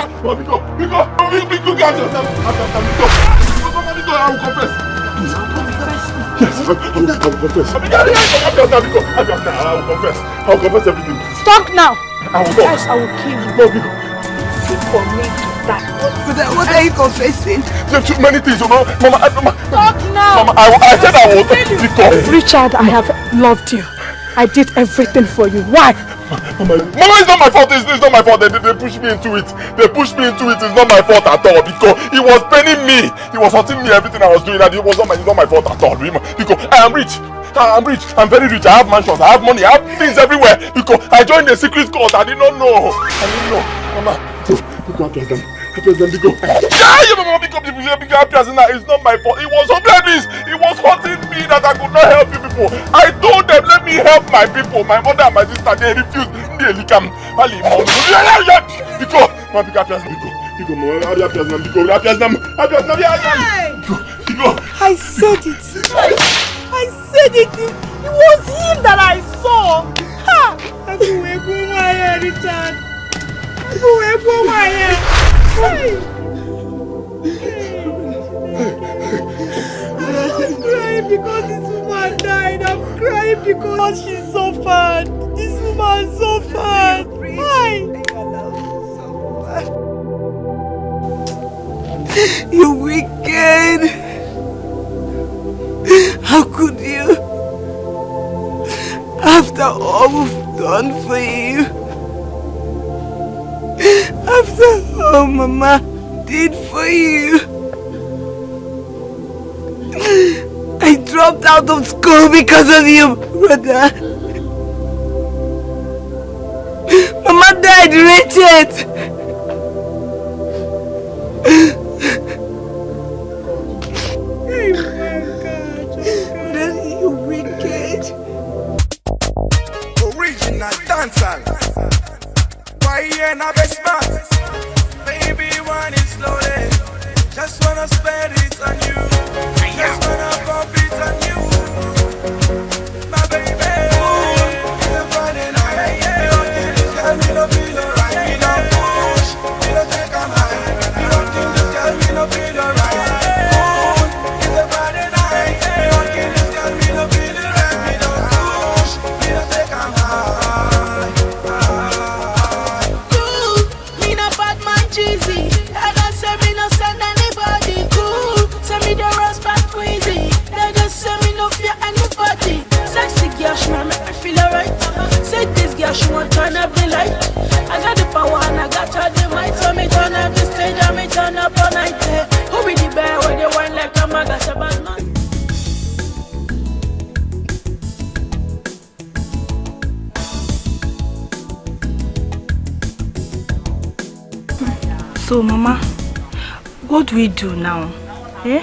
I will confess. Yes, I will confess. I will confess everything. Talk now. I will talk. Yes, I will kill you. See for me to die. What are you confessing? There are too many things, Mama. Talk now. Mama, I said I will. Richard, I have loved you. I did everything for you. Why? Mama, it's not my fault. It's not my fault. They pushed me into it. It's not my fault at all. Because he was paining me. He was hurting me. Everything I was doing, and it was not my fault at all. Because I am rich. I'm very rich. I have mansions. I have money. I have things everywhere. Because I joined the secret cult. I did not know. Mama. Because it's not my fault. It was hopeless. It was hurting me that I could not help you people. I told them, let me help my people. My mother and my sister, they refused. I said it. I said it. It was him that I saw. Ha! Richard. I'm crying because this woman died. I'm crying because she suffered. This woman suffered. Why? You wicked. How could you? After all we've done for you. After all Mama did for you. I dropped out of school because of you, brother. Mama died, Richard. You wicked. Original dancer. Why you not best man? Baby, one is slowly. Just wanna spend it on you. Just wanna pump it on you. My baby. It's a Friday night. You don't think this girl me no feel alright. We don't push, we don't take a high. You don't think this girl me no feel alright. It's a Friday night. You don't think this girl me no feel alright. We don't push, we don't take a high. Me no bad man cheesy. I don't say me no send anybody cool. Say me the rust back crazy. They just say me no fear anybody. Sexy girl, she wanna make me feel alright. Say this girl, she want turn up the light. I got the power and I got all the might. So me turn up the stage and me turn up all night. Who be the bear where they wine like a maga? Say bad man. So, Mama, what do we do now? Eh?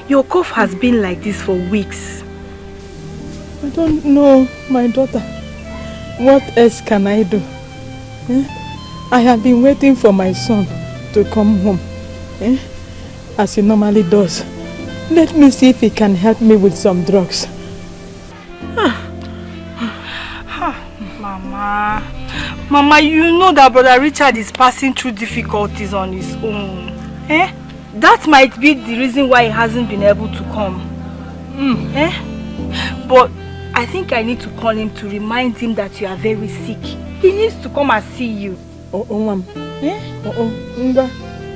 Your cough has been like this for weeks. I don't know, my daughter. What else can I do? Eh? I have been waiting for my son to come home, as he normally does. Let me see if he can help me with some drugs. Mama, you know that Brother Richard is passing through difficulties on his own. That might be the reason why he hasn't been able to come. But I think I need to call him to remind him that you are very sick. He needs to come and see you. Ma'am.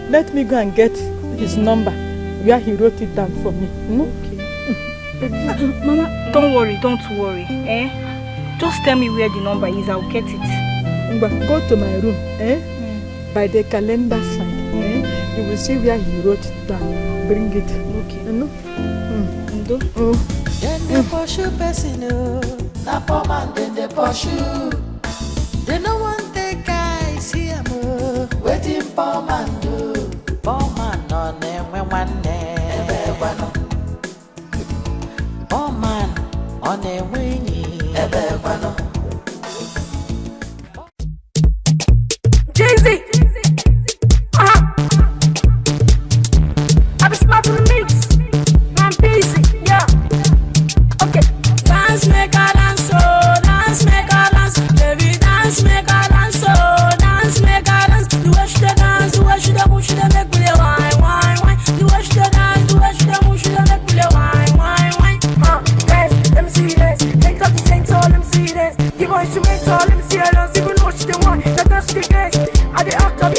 Let me go and get his number where he wrote it down for me. Okay. Mama, don't worry. Just tell me where the number is, I'll get it. Go to my room, by the calendar side, you will see where he wrote it down. Bring it. Okay. Then they pursue person, na poor man, then they pursue. They no want the guys here, waiting poor man do. Poor man on them when one day. Poor man on them when Jay-Z! I be smart to the mix. I'm busy, yeah. Okay. Dance, make a dance, oh. Dance, make a dance. Baby, dance, make a dance, oh. Dance, make a dance. The way she take this the case. I the actor,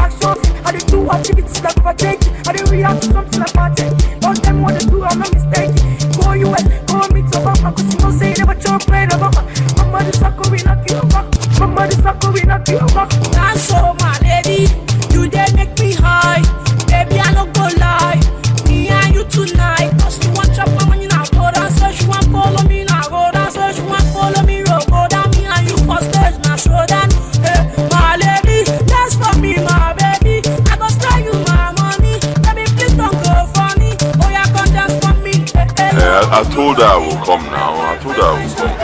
actions. I the do activities like overtaking. I the react to something like party. Don't tell me what to do, I'm not mistaken. Go US, go meet Obama, cause you know say you never chop play the Obama. Mama the sucker, we knock you back. Mama the sucker, we knock you back. That's so my lady, you dare make me high. Baby, I don't go lie. Me and you tonight. Cause you want chop my money now, go down. So she want follow me now, go down. So she want follow me, go down. Me and you for stage now, show down. Hey, my lady, dance for me, my baby. I go spray you my money. Baby, please don't go for me. Oh, yeah, come dance for me. I told her I will come now. I told her I will come.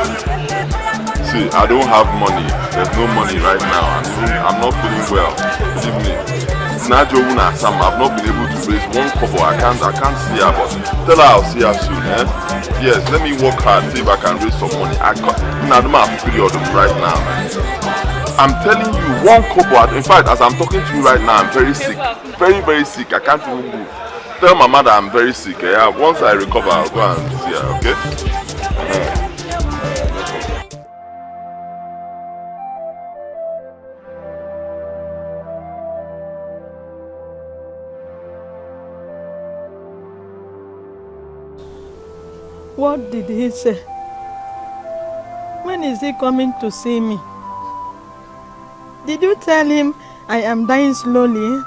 See, I don't have money. There's no money right now. I'm not feeling well. Believe me. I've not been able to raise one kobo. I can't see her, but tell her I'll see her soon, eh? Yes, let me work hard, see if I can raise some money. I don't have a period right now. I'm telling you, one kobo. In fact, as I'm talking to you right now, I'm very sick. Very, very sick. I can't even move. Tell my mother I'm very sick. Eh? Once I recover, I'll go and see her, okay? What did he say? When is he coming to see me? Did you tell him I am dying slowly?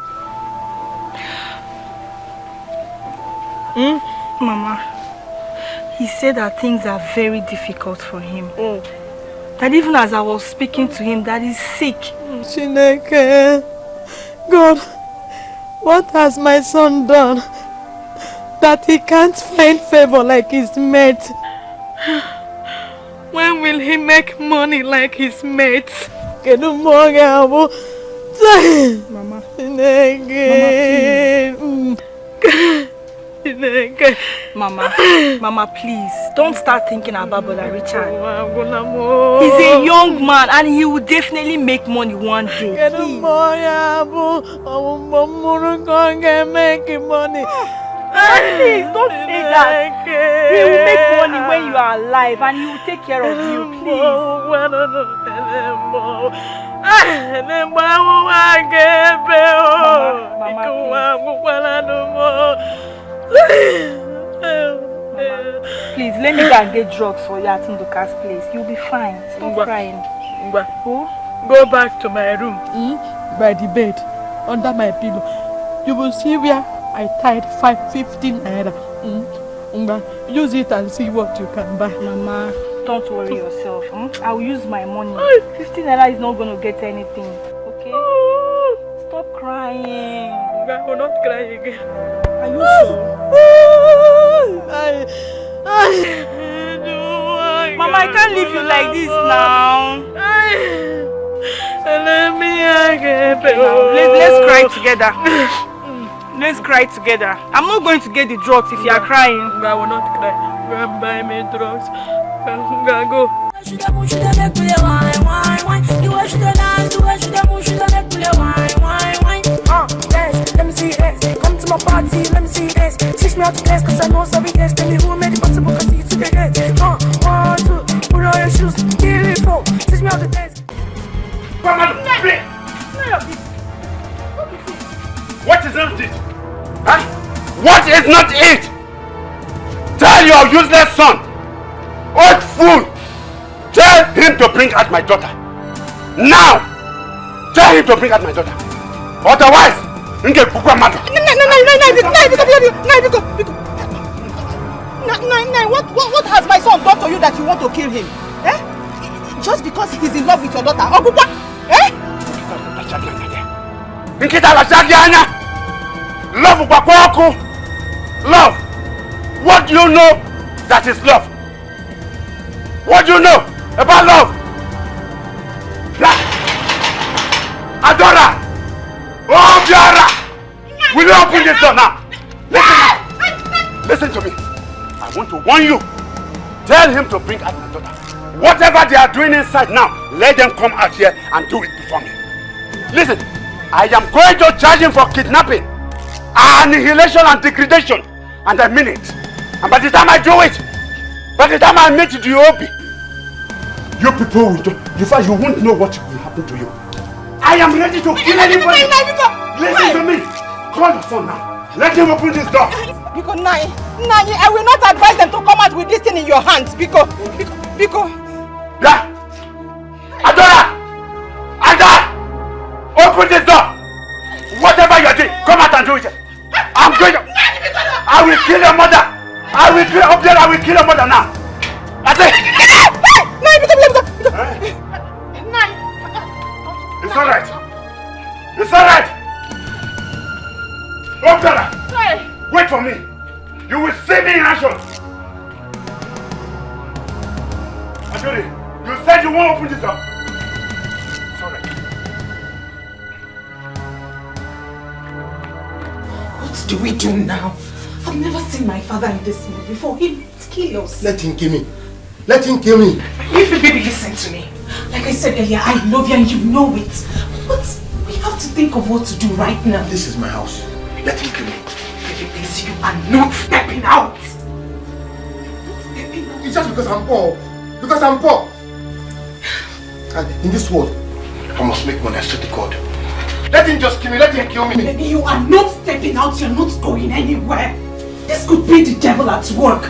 Mama, he said that things are very difficult for him. That even as I was speaking to him, that he's sick. Chineke, God, what has my son done that he can't find favor like his mate? When will he make money like his mates? Mama. Mama, please, don't start thinking about Brother Richard. He's a young man and he will definitely make money one day. Please. Please, don't say that. He will make money when you are alive and he will take care of you, please. Please, let me go and get drugs for you at Nduka's place. You'll be fine. Stop crying. Go back to my room, by the bed, under my pillow. You will see where I tied 515 naira. Use it and see what you can buy. Mama, don't worry yourself. I will use my money. 15 naira is not going to get anything. Okay? Stop crying. I will not cry again. Are you sure? Mama, I can't leave you like this now. Let's cry together. Let's cry together. I'm not going to get the drugs if you are crying. I will not cry. Go and buy me drugs. Go. Yes, let me see it. Come to my party, let me see it. Teach me how to dance, cause I know some yes. Tell me who made it possible, cause you took it. 1, 2, put on your shoes, give it 4. Teach me how to dance. What is not it? Huh? What is not it? Tell your useless son, old fool, tell him to bring out my daughter. Now! Tell him to bring out my daughter. Otherwise, what has my son done to you that you want to kill him? Eh? Just because he's in love with your daughter? Eh? Love! What do you know that is love? What do you know about love? Adora! Oh, Biara! Will you open this door now? Listen to me. I want to warn you. Tell him to bring out my daughter. Whatever they are doing inside now, let them come out here and do it before me. Listen, I am going to charge him for kidnapping, annihilation and degradation. And I mean it. And by the time I do it, by the time I meet the OB, you people will do. In fact, you won't know what will happen to you. I am ready to kill anybody. Listen to me. Call your son now. Let him open this door. Because Nai, I will not advise them to come out with this thing in your hands. Because. Yeah. Adora! Open this door. Whatever you're doing, come out and do it. I'm going to. I will kill your mother. I will kill your mother now. I say. It's alright. It's alright. Obdara, wait for me. You will see me in action. Adori, you said you won't open this door. It's alright. What do we do now? I've never seen my father in this mood before. He'll kill us. Let him kill me. Let him kill me. Baby, listen to me. Like I said earlier, I love you and you know it. But we have to think of what to do right now. This is my house. Let him kill me. Baby, please, you are not stepping out. It's just because I'm poor. Because I'm poor. And in this world, I must make money. I swear to God. Let him just kill me. Let him kill me. Baby, you are not stepping out. You're not going anywhere. This could be the devil at work.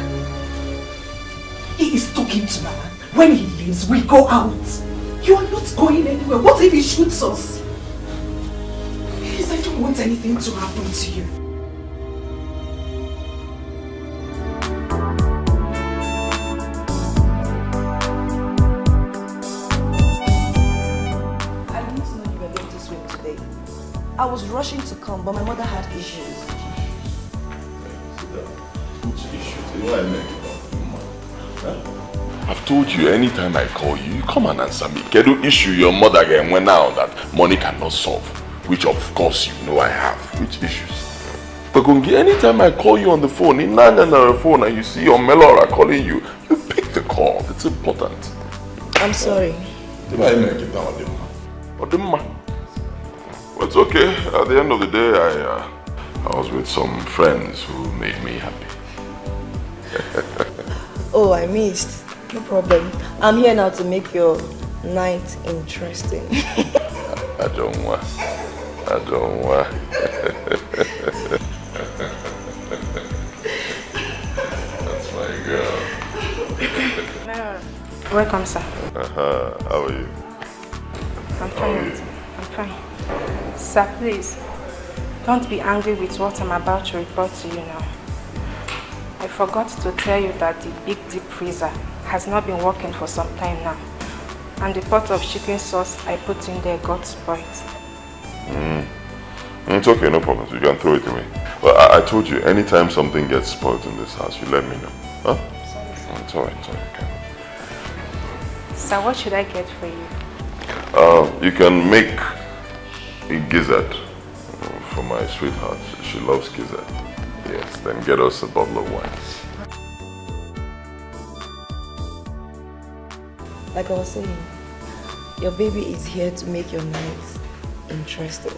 He is talking to Mama. When he leaves, we go out. You are not going anywhere. What if he shoots us? Please, I don't want anything to happen to you. I didn't know you were going to swim today. I was rushing to come, but my mother had issues. Which issues? You know I make it up. I've told you, anytime I call you, you come and answer me. Kedu issue your mother again went now that money cannot solve, which of course you know I have. Which issues? But anytime I call you on the phone, in the phone, and you see your Melora calling you, you pick the call. It's important. I'm sorry. But it's okay. At the end of the day, I was with some friends who made me happy. Oh, I missed. No problem. I'm here now to make your night interesting. I don't want. That's my girl. Welcome, sir. How are you? I'm fine. I'm fine. Sir, please, don't be angry with what I'm about to report to you now. I forgot to tell you that the big deep freezer has not been working for some time now. And the pot of chicken sauce I put in there got spoiled. It's okay, no problem. You can throw it away. Well, I told you, anytime something gets spoiled in this house, you let me know. Huh? Sorry, sir. It's alright, okay. Sir, what should I get for you? You can make a gizzard for my sweetheart. She loves gizzard. Yes, then get us a bottle of wine. Like I was saying, your baby is here to make your nights interesting.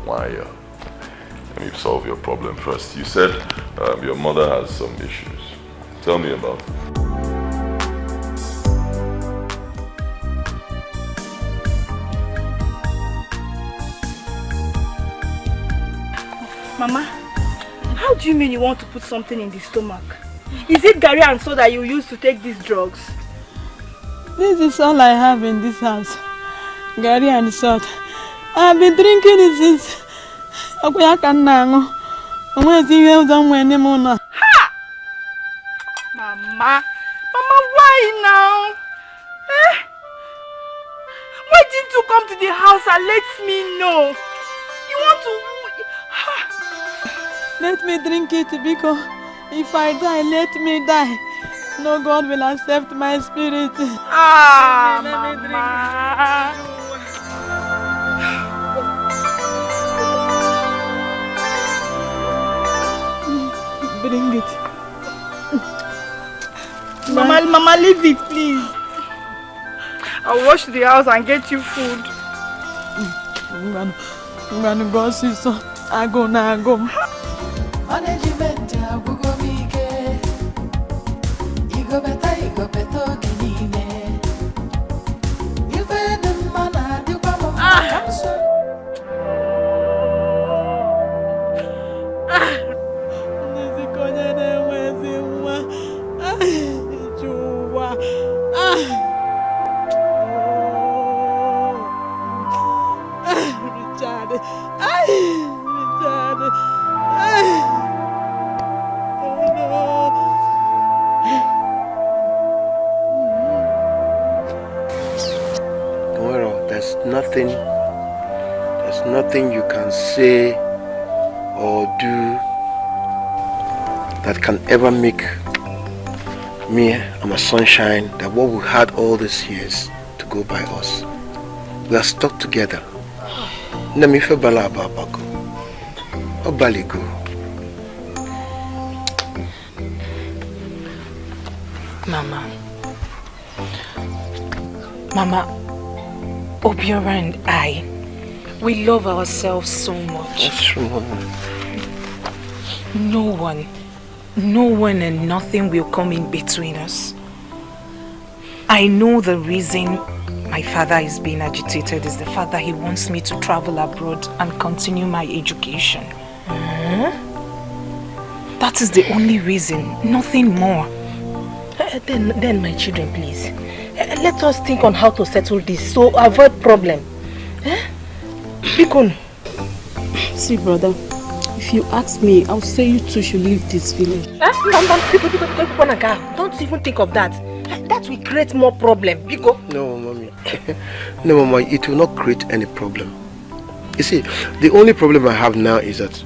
Why? Let me solve your problem first. You said your mother has some issues. Tell me about it. Mama, how do you mean you want to put something in the stomach? Is it Gary and soda you use to take these drugs? This is all I have in this house. Gary and salt. I've been drinking it since Ha! Mama, why now? Why didn't you come to the house and let me know? You want to... Let me drink it because if I die, let me die. No God will accept my spirit. Ah, let Mama. me drink. Bring it. Mama, leave it, please. I'll wash the house and get you food. I'm gonna go see so. I go now, I go. Management, I go better, there's nothing you can say or do that can ever make me and my sunshine that what we had all these years to go by us. We are stuck together. Namife bala ababago. Obaligo. Mama, Obiora and I, we love ourselves so much. That's true, Mama. No one and nothing will come in between us. I know the reason my father is being agitated is the fact that he wants me to travel abroad and continue my education. That is the only reason, nothing more. Then my children, please, let us think on how to settle this so avoid problem. Bikon. See, brother, if you ask me, I'll say you two should leave this village. Don't even think of that. That will create more problem. Biko. No, Mommy. No, Mama, it will not create any problem. You see, the only problem I have now is that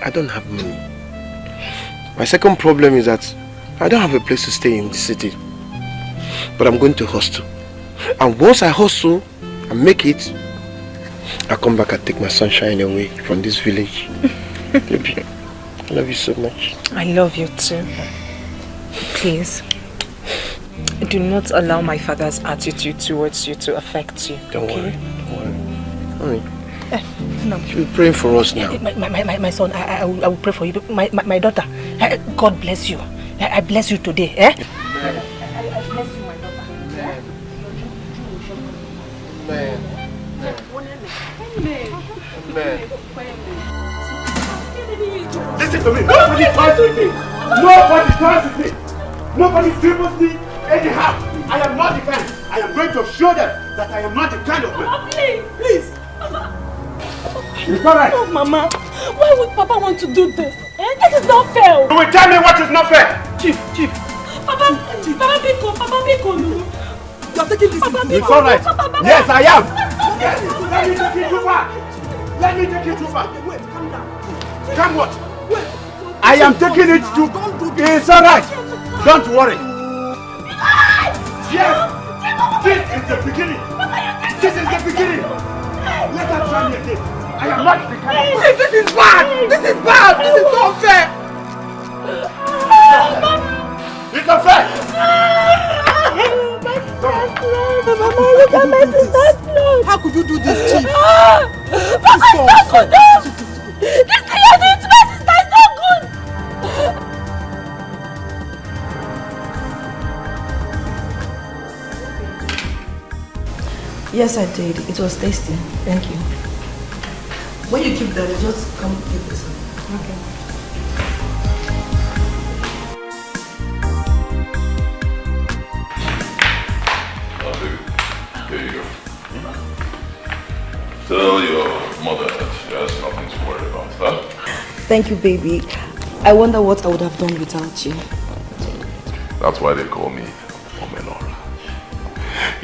I don't have money. My second problem is that I don't have a place to stay in the city. But I'm going to hostel. And once I hustle and make it, I'll come back and take my sunshine away from this village. Baby, I love you so much. I love you too. Please, do not allow my father's attitude towards you to affect you. Don't okay? worry, don't worry. No. You're praying for us now. My son, I will pray for you. My daughter, God bless you. I bless you today. I bless you, my daughter. Amen. Listen to me. Nobody toys with me. Nobody toys with me. Nobody dribbles me anyhow. I am not the kind. I am going to show them that I am not the kind of man. Please. It's all right. Oh, Mama. Why would Papa want to do this? This is not fair. You will tell me what is not fair. Chief. Papa Biko. You're taking this. It's all right. Yes, I am. Yes. Let me take you too far. Let me take you too far. Wait, calm down. Come what? Wait. I am taking it too. It's all right. Don't worry. Yes. This is the beginning. This is the beginning. Let us try me again. I am not the kind of man. This is bad. This is bad. This is not fair. It's not fair. Mama, look at my sister's blood. How could you do this, Chief? Papa, it's not good. This thing you're doing to my sister is not good. Yes, I did. It was tasty. Thank you. When you keep that, just come give this. Okay. Here you go. Tell your mother that she has nothing to worry about, huh? Thank you, baby. I wonder what I would have done without you. That's why they call me Omenora.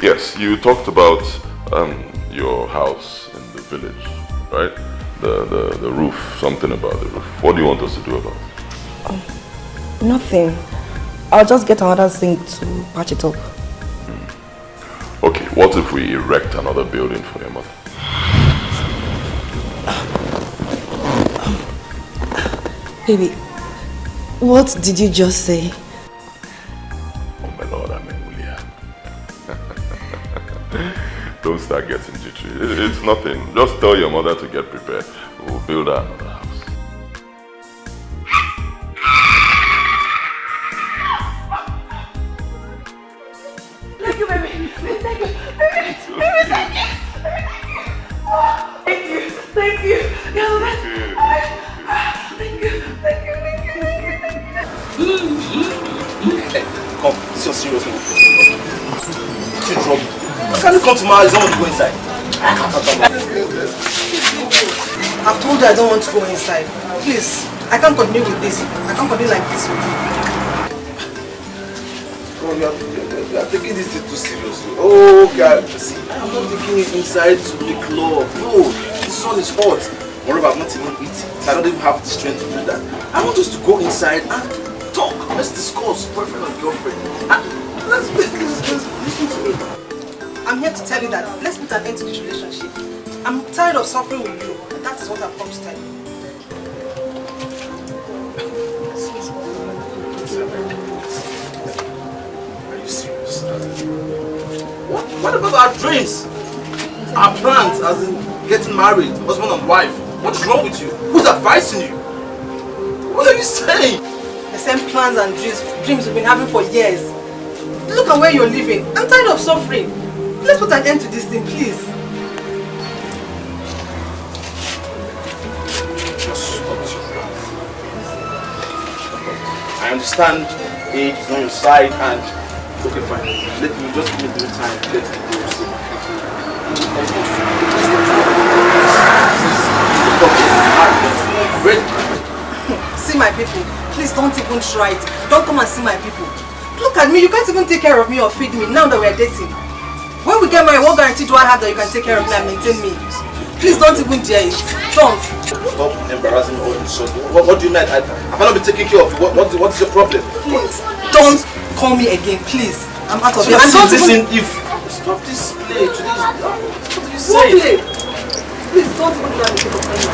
Yes, you talked about your house in the village, right? The roof, something about the roof. What do you want us to do about it? Nothing. I'll just get another zinc to patch it up. Okay, what if we erect another building for your mother? Baby, what did you just say? Oh my Lord, I'm Julia. Don't start getting jittery. It's nothing. Just tell your mother to get prepared. We'll build her another house. Thank you, baby. Thank you. Baby, thank you. Thank you. You're the best. Thank you. Come, this is serious. What's in trouble? Why can't you come to my house? I don't want to go inside. I've told you I don't want to go inside. Please, I can't continue with this. I can't continue like this with you. Oh, You are taking this thing too seriously. Oh, God. See, I'm not taking it inside to make love. No, the sun is hot. Moreover, I'm not even eating. So I don't even have the strength to do that. I want us to go inside and talk. Let's discuss boyfriend and girlfriend. Let's listen to me. I'm here to tell you that let's put an end to this relationship. I'm tired of suffering with you. And that is what I've come to tell you. Are you serious? What about our dreams? Our plans, as in getting married, husband and wife? What is wrong with you? Who's advising you? What are you saying? The same plans and dreams we've been having for years. Look at where you're living. I'm tired of suffering. Let's put an end to this thing, please. I understand age is on your side and okay, fine. Let me just give me the time. Let me go see my people. See my people. Please don't even try it. Don't come and see my people. Look at me. You can't even take care of me or feed me now that we're dating. When we get married, what guarantee do I have that you can take care of me and maintain me? Please don't even dare it. Don't. Stop embarrassing me all this short. What do you mean? I've not been taking care of you. What is your problem? Please, don't call me again, please. I'm out of here. Listen, if stop this play to this. What do you say? Please don't even let me take up any.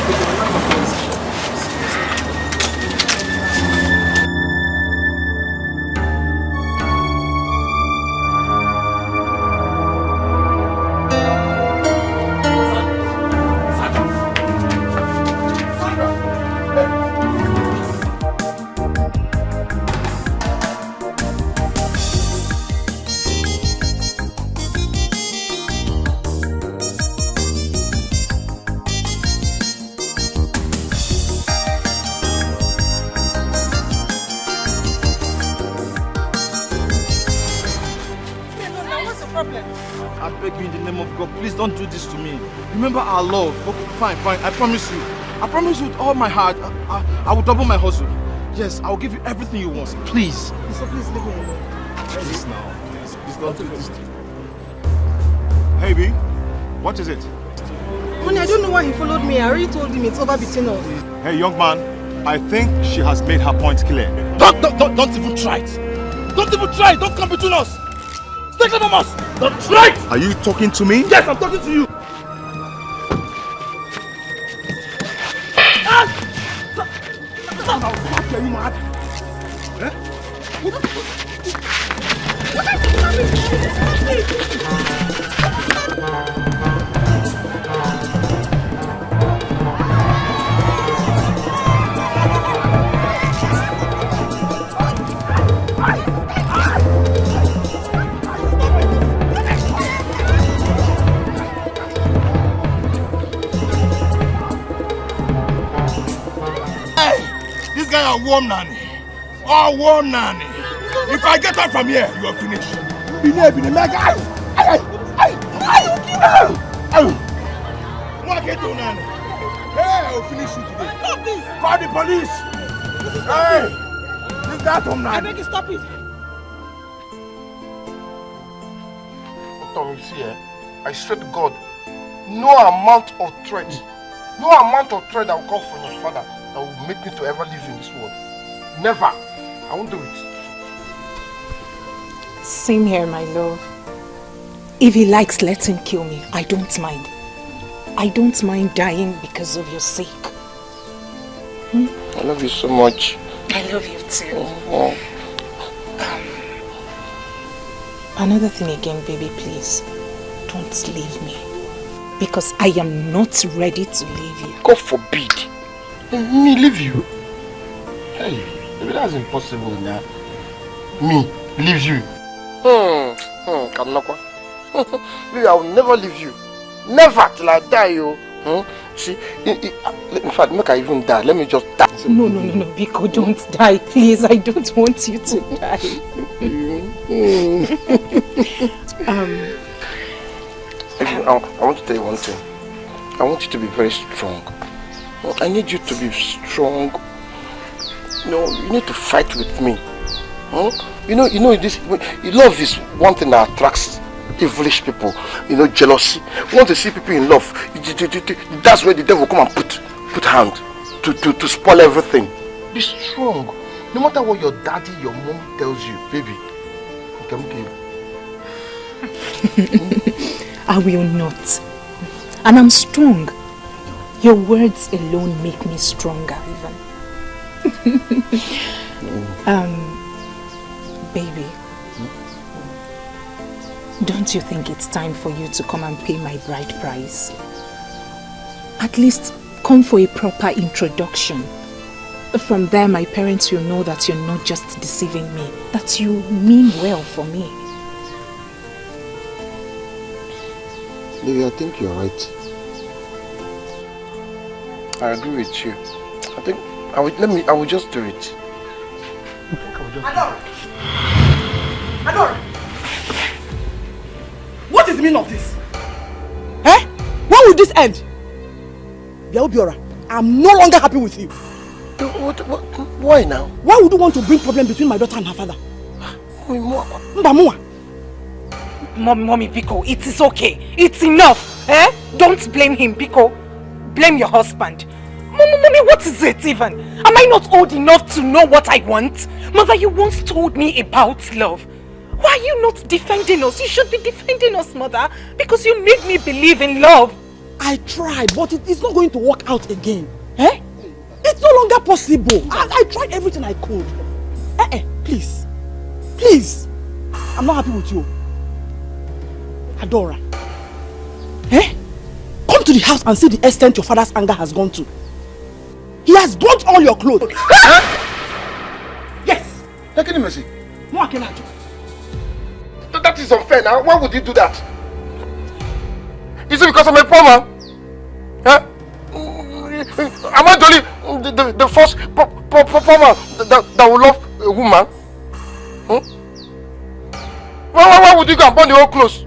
Don't do this to me. Remember our love. Okay, fine. I promise you. I promise you with all my heart. I will double my hustle. Yes, I will give you everything you want. Please. So please leave me alone. Please now. Please don't do this. Hey, B. What is it? Honey, I don't know why he followed me. I already told him it's over between us. Hey, young man. I think she has made her point clear. Don't even try it. Don't even try it. Don't come between us. Stay clear from us. Don't try it. Are you talking to me? Yes, I'm talking to you. Are you mad? This guy a warm nanny. Oh, warm nanny. If I get out from here, you are finished. Be there, like what get to nanny? Hey, I'll finish you today. Stop this! Call the police! Hey! This guy from nanny. I beg you, stop it! Doctor, you see, I swear to God, no amount of threat that will come from your father that will make me to ever live in this world. Never. I won't do it. Same here, my love. If he likes, let him kill me. I don't mind. I don't mind dying because of your sake. I love you so much. I love you too. Oh. Another thing again, baby, please. Don't leave me. Because I am not ready to leave you. God forbid. Me leave you? Hey, baby, that's impossible now. Me leave you? Kamnakwa. Baby, I will never leave you. Never till I die, yo. See, in fact, make I even die. Let me just die. No, Biko, don't die, please. I don't want you to die. I want to tell you one thing. I want you to be very strong. I need you to be strong. No, you need to fight with me. Huh? You know, this love is one thing that attracts devilish people. You know, jealousy. You want to see people in love. That's where the devil come and put hand to spoil everything. Be strong. No matter what your daddy, your mom tells you, baby. I will not. And I'm strong. Your words alone make me stronger even. Baby, don't you think it's time for you to come and pay my bride price? At least come for a proper introduction. From there, my parents will know that you're not just deceiving me, that you mean well for me. Baby, I think you're right. I agree with you. I think I will just do it. Adora! Adora! What is the meaning of this? Eh? When will this end? Biaobiora, I'm no longer happy with you. Why now? Why would you want to bring problem between my daughter and her father? Mommy Biko, it is okay. It's enough. Eh? Don't blame him, Biko. Blame your husband. Mommy, what is it even? Am I not old enough to know what I want? Mother, you once told me about love. Why are you not defending us? You should be defending us, Mother, because you made me believe in love. I tried, but it's not going to work out again. Eh? It's no longer possible. I tried everything I could. Please. Please. I'm not happy with you. Adora. Eh? Come to the house and see the extent your father's anger has gone to. He has burnt all your clothes. Huh? Yes. Take any mercy. That is unfair now. Why would you do that? Is it because I'm a poor man? Huh? Am I the first poor man that will love a woman? Hmm? Why would you go and burn the whole clothes?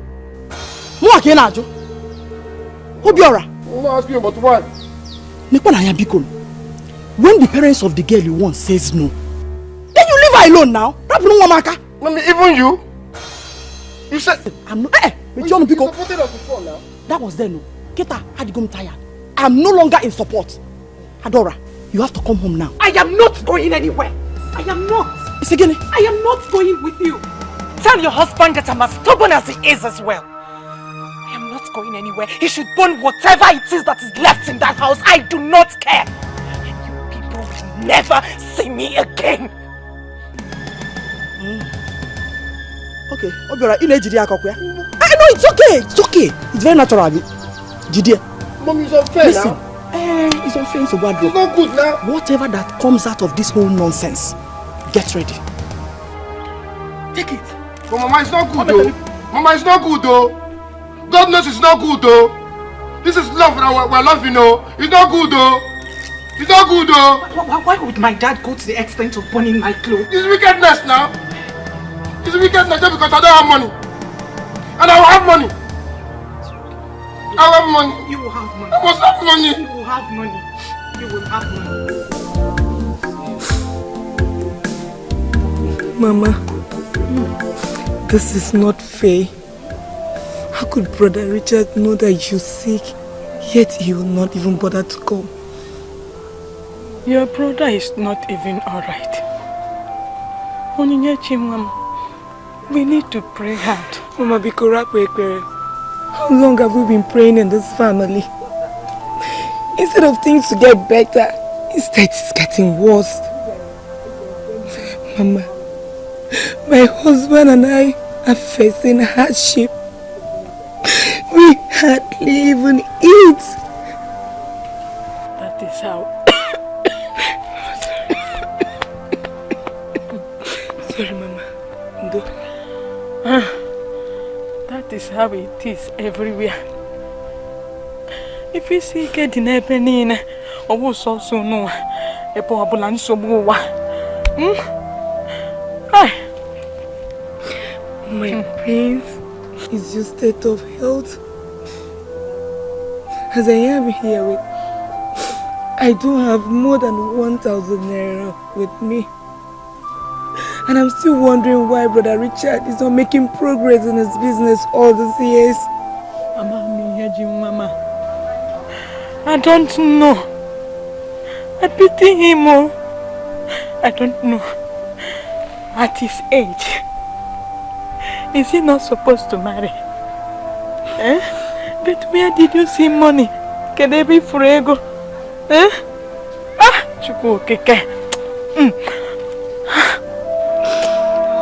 Obiora. I'm not asking you, but why? When the parents of the girl you want says no, then you leave her alone now. Mommy, even you? You said I'm not. You supported us before now. That was then. No. Keta had gone tired. I'm no longer in support. Adora, you have to come home now. I am not going anywhere. I am not. It's again. I am not going with you. Tell your husband that I'm as stubborn as he is as well. I am not going anywhere. He should burn whatever it is that is left in that house. I do not care. You people will never see me again. Okay, Obiora, I know it's okay. It's okay. It's very natural. Jide. Mom, it's unfair. Listen, now. It's unfair. It's not good now. Whatever that comes out of this whole nonsense, get ready. Take it. But Mama, it's not good though. Mama, it's not good though. God knows it's not good though. This is love that we're loving, though. It's not good though. It's not good though. Why would my dad go to the extent of burning my clothes? It's wickedness now. It's wickedness just because I don't have money. And I will have money. I will have money. You will have money. I must have money. You will have money. You will have money. Mama, this is not fair. How could Brother Richard know that you're sick, yet he will not even bother to come? Your brother is not even alright. Onyinyechi, Mama, we need to pray hard. Mama, how long have we been praying in this family? Instead of things to get better, instead it's getting worse. Mama, my husband and I are facing hardship. We hardly even eat. That is how. Sorry, Mama. That is how it is everywhere. If you see get in happening, I will so no. A poor ambulance so move. My pains is your state of health. As I am here with, I do have more than 1,000 naira with me. And I'm still wondering why Brother Richard is not making progress in his business all these years. Mama, I don't know. I pity him. I don't know. At his age, is he not supposed to marry? Eh? But where did you see money? Can they be for ego? Eh? Ah, Chuku Keke.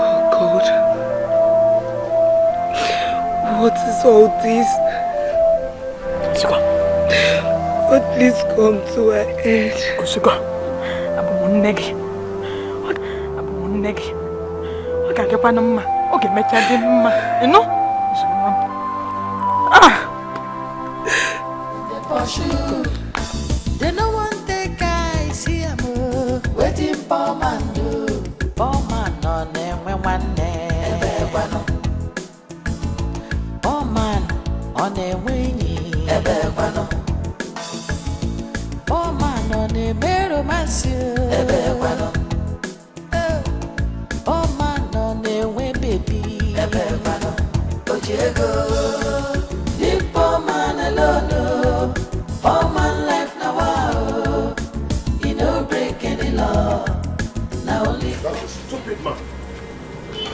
Oh God. What is all this? But please come to an end. Kusuko, Abumunegi. Abumunegi. Okay, Kapanama. Okay, Mechadima. You know? Ah! They no one take guys here. Waiting for man do. For man on them when one day. Oh man on them winning. Oh man on the mirror massive. Oh man on the way baby. Ojego. Leave poor man alone. Poor man life now wow. You no break any law. Now only. That's a stupid man.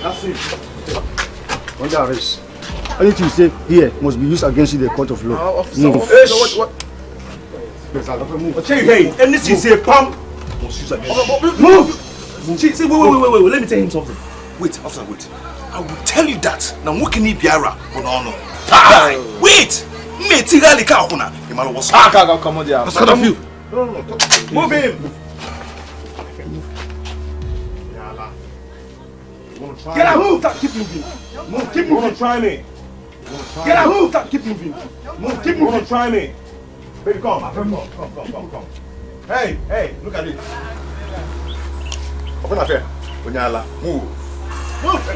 That's it. Under arrest. Anything you say here must be used against you in the court of law. What? Hey, anything you say, pump. Must use against you. Move. See, wait. Let me tell him something. Wait, officer, wait. I will tell you that. Now, what can he be? Wait. Come on there. What's of you? Move him. Get out. Move. Keep moving. Move. Keep moving. Try me. Get out. Move. Keep moving. Move. Keep moving. Try me. Baby, come. Come. Hey, look at it. Open affair. Onyala, move.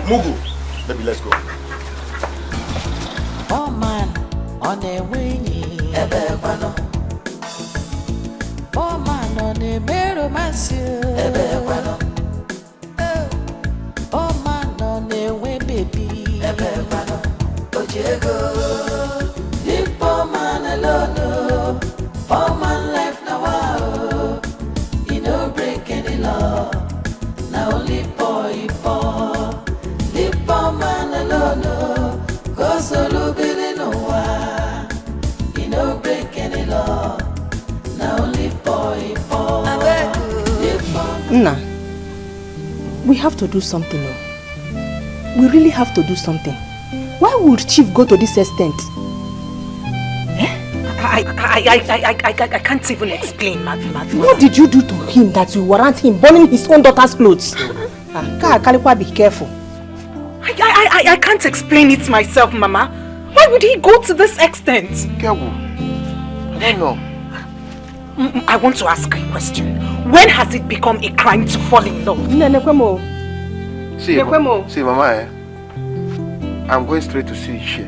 Mugu. Baby, let's go. Oh man, on the winning. Oh man, on the mirror massive. Oh man, on the way baby. Ojego. Leave poor man alone. Poor man life now wow. You no break any law. Now only boy. Leave poor man alone. Go solo baby no one. You no break any law. Now only boy. Nah, we have to do something. We really have to do something. Why would Chief go to this extent? I can't even explain, Madam. What did you do to him that you warrant him burning his own daughter's clothes? Be careful. I can't explain it myself, Mama. Why would he go to this extent? Careful. I don't know. I want to ask a question. When has it become a crime to fall in love? See, Mama, I'm going straight to see Ishe.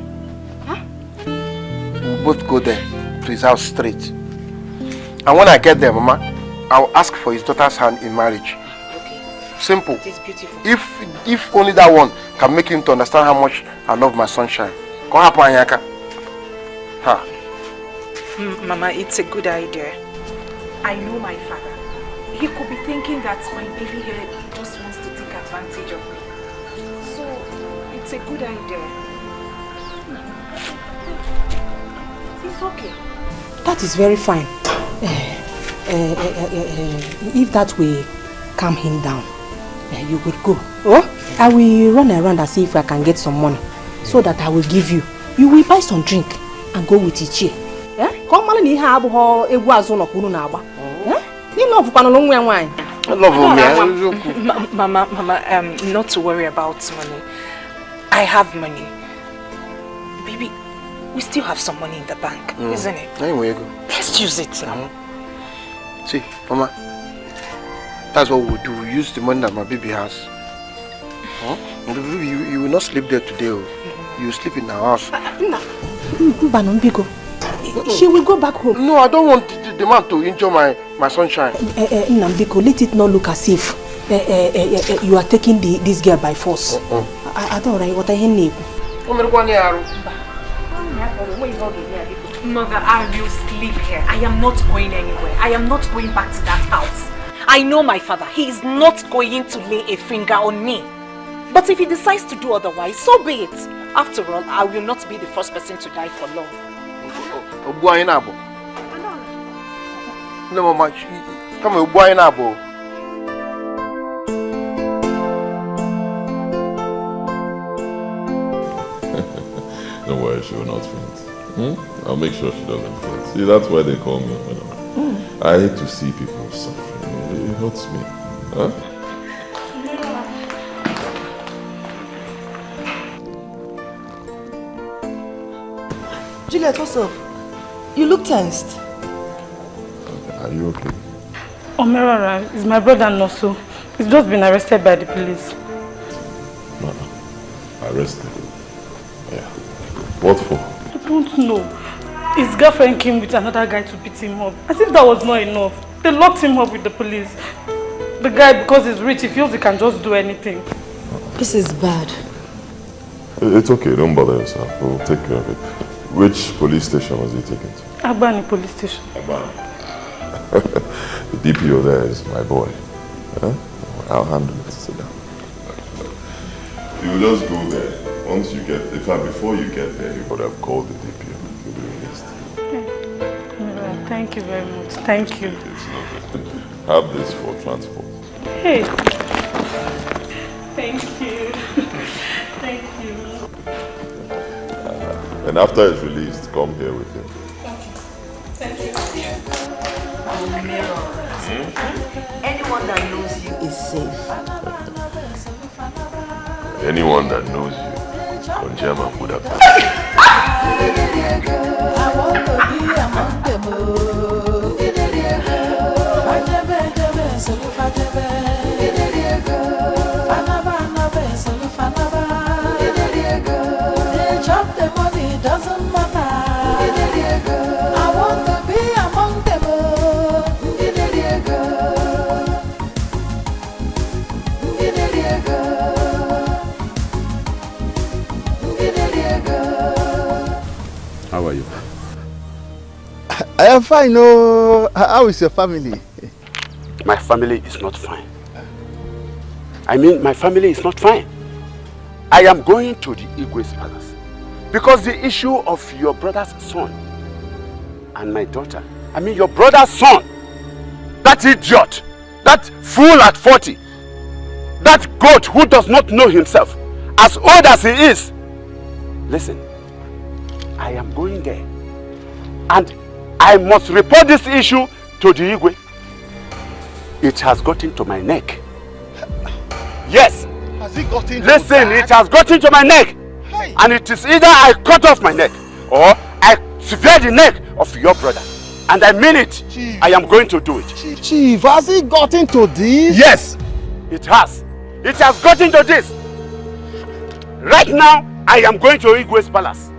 Huh? We'll both go there to his house straight. And when I get there, Mama, I'll ask for his daughter's hand in marriage. Okay. Simple. It is beautiful. If only that one can make him to understand how much I love my sunshine. Mama, it's a good idea. I know my father. He could be thinking that my baby here just wants to take advantage of me. So, it's a good idea. It's okay. That is very fine. If that will calm him down, you will go. Oh, I will run around and see if I can get some money so that I will give you. You will buy some drink and go with Ichie. Come on, you have a wazon of Unaba. You love Panalong wine. I love him. Mama, not to worry about money. I have money. Baby, we still have some money in the bank, isn't it? Anyway, let's use it now. See, Mama, that's what we'll do. We use the money that my baby has. You will not sleep there today. You will sleep in our house. She will go back home. No, I don't want the man to enjoy my sunshine. Nambiko, let it not look as if you are taking this girl by force. I don't know what I hear. Mother, I will sleep here. I am not going anywhere. I am not going back to that house. I know my father. He is not going to lay a finger on me. But if he decides to do otherwise, so be it. After all, I will not be the first person to die for love. No, Mama, come on, boy, Nabo. Don't worry, she will not faint. I'll make sure she doesn't faint. See, that's why they call me. I hate to see people suffering. It hurts me. Huh? Juliet, what's up? You look tensed. Are you okay? Omerara is my brother Noso. He's just been arrested by the police. Arrested? Yeah. What for? I don't know. His girlfriend came with another guy to beat him up. As if that was not enough. They locked him up with the police. The guy, because he's rich, he feels he can just do anything. This is bad. It's okay, don't bother yourself. We'll take care of it. Which police station was he taken to? Agbani police station. Agbani. The DPO there is my boy. Huh? I'll handle it. Sit down. You will just go there. Once you get, in fact, before you get there, you would have called the DPO. You'll be released. Okay. Thank you very much. Thank you. It's no good. Have this for transport. Hey. Thank you. Thank you. And after it's released, come here with him. Thank you. Anyone that knows you is safe. Anyone that knows you, on German would have How are you? I am fine. No, how is your family? My family is not fine. I mean, my family is not fine. I am going to the Igwe's palace because the issue of your brother's son and my daughter. I mean, your brother's son, that idiot, that fool at 40, that goat who does not know himself, as old as he is. Listen, I am going there and I must report this issue to the Igwe. It has gotten to my neck. Yes. Has it gotten Listen, it has gotten to my neck. Hey. And it is either I cut off my neck or I sever the neck of your brother. And I mean it. Chief. I am going to do it. Chief, has it gotten to this? Yes, it has. It has gotten to this. Right now, I am going to Igwe's palace.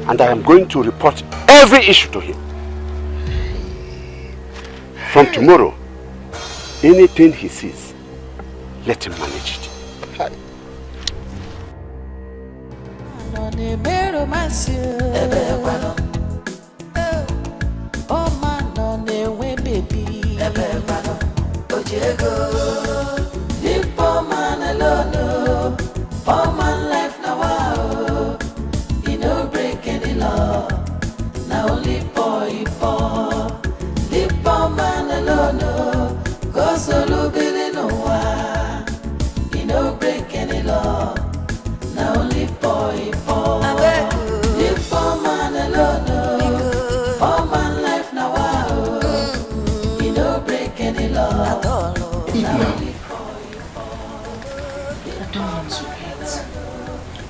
And I am going to report every issue to him. From tomorrow, anything he sees, let him manage it.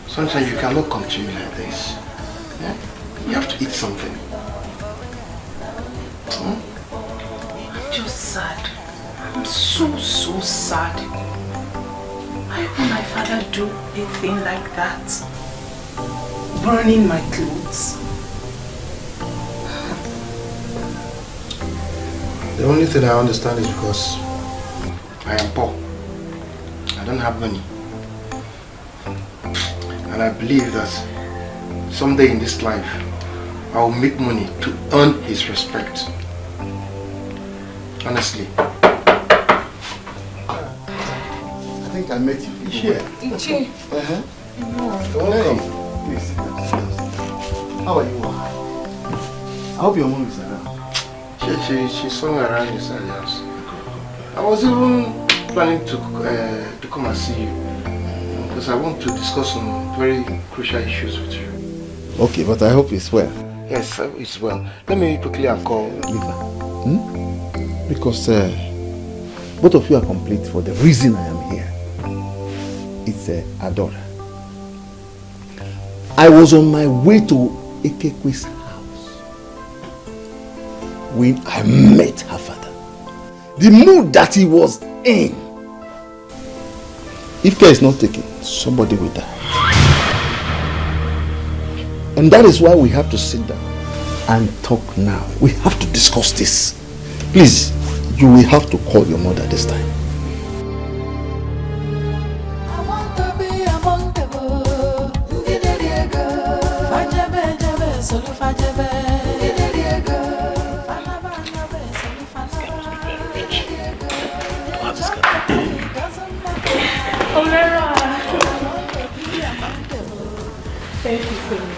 Sometimes you cannot continue like this. Yeah? You have to eat something. I'm just sad. I'm so sad. Why would my father do a thing like that? Burning my clothes. The only thing I understand is because I am poor. I don't have money. And I believe that someday in this life, I will make money to earn his respect. Honestly. I think I met you before. Ichi. Welcome. Please. How are you? I hope your mom is around. She's somewhere around inside the house. I was even planning to come and see you because I want to discuss some very crucial issues with you. Okay, but I hope it's well. Yes, it's well. Let me quickly call Liva. Because both of you are complete for the reason I am here. It's Adora. I was on my way to Ekekwe's house when I met her father. The mood that he was in. If care is not taken, somebody will die. And that is why we have to sit down and talk now. We have to discuss this. Please, you will have to call your mother this time. Thank you so much.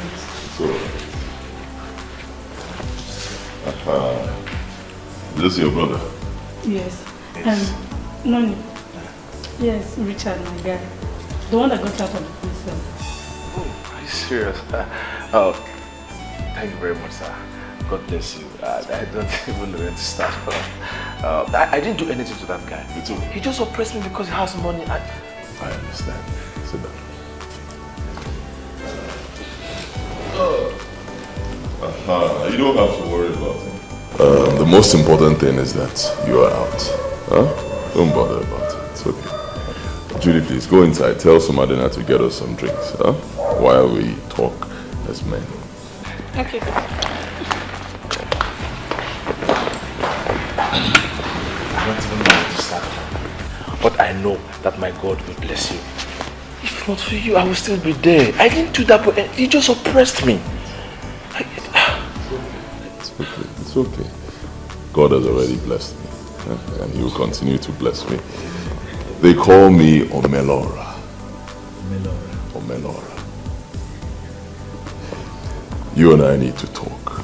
Is this your brother? Yes. Noni. Yes, Richard, my guy. The one that got out of the prison. Oh, are you serious? Oh, thank you very much, sir. God bless you. I don't even know where to start from. I didn't do anything to that guy. He just oppressed me because he has money. I understand. Sit down. You don't have to worry about him. The most important thing is that you are out. Huh? Don't bother about it. It's okay. Judy, please go inside. Tell Somadina to get us some drinks. Huh? While we talk as men. Okay. I don't even know where to start from. But I know that my God will bless you. If not for you, I will still be there. I didn't do that, but he just oppressed me. It's okay. God has already blessed me. And he will continue to bless me. They call me Omelora. Omelora. You and I need to talk.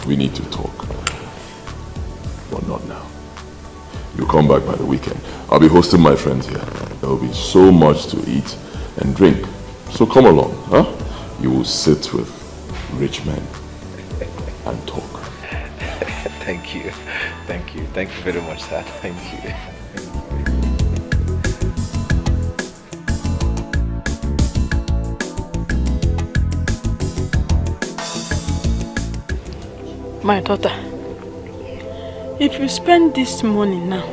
We need to talk. But not now. You come back by the weekend. I'll be hosting my friends here. There will be so much to eat and drink. So come along, huh? You will sit with rich men and talk. Thank you. Thank you. Thank you very much, sir. Thank you. My daughter, if you spend this money now,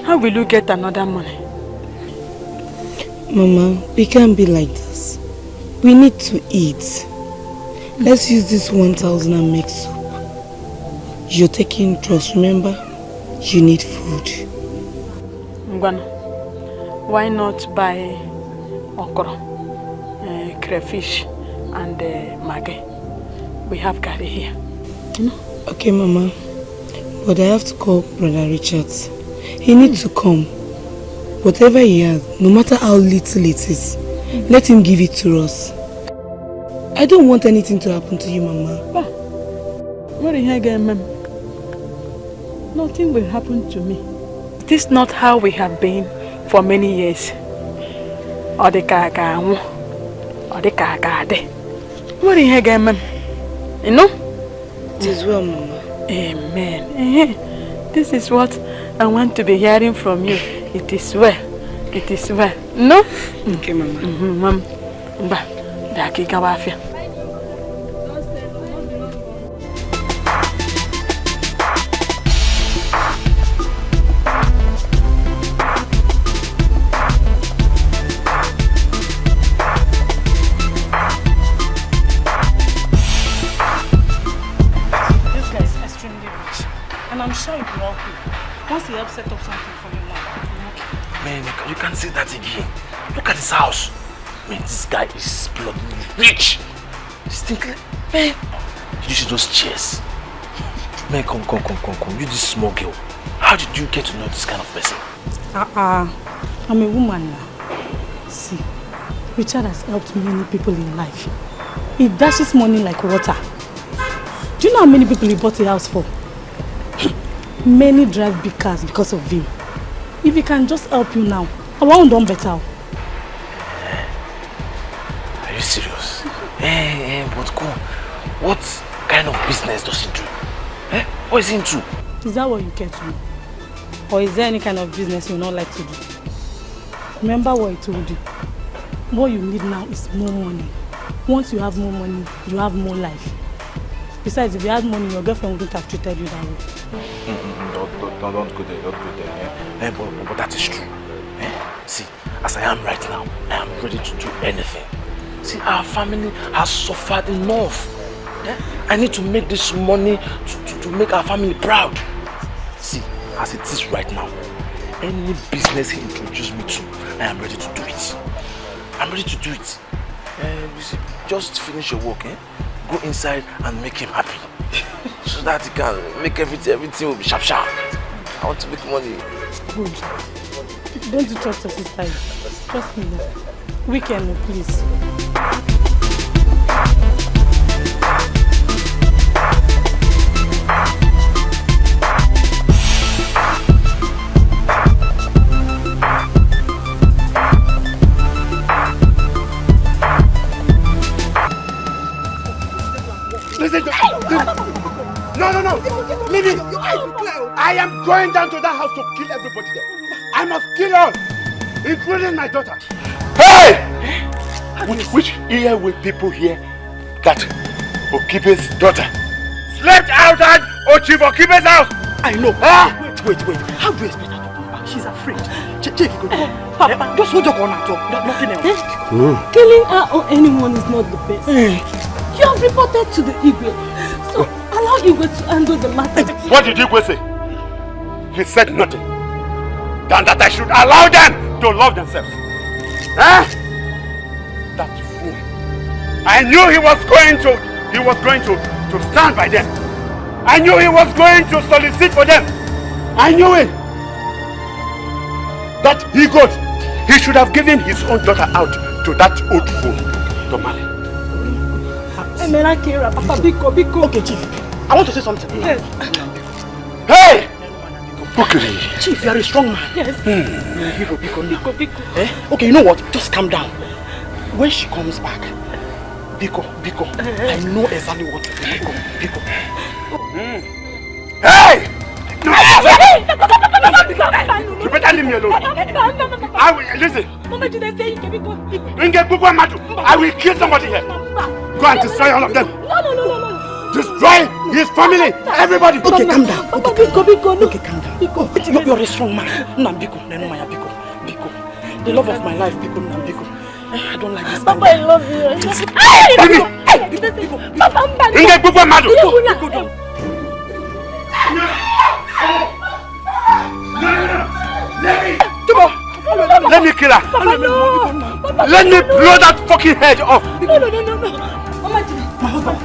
how will you get another money? Mama, we can't be like this. We need to eat. Let's use this 1,000 and make soup. You're taking drugs, remember? You need food. Ngwana, why not buy okra, crayfish and maggi? We have curry here. Okay, Mama. But I have to call Brother Richard. He needs to come. Whatever he has, no matter how little it is, let him give it to us. I don't want anything to happen to you, Mama. What are you again, Ma'am? Nothing will happen to me. This is not how we have been for many years. What are you again, Ma'am? You know? It is well, Mama. Amen. This is what I want to be hearing from you. It is well. It is well. No? Okay, Mama. Ma'am. Daki Gawafia. I'm sure it will help you. Once you help set up something for your mom, okay. Man, you can't say that again. Look at his house. Man, this guy is bloody rich. Stinkly. Man, you should just cheers. Man, come. You this small girl. How did you get to know this kind of person? I'm a woman now. See, Richard has helped many people in life. He dashes money like water. Do you know how many people he bought a house for? Many drive big cars because of him. If he can just help you now, I won't do better. Are you serious? But go. What kind of business does he do? What is he into? Is that what you care to know? Or is there any kind of business you don't like to do? Remember what I told you. What you need now is more money. Once you have more money, you have more life. Besides, if you had money, your girlfriend wouldn't have treated you that way. Don't go there, but that is true. See, as I am right now, I am ready to do anything. See, our family has suffered enough. I need to make this money to make our family proud. See, as it is right now, any business he introduced me to, I am ready to do it. I'm ready to do it. You see, just finish your work, go inside and make him happy. So that he can make everything will be sharp. I want to make money. Good. Don't you trust your sister? Trust me. Weekend, please. Listen to me. No. Leave it. I am going down to that house to kill everybody there. I must kill all, including my daughter. Hey! Which ear will people hear that Okibe's daughter slept out at Chief Okibe's house? I know. Wait. How do you expect her to come back? She's afraid. Papa, just hold on and talk. Nothing else. Killing her or anyone is not the best. You have reported to the Igwe. So allow Igwe to handle the matter. What did Igwe say? He said nothing. Than that I should allow them to love themselves. That fool. I knew he was going to stand by them. I knew he was going to solicit for them. I knew it. That he should have given his own daughter out to that old fool to marry. Okay, Chief. I want to say something. Yes. Hey! Okay. Chief, you are a strong man. Yes. Okay, you know what? Just calm down. When she comes back, Biko, I know exactly what to do. Biko. Hey! You better leave me alone. Listen. I will kill somebody here. Go and destroy all of them. No. Destroy his family, everybody. Okay, calm down. Okay, calm down. You're a strong man. Biko. The love of my life, Biko. I don't like this. Papa, I love you. Let me kill her. Let me blow that fucking head off. No. My husband.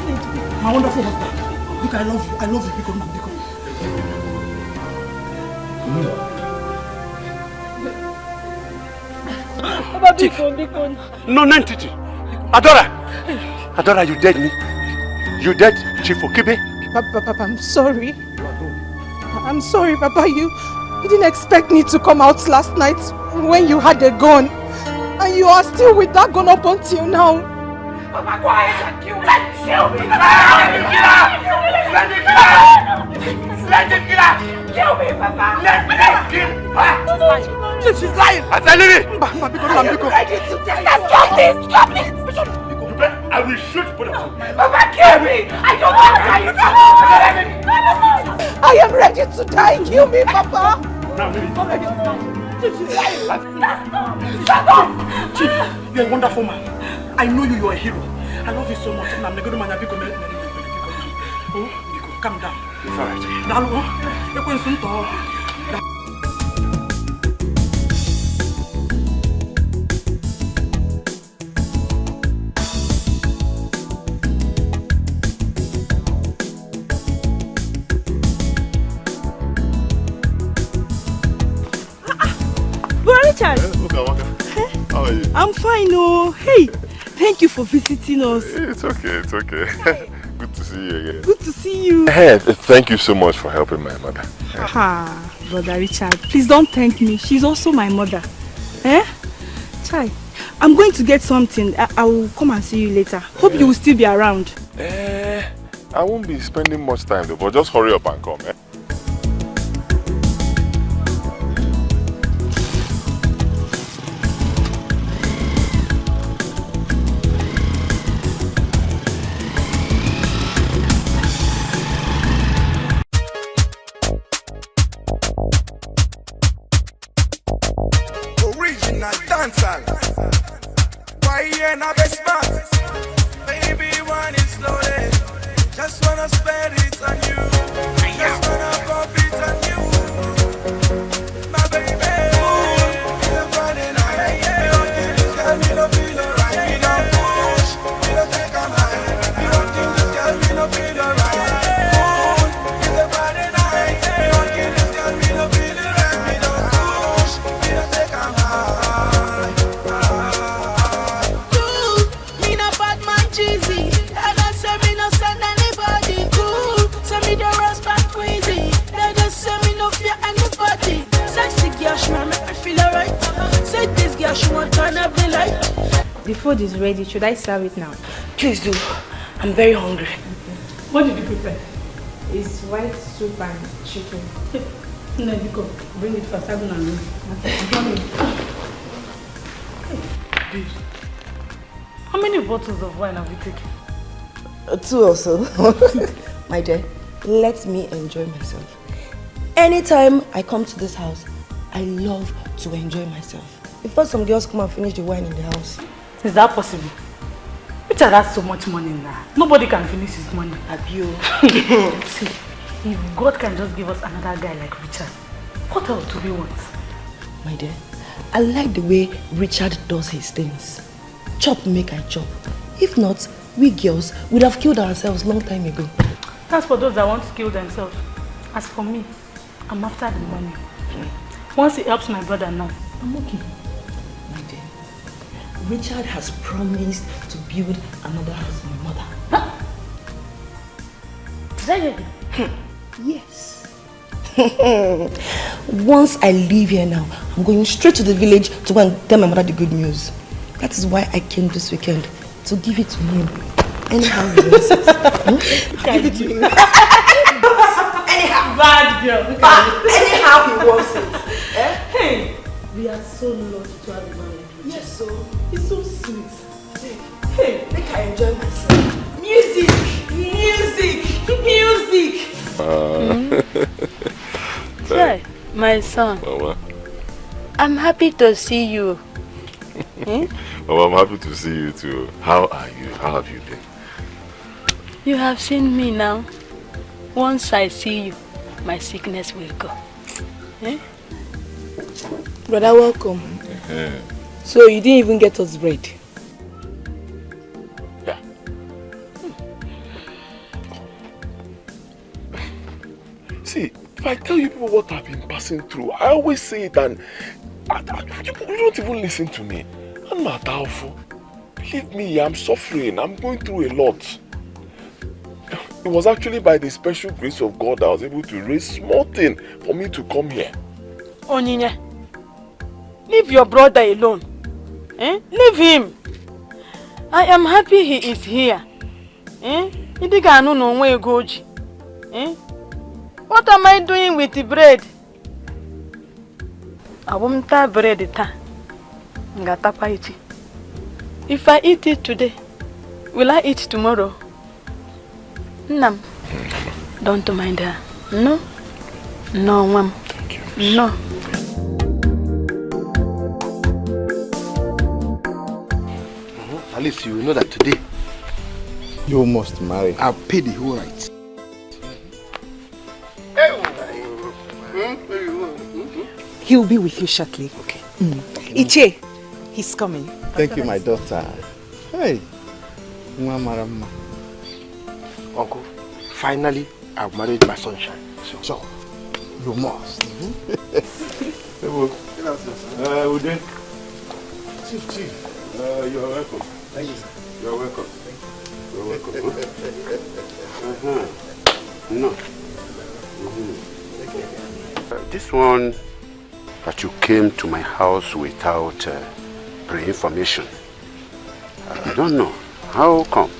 My wonderful husband. Look, I love you. Biko. Biko. No, Nantiti. Adora, you dead me. You dead, Chief Okibe? Papa, I'm sorry. I'm sorry, Papa. You didn't expect me to come out last night when you had a gun. And you are still with that gun up until now. Papa, go ahead and kill me. Let him kill her. Kill me, Papa. Let me kill her. She's lying. I tell you. I'm ready to tell you. Stop this. I will shoot both of you. Papa, kill me. I don't want to die. I am ready to die. Kill me, Papa. Now, leave it. Shut up. Chief, you're a wonderful man. I know you are a hero. I love you so much. Oh, calm down. It's alright. Richard. How are you? I'm fine, oh. Hey, thank you for visiting us. It's okay, it's okay. Good to see you again. Good to see you. Hey, thank you so much for helping my mother. Brother Richard, please don't thank me. She's also my mother. Chai, I'm going to get something. I will come and see you later. Hope you will still be around. I won't be spending much time though, but just hurry up and come, Original dancehall. Why you not best man? Baby, one is slowly. Just wanna spend it on you. Just wanna pump it on you. My baby. It's a Friday night. You don't think this girl me no feel alright. We don't push, we don't take a high. You don't think this girl me no feel alright. It's a Friday night. You don't think this girl me no feel alright. We don't push, we don't take a high. Me no bad man cheesy. I don't say me no send anybody cool. Say me the rest back crazy. They just say me no fear anybody. Sexy girl, she want make me feel alright. Say this girl, she want turn up the light. The food is ready. Should I serve it now? Please do. I'm very hungry. What did you prepare? It's white soup and chicken. No, Dikeh, bring it fast. I don't know. How many bottles of wine have you taken? 2 or so. My dear, let me enjoy myself. Anytime I come to this house, I love to enjoy myself. Before some girls come and finish the wine in the house. Is that possible? Richard has so much money now. Nobody can finish his money. Abio. See, if God can just give us another guy like Richard, what else do we want? My dear, I like the way Richard does his things. Chop make I chop. If not, we girls would have killed ourselves long time ago. That's for those that want to kill themselves. As for me, I'm after the money. Once it helps my brother now, I'm okay. My dear, Richard has promised to build another house for my mother. Huh? Did I hear you? Yes. Once I leave here now, I'm going straight to the village to go and tell my mother the good news. That is why I came this weekend, to give it to him. Anyhow he wants it. Give it to him. Anyhow. Bad girl. Anyhow he wants it. Hey, we are so lucky to have a man like Richard. Yes, so he's so sweet. Hey, make I enjoy myself. Music! Sir, my son. Mama. I'm happy to see you. Mama, I'm happy to see you too. How are you? How have you been? You have seen me now. Once I see you, my sickness will go. Brother, welcome. So you didn't even get us bread? Yeah. See, if I tell you people what I've been passing through, I always say it and you don't even listen to me. I'm not doubtful. Believe me, I'm suffering. I'm going through a lot. It was actually by the special grace of God that I was able to raise small thing for me to come here. Onyinye, leave your brother alone. Leave him. I am happy he is here. What am I doing with the bread? I won't have bread. If I eat it today, will I eat tomorrow? No. Don't mind her. No. No, Mom. No. At least you know that today you must marry. I'll pay the whole rights. He'll be with you shortly. Okay. Iche, he's coming. Thank you, my daughter. Hey, Mama. Uncle, finally I've married my sunshine. So you must. Ude. Chief. You are welcome. Thank you, sir. You are welcome. You are welcome. No. This one that you came to my house without pre-information. I don't know. How come?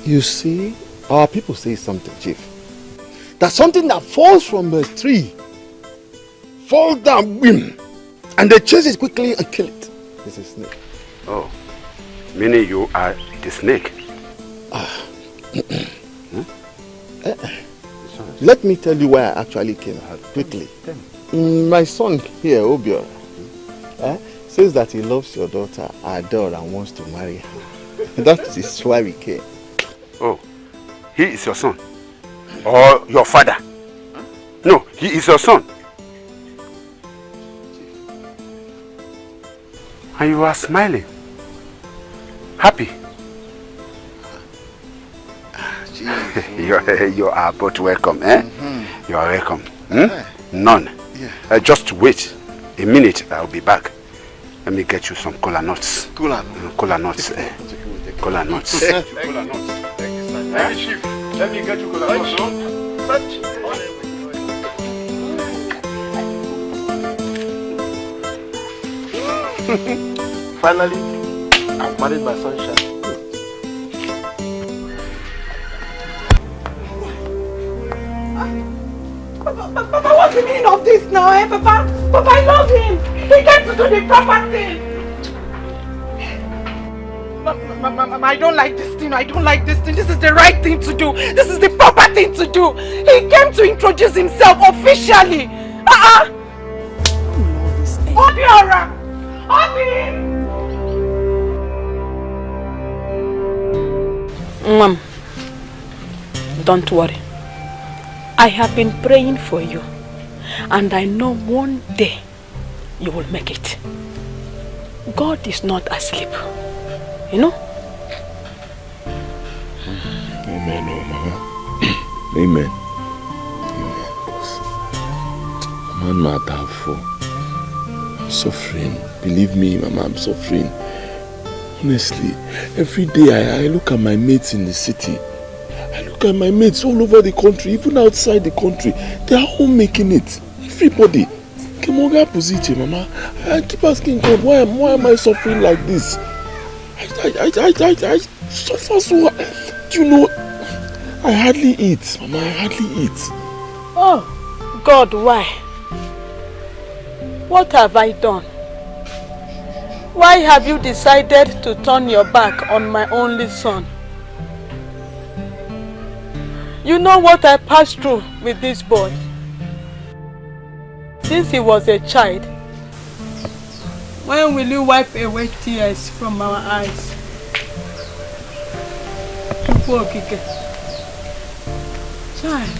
You see, our people say something, Chief. That something that falls from a tree, falls down, whim, and they chase it quickly and kill it. It's a snake. Oh, meaning you are the snake? Let me tell you why I actually came out quickly. My son here, Obiora, says that he loves your daughter, Adore, and wants to marry her. That is why we came. Oh, he is your son? Or your father? No, he is your son. And you are smiling. Happy. You are both welcome, eh? You are welcome. None. Yeah. Just wait a minute, I'll be back. Let me get you some cola nuts. Cola nuts? Cola nuts. Cola nuts. Cola nuts. Thank you, Chief. Let me get you cola nuts. Finally, I've married my sunshine. Papa, what's the meaning of this now, eh, Papa? Papa, I love him. He came to do the proper thing. Mama, I don't like this thing. I don't like this thing. This is the right thing to do. This is the proper thing to do. He came to introduce himself officially. Obiora! Obi! Mom, don't worry. I have been praying for you, and I know one day you will make it. God is not asleep, you know? Amen, oh Mama. Amen. I'm not doubtful. I'm suffering. Believe me, Mama, I'm suffering. Honestly, every day I look at my mates in the city. I look at my mates all over the country, even outside the country. They are all making it. Everybody. Kemoga Puziche, Mama. I keep asking God, why am I suffering like this? I suffer so. Do you know, I hardly eat, Mama. I hardly eat. Oh, God, why? What have I done? Why have you decided to turn your back on my only son? You know what I passed through with this boy. Since he was a child. When will you wipe away tears from our eyes? Child.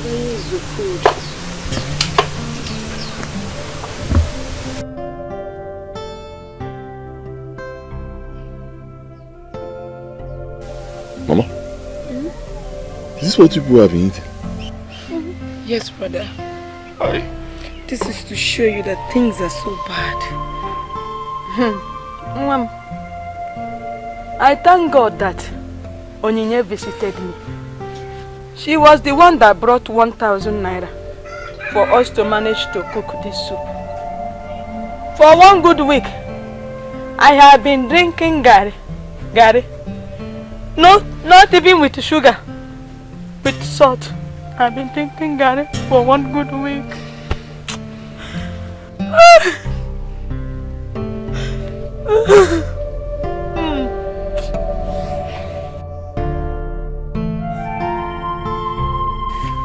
Where is the food? Mama, is this what people have been eating? Yes, brother. Why? This is to show you that things are so bad. Mom, I thank God that Onyinye visited me. She was the one that brought 1,000 naira for us to manage to cook this soup. For 1 good week, I have been drinking gari. No, not even with sugar, with salt. I've been drinking gari for 1 good week.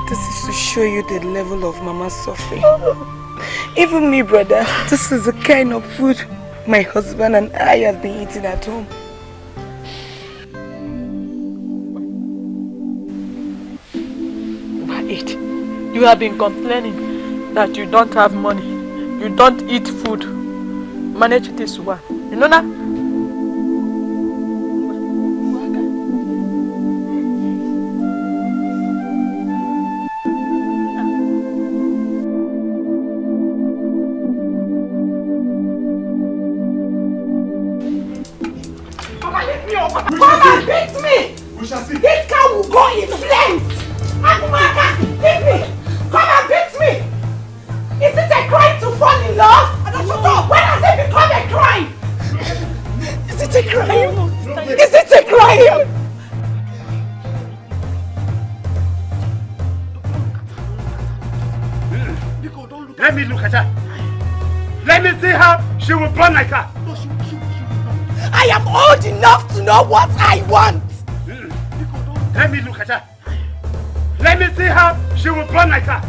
This is to show you the level of Mama's suffering. Even me, brother, this is the kind of food my husband and I have been eating at home. Eat. You have been complaining that you don't have money. You don't eat food. Manage this one. You know that? me up. Come and beat me. We shall see. This car will go in flames. Akumaka, beat me. Come and beat me. Is it a crime to fall in love? When has it become a crime? Is it a crime? Is it a crime? Let me look at her. Let me see how she will burn like her. I am old enough to know what I want. Let me look at her. Let me see how she will burn like her.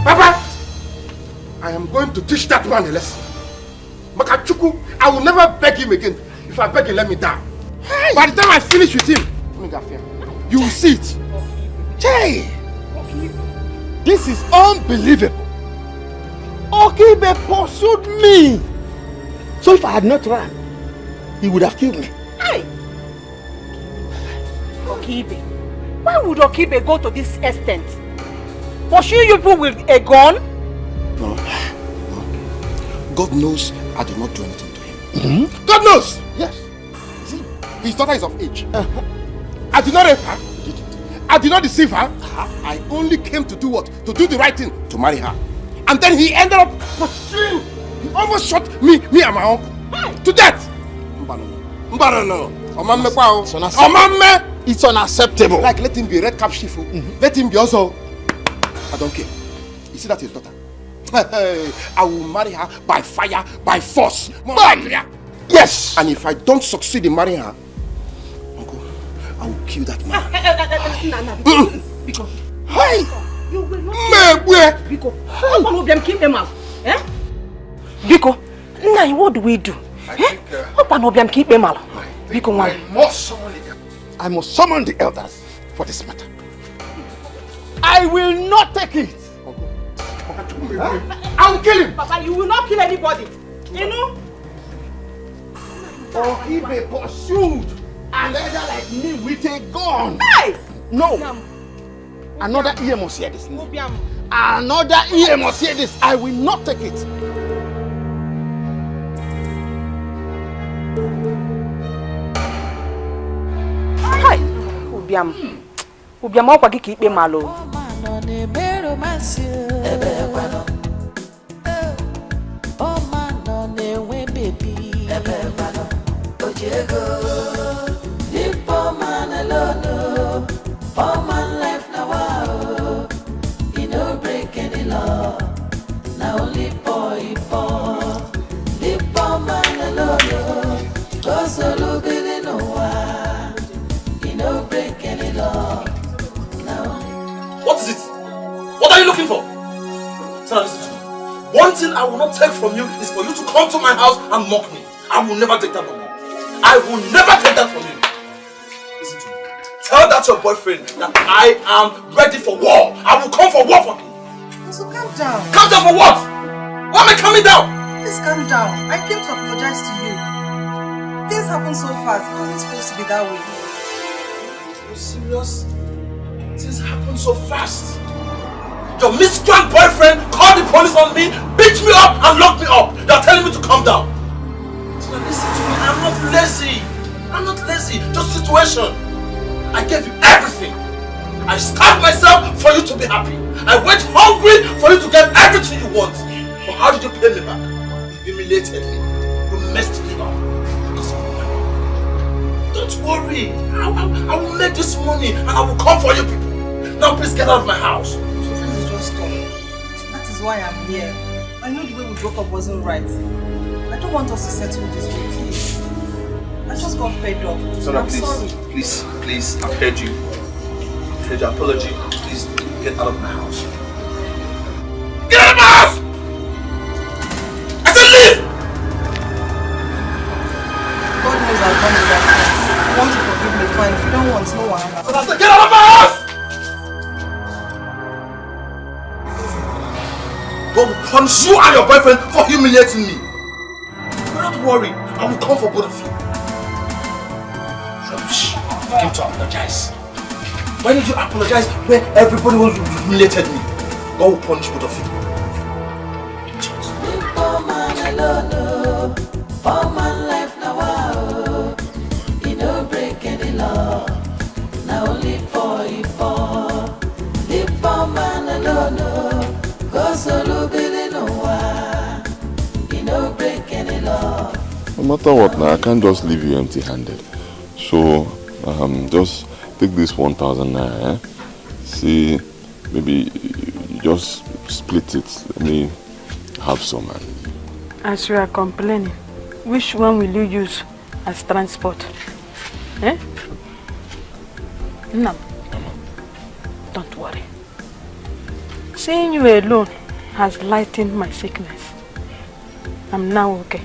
Papa, I am going to teach that man a lesson. Makachuku, I will never beg him again. If I beg him, let me down. Hey. By the time I finish with him, you will see it. Hey, this is unbelievable. Okibe pursued me. So if I had not run, he would have killed me. Hey! Okibe, why would Okibe go to this extent? Pursue you people with a gun? No. God knows I did not do anything to him. God knows! Yes. See, his daughter is of age. I did not rape her. I did not deceive her. I only came to do what? To do the right thing. To marry her. And then he ended up pursuing. He almost shot me and my uncle. To death! It's unacceptable. Like, let him be a red cap chief. Let him be also. I don't care. You see that his daughter? I will marry her by fire, by force. Yes! And if I don't succeed in marrying her, uncle, I will kill that man. Because hey! you will not Biko, how of them keep them out? Eh? Biko, now what do we do? How of them keep them out? Biko, I must summon the elders for this matter. I will not take it. I will kill him. Papa, you will not kill anybody. You know? Or he may pursued another like me with a gun. Hey! No. Another ear must hear this. Another ear must hear this. I will not take it. Hi. Ubiam okwa gị ikpe malo. All my life now, you don't break any law. Now only boy, the poor man alone. Go solo, baby, no one. You don't break any law. Now. What is it? What are you looking for? Sarah, listen to me. One thing I will not take from you is for you to come to my house and mock me. I will never take that from you. I will never take that from you. Listen to me. Tell that your boyfriend that I am ready for war. I will come for war for him. So calm down. Calm down for what? Why am I coming down? Please calm down. I came to apologize to you. Things happen so fast. It wasn't supposed to be that way. Are you serious? Things happen so fast. Your miscreant boyfriend called the police on me, beat me up and locked me up. They are telling me to calm down. So listen to me. I'm not lazy. I'm not lazy. Just situation. I gave you everything. I starved myself for you to be happy. I went hungry for you to get everything you want. But how did you pay me back? You humiliated me. You messed me up. Don't worry. I will make this money and I will come for you people. Now please get out of my house. So this is just stop. That is why I'm here. I know the way we broke up wasn't right. I don't want us to settle this way, please. I just got fed up. Sarah, I'm sorry. Please, I've heard you. I've heard your apology. Please, get out of my house. Get out of my house! I said leave! God knows I'll come with that. If you want to forgive me, fine. If you don't want, no one. So I said get out of my house! God will punish you and your boyfriend for humiliating me. But don't worry, I will come for both of you. Rubbish. You came to apologize. Why did you apologize when everybody was humiliated me? God will punish both of you. Poor man alone, poor man life now, he don't break any law, now only for it for. The poor man alone, cause all be no one, he don't break any law. No matter what now, I can't just leave you empty-handed. So, just take this 1,000 naira, eh? See, maybe you just split it. Let me have some. As you are complaining, which one will you use as transport? Eh? No. Don't worry. Seeing you alone has lightened my sickness. I'm now okay.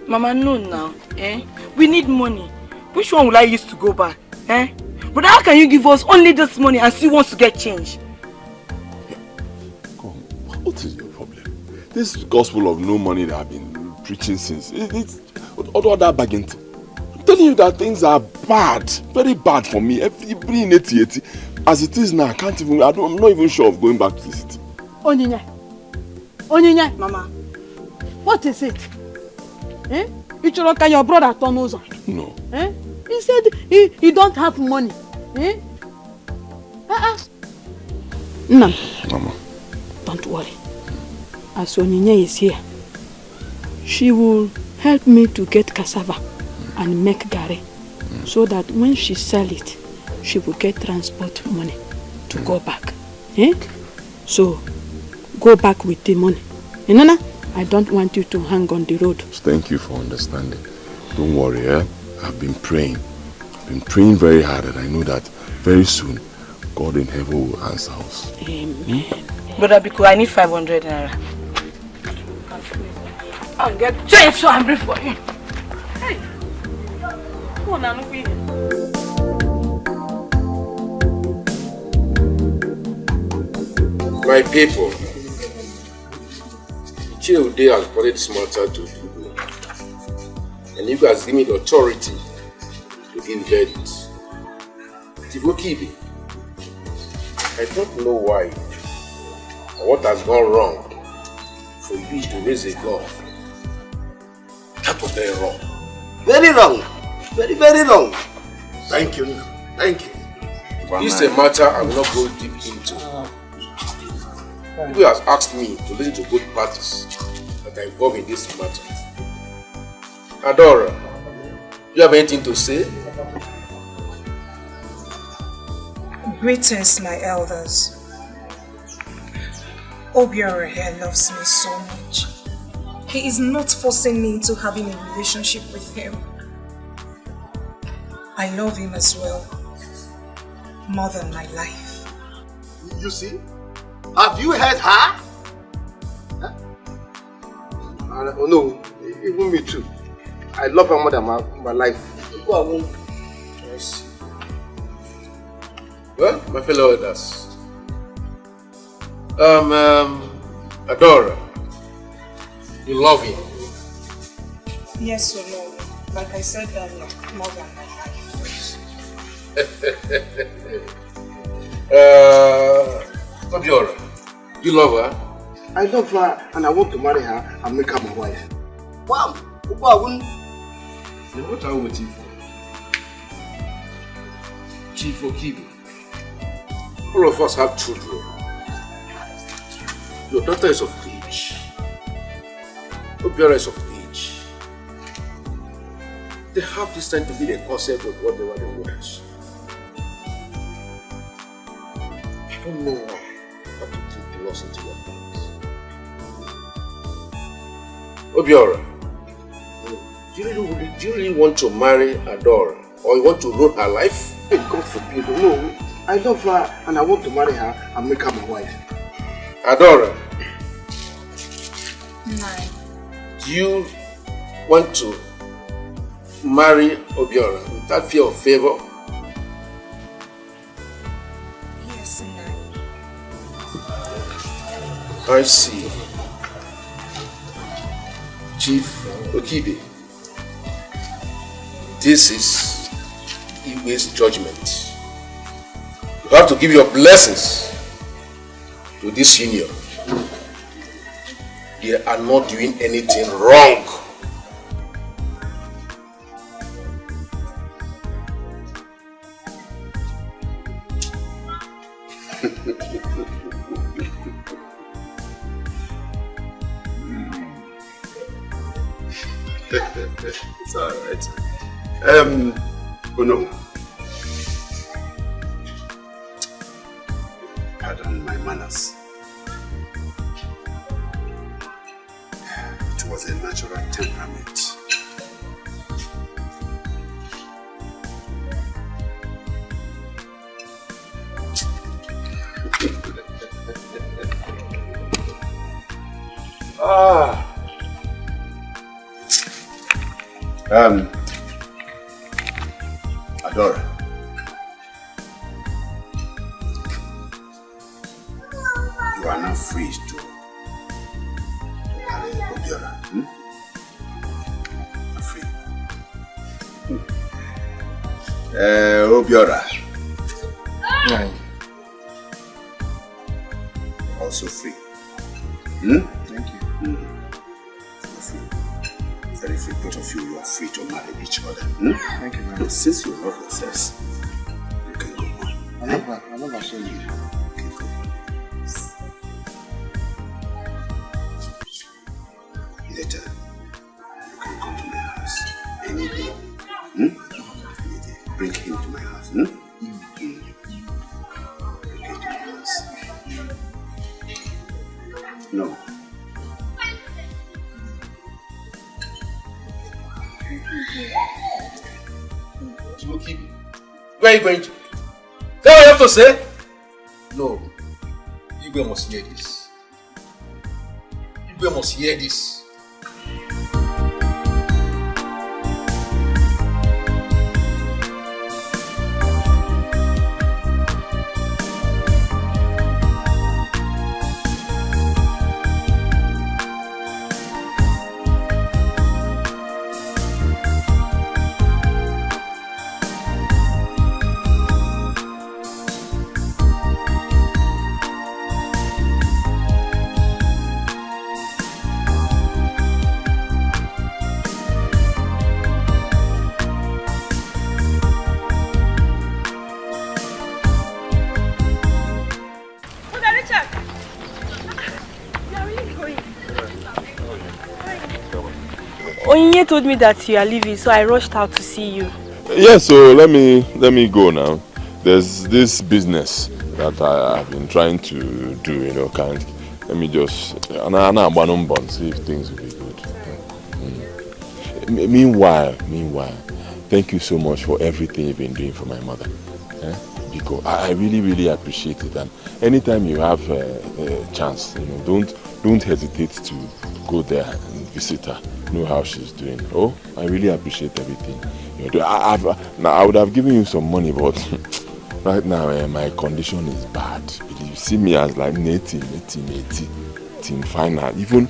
Mama, no now. Eh? We need money. Which one will I use to go back? Eh? But how can you give us only this money and still want to get change? Come, what is your problem? This gospel of no money that I've been preaching since, it's all that bargain. I'm telling you that things are bad, very bad for me. Every in 80, as it is now, I'm not even sure of going back to the city. Onyinye, Mama, what is it? Eh? Your brother Tonozo. No. Eh? He said he don't have money. Eh? No. Mama. Don't worry. As Onyinye is here, she will help me to get cassava and make gari, so that when she sell it, she will get transport money to go back. Eh? So, go back with the money. Nana, I don't want you to hang on the road. Thank you for understanding. Don't worry, eh? I've been praying. I've been praying very hard, and I know that very soon, God in heaven will answer us. Amen. Brother Biku, I need 500 naira. I'll get change so I'm ready for you. Hey. Come on, Anuki. My people, Chill Day has brought this matter to you, and you guys give me the authority to give verdict. Tivokibi, I don't know why or what has gone wrong for you to raise a gun. That was very wrong. Very wrong. Very, very wrong. Thank you. Thank you. This is a matter I will not go deep into. People have asked me to listen to both parties that are involved in this matter. Adora, you have anything to say? Greetings, my elders. Obiora here loves me so much. He is not forcing me into having a relationship with him. I love him as well, more than my life. You see? Have you heard her? Huh? Oh no, even me too. I love her more than my life. I see. Well, my fellow elders, Adora, you love him? Yes or no? Like I said earlier, more than my life. Obiora, you love her? I love her and I want to marry her and make her my wife. Wow! Then what are we waiting for? Chief Okibi, all of us have children. Your daughter is of age. Obiora is of age. They have this time to be the concept of whatever they want. I don't know how to take the loss into your hands. Obiora, do you really want to marry Adora? Or you want to ruin her life? Hey, God forbid. No, I love her and I want to marry her and make her my wife. Adora, Nine. do you want to marry Obiora without fear of favor? Yes, Nine. I see. Chief Okibi, this is Iwe's judgment. You have to give your blessings to this union. They are not doing anything wrong. It's alright. No. Pardon my manners. It was a natural temperament. Adora. You are now free to marry Obiora. You're free. Obiora. Also free. Thank you. You're free. Very free. Both of you are free to marry each other. Thank you, man. Since you love yourselves, you can go on. I never saw you. Later, you can come to my house any day. Any day. Bring him to my house. Bring him to my house. No. Where are you going to? Is that what you have to say? No. Igwe must hear this. Igwe must hear this. Onye told me that you are leaving, so I rushed out to see you. Yeah, so let me go now. There's this business that I've been trying to do, you know, let me just see if things will be good. Meanwhile, thank you so much for everything you've been doing for my mother. Because I really appreciate it, and anytime you have a chance, you know, don't hesitate to go there and visit her, know how she's doing. Oh, I really appreciate everything you're doing. I would have given you some money, but right now my condition is bad. You see me as like native final. Even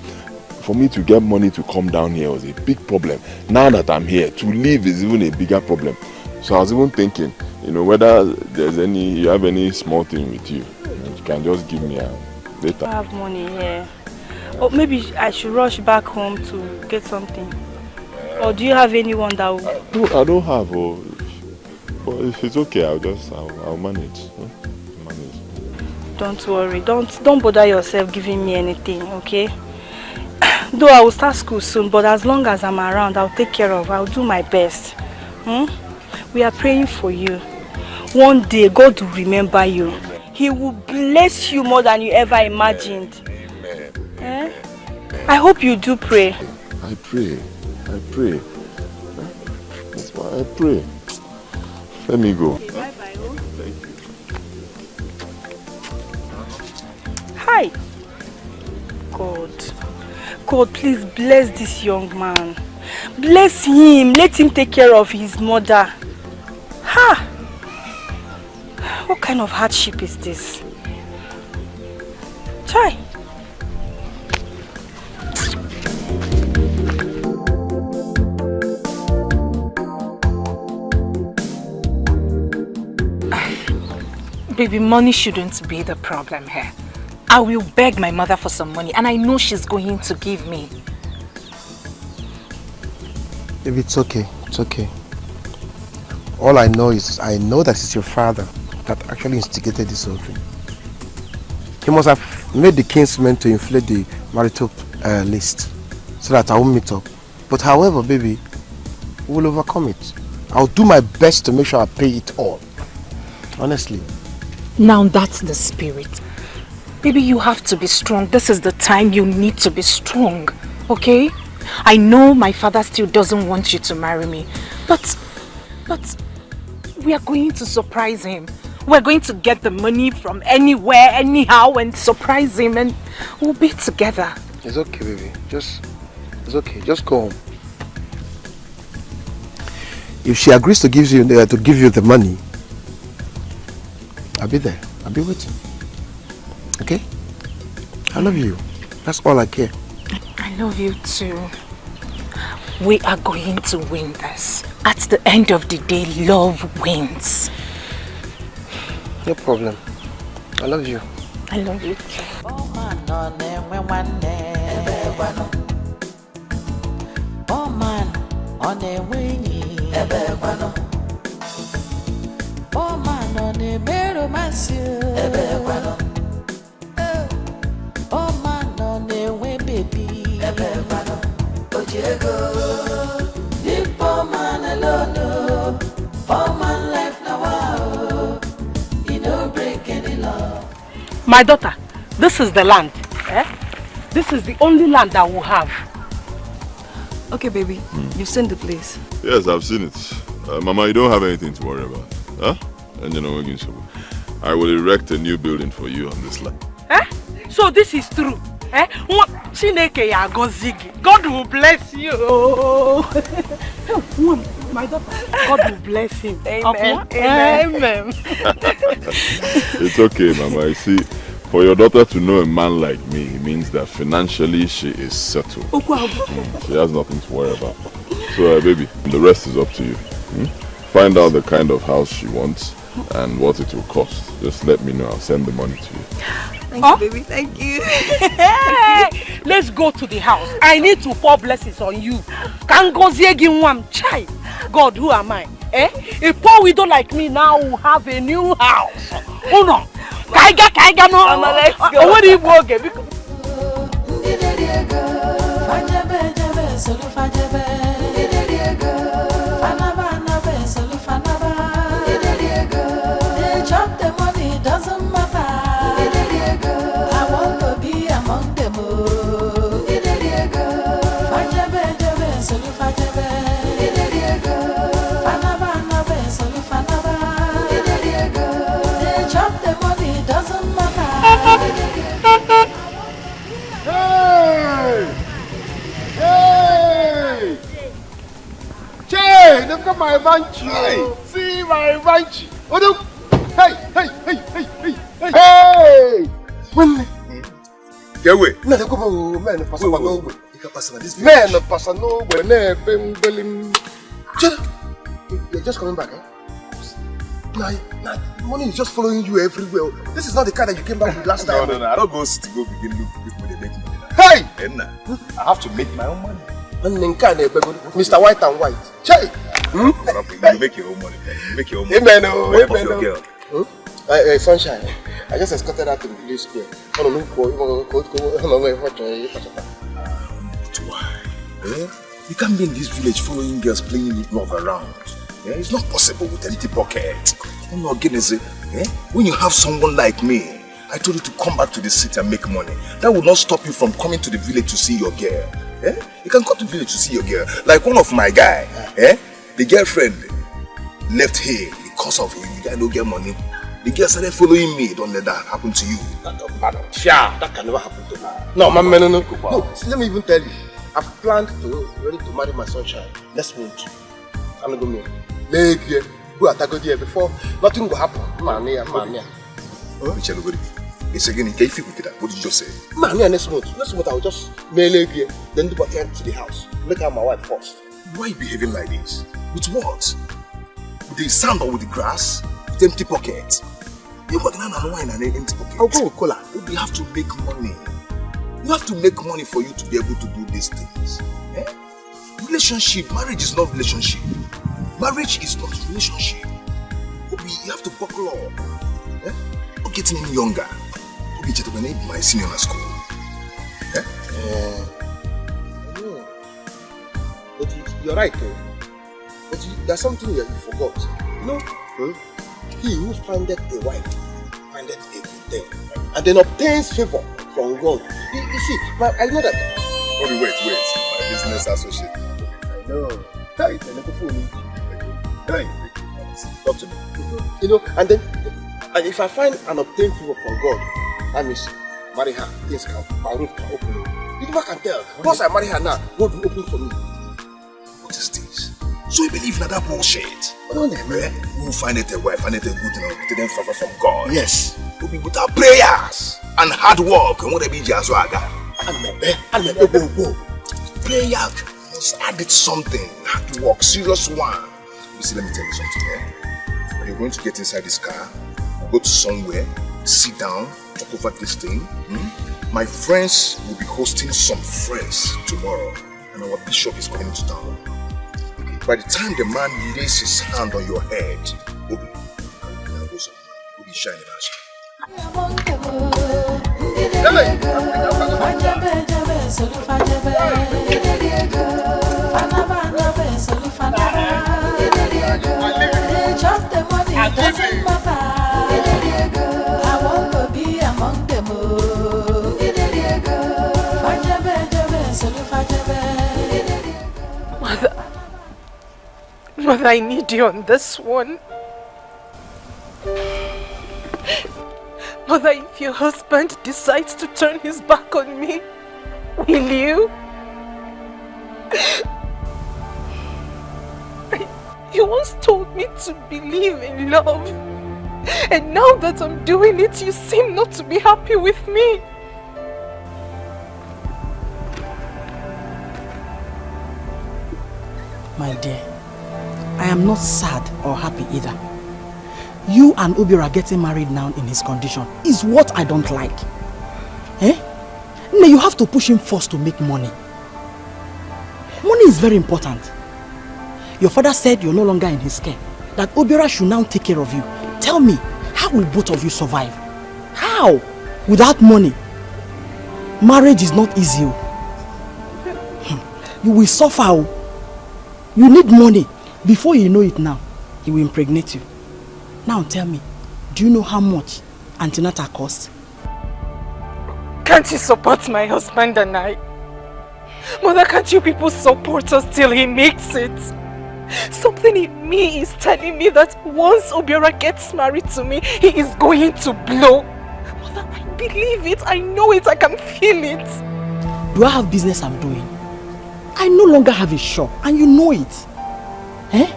for me to get money to come down here was a big problem. Now that I'm here, to leave is even a bigger problem. So I was even thinking, you know, whether you have any small thing with you. You can just give me later. I have money here. Or maybe I should rush back home to get something. Or do you have anyone that will... I don't have, but if it's okay, I'll manage. Don't worry. Don't bother yourself giving me anything, okay? Though I will start school soon, but as long as I'm around, I'll take care of. I'll do my best. We are praying for you. One day, God will remember you. He will bless you more than you ever imagined. Amen. I hope you do pray. I pray. That's why I pray. Let me go. Okay, bye-bye. Thank you. Hi. God, please bless this young man. Bless him. Let him take care of his mother. Ha! What kind of hardship is this? Chai. Baby, money shouldn't be the problem here. I will beg my mother for some money and I know she's going to give me. Baby, it's okay. It's okay. All I know is, I know that it's your father that actually instigated this whole thing. He must have made the kinsmen to inflate the marital list so that I won't meet up. But however, baby, we will overcome it. I'll do my best to make sure I pay it all. Honestly. Now that's the spirit. Baby, you have to be strong. This is the time you need to be strong. Okay? I know my father still doesn't want you to marry me. But we are going to surprise him. We're going to get the money from anywhere, anyhow, and surprise him, and we'll be together. It's okay, baby. It's okay. Just go home. If she agrees to give you the money, I'll be there. I'll be waiting. Okay? I love you. That's all I care. I love you too. We are going to win this. At the end of the day, love wins. No problem. I love you. I love you too. Oh man, on the winning. Oh man, on the mirror, oh man, on the way, baby. Deep man alone. Oh man, life now. You don't break any law. My daughter, this is the land. This is the only land that we have. Okay, baby. You've seen the place. Yes, I've seen it. Mama, you don't have anything to worry about. Huh? And you know, I will erect a new building for you on this land. So this is true. God will bless you. My daughter, God will bless him. Amen. Amen. It's okay, Mama. You see, for your daughter to know a man like me, it means that financially she is settled. She has nothing to worry about. So, baby, the rest is up to you. Find out the kind of house she wants and what it will cost. Just let me know. I'll send the money to you. Thank you, baby. Thank you. Hey, let's go to the house. I need to pour blessings on you. God, who am I? A poor widow like me now will have a new house. Oh no. Kaiga no. Mama, let's go. What do you want? Chop the money, doesn't matter. I want to be among them. They chop the money, doesn't matter. Hey! Che, look at my banshee. See my banshee. Oh, no. Hey! When? Get away. Man, You're just coming back, Nah, money is just following you everywhere. This is not the car that you came back with last time. No, I don't go to go begin look when they make money. Hey! And I have to make my own money. Mr. White and White. Che! You make your own money. You make your own money. Amen. Your girl. Sunshine, I just escorted her to the village square. Why? You can't be in this village following girls playing love around. It's not possible with a little pocket. When you have someone like me, I told you to come back to the city and make money. That will not stop you from coming to the village to see your girl. You can come to the village to see your girl. Like one of my guy, the girlfriend left here because of him. The guy don't get money. The girl started following me. Don't let that happen to you. That can never happen to me. No. No, see, let me even tell you. I've planned ready to marry my sunshine next month. I'm not going to go there before nothing will happen. Man. It's again, what did you just say? Man, next month I'll just mail here, then do back to the house. Make out my wife first. Why are you behaving like this? With what? With the sand or with the grass? With empty pockets? You working on wine and empty pocket. I'll go with cola. You have to make money. You have to make money for you to be able to do these things. Eh? Relationship, marriage is not relationship. Marriage is not relationship. Obi, you have to buckle up. Eh? Not getting any younger. Obi, when I my senior in school. Eh? No. But you're right, though. But there's something that you forgot. No. He who findeth a wife findeth a good thing, and then obtains favor from God. You see, but I know that. Obi, wait. My business associate. I know. Hey, talk to me. You know, and if I find and obtain favor from God, that means marry her, things can, my roof can open. You never can tell. Once I marry her now, God will open for me. What is this? So you believe in that bullshit? No, man. Who find it a wife, find it a good thing, obtain them favor from God? Yes. Obi, without prayers and hard work, and what they be just Prayer must add it something. Hard work, serious one. You see, let me tell you something, eh? When you're going to get inside this car, go to somewhere, sit down, talk over this thing. My friends will be hosting some friends tomorrow, and our bishop is coming to town. Okay. By the time the man lays his hand on your head, Obi, Obi shining out. Just the money doesn't matter. I want to be among them. Mother, I need you on this one. Mother, if your husband decides to turn his back on me, will you? You once told me to believe in love, and now that I'm doing it, you seem not to be happy with me. My dear, I am not sad or happy either. You and Obira getting married now in his condition is what I don't like. Eh? No, you have to push him first to make money. Money is very important. Your father said you're no longer in his care, that Obira should now take care of you. Tell me, how will both of you survive? How? Without money? Marriage is not easy. You will suffer. You need money. Before you know it now, he will impregnate you. Now tell me, do you know how much antenatal costs? Can't you support my husband and I? Mother, can't you people support us till he makes it? Something in me is telling me that once Obiora gets married to me, he is going to blow. Mother, I believe it, I know it, I can feel it. Do I have business I'm doing? I no longer have a shop, and you know it. Eh?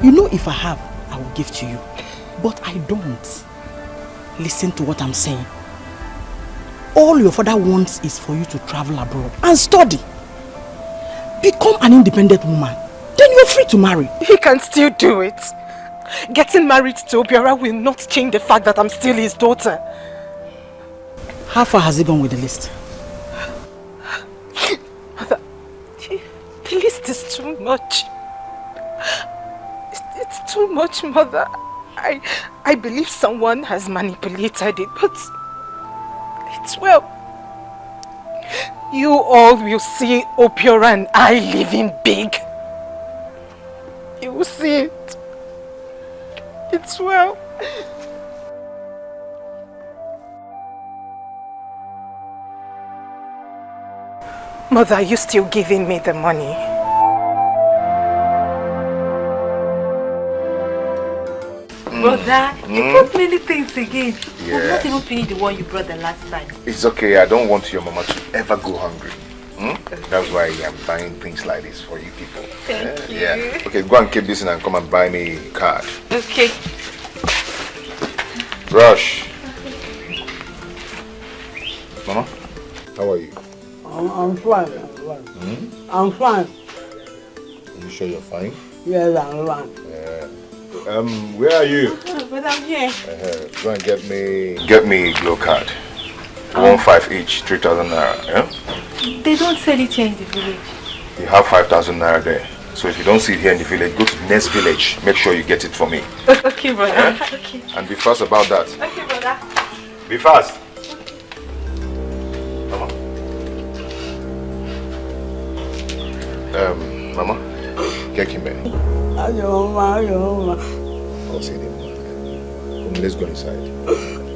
You know if I have, I will give to you. But I don't. Listen to what I'm saying. All your father wants is for you to travel abroad and study. Become an independent woman. Then you're free to marry. He can still do it. Getting married to Obiora will not change the fact that I'm still his daughter. How far has he gone with the list? Mother, the list is too much. It's too much, Mother. I believe someone has manipulated it, but it's well. You all will see Obiora and I living big. You will see it. It's well. Mother, are you still giving me the money? Brother, you brought many things again. Yeah. I've not even finished the one you brought the last time. It's okay, I don't want your mama to ever go hungry. That's why I'm buying things like this for you people. Thank you. Yeah. Okay, go and keep this and come and buy me a card. Okay. Rush. Mama, how are you? I'm fine. I'm fine. Are you sure you're fine? Yes, I'm fine. Where are you? But I'm here. Go and get me a glow card. 1.5 each, 3,000 naira. Yeah? They don't sell it here in the village. You have 5,000 naira there. So if you don't see it here in the village, go to the next village. Make sure you get it for me. Okay, brother. Yeah? Okay. And be fast about that. Okay, brother. Be fast. Mama, get him here. I'll see them. Let's go inside.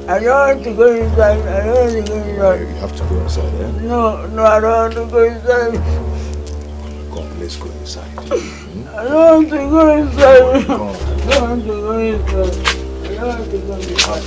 I don't want to go inside. I don't want to go inside. You have to go inside, eh? No, I don't want to go inside. Come, let's go inside. I don't want to go inside. I don't want to go inside. I don't want to go inside.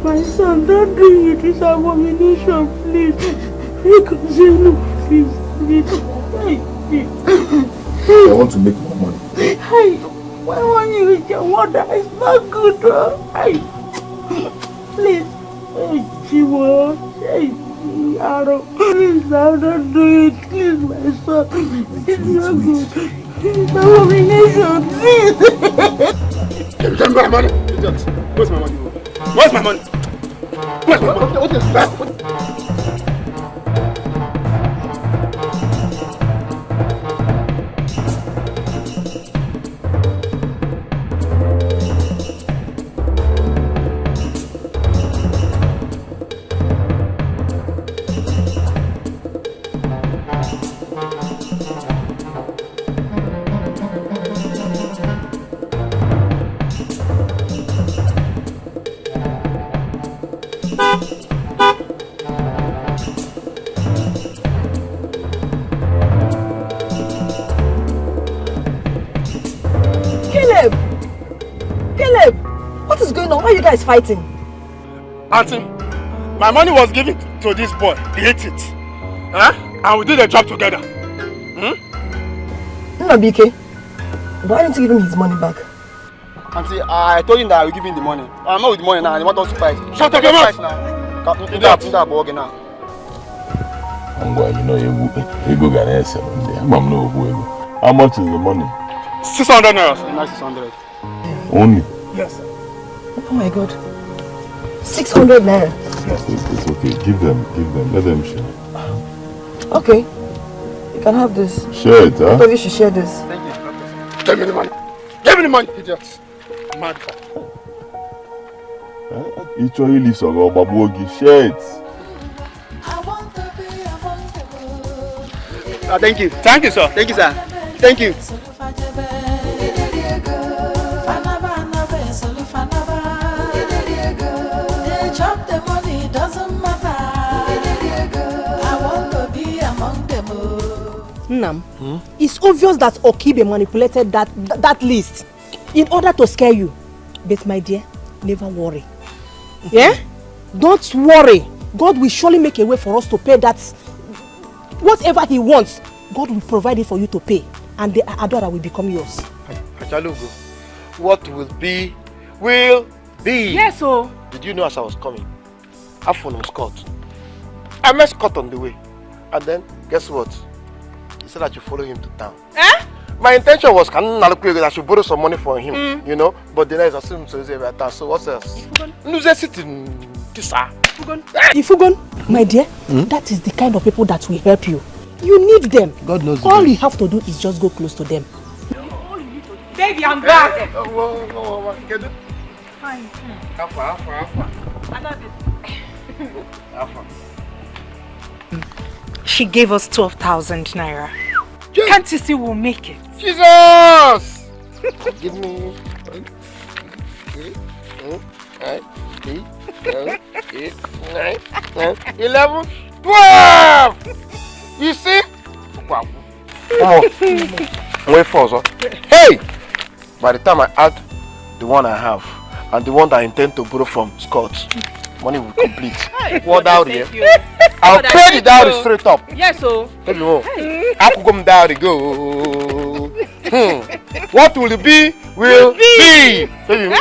My son, don't do it. It's abomination, please. Please. I want to make more money. Why won't you with your mother? It's not good, please. Please, don't do it. Please, my son. It's not good. It's abomination, please. Tell me my money. Where's my money? Where's my money? Where's my money? What is that? Is fighting. Auntie, my money was given to this boy. He ate it. Huh? And we did a job together. No, BK. Why didn't you give him his money back? Auntie, I told him that I will give him the money. I'm not with the money now. He wants us to fight. Shut up your mouth! Do that now. You know, you go get an answer. How much is the money? 600 naira. 600. Only? Yes. Oh my God. 600 naira. It's okay. Give them. Let them share. Okay. You can have this. Share it, huh? I thought you should share this. Thank you. Give me the money. Give me the money, idiots. Mad guy. Each one you leave some babuogi. Share it. Thank you. Thank you, sir. Thank you, sir. Thank you. Nam, it's obvious that Okibe manipulated that list in order to scare you. But my dear, never worry. Yeah? Don't worry. God will surely make a way for us to pay that. Whatever he wants, God will provide it for you to pay. And the Adora will become yours. Achalugo, what will be, will be. Yes, oh. Did you know as I was coming, I found Scott. I met Scott on the way. And then, guess what? He said that you follow him to town. Eh? My intention was that I should borrow some money from him, you know, but then I assumed so what else? Ifugon, my dear, that is the kind of people that will help you. You need them. God knows. All you have to do is just go close to them. Baby, I'm back. Fine. She gave us 12,000 naira. Can't you see we'll make it? Jesus! Give me 8, 9, 10, 11, 12! You see? Wait for us. Hey! By the time I add the one I have and the one that I intend to borrow from Scott, money will complete. What dowry? I'll pay the dowry straight up. Yes, so. Baby, I could come dowry go. What will it be? Will be. Baby.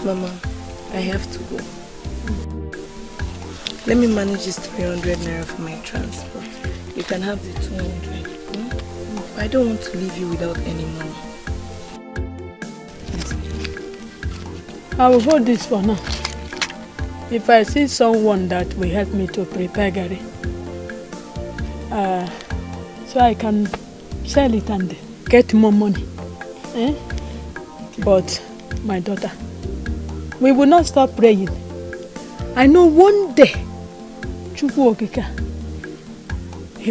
Mama, I have to go. Let me manage this 300 naira for my transport. You can have the 200. I don't want to leave you without any money. I will hold this for now. If I see someone that will help me to prepare Gary, so I can sell it and get more money. But my daughter, we will not stop praying. I know one day, He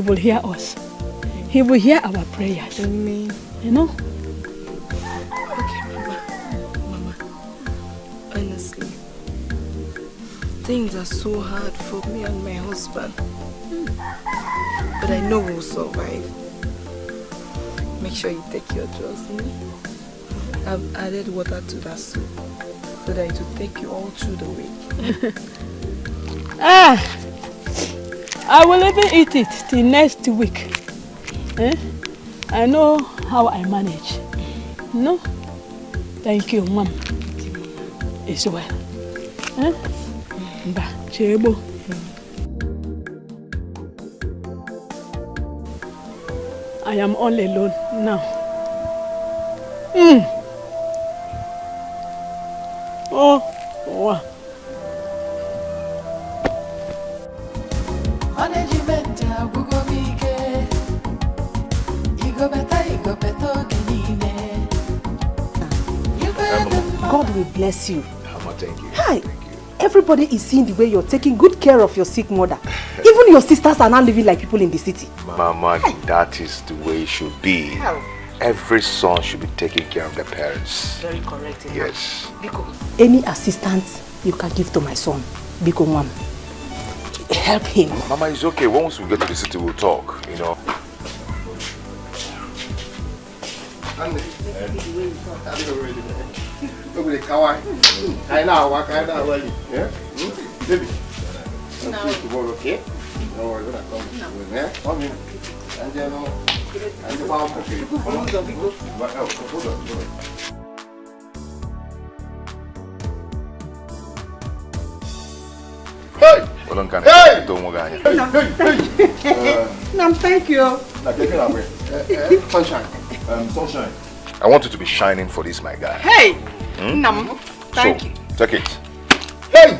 will hear us. He will hear our prayers. Amen. You know? Okay, Mama. Honestly, things are so hard for me and my husband. But I know we'll survive. Make sure you take your drugs. I've added water to that soup so that it will take you all through the week. I will even eat it till next week. I know how I manage. No? Thank you, Mom. It's well. Mba, Chebo. I am all alone now. Oh, wow. God will bless you. Thank you. Hi. Everybody is seeing the way you're taking good care of your sick mother. Even your sisters are now living like people in the city. Mama, that is the way it should be. How? Every son should be taking care of their parents. Very correct. Yes. Biko, any assistance you can give to my son, Biko Mom, help him. Mama, it's okay. Once we get to the city, we'll talk, you know. Baby. Tomorrow, okay? No worries, when I come in. And then, and the mom, okay. Hold on. Hey! Thank you. Sunshine. Sunshine. I want you to be shining for this, my guy. Hey! Thank you. Take it. Hey!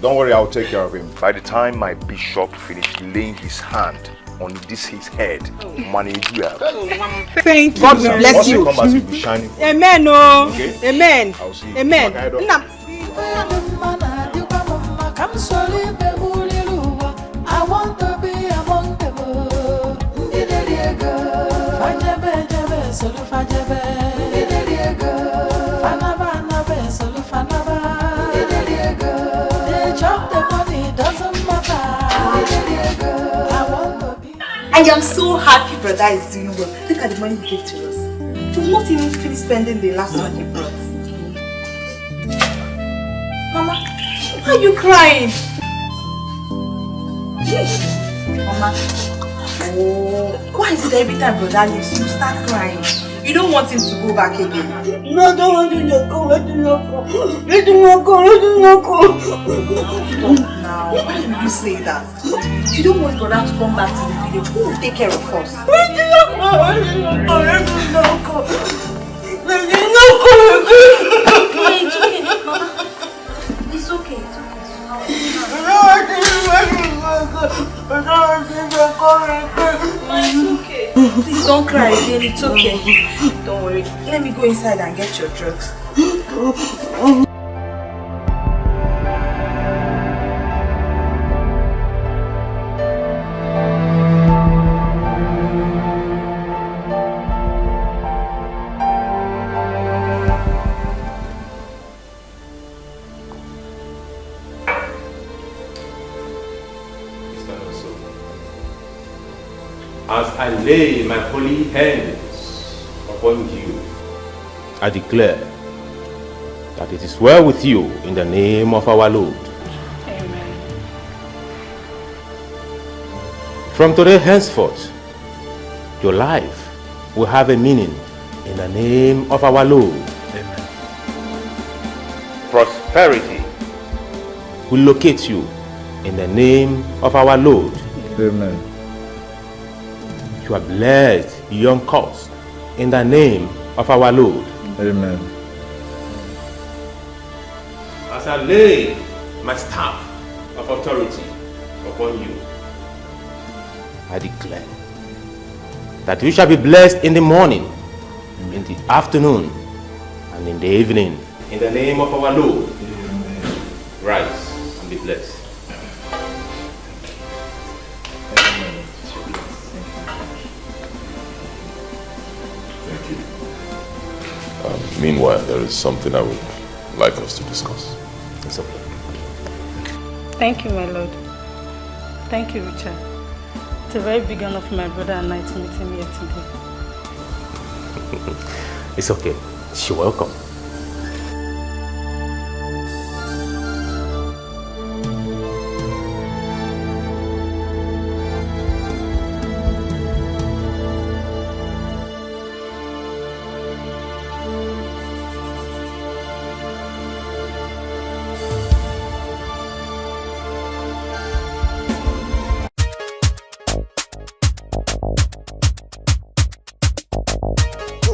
Don't worry, I'll take care of him. By the time my bishop finished laying his hand on his head, manage you. Thank you. God will bless you. Once you come back, you'll be shining. Amen. Okay? Amen. I'll see you. Amen. I want to be among them. I am so happy brother is doing well. Look at the money he gave to us. We've not even finished spending the last one he brought. Mama, why are you crying? Mama, oh, why is it every time brother leaves you start crying? You don't want him to go back again. No, I don't want him to go. Let him not go. Let him not go. Now, why would you say that? You don't want brother to come back to the village. Who will take care of us? Let him not go. Let him not go. Hey, it's okay, Mama. It's okay. It's okay. Please don't cry again. It's okay. Don't worry. Let me go inside and get your drugs. I lay my holy hands upon you. I declare that it is well with you in the name of our Lord. Amen. From today henceforth, your life will have a meaning in the name of our Lord. Amen. Prosperity will locate you in the name of our Lord. Amen. You are blessed beyond cost in the name of our Lord. Amen. As I lay my staff of authority upon you, I declare that you shall be blessed in the morning, in the afternoon, and in the evening. In the name of our Lord, rise and be blessed. Meanwhile, there is something I would like us to discuss. It's okay. Thank you, my lord. Thank you, Richard. It's a very big honor for my brother and I to meet him here today. It's okay. You're welcome.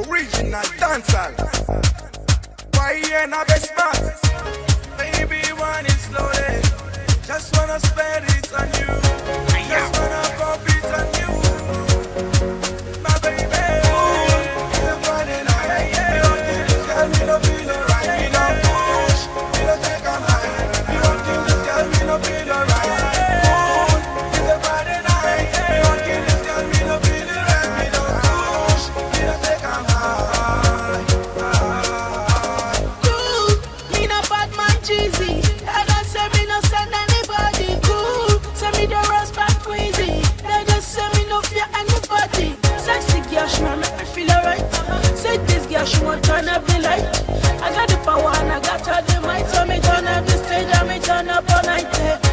Original dancehall. Why you not be smart? Baby, want it slowly. Just wanna spend it on you. Just wanna pump it on you. My baby. You're running high. You don't think this girl me no feel alright. You don't push. You don't take a high. You don't think this girl me no feel alright. You're running high. You don't think this girl me no feel alright. You don't push. You don't take a high. Cool. Me no bad man cheesy. I don't say me no send anybody. Cool. Say me the rest back crazy. They just say me no fear anybody. Sexy girl, she want make me feel alright. Say this girl, she want turn up the light. I got the power and I got all the might. So me turn up the stage and me turn up all night.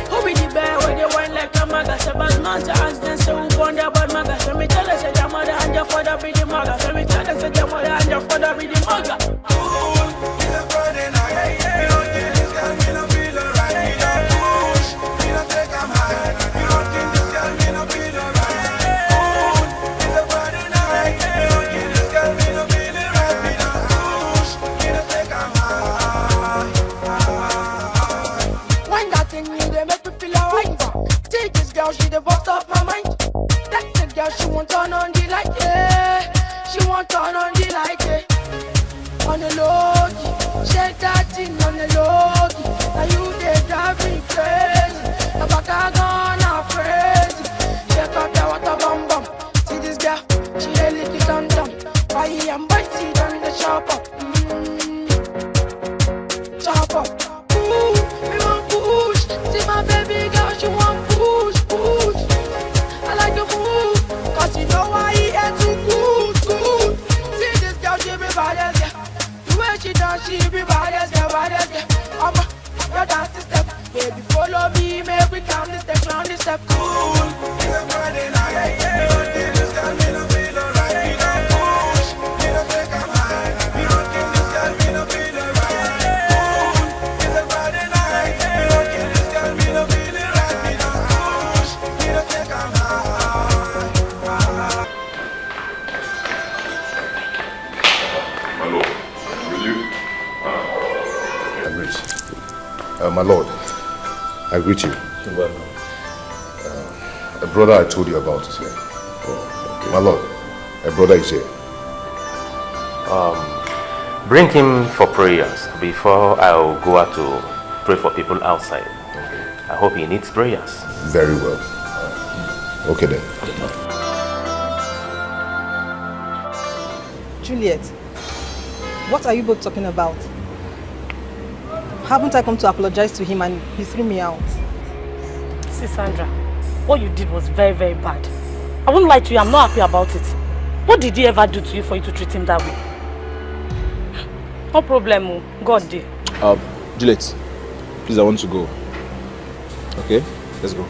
Who be the bear where they wine like a maga? Say bad man to ask them, so who born the bad maga? So me tell her, say your mother and your father be the maga. So me tell her, say your mother and your father be the maga. Cool, it's a Friday night. You don't get this girl, me no feel alright. You don't push, me no take a high. You don't think this girl, me no feel alright. Cool, it's a Friday night. You don't get this girl, me no feel alright. Me no push, me no take a high. When that thing you they make me feel alright. Take this girl, she the bust up my mind. That's the girl, she won't turn on the light, yeah. She won't turn on the light, yeah. On the low, shake that thing on the low. Now you they drive me crazy. The back I gonna crazy. Check out the water bum bum. See this girl, she a lick it on down. Why am I see on the chop up? Chop up. Ooh, me want push. See my baby girl, she want push, push. I like the move, cause you know why he ain't too good, good. See this girl, she be bad as yeah. The way she dance, she be bad as yeah, bad as yeah. Your dance the step, baby follow me, make we count the step, round the step. Cool, it's a Friday night, yeah. You don't think this girl, me no feel alright. You don't push, me no take a high. You don't think this girl, me no feel alright. Cool, it's a Friday night, yeah. You don't think this girl, me no feel alright. Me no push, me no take a high. My lord, will you? My lord, I greet you. You're welcome. A brother I told you about is here. My lord, a brother is here. Bring him for prayers before I'll go out to pray for people outside. I hope he needs prayers. Very well. Okay then. Juliet, what are you both talking about? Haven't I come to apologize to him and he threw me out? See, Sandra, what you did was very, very bad. I won't lie to you, I'm not happy about it. What did he ever do to you for you to treat him that way? No problem, God did. Juliet, please, I want to go. Okay? Let's go.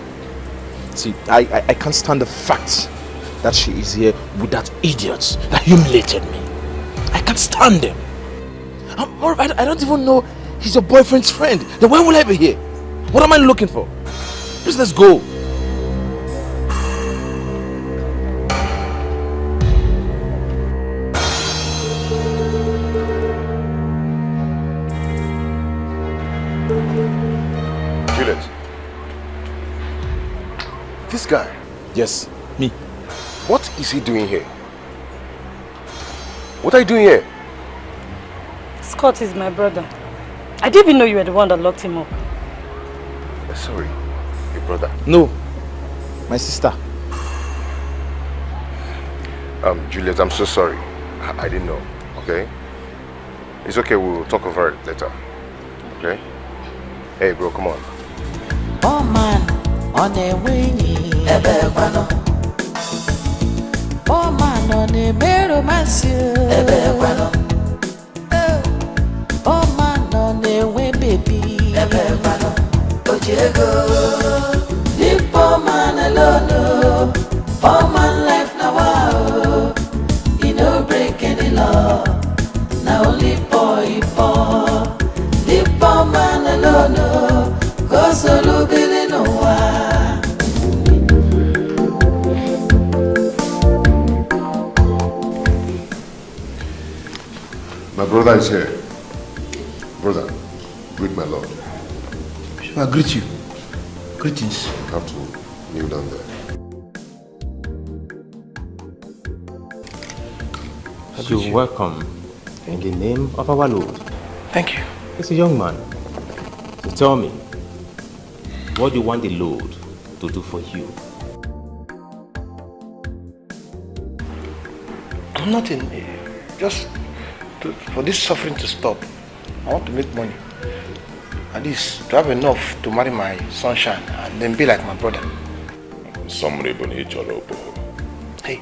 See, I can't stand the fact that she is here with that idiot that humiliated me. I can't stand him. I don't even know he's your boyfriend's friend. Then why will I be here? What am I looking for? Please, let's go. Juliet. This guy? Yes, me. What is he doing here? What are you doing here? Scott is my brother. I didn't even know you were the one that locked him up. Sorry, your brother? No, my sister. Juliet, I'm so sorry. I didn't know, okay? It's okay, we'll talk over it later, okay? Hey bro, come on. Oh man, on a wingy, Ebequano. Oh man, on a mero massive, Ebequano. Oh man, on a way baby, Ebequano. Ojego, leave poor man alone. Poor man life now, wow. He no break any law. Now only boy poor. Leave poor man alone. Cause all who believe no one. My brother is here. Brother, greet my lord. I greet you. Greetings. You have to kneel down there. You're welcome in the name of our Lord. Thank you. It's a young man. So tell me, what do you want the Lord to do for you? Nothing. Just for this suffering to stop. I want to make money. At least to have enough to marry my sunshine and then be like my brother. Hey,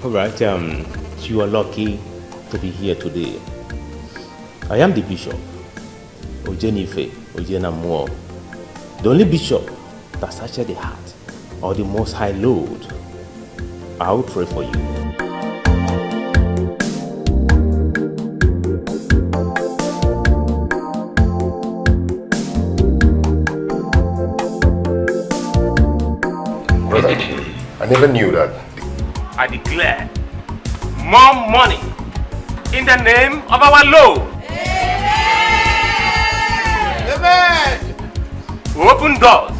Alright, you are lucky to be here today. I am the bishop, Ojenife Ojenamuo, the only bishop that searches the heart of the Most High Lord. I will pray for you. Brother, I never knew that. I declare more money in the name of our Lord. Amen. Open doors,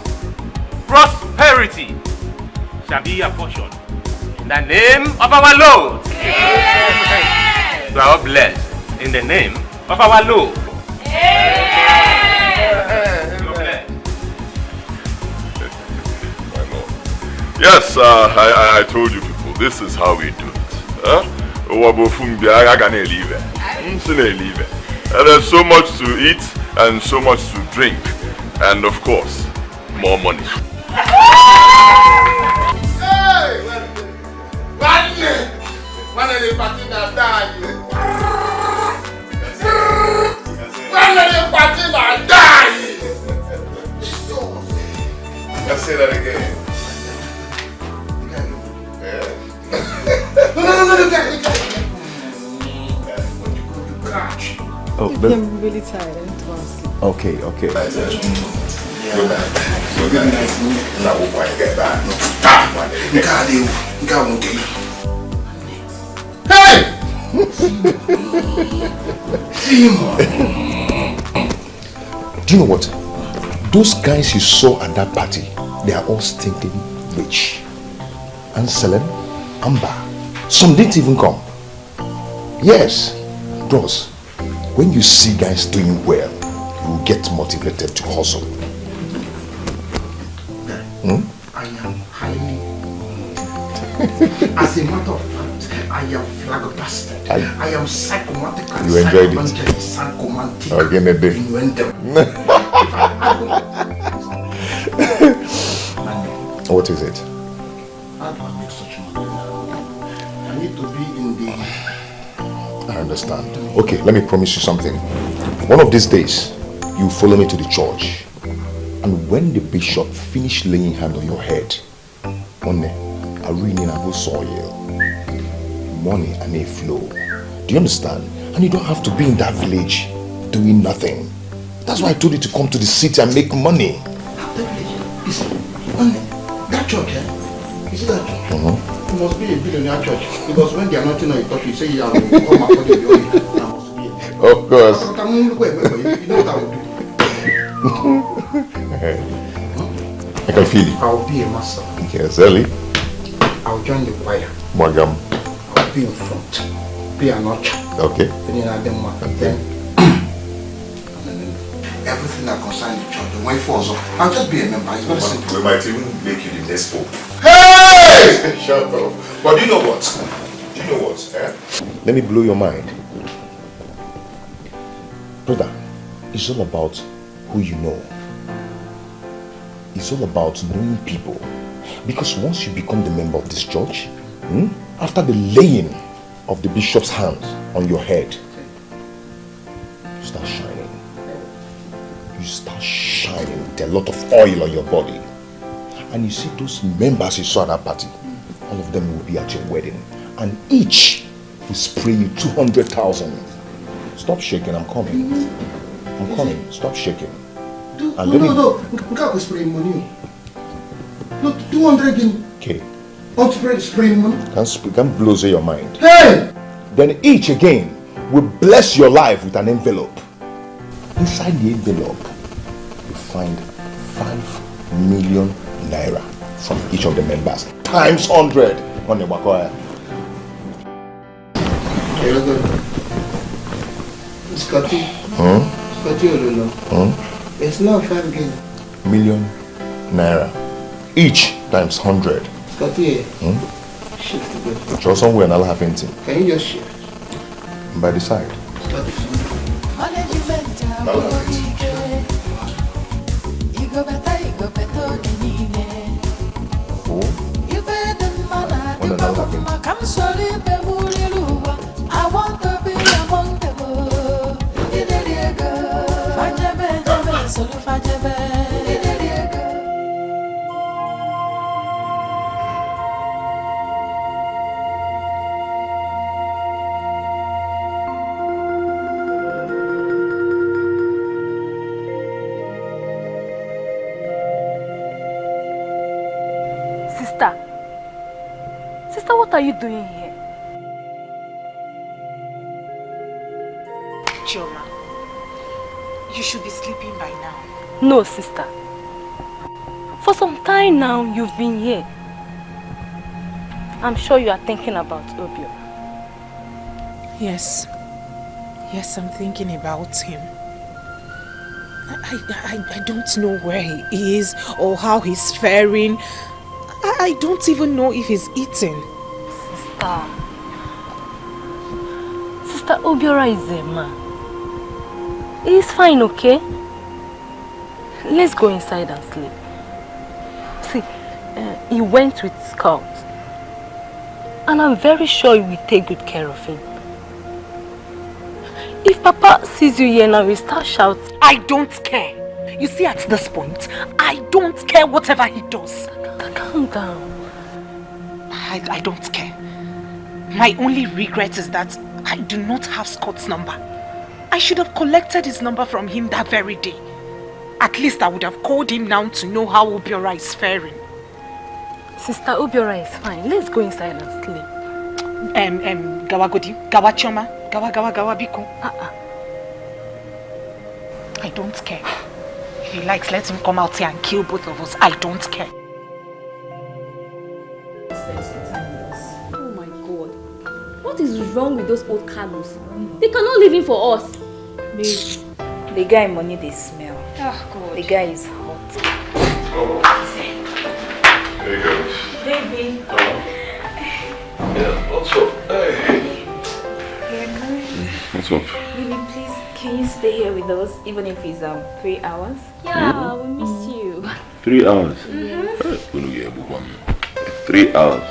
prosperity shall be your portion in the name of our Lord. Amen. You are all blessed in the name of our Lord. Yes, I told you people, this is how we do it. There's so much to eat and so much to drink, and of course, more money. Let's say that again. Oh, I'm really tired. I need to go and sleep. okay. Hey! Do you know what? Those guys you saw at that party, they are all stinking rich. And Selem, Amber, some didn't even come. Yes, bros, when you see guys doing well, you will get motivated to hustle. I am highly as a matter of fact, I am flabbergasted. I am psychomatic. You enjoyed it? Again a day. If I What is it? How do I make such money now? I need to be in the... I understand. Okay, let me promise you something. One of these days, you follow me to the church. And when the bishop finish laying hand on your head, on a renewable soil, money and a flow. Do you understand? And you don't have to be in that village doing nothing. That's why I told you to come to the city and make money. That church, eh? Is it that church? It must be a billionaire church. Because when they are not in a church, you say you have to come according to your own. Of course. You know what I will do? I can feel it. I'll be a master. Yes, Ellie. I'll join the choir. Mwagam. I'll be in front. Be an usher. Okay. Then everything that concerns the church, the way forward, I'll just be a member. It's very simple. We might even make you the next pope. Hey! Shut up. But do you know what? Do you know what? Eh? Let me blow your mind. Brother, it's all about who you know. It's all about knowing people. Because once you become the member of this church, after the laying of the bishop's hands on your head, you start shining. You start shining with a lot of oil on your body. And you see those members you saw at that party, all of them will be at your wedding. And each will spray you 200,000. Stop shaking, I'm coming. I'm coming, stop shaking. No. Nka spray money. No, 200 guinea. Okay. On spray money. Can't blow your mind. Hey! Then each again will bless your life with an envelope. Inside the envelope, you find 5 million naira from each of the members. Times 100 on the Wakoya. Scotty. It's not 5 million naira. Each times 100. Scotty. Shift together. Show somewhere and I'll have anything. Can you just shift? By the side. I want to be among them. Sister, what are you doing here? Chioma, you should be sleeping by now. No, sister. For some time now, you've been here. I'm sure you are thinking about Obio. Yes. Yes, I'm thinking about him. I don't know where he is or how he's faring. I don't even know if he's eating. Sister Obiora is a man. He's fine, okay? Let's go inside and sleep. See, he went with Scout. And I'm very sure he will take good care of him. If Papa sees you here now, he'll start shouting. I don't care. You see, at this point, I don't care whatever he does. Calm down. I don't care. My only regret is that I do not have Scott's number. I should have collected his number from him that very day. At least I would have called him now to know how Obiora is faring. Sister Obiora is fine. Let's go inside and sleep. Gawagodi, Gawachioma, Gawa Biko. I don't care. If he likes, let him come out here and kill both of us. I don't care. Oh my God. What is wrong with those old Carlos? They cannot live in for us. Babe, the guy money they smell. Oh God. The guy is hot. There you go. Baby. Yeah, what's up? Hey. What's up? Baby, please, can you stay here with us even if it's 3 hours? Yeah, we miss you. 3 hours? Mm-hmm. When we get 3 hours.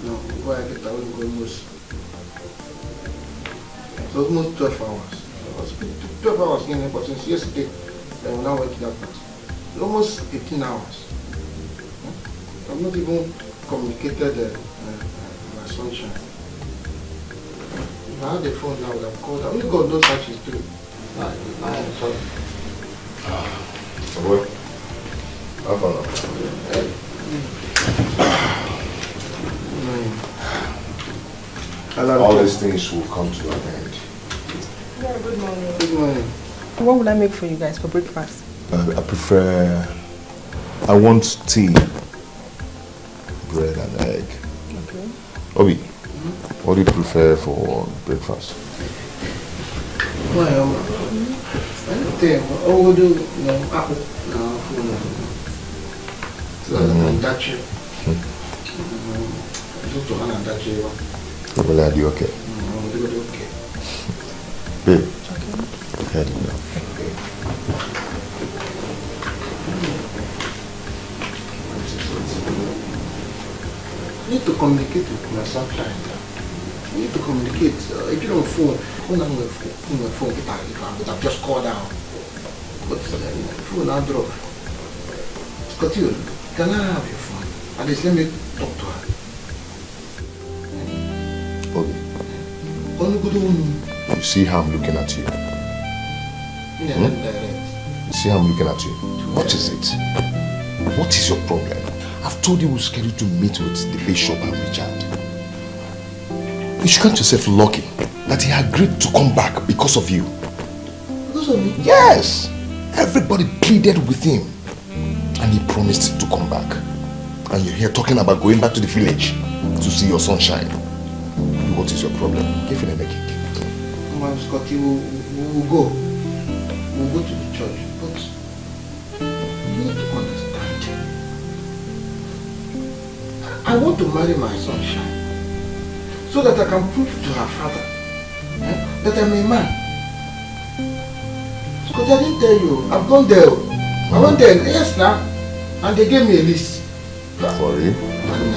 No, why I get almost. It's almost 12 hours. I was 12 hours in, but since yesterday, I'm now waking up. Almost 18 hours. I've not even communicated my sunshine. If I had the phone now, I would have called. Only God knows how she's doing. I am sorry. Boy, have fun. All these things will come to an end. Yeah, good morning. Good morning. What will I make for you guys for breakfast? I want tea, bread and egg. Okay. Obi, what do you prefer for breakfast? Well, anything. All we do, apple. Dachi. Are you okay? Okay. Babe, head now. I need to communicate with my sunshine. I need to communicate. If you don't phone, when I'm on my phone, I would have just called down. But phone now drop. Scott, can I have your phone? At least let me talk to her. Okay. You see how I'm looking at you? You see how I'm looking at you? What is it? What is your problem? I've told you we're scheduled to meet with the bishop and Richard. You should count yourself lucky that he agreed to come back because of you. Because of me? Yes! Everybody pleaded with him and he promised to come back. And you're here talking about going back to the village to see your sunshine. What is your problem? Give it a kick. Well, Scotty, we'll go. We'll go to the church. But you need to understand. I want to marry my sunshine so that I can prove to her father that I'm a man. Scotty, I didn't tell you. I've gone there. I went there, yes now, and they gave me a list. For real? And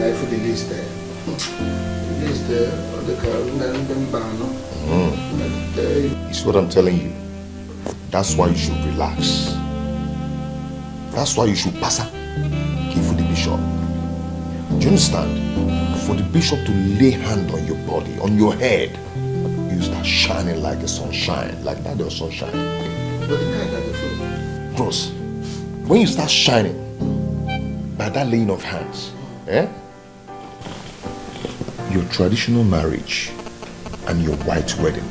I put the list there. It's what I'm telling you. That's why you should relax. That's why you should pass up. Give for the bishop. Do you understand? For the bishop to lay hand on your body, on your head, you start shining like the sunshine, like that was sunshine. But the guy got the phone. Bros, when you start shining by that laying of hands, your traditional marriage and your white wedding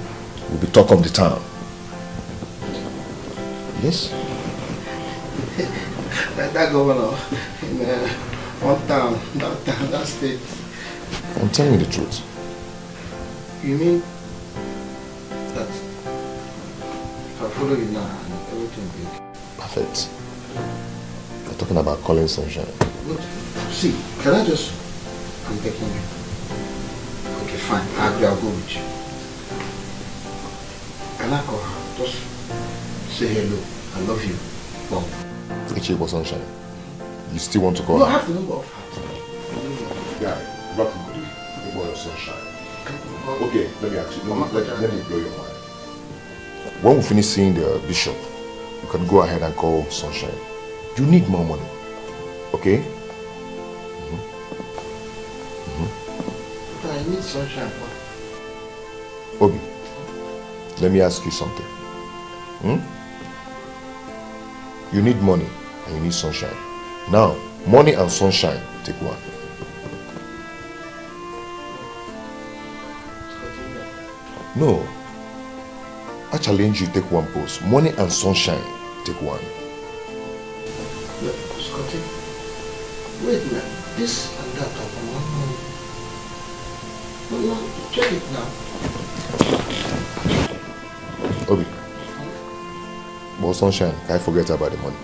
will be talk of the town. Yes? that governor in one town, that state. I'm telling you the truth. You mean that if I follow you now, everything will be okay? Perfect. You're talking about calling sunshine. Look, see, can I just... I'm taking you. Okay, fine. I'll go with you. Can I call her? Just say hello. I love you. Boom. Ichi was sunshine. You still want to call her? No, I have the number of her. Yeah, rock good. It was sunshine. Okay, let me ask you. Let me blow your mind. When we finish seeing the bishop, you can go ahead and call sunshine. You need more money. Okay? I need sunshine. Obi, let me ask you something. You need money and you need sunshine. Now, money and sunshine, take one. No. I challenge you, take one post. Money and sunshine, take one. Look, Scotty, wait a minute. This and that are for one money. No, check it now. Obi, but sunshine, I forget about the money.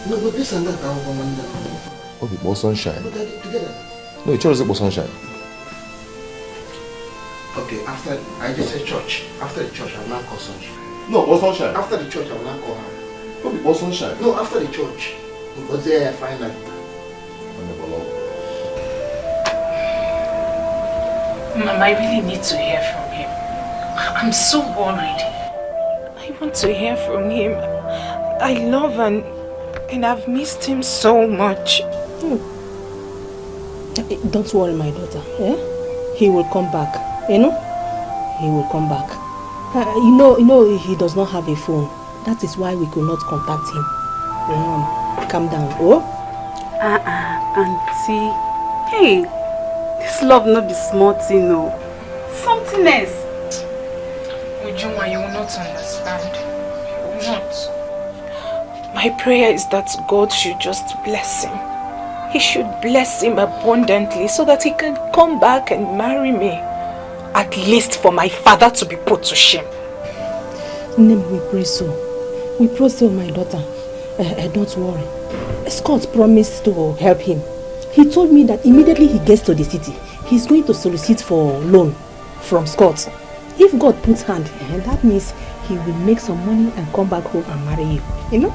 No, but this and that are for one money. What be more sunshine? But together. No, church is more sunshine. Okay, after I just said church. After the church, I will not call sunshine. No, more sunshine. After the church, I will not call her. What be more sunshine? No, after the church. Because there I find that. Mama, I really need to hear from him. I'm so worried. I want to hear from him. I love and I've missed him so much. Don't worry, my daughter. He will come back. You know? He will come back. You know, he does not have a phone. That is why we could not contact him. Calm down. Oh? Auntie. Hey, this love not be small thing, no. Something else. Ujuma, you will not understand. You will not. My prayer is that God should just bless him. He should bless him abundantly so that he can come back and marry me. At least for my father to be put to shame. Name, we pray so. We pray so, my daughter. Don't worry. Scott promised to help him. He told me that immediately he gets to the city, he's going to solicit for loan from Scott. If God puts hand, that means he will make some money and come back home and marry you. You know?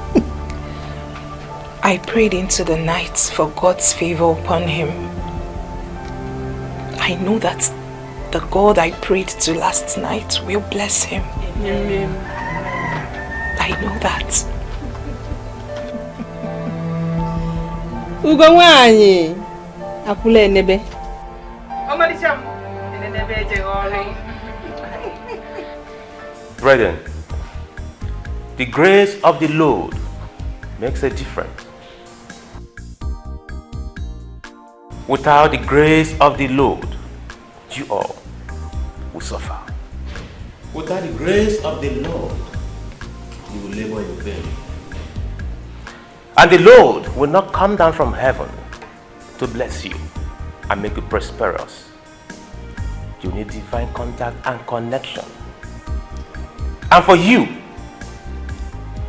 I prayed into the night for God's favor upon him. I know that the God I prayed to last night will bless him. Amen. I know that. Ugwanyi akule nebe. Brethren, the grace of the Lord makes a difference. Without the grace of the Lord, you all will suffer. Without the grace of the Lord, you will labor in vain. And the Lord will not come down from heaven to bless you and make you prosperous. You need divine contact and connection. And for you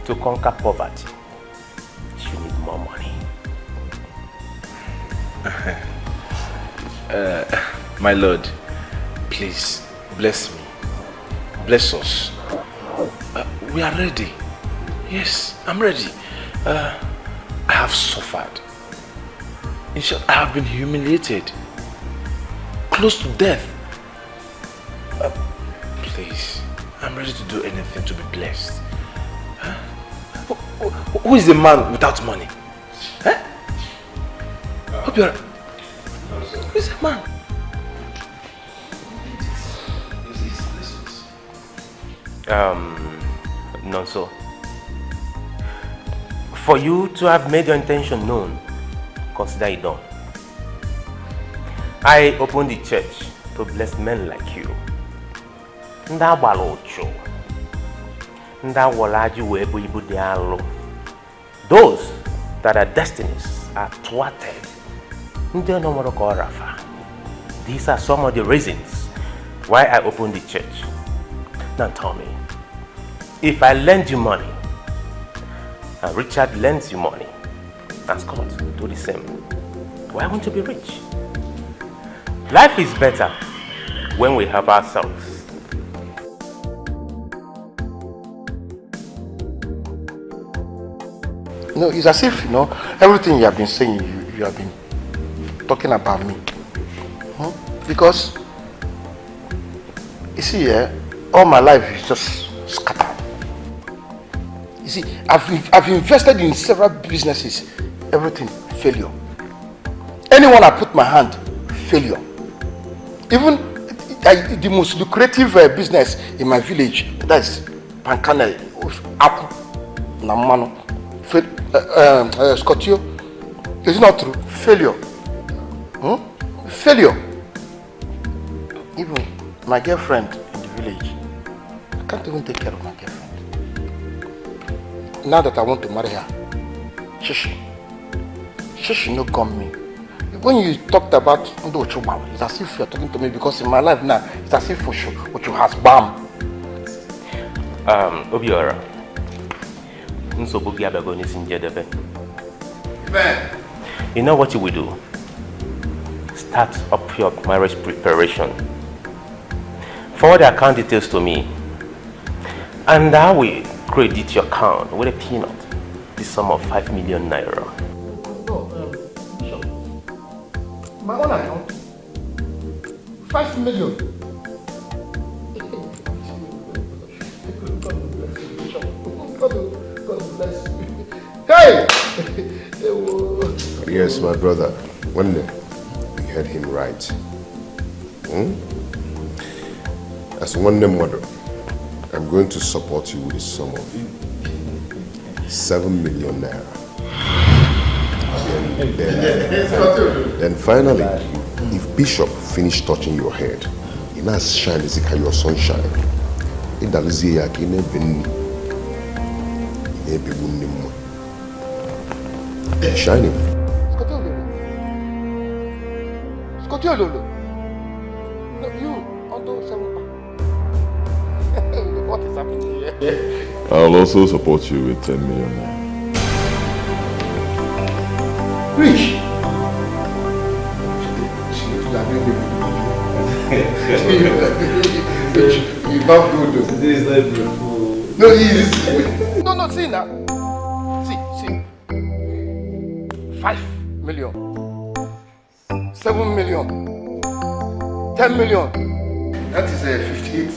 to conquer poverty, you need more money. My Lord, please bless me. Bless us. We are ready. Yes, I'm ready. I have suffered. In short, I have been humiliated. Close to death. Please, I'm ready to do anything to be blessed. Who is a man without money? Hope you're... Who is a man? Nonso. For you to have made your intention known, consider it done. I opened the church to bless men like you. Those that are destinies are thwarted. These are some of the reasons why I opened the church. Now tell me, if I lend you money, and Richard lends you money, and Scott do the same, why won't you be rich? Life is better when we help ourselves. No, it's as if, everything you have been saying, you have been talking about me. Because, you see, all my life is just scattered. You see, I've invested in several businesses, everything failure. Anyone I put my hand, failure. Even the most lucrative business in my village, that's Pankane, Apple, Namano, Scotio. It's not true. Failure. Failure. Even my girlfriend in the village, I can't even take care of my girlfriend. Now that I want to marry her, she no come me. When you talked about Ndochubam, it's as if you're talking to me because in my life now, it's as if Ocho has bam. You know what you will do? Start up your marriage preparation. Forward the account details to me, and I will credit your account with a peanut, the sum of 5 million naira. No, Bishop. My own account. 5 million. God bless you. Hey! Yes, my brother. One day, you heard him right. As one name mother, I'm going to support you with a sum of 7 million naira. Then finally, if Bishop finished touching your head, he now shine as if your sunshine. It does shining. Scotty-Ololo. No, you, although what is happening here? I'll also support you with 10 million naira. Rich! You're not good. This is not beautiful. No, he is. No, see now. See. 5 million. 7 million. 10 million. That is 58.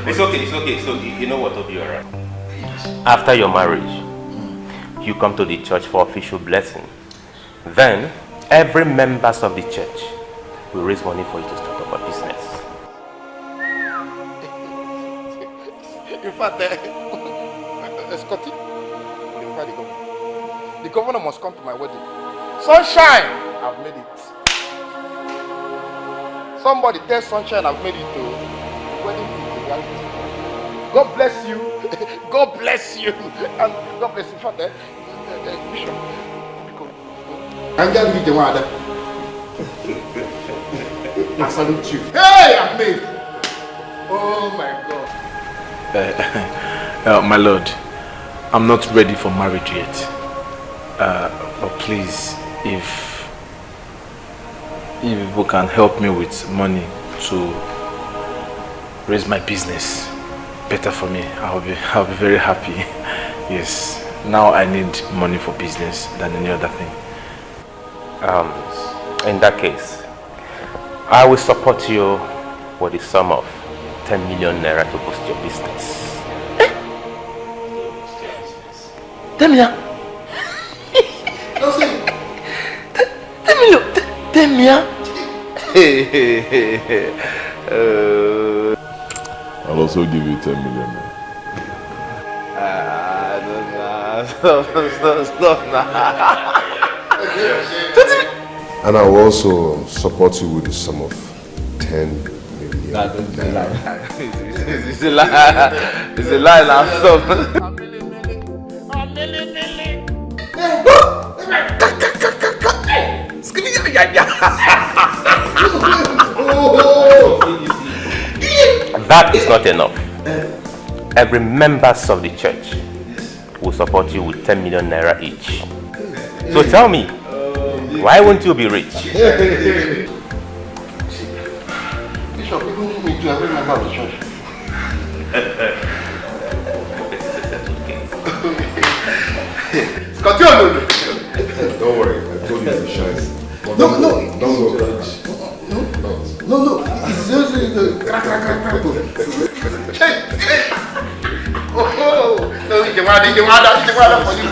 It's okay. So you know what will be alright. After your marriage, you come to the church for official blessing. Then, every members of the church will raise money for you to start up a business. In fact, Scotty, the governor must come to my wedding. Sunshine, I've made it. Somebody tell Sunshine I've made it to wedding to reality. God bless you. God bless you. And God bless you. In fact, Bishop, I'm going to be the one. I salute you. Hey, I'm made. Oh my God. My lord, I'm not ready for marriage yet. But please, if people can help me with money to raise my business better for me, I'll be very happy. Yes. Now I need money for business than any other thing. In that case, I will support you with the sum of 10 million naira to boost your business. 10 million? 10 million? I'll also give you 10 million naira. Stop now. And I will also support you with the sum of 10 million. It's a lie. It's a lie now. Stop. That is not enough. Every members of the church will support you with 10 million naira each. So tell me, why won't you be rich? Bishop, you don't need to every member of the church. Scotty-Ololo. Don't worry, I told you to shine. No. Don't go. No. It's just crack. Oh, no, the mother for you.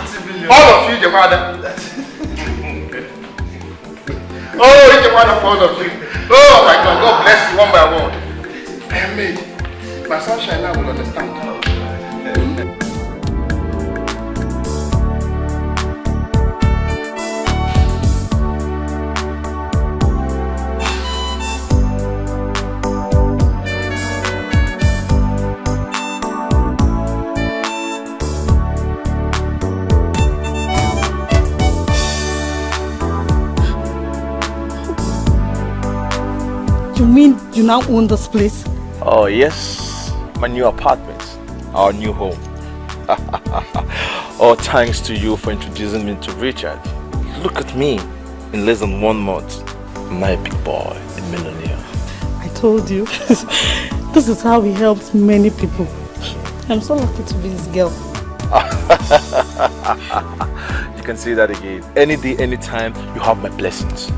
All of you, the mother. Oh, the mother for all of you. Oh my God, God bless you one by one. I am made. My sunshine now will understand. You mean you now own this place? Oh yes, my new apartment, our new home. All thanks to you for introducing me to Richard. Look at me. In less than 1 month, I'm now a big boy, a millionaire. I told you. This is how he helps many people. I'm so lucky to be his girl. You can say that again. Any day, anytime, you have my blessings.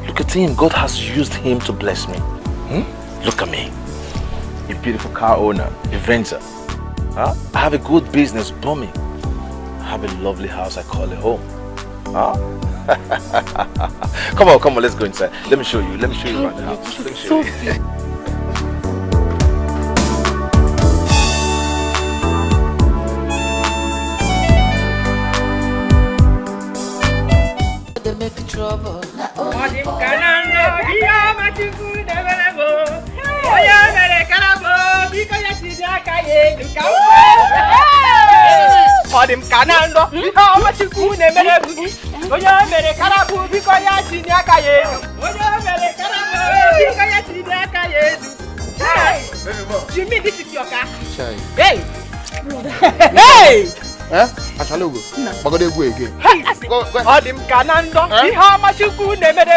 Look at him. God has used him to bless me. Look at me. A beautiful car owner, a venture. I have a good business booming. I have a lovely house I call a home. Come on, let's go inside. Let me show you around the house. Let me show you. They make trouble. You mean this is your car? Hey! Hey! Eh? I shall go. But go again. Go. Odim Kanando. How much you could never do?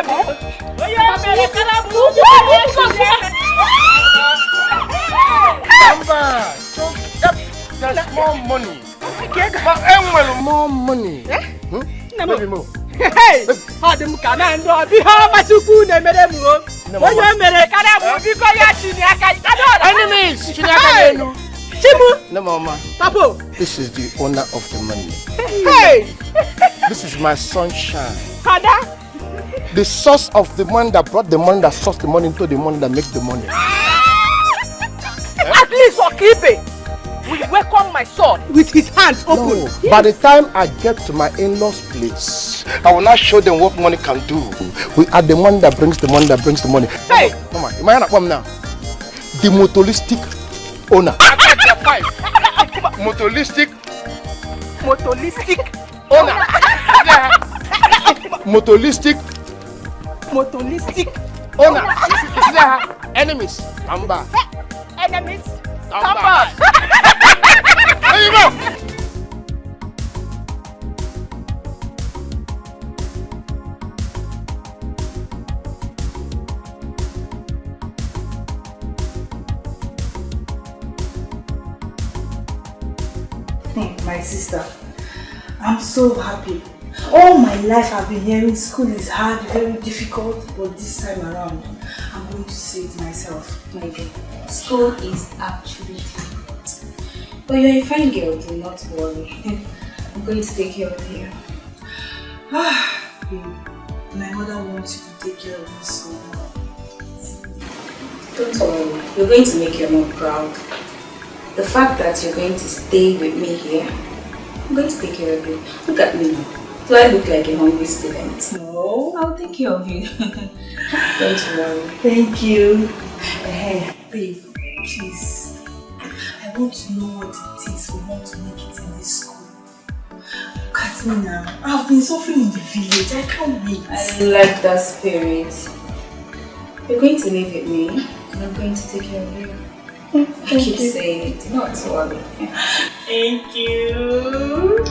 There's more money. More money. Baby Mo. Hey! Odim Kanando. How much you could never do? Enemies! Chimu! No, Mama. Papo! This is the owner of the money. Hey! This is my sunshine. Kada? The source of the money that brought the money, that sourced the money into the money that makes the money. At least for keeping, we welcome my son with his hands open. No. By the time I get to my in-laws' place, I will not show them what money can do. We are the money that brings the money that brings the money. Hey! Mama, am I not come now? The motoristic owner. Motoristic owner. Motoristic owner. Enemies. Come back. Enemies. Come back. There you go. My sister, I'm so happy. All my life I've been hearing school is hard, very difficult, but this time around, I'm going to say it myself. My dear, school is actually hard. But you're a fine girl, do not worry. I'm going to take care of you. Babe, my mother wants you to take care of me so well. Don't worry, you're going to make your mom proud. The fact that you're going to stay with me here, I'm going to take care of you. Look at me now. Do I look like a hungry student? No. I'll take care of you. Don't worry. Thank you. Babe, please. I want to know what it takes for one to make it in this school. Look at me now. I've been suffering in the village. I can't wait. I like that spirit. You're going to live with me, and I'm going to take care of you. I keep saying it, not worry. Thank you.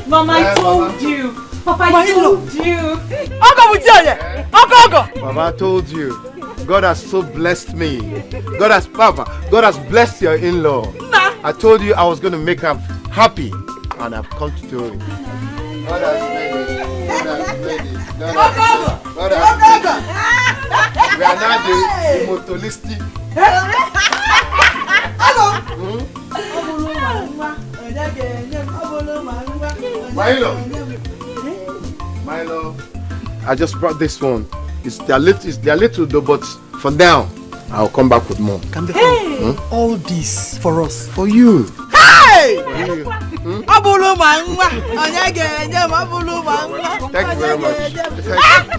Mama, I told you. Papa, I told you. Mama, I told you. God has so blessed me. God has blessed your in-law. I told you I was going to make her happy, and I've come to do it. God has made it. God has made it. God has made it. We are now the motoristic. Milo. I just brought this one. They're little though, but for now, I'll come back with more. Hey! All this for us. For you. Hey! For you. Thank you very much.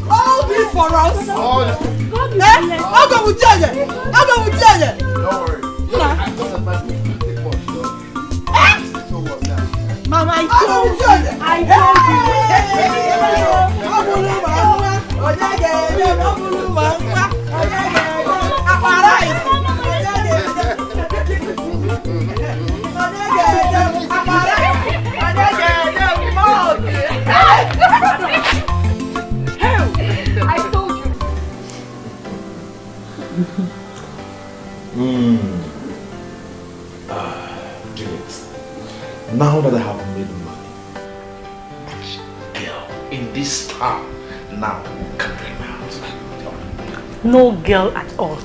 All this for us. All this. Don't worry. Mama, I told you. Juliet, now that I have made money, which girl in this town now can bring me out? No girl at all.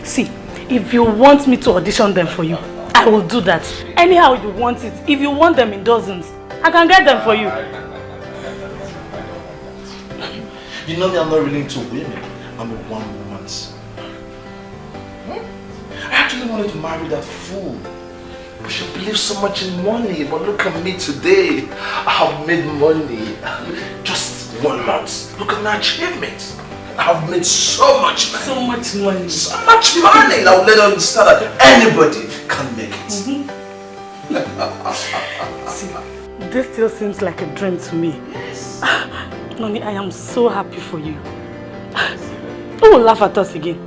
See, if you want me to audition them for you, I will do that. Anyhow you want it. If you want them in dozens, I can get them for you. You know me, I'm not really into women. I'm a one-woman. I actually wanted to marry that fool. She believes so much in money, but look at me today. I have made money. Just 1 month. Look at my achievements. I have made so much money. So much money. So much money. Now let her understand that anybody can make it. See, this still seems like a dream to me. Noni, I am so happy for you. Who will laugh at us again?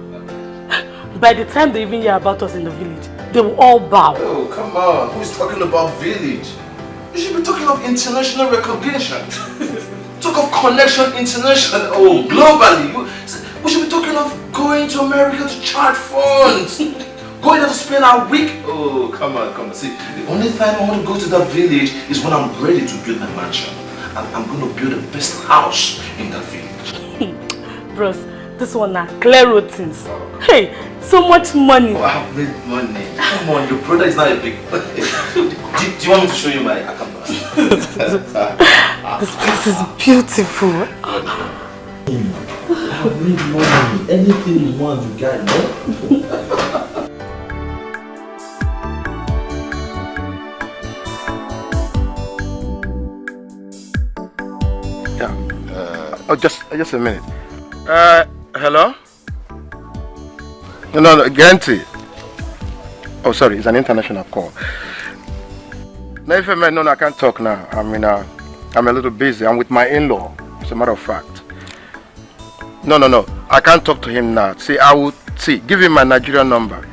By the time they even hear about us in the village, they will all bow. Oh, come on. Who is talking about village? You should be talking of international recognition. Talk of connection international. Oh, globally. We should be talking of going to America to charge funds. Going there to spend our week. Oh, come on, come on. See, the only time I want to go to that village is when I'm ready to build my mansion. And I'm going to build the best house in that village. Bros, this one now, clear routines. Hey, so much money. Oh, I have made money. Come on, your brother is not a big... do you want me to show you my account? This place is beautiful. I have made money. Anything you want, you got, no? Oh, just a minute. Hello? No, Guarantee. Oh, sorry, it's an international call. No, if no, I can't talk now. I mean, I'm a little busy. I'm with my in-law, as a matter of fact. No, I can't talk to him now. See, give him my Nigerian number.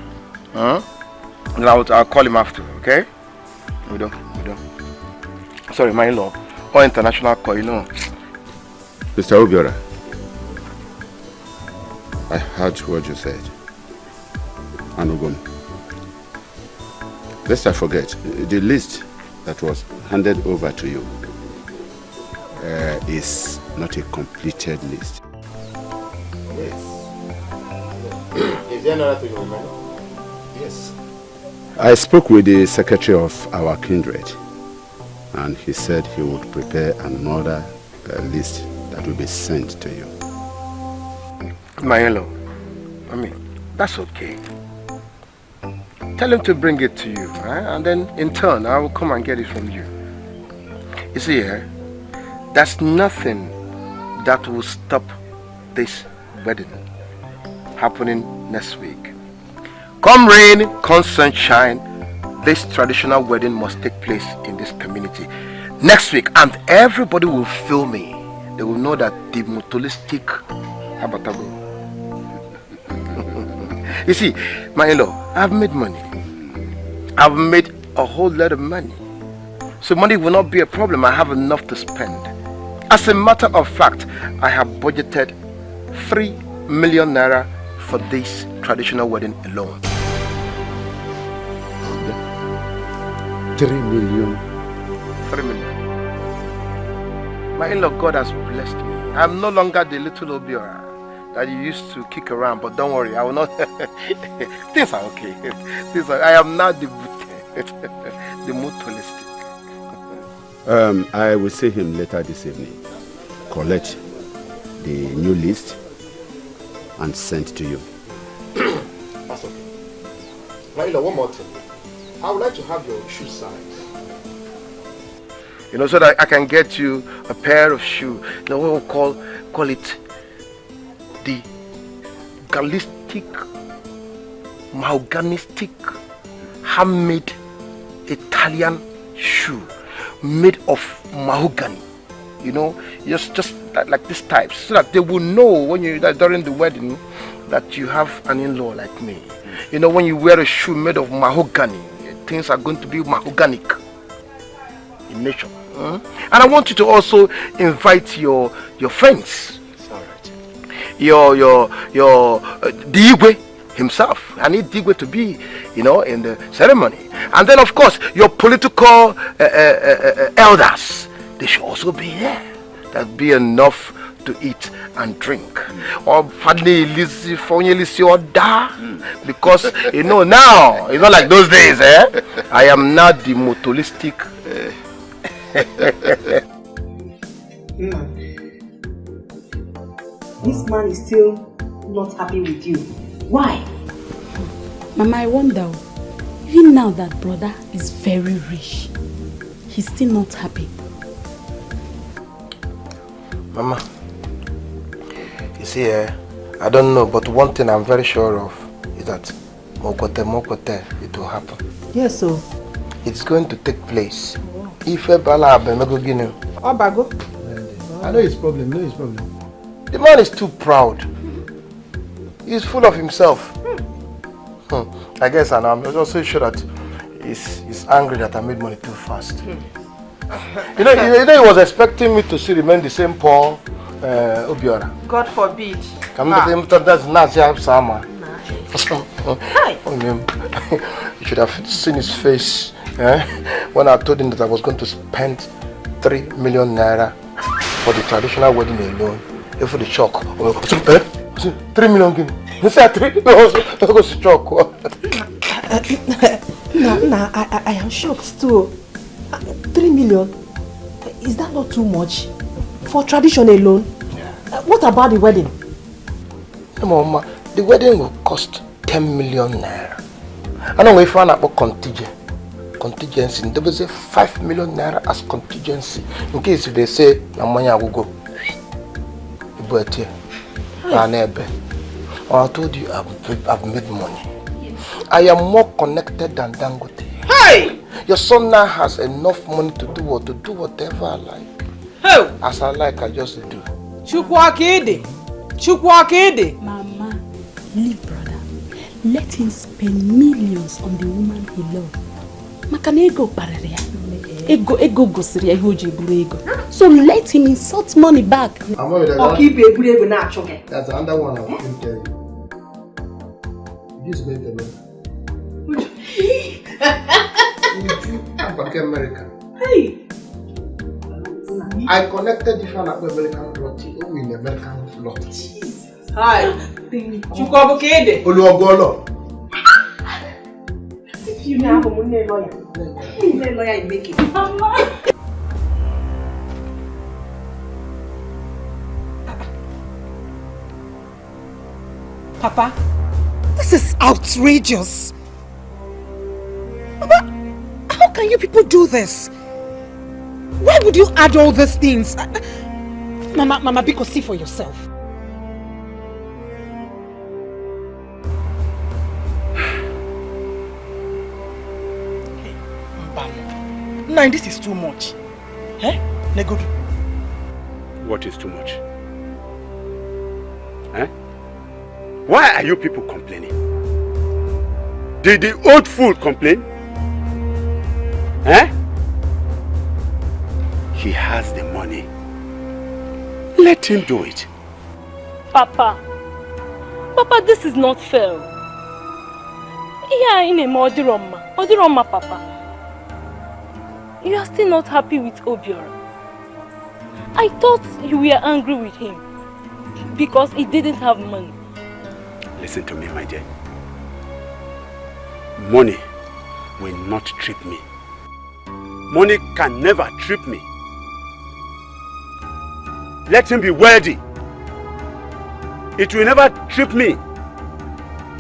And I'll call him after, okay? We don't. Sorry, my in-law. Or international call, you know. Mr. Obiora, I heard what you said. Anugum. Lest I forget, the list that was handed over to you is not a completed list. Yes. Is there another thing you remember? Yes. I spoke with the secretary of our kindred, and he said he would prepare another list that will be sent to you. My in-law, I mean, that's okay. Tell him to bring it to you, right? And then in turn, I will come and get it from you. You see, there's nothing that will stop this wedding happening next week. Come rain, come sunshine, this traditional wedding must take place in this community next week, and everybody will feel me. They will know that the motolistic habatago. You see, my in-law, I've made money. I've made a whole lot of money. So money will not be a problem. I have enough to spend. As a matter of fact, I have budgeted 3 million naira for this traditional wedding alone. 3 million? 3 million. My in-law, God has blessed me. I'm no longer the little Obiora that you used to kick around, but don't worry, I will not. Things are okay. I am now the mutualistic. I will see him later this evening. Collect the new list and send to you. That's okay. Laila, one more thing. I would like to have your shoe size. You know, so that I can get you a pair of shoes. You know, what we call it the gallistic, mahoganistic, handmade Italian shoe made of mahogany. You know, just like this type, so that they will know when you during the wedding that you have an in-law like me. You know, when you wear a shoe made of mahogany, things are going to be mahoganic in nature. And I want you to also invite your friends. It's all right. The Igwe, himself. I need Dikeh to be, in the ceremony. And then, of course, your political elders, they should also be there. That'll be enough to eat and drink. Or because, now, it's not like those days, I am not the motolistic. This man is still not happy with you. Why? Mama, I wonder, even now that brother is very rich, he's still not happy. Mama, you see, I don't know, but one thing I'm very sure of is that Mokote, it will happen. Yes, so. It's going to take place. If Bala Abemego, Obago. I know his problem, The man is too proud. He's full of himself. I guess, and I'm also sure that he's angry that I made money too fast. He was expecting me to still remain the same Paul Obiora. God forbid. That's not Sama. You should have seen his face when I told him that I was going to spend 3 million naira for the traditional wedding alone. For the shock. 3 million guinea. You said 3? No, I was shock. I am shocked too. 3 million? Is that not too much? For tradition alone? Yeah. What about the wedding? No, Mama, the wedding will cost 10 million naira. I know if I about contingency, there was a 5 million naira as contingency. In case they say, Namanya will go. But here, I told you I've made money. I am more connected than Dangote. Hey! Your son now has enough money to do whatever I like. Hey! As I like, I just do. Chukwakede. Mama, leave brother. Let him spend millions on the woman he loves. Makana ego pararia. Ego gosiri ego jiburu ego. So let him insult money back. Or keep ego na choke. That's another one I want to tell you. This is going to be. I'm back in America. Hey! I connected different American lot in American lot. Hi. Chukwabukede. Oluogolo. If you now have a lawyer. Lawyer you make it. Papa, this is outrageous. Mama, how can you people do this? Why would you add all these things? Mama, Biko, see for yourself. Nah, this is too much. Eh? Negodu. What is too much? Eh? Why are you people complaining? Did the old fool complain? Eh? He has the money. Let him do it. Papa, this is not fair. Yeah, in a Odiroma, Papa. You are still not happy with Obiora. I thought you were angry with him because he didn't have money. Listen to me, my dear. Money will not trip me. Money can never trip me. Let him be worthy. It will never trip me.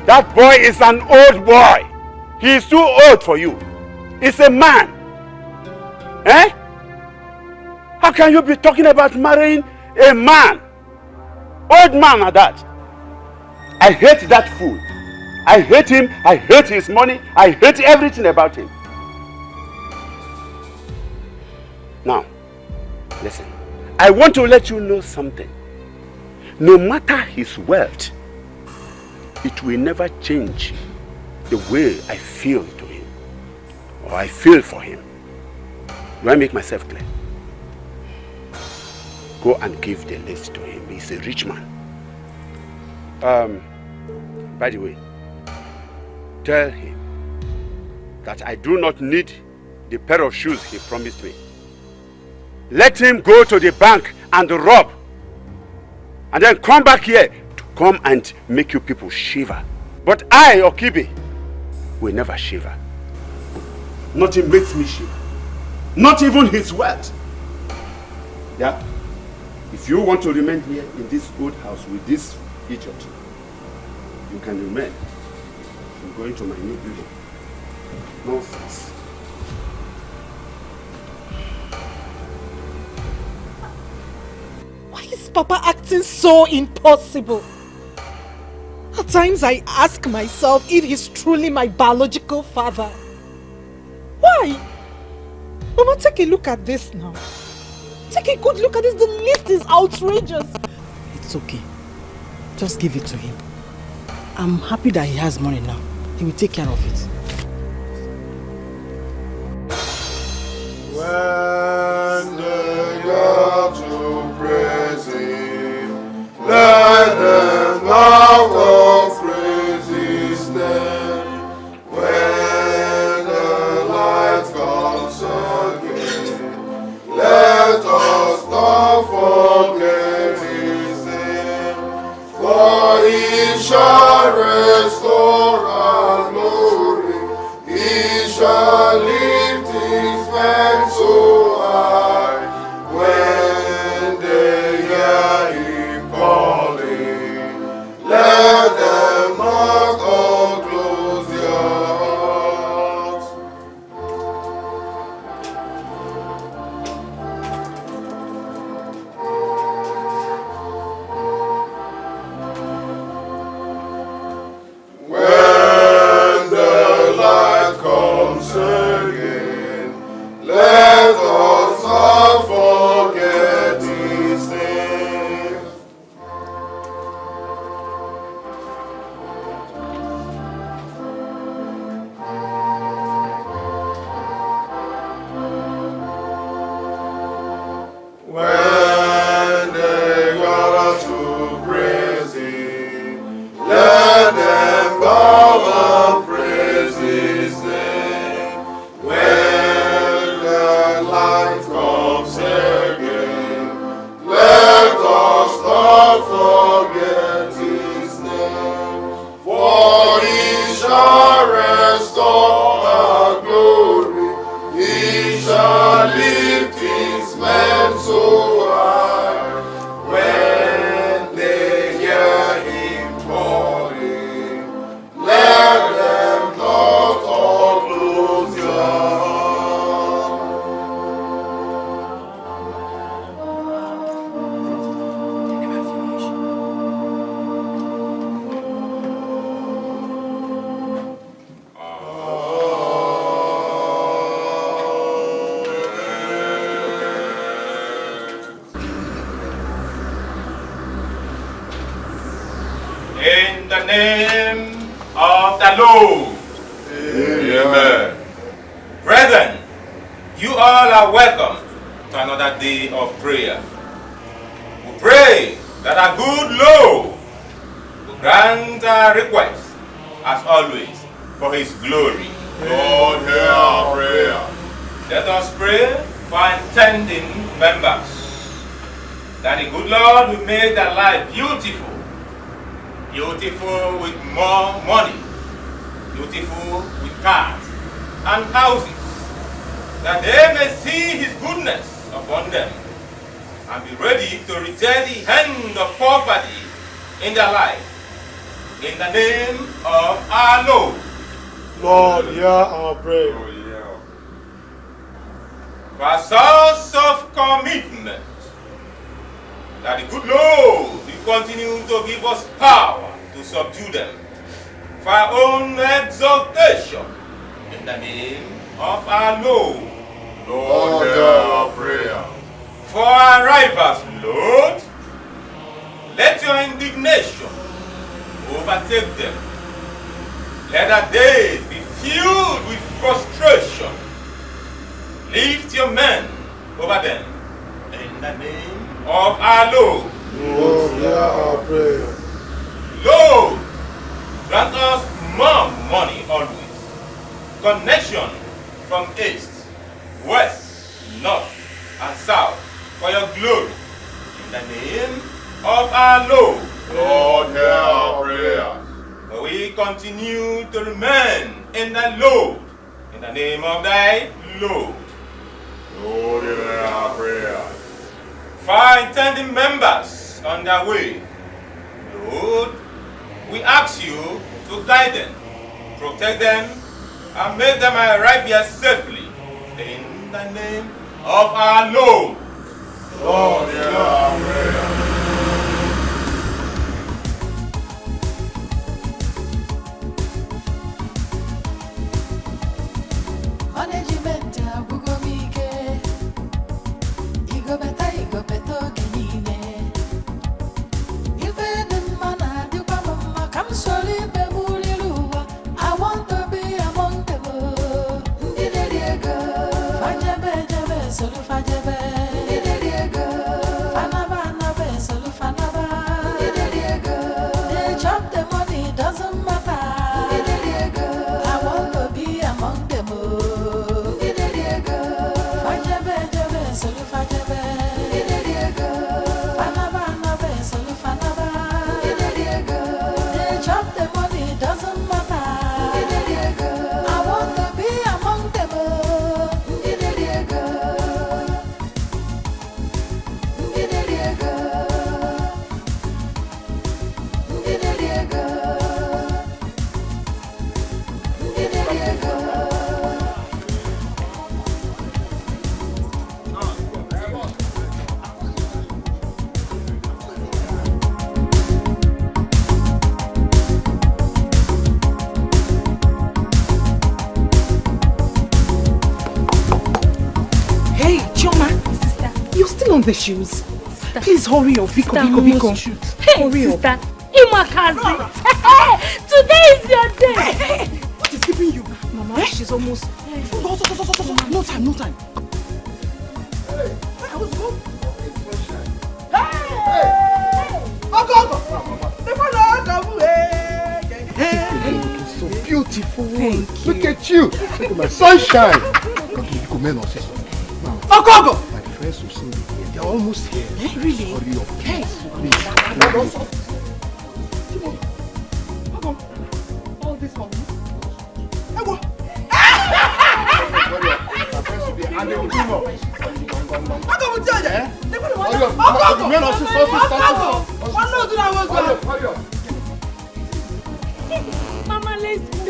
That boy is an old boy. He is too old for you. He's a man. Eh? How can you be talking about marrying a man? Old man at that. I hate that fool. I hate him. I hate his money. I hate everything about him. Now, listen. I want to let you know something. No matter his wealth, it will never change the way I feel to him. Or I feel for him. Do I make myself clear? Go and give the list to him. He's a rich man. By the way, Tell him that I do not need the pair of shoes he promised me. Let him go to the bank and rob. And then come back here to come and make you people shiver. But I, Okibe, will never shiver. Nothing makes me shiver. Not even his wealth. Yeah? If you want to remain here in this old house with this idiot, you can remain. I'm going to my new building. Nonsense. Why is Papa acting so impossible? At times I ask myself if he's truly my biological father. Why? Mama, take a look at this now. Take a good look at this. The list is outrageous. It's okay. Just give it to him. I'm happy that he has money now. He will take care of it. When they got to praise him, let them now go praise his name. When the light comes again, let us not forget his name. For he shall restore our glory, he shall lift his hand so high. When they hear him calling, let them not all close their hearts. When the light comes again, let us not forget his name. When they gather to praise him, let them bow and praise his name. When the light comes again, let us not forget his name. For he shall restore our glory, he shall lift his men so high. When they hear him calling, let them not all close their hearts. In the name of the Lord. Amen. Brethren, you all are welcome to another day of prayer. We pray that our good Lord will grant our requests, as always, for his glory. Lord, hear our prayer. Let us pray for our intending members, that the good Lord will make their life beautiful. Beautiful with more money, beautiful with cars and houses, that they may see his goodness upon them and be ready to reject the hand of poverty in their life. In the name of our Lord. Lord, hear our prayer. For a source of commitment, that the good Lord will continue to give us power to subdue them for our own exaltation, in the name of our Lord. Lord, hear our prayer. For our rivals, Lord, let your indignation overtake them. Let our days be filled with frustration. Lift your men over them, in the name of our Lord. Lord, hear our prayer. Lord, grant us more money always. Connection from east, west, north, and south for your glory. In the name of our Lord. Lord, hear our prayer. We continue to remain in the Lord. In the name of thy Lord. Lord, hear our prayer. Find 10 members on their way. Lord, we ask you to guide them, protect them, and make them arrive here safely. In the name of our Lord. Lord, hear our prayer. Management agugo mike. Igo beta kenine. Ife den mana di kwa mama kam soli be muliruwa. I want to be among them. Ndine diego. Fajebe solu fajebe. Ndine diego. Fanaba be solu fanaba. Ndine diego. They chop the money, doesn't matter. Ndine diego. I want to be among them. On the shoes. Sister. Please hurry up, Biko. Hey, hurry sister. up. Imakazi. Today is your day. Hey, what is keeping you? Mama, she's almost. No time. Hey, I was home. Hey, you're looking so beautiful. Thank you. Look at you. Look at my sunshine. Biko, men or sister. Ogogo! My friends will see me here. They're almost here. Hey, really? Hurry up, Hey. please. All this for me. Mama, let's go.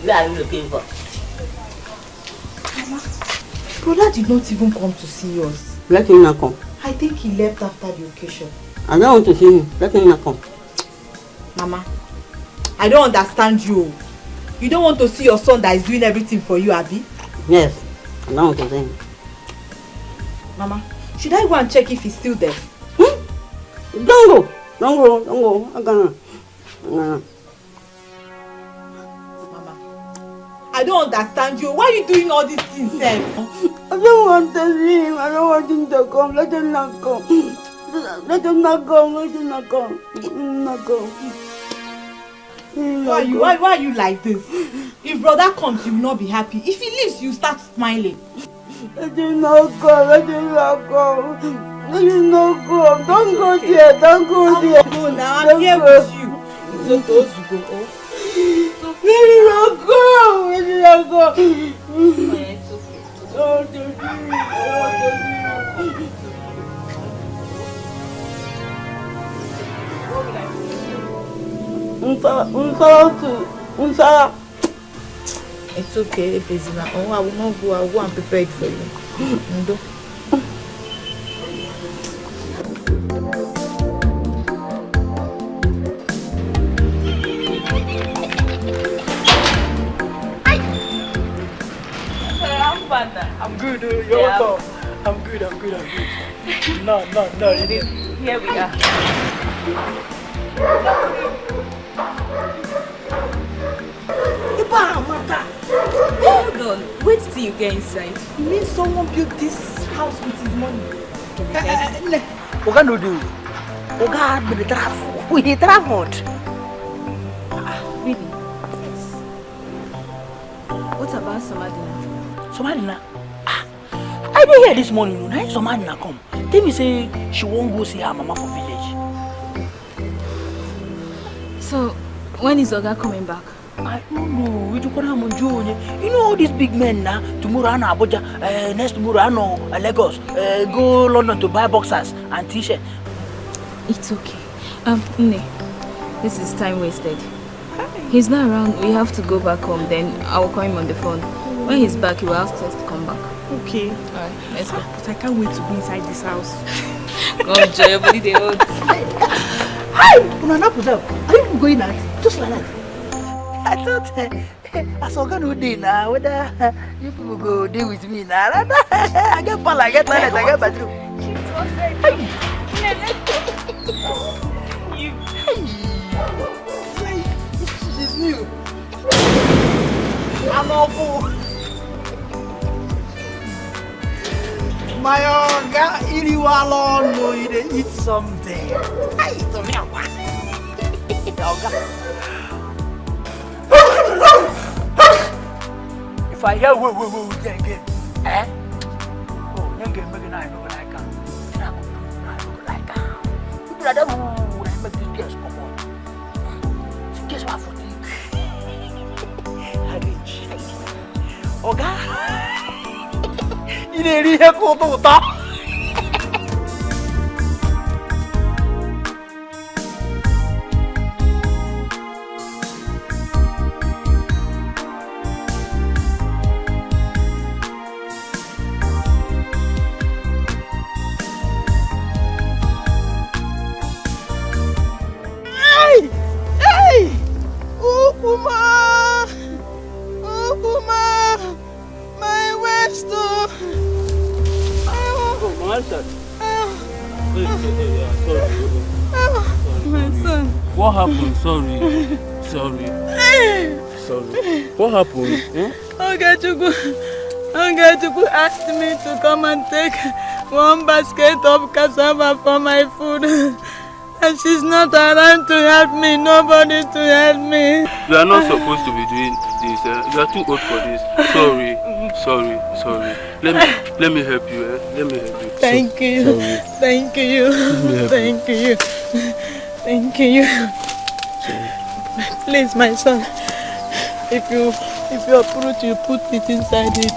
Where are you looking for? Mama, brother did not even come to see us. Let him not come. I think he left after the occasion. I don't want to see him. Let him not come. Mama, I don't understand you. You don't want to see your son that is doing everything for you, Abi? Yes, I don't want to see him. Mama, should I go and check if he's still there? Don't go. I'm gonna. I don't understand you. Why are you doing all these things, Sam? I don't want to see him. I don't want him to come. Let him not come. Let him not come. Why are you like this? If brother comes, you will not be happy. If he leaves, you start smiling. Let him not come. Let him not come. Don't go there. Don't go there. I'll go now. I'm here with you. So those you go. Let him not go. Let him not go. It's okay, Bezina. Oh, I will not go. I will go and prepare it for you. Ndo. I'm good. You're welcome. I'm good. No. Here we are. Hold on, wait till you get inside. You mean someone built this house with his money? Oga no do. Oga be the travel. We traveled. Really? Yes. What about Somadina? Somadina? I didn't hear this morning. Now Somadina come. Tell me say she won't go see her mama for village. So, when is Oga coming back? I don't know. You know all these big men now. Tomorrow I know Abuja. Next tomorrow I know Lagos. Go London to buy boxers and t-shirts. It's okay. Nne, this is time wasted. He's not around. We have to go back home. Then I will call him on the phone. When he's back, he will ask us to come back. Okay. Alright, let's go. But I can't wait to be inside this house. Go enjoy your body, they hold. Hi! Unana Puzel. Are you going out? Just like that. I thought I saw no day now. Whether you people go deal with me now. I get pal, I get toilet, I get bathroom. She's new. I'm awful. My God, you alone know you eat something. I eat something. If I hear woo, then get, eh? Oh, then get making I look like her. I look like her. You brother who I make this girls come on. Guess what for you? Oga, you didn't hear go to talk. What happened? Sorry. What happened? Ogechuku asked me to come and take one basket of cassava for my food. And she's not around to help me, nobody to help me. You are not supposed to be doing this. You are too old for this. Sorry. Let me help you. Let me help you. Thank you. Please, my son, if you approach, you put it inside the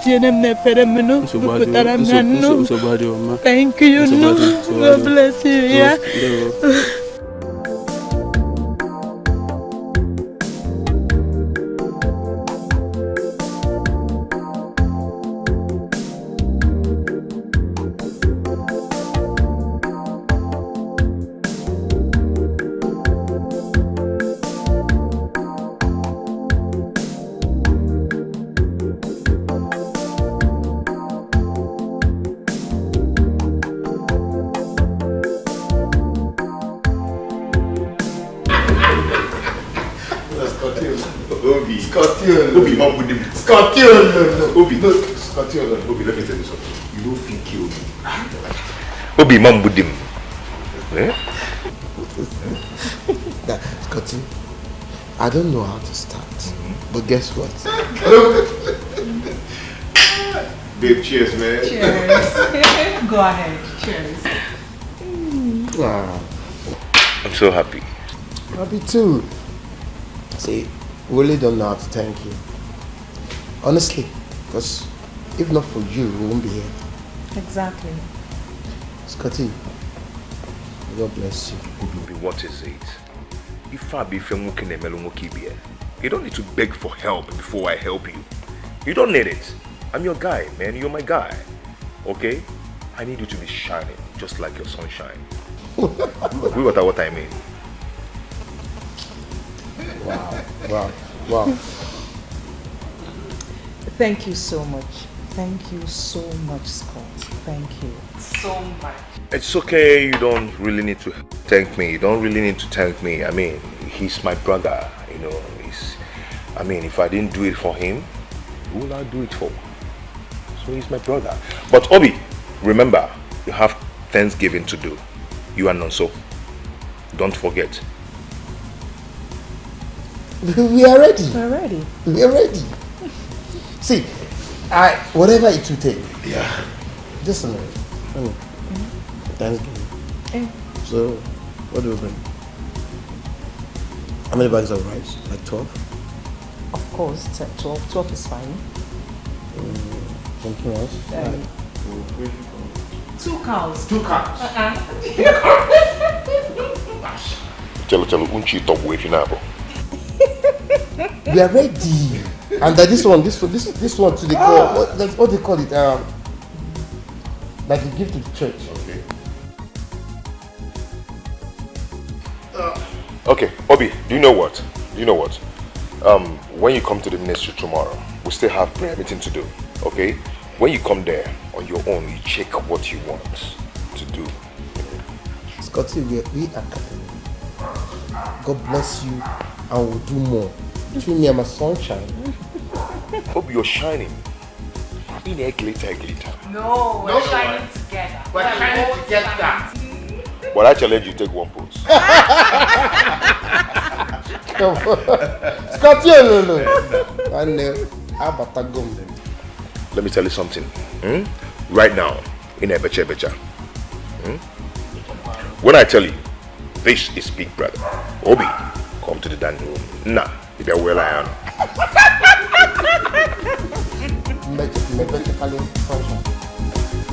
Thank you. God bless you. Yeah. Obi, let me tell you something. You don't think you Obi Mambudim. Eh? Scotty, I don't know how to start, but guess what? Babe, cheers, man. Cheers. Go ahead. Cheers. Wow. I'm so happy. Happy too. See, really don't know how to thank you. Honestly, because if not for you, we won't be here. Exactly. Scotty, God bless you. What is it? If I be you don't need to beg for help before I help you. You don't need it. I'm your guy, man. You're my guy. Okay? I need you to be shining, just like your sunshine. We got what I mean. Wow. Thank you so much. Thank you so much, Scott. Thank you so much. It's okay. You don't really need to thank me. You don't really need to thank me. I mean, he's my brother, you know. I mean, if I didn't do it for him, who will I do it for? So he's my brother. But Obi, remember, you have Thanksgiving to do. You and Nonso. Don't forget. We are ready. We're ready. We are ready. See, whatever it will take. Yeah. Just a minute. Thanksgiving. So, what do we bring? How many bags of rice? Like 12? Of course, 12. 12 is fine. Something else? 2 cows. 2 cows. Chalo, unchi top wave in abo. We are ready. And this one too, they call, what they call it, like you give to the church. Okay, Obi, do you know what? When you come to the ministry tomorrow, we still have prayer meeting to do, okay? When you come there on your own, you check what you want to do. Scotty, we are Catholic. God bless you and we'll do more. Between me and my sunshine. Hope you're shining. In a glitter. No, we're shining together. We're shining together. But I challenge you, take one pose. Come on. Scotty, no. Let me tell you something. Right now, in a becha. When I tell you, this is Big Brother. Obi, come to the dining room. Nah, if you're well, I am.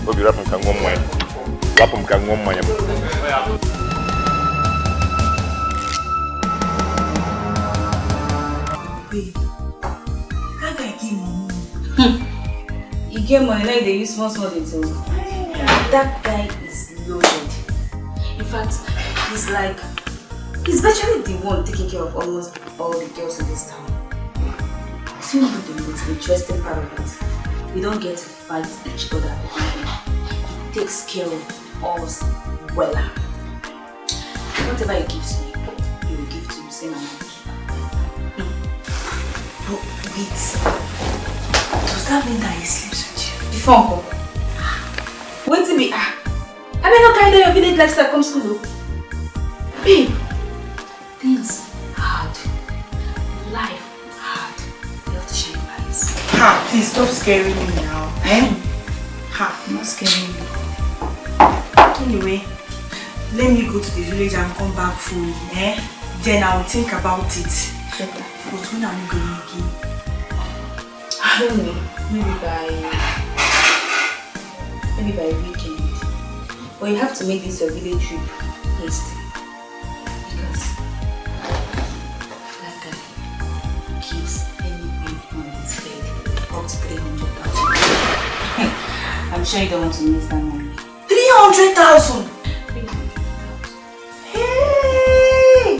Obi, rap him can one wine. Rap him can one wine. Babe, how can I give money? You get money, now they use small until that guy is loaded. In fact, he's virtually the one taking care of almost all the girls in this town. It's really the most interesting part of it. We don't get to fight each other. He takes care of us well. Whatever he gives me, he will give to you, same amount. But wait, does that mean that he sleeps with you? Before Uncle? Wait till me, I mean, no kind of your village lifestyle comes to you. Babe, things hard. Life hard. You have to shine your eyes. Please stop scaring me now. I'm not scaring you. Anyway, let me go to the village and come back fully. Then I'll think about it. But when are we going again? I don't know. Maybe by weekend. But you have to make this your village trip haste. Because that guy gives anyone on his bed up to 300,000. I'm sure you don't want to miss that money. 300,000! Hey!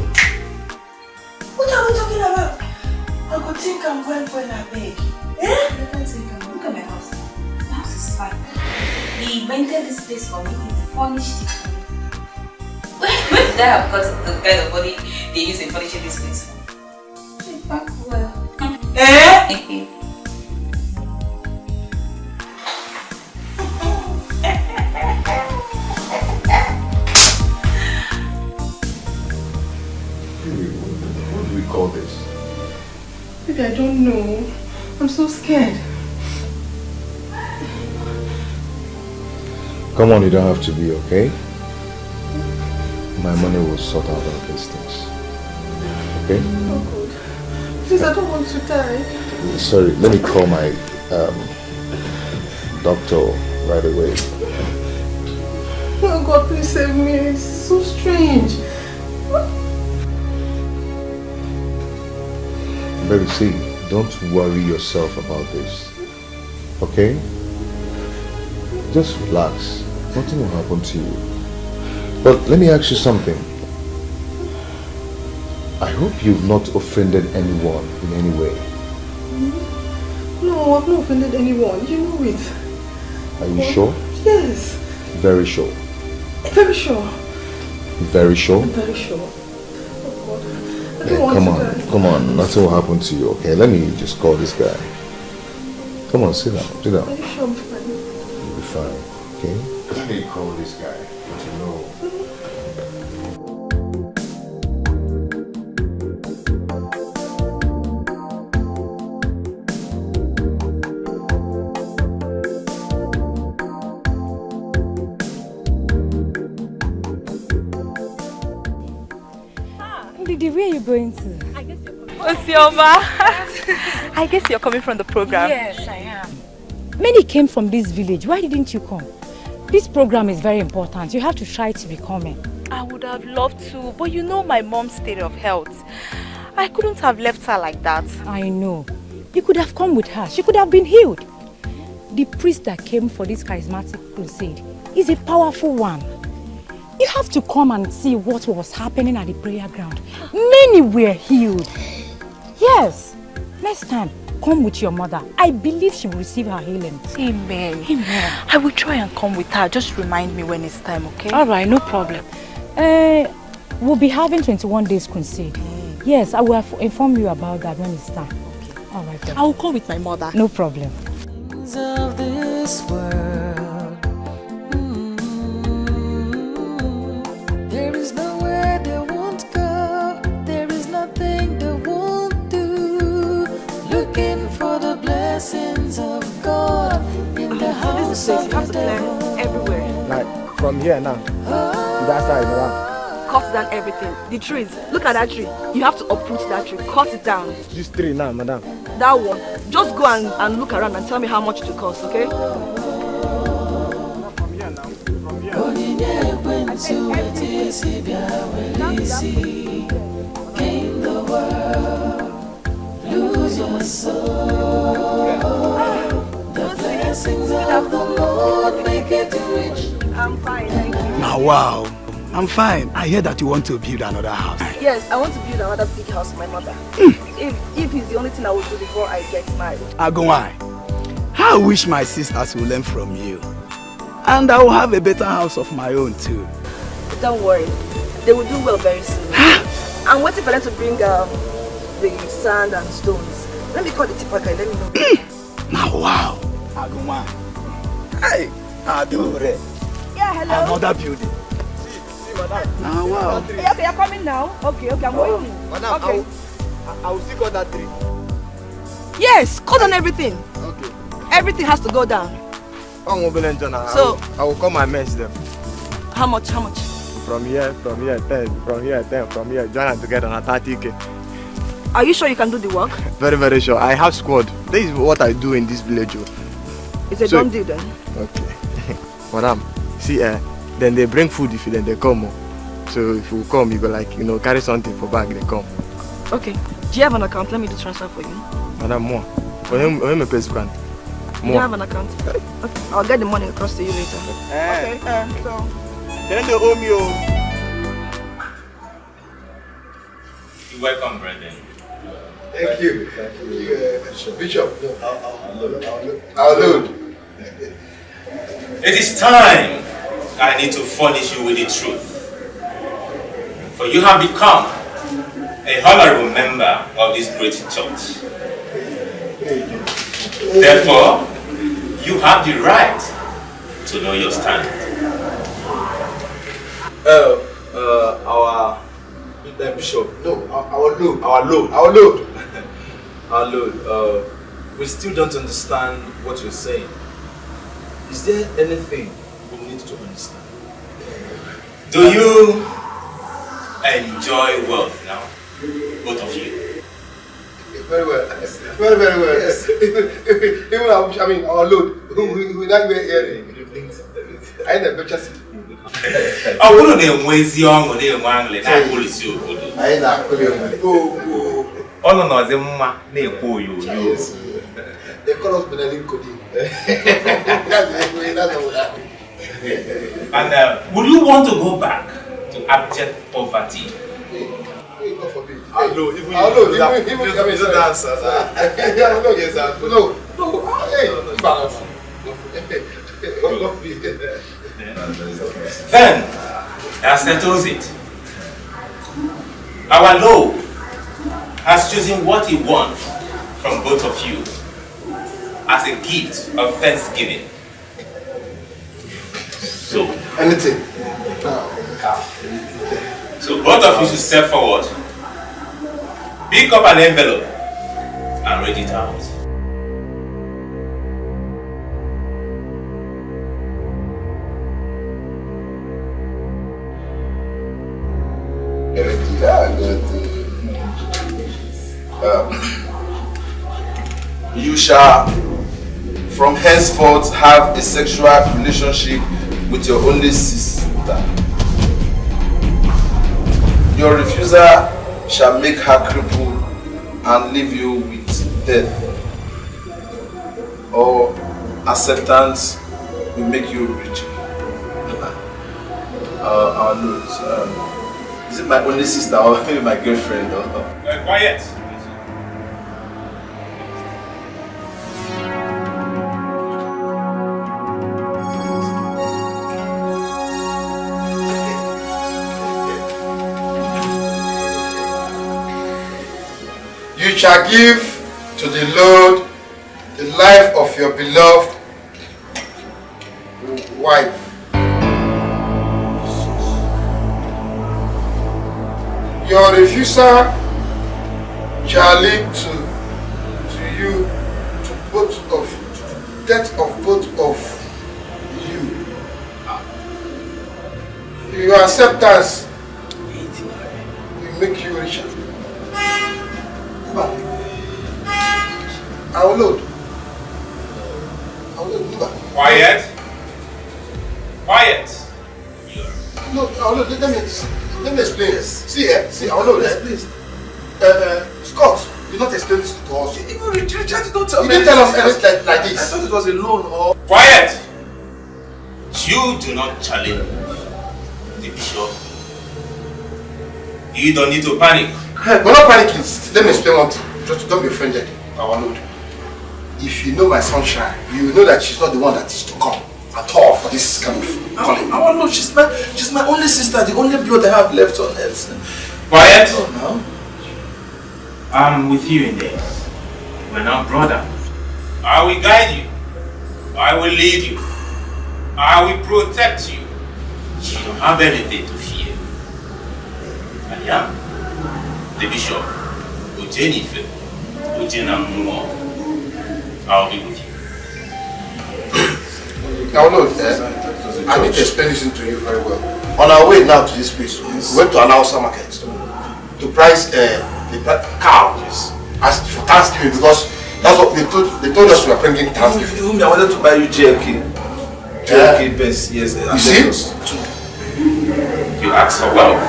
What are we talking about? I could think I'm going for a beg. Look at my house. My house is fine. He rented this place for me. He furnished it for me. Where did I have got the kind of money they use in furnishing this place for? Back well. What do we call this? Maybe I don't know. I'm so scared. Come on, you don't have to be, okay? My money will sort out all these things. Okay? Oh God. Please, I don't want to die. Sorry, let me call my doctor right away. Oh God, please save me. It's so strange. Baby, see, don't worry yourself about this. Okay? Just relax. Nothing will happen to you. But let me ask you something. I hope you've not offended anyone in any way. No, I've not offended anyone. You know it. Are you sure? Yes. Very sure. Very sure. Very sure? I'm very sure. Come on, nothing will happen to you, okay? Let me just call this guy. Come on, sit down. Are you sure I'm fine? You'll be fine, okay? Let me call this guy, but you know. Didi, where are you going to? I guess you're coming. Osioma! I guess you're coming from the program. Yes, I am. Many came from this village. Why didn't you come? This program is very important. You have to try to be coming. I would have loved to, but you know my mom's state of health. I couldn't have left her like that. I know. You could have come with her. She could have been healed. The priest that came for this charismatic crusade is a powerful one. You have to come and see what was happening at the prayer ground. Many were healed. Yes. Next time, come with your mother. I believe she will receive her healing. Amen. Amen. I will try and come with her. Just remind me when it's time, okay? Alright, no problem. We'll be having 21 days crusade. Yes, I will inform you about that when it's time. Okay. Alright then. I will come with my mother. No problem. Things of this world. There is nowhere they won't go. There is nothing they won't do. Looking for the blessings of God in the house of the devil. Everywhere. Like from here now to that side, madam. Cut down everything. The trees. Look at that tree. You have to uproot that tree. Cut it down. This tree now, madam. That one. Just go and look around and tell me how much it will cost, okay? From here now. From here. Gain the world, lose your soul. The blessings of the Lord make it rich. I'm fine, thank you. Now, wow. I'm fine. I hear that you want to build another house. Yes, I want to build another big house for my mother. If it's the only thing I will do before I get married. Agumai, I wish my sisters will learn from you. And I will have a better house of my own too. Don't worry, they will do well very soon. I'm waiting for them to bring the sand and stones. Let me call the tipaka, let me know. Now, wow. Agumai. Hey, Adore. Yeah, hello. Another building. Ah, wow. Okay, you're coming now? Okay, I'm waiting. Madam, okay. I will still cut that tree. Yes, cut on everything. Okay. Everything has to go down. So I will call my mess them. How much? From here 10, from here 10, from here join them together on 30k. Are you sure you can do the work? Very, very sure. I have squad. This is what I do in this village. It's a done deal then. Okay. Madam, see, then they bring food if they come. So if you come, you go like, carry something for bag, they come. Okay. Do you have an account? Let me do transfer for you. Madam, more. For him, a place you can. Do you have an account? Okay. I'll get the money across to you later. Okay. So. Then they owe me. You're welcome, brethren. Thank you. Bishop. Our Lord. It is time I need to furnish you with the truth. For you have become a honorable member of this great church. Therefore, you have the right to know your stand. Our Bishop. No, our Lord. Our Lord. Our Lord. Our Lord, we still don't understand what you're saying. Is there anything we need to understand? Do you enjoy wealth now? Both of you? Very well. Very, very well. Yes. Even our Lord, who not wear earring. I never just. I wouldn't know where's young or they are mangling. I will see you. I not. Oh no, the mamma, they call you. They call us Benelin Cody. And would you want to go back to abject poverty? No, even dance. Then, That settles it. Our Lord has chosen what He wants from both of you as a gift of thanksgiving. So, anything. So both of you should step forward, pick up an envelope, and read it out. You shall from henceforth have a sexual relationship with your only sister. Your refuser shall make her cripple and leave you with death, or acceptance will make you rich. Our Lord, is it my only sister or maybe my girlfriend? Quiet. You shall give to the Lord the life of your beloved wife. Your refusal shall lead to you, to the death of both of you. Your acceptance will make you richer. Our Lord. Quiet. Quiet. No, our Lord, let me explain this. See here, our Lord, please. Scott, you not explain this to us. Even Richard, don't tell you me. didn't tell us anything like this. I thought it was a loan or... Quiet! You do not challenge the bishop. You don't need to panic. We're not panicking. Let me explain one thing. Just don't be offended, our Lord. If you know my sunshine, you know that she's not the one that is to come at all for this kind of calling. Our Lord, she's my only sister, the only blood I have left on earth. Quiet! Oh, no. I'm with you in this. We're not brother. I will guide you. I will lead you. I will protect you. You don't have anything to fear. I am the bishop. Ujenife. Ujenamumo. I'll be with you. Now, Lord, I need to explain this to you very well. On our way now to this place, we went to an Hausa market to price the cows as for Thanksgiving, because that's what they told us we were bringing Thanksgiving. I wanted to buy you JLK. JLK best, yes. You see? You ask for wealth.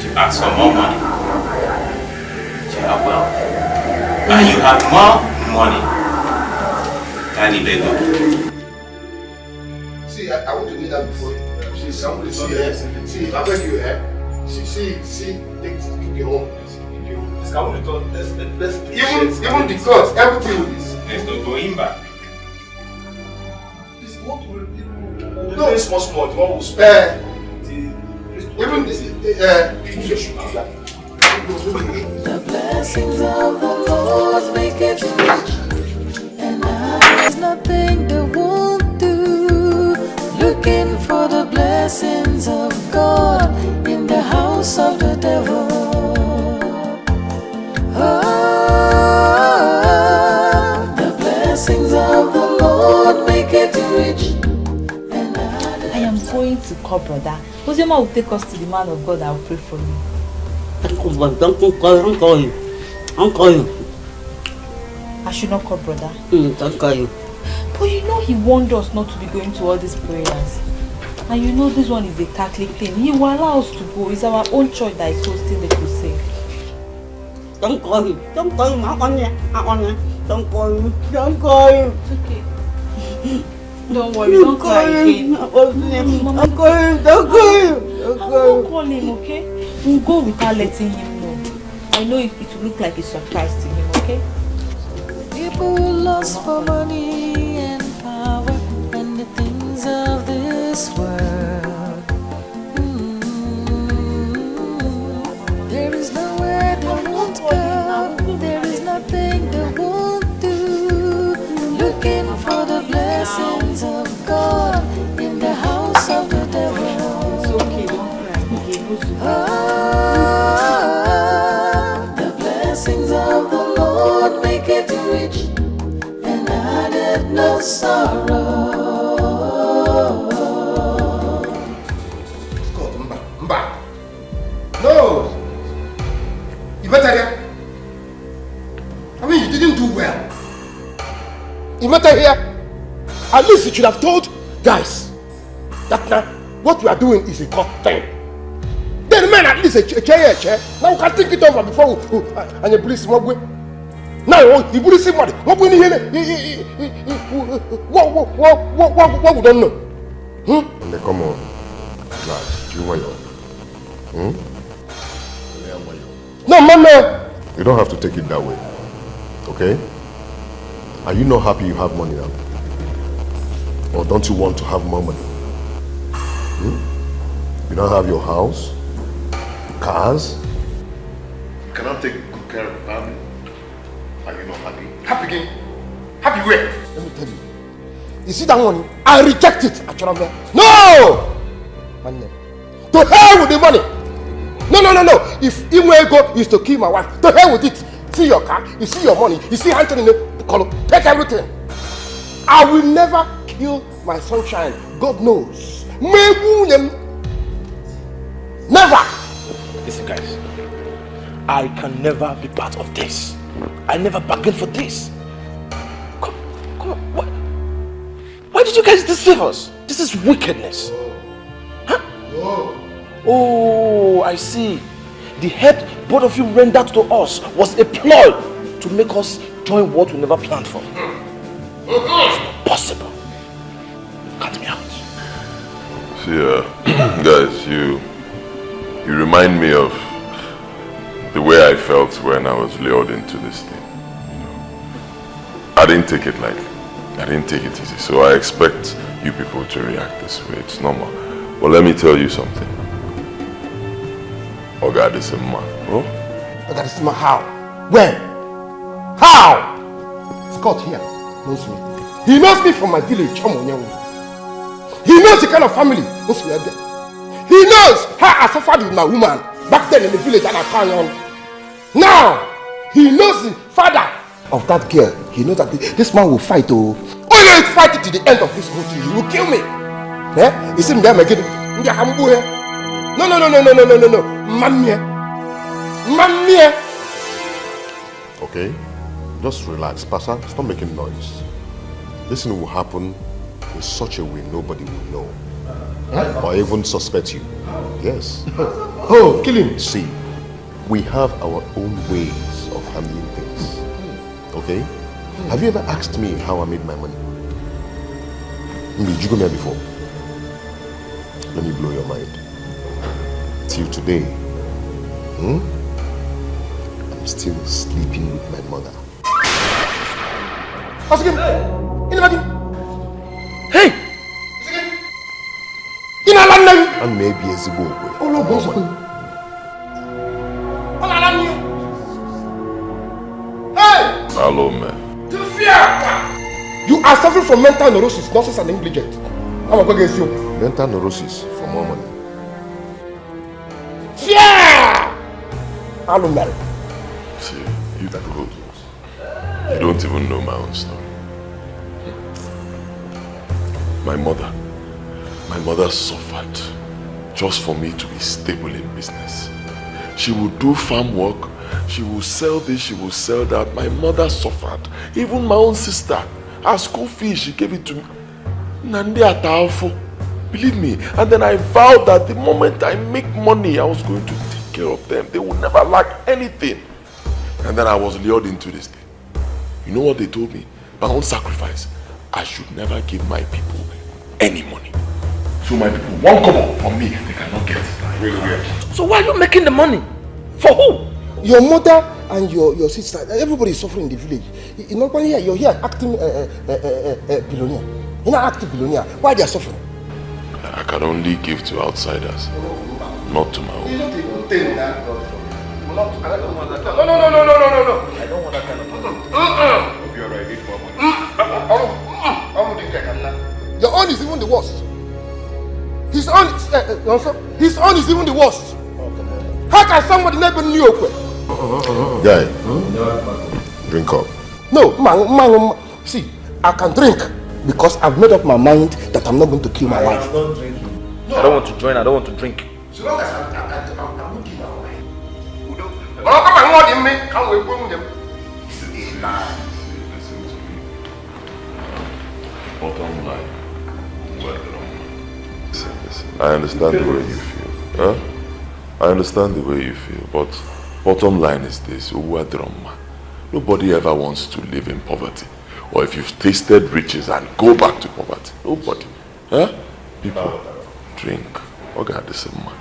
You ask for more money. You have wealth. And you have more money. Ini Edo. See, I want to do that before. See, somebody see her. See, I beg you, see, take you home. Even the cost, everything with this. There's no going back. No, it's small, the one who spare. Even this, the blessings of the Lord make it rich, and there's nothing they won't do. Looking for the blessings of God in the house of the devil. Oh, the blessings of the Lord make it rich. I am going to call brother. Ozema will take us to the man of God. I will pray for you. Don't call you. I'll call you. I should not call brother. Don't call you. But you know he warned us not to be going to all these prayers. And you know this one is a Catholic thing. He will allow us to go. It's our own church that is hosting the crusade. Don't call you. Don't call you. I'm on you. Don't call you. Don't call you. It's okay. Don't worry. Don't cry again. Don't call you. Don't call you. I won't call him, okay? We'll go without letting him know. I know it will look like a surprise to him, okay? People lust for money and power and the things of this world. no sorrow. Mba. No. You better hear. I mean, you didn't do well. You better hear. At least you should have told guys that now what we are doing is a good thing. Then man, at least a chair. Now we can think it over before we and you police mob. Now you police somebody. What we need here? What we don't know? Come on, guys. You want No, man. You don't have to take it that way. Okay? Are you not happy you have money now? Or don't you want to have more money? You don't have your house, cars. You cannot take good care of the family. Are you not happy? Happy again? Happy where? Let me tell you. You see that money? I reject it. No! Man, to hell with the money. No. If Imwego is to kill my wife, to hell with it. See your car, you see your money, you see Anthony in the color. Take everything. I will never kill my sunshine. God knows. Never. Listen, guys. I can never be part of this. I never bargained for this. Come on. Why did you guys deceive us? This is wickedness. Huh? Oh, I see. The help both of you rendered to us was a ploy to make us join what we never planned for. It's not possible. Cut me out. See, guys, you remind me of the way I felt when I was lured into this thing. I didn't take it lightly. I didn't take it easy. So I expect you people to react this way. It's normal. But let me tell you something. Oga, this is a man. Oh? Oga, this is my how? When? How? Scott here knows me. He knows me from my village. He knows the kind of family we are there. He knows how I suffered with my woman back then in the village and I carry on. Now, he knows the father of that girl. He knows that this man will fight. Oh, he fight it to the end of this whole thing. He will kill me. Eh? You see me there again? No. Mamie. Okay? Just relax. Pastor, stop making noise. This thing will happen in such a way nobody will know. Or even suspect you. Yes. Oh, kill him. See, we have our own ways of handling things. Okay? Have you ever asked me how I made my money? Did you go there before? Let me blow your mind. Till today, I'm still sleeping with my mother. Hey! And maybe a Zimbabwe. Hey! Hello, man. You are suffering from mental neurosis, nonsense and negligence. I'm going against you. Mental neurosis for more money. Yeah! I'm married. See, you don't even know my own story. My mother suffered just for me to be stable in business. She would do farm work, she would sell this, she would sell that. My mother suffered. Even my own sister, her school fees, she gave it to me. Nandi Ataofo. Believe me. And then I vowed that the moment I make money, I was going to take care of them. They would never lack anything. And then I was lured into this thing. You know what they told me? My own sacrifice. I should never give my people any money. So my people, one kobo from me, they cannot get it. Really weird. So why are you making the money? For who? Your mother and your sister, everybody is suffering in the village. You're here acting billionaire. You're not acting billionaire. Why they are suffering? I can only give to outsiders, not to my own. No. I don't want that kind of money. Hope you're right, need more money. Your own is even the worst. His own is even the worst. How can somebody never knew? Guy, drink up. No, man. See, I can drink, because I've made up my mind that I'm not going to kill my wife. I'm not drinking. No. I don't want to join. I don't want to drink. So long as I'm not killing my wife. Bottom line. I understand the way you feel. Huh? I understand the way you feel, but bottom line is this. Nobody ever wants to live in poverty. Or if you've tasted riches and go back to poverty. Nobody. Huh? People, drink. Okay, the same man.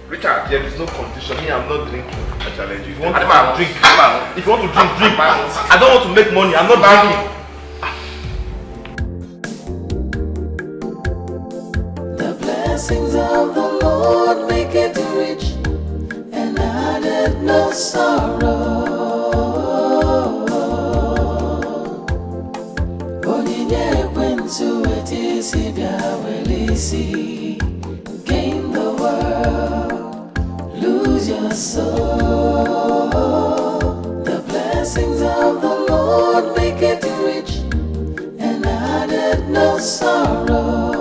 Richard, there is no condition. Me, I'm not drinking. I challenge you. If you want to drink, if you want to drink, drink. I don't want to make money. I'm not drinking. The blessings of the Lord make it rich, and added no sorrow. Onyinye ekwensu etisi bịa welisi, gain the world, lose your soul. The blessings of the Lord make it rich, and added no sorrow.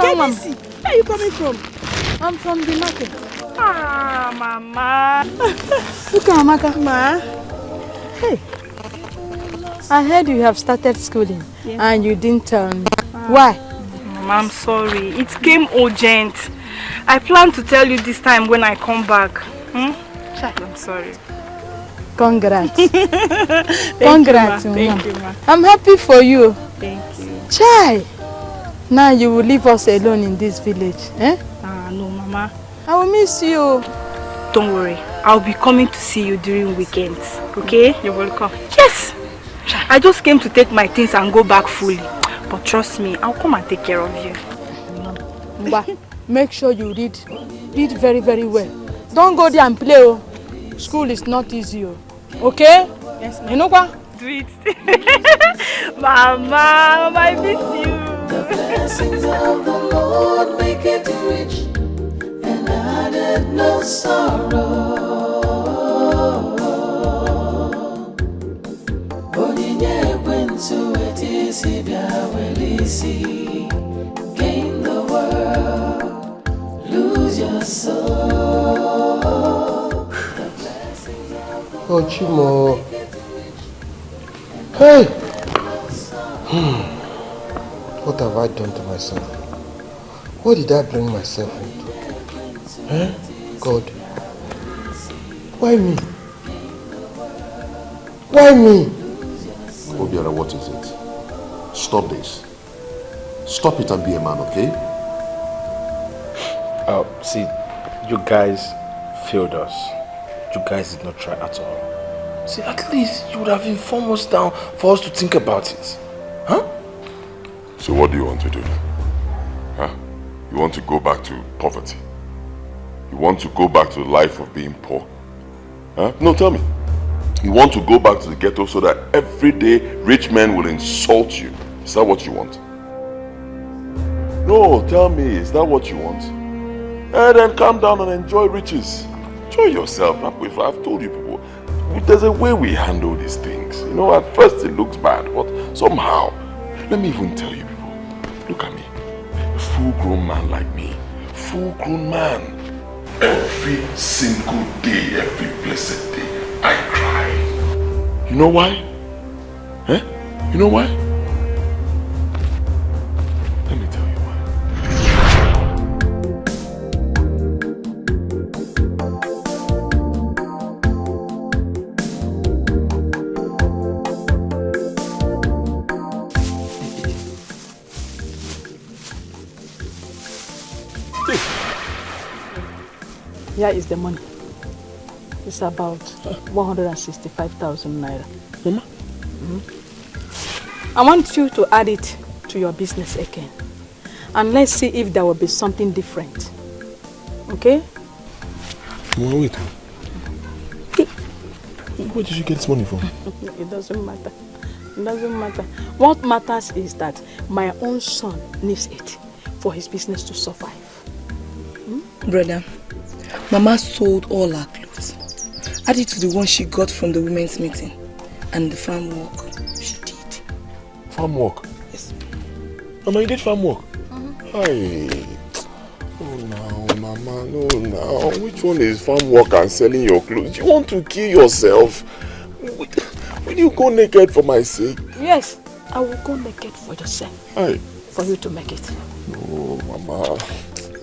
Where are you coming from? I'm from the market. Ah, Mama. Look at Amaka. Ma. Hey. I heard you have started schooling and you didn't tell me. Why? Mama, I'm sorry. It came urgent. I plan to tell you this time when I come back. I'm sorry. Congrats. Congrats, Mama. Thank you, Ma. I'm happy for you. Thank you. Chai. Now you will leave us alone in this village, eh? No, Mama. I will miss you. Don't worry. I'll be coming to see you during weekends, okay? You're welcome. Yes! I just came to take my things and go back fully. But trust me, I'll come and take care of you. Mba, make sure you read very, very well. Don't go there and play. Oh. School is not easy. Oh. Okay? Yes, ma'am. You know what? Do it. Mama, I miss you. The blessings of the Lord make it rich, and added no sorrow. Onyinye ekwensu etisi bịa welisi, gain the world, lose your soul. The blessings of the Oh, Chimo. Hey! What have I done to myself? What did I bring myself into? Eh? God. Why me? Why me? Obiara, what is it? Stop this. Stop it and be a man, okay? See, you guys failed us. You guys did not try at all. See, at least you would have informed us down for us to think about it. Huh? So what do you want to do? Huh? You want to go back to poverty? You want to go back to the life of being poor? Huh? No, tell me. You want to go back to the ghetto so that every day rich men will insult you? Is that what you want? No, tell me, is that what you want? And then calm down and enjoy riches. Enjoy yourself. I've told you people, there's a way we handle these things. You know, at first it looks bad, but somehow, let me even tell you people, look at me. A full-grown man like me, full-grown man. Every single day, every blessed day, I cry. You know why? Eh? You know why? Let me tell you why. Here is the money. It's about 165,000 naira. Mama? I want you to add it to your business again. And let's see if there will be something different. Okay? Mama, wait. Where did you get this money from? It doesn't matter. It doesn't matter. What matters is that my own son needs it for his business to survive. Brother, Mama sold all her clothes, added to the one she got from the women's meeting, and the farm work she did. Farm work? Yes. Mama, you did farm work? Hey. Oh no, Mama, no now. Which one is farm work and selling your clothes? You want to kill yourself? Will you go naked for my sake? Yes, I will go naked for yourself. Hey. For you to make it. No, Mama.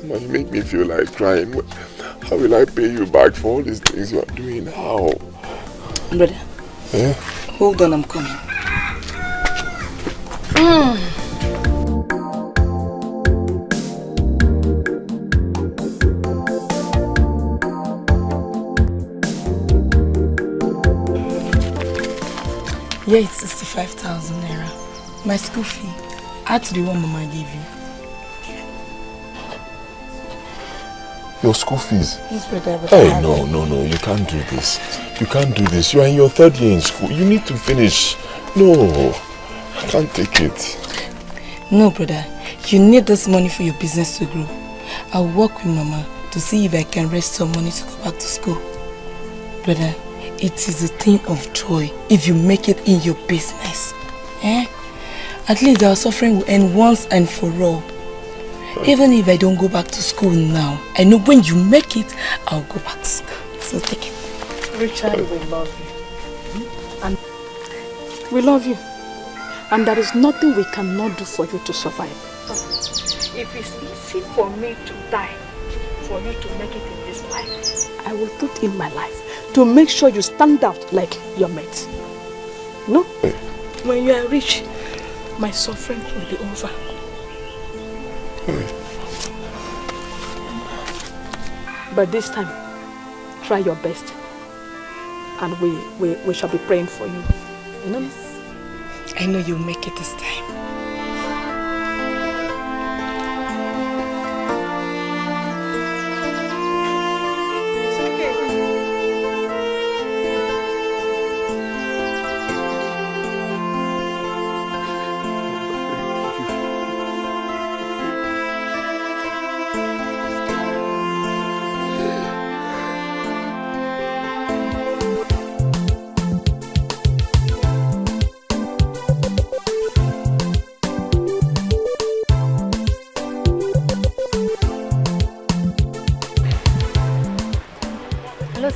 Mama, you make me feel like crying. How will I pay you back for all these things you are doing? How? Brother. Yeah? Hold on, I'm coming. Yeah, it's 65,000 naira. My school fee. Add to the one Mama gave you. Your school fees? Yes, brother. Hey, no, you can't do this. You can't do this. You are in your 3rd year in school. You need to finish. No, I can't take it. No, brother. You need this money for your business to grow. I'll work with Mama to see if I can raise some money to go back to school. Brother, it is a thing of joy if you make it in your business. At least our suffering will end once and for all. Even if I don't go back to school now, I know when you make it, I'll go back to school. So take it. Richard, we love you. And we love you. And there is nothing we cannot do for you to survive. If it's easy for me to die, for you to make it in this life, I will put in my life to make sure you stand out like your mate. No? When you are rich, my suffering will be over. But this time, try your best. And we shall be praying for you. You know? I know you'll make it this time.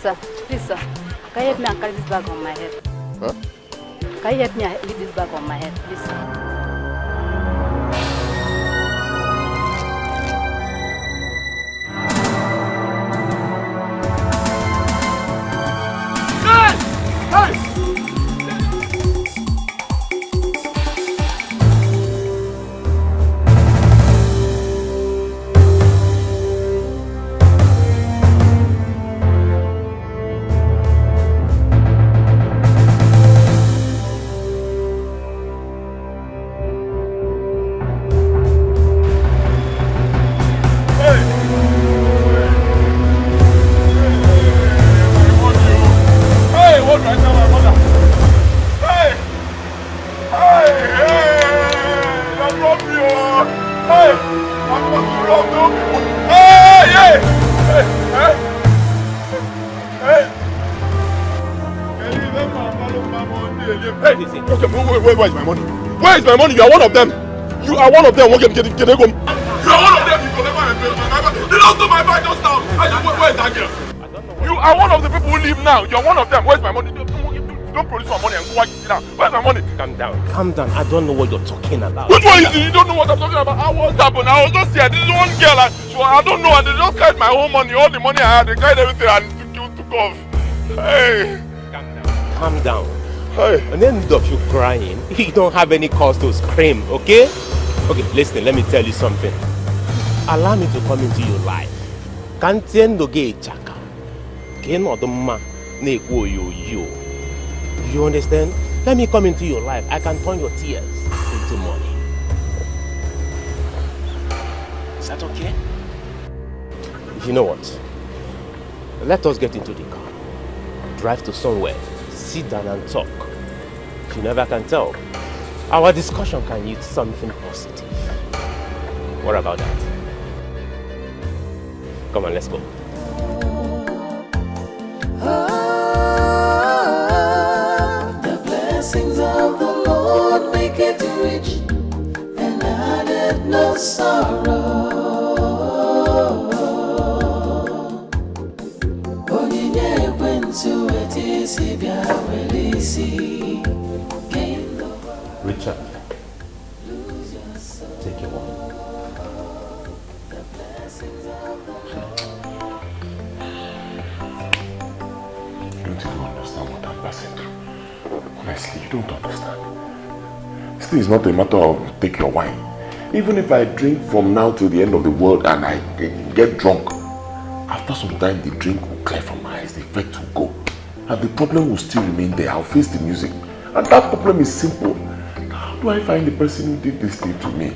Sir, please sir, can you help me and carry this bag on my head? Huh? Can you help me and leave this bag on my head, please sir? Where is my money? Where is my money? You are one of them. You are one of them. Get home. You are one of them. You will never embrace my bag. They lost my bag just now. Where is that girl? You are one of the people who leave now. You are one of them. Where is my money? Don't produce my money and go and sit down. Where's my money? Calm down. Calm down. I don't know what you're talking about. Which one is it? You don't know what I'm talking about. What happened? I was just here. This is one girl. I don't know. And they just carried my whole money. All the money I had. They carried everything and took off. Hey. Calm down. Hey. And then instead of you crying, you don't have any cause to scream, okay? Okay, listen, let me tell you something. Allow me to come into your life. You understand? Let me come into your life. I can turn your tears into money. Is that okay? You know what? Let us get into the car. Drive to somewhere. Sit down and talk. You never can tell. Our discussion can yield something positive. What about that? Come on, let's go. shed no sorrow. Onyinye ekwensu etisi bia welisi. Richard, take your one. You don't even understand what I'm passing through. Honestly, you don't understand. Still, it's not a matter of take your wine. Even if I drink from now till the end of the world and I get drunk, after some time the drink will clear from my eyes, the effect will go. And the problem will still remain there. I'll face the music. And that problem is simple. How do I find the person who did this thing to me?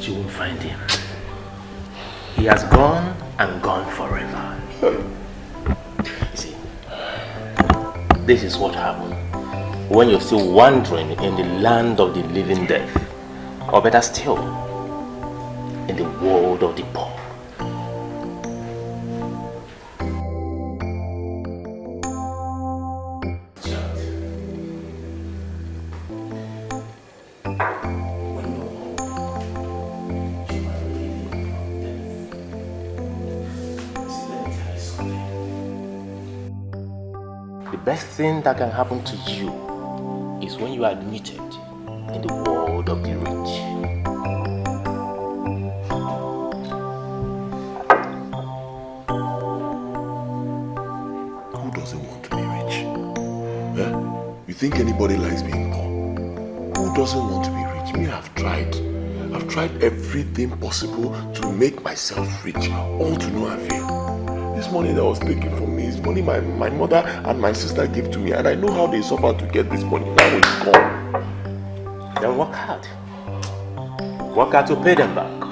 You won't find him. He has gone and gone forever. You see, this is what happened when you're still wandering in the land of the living dead, or better still, in the world of the poor. The best thing that can happen to you is when you are admitted in the world of the rich. Who doesn't want to be rich? Eh? You think anybody likes being poor? Who doesn't want to be rich? Me, I've tried. I've tried everything possible to make myself rich, all to no avail. This money that was taken from me is money my mother and my sister gave to me, and I know how they suffered to get this money. Now it's gone. Then work hard. Work hard to pay them back.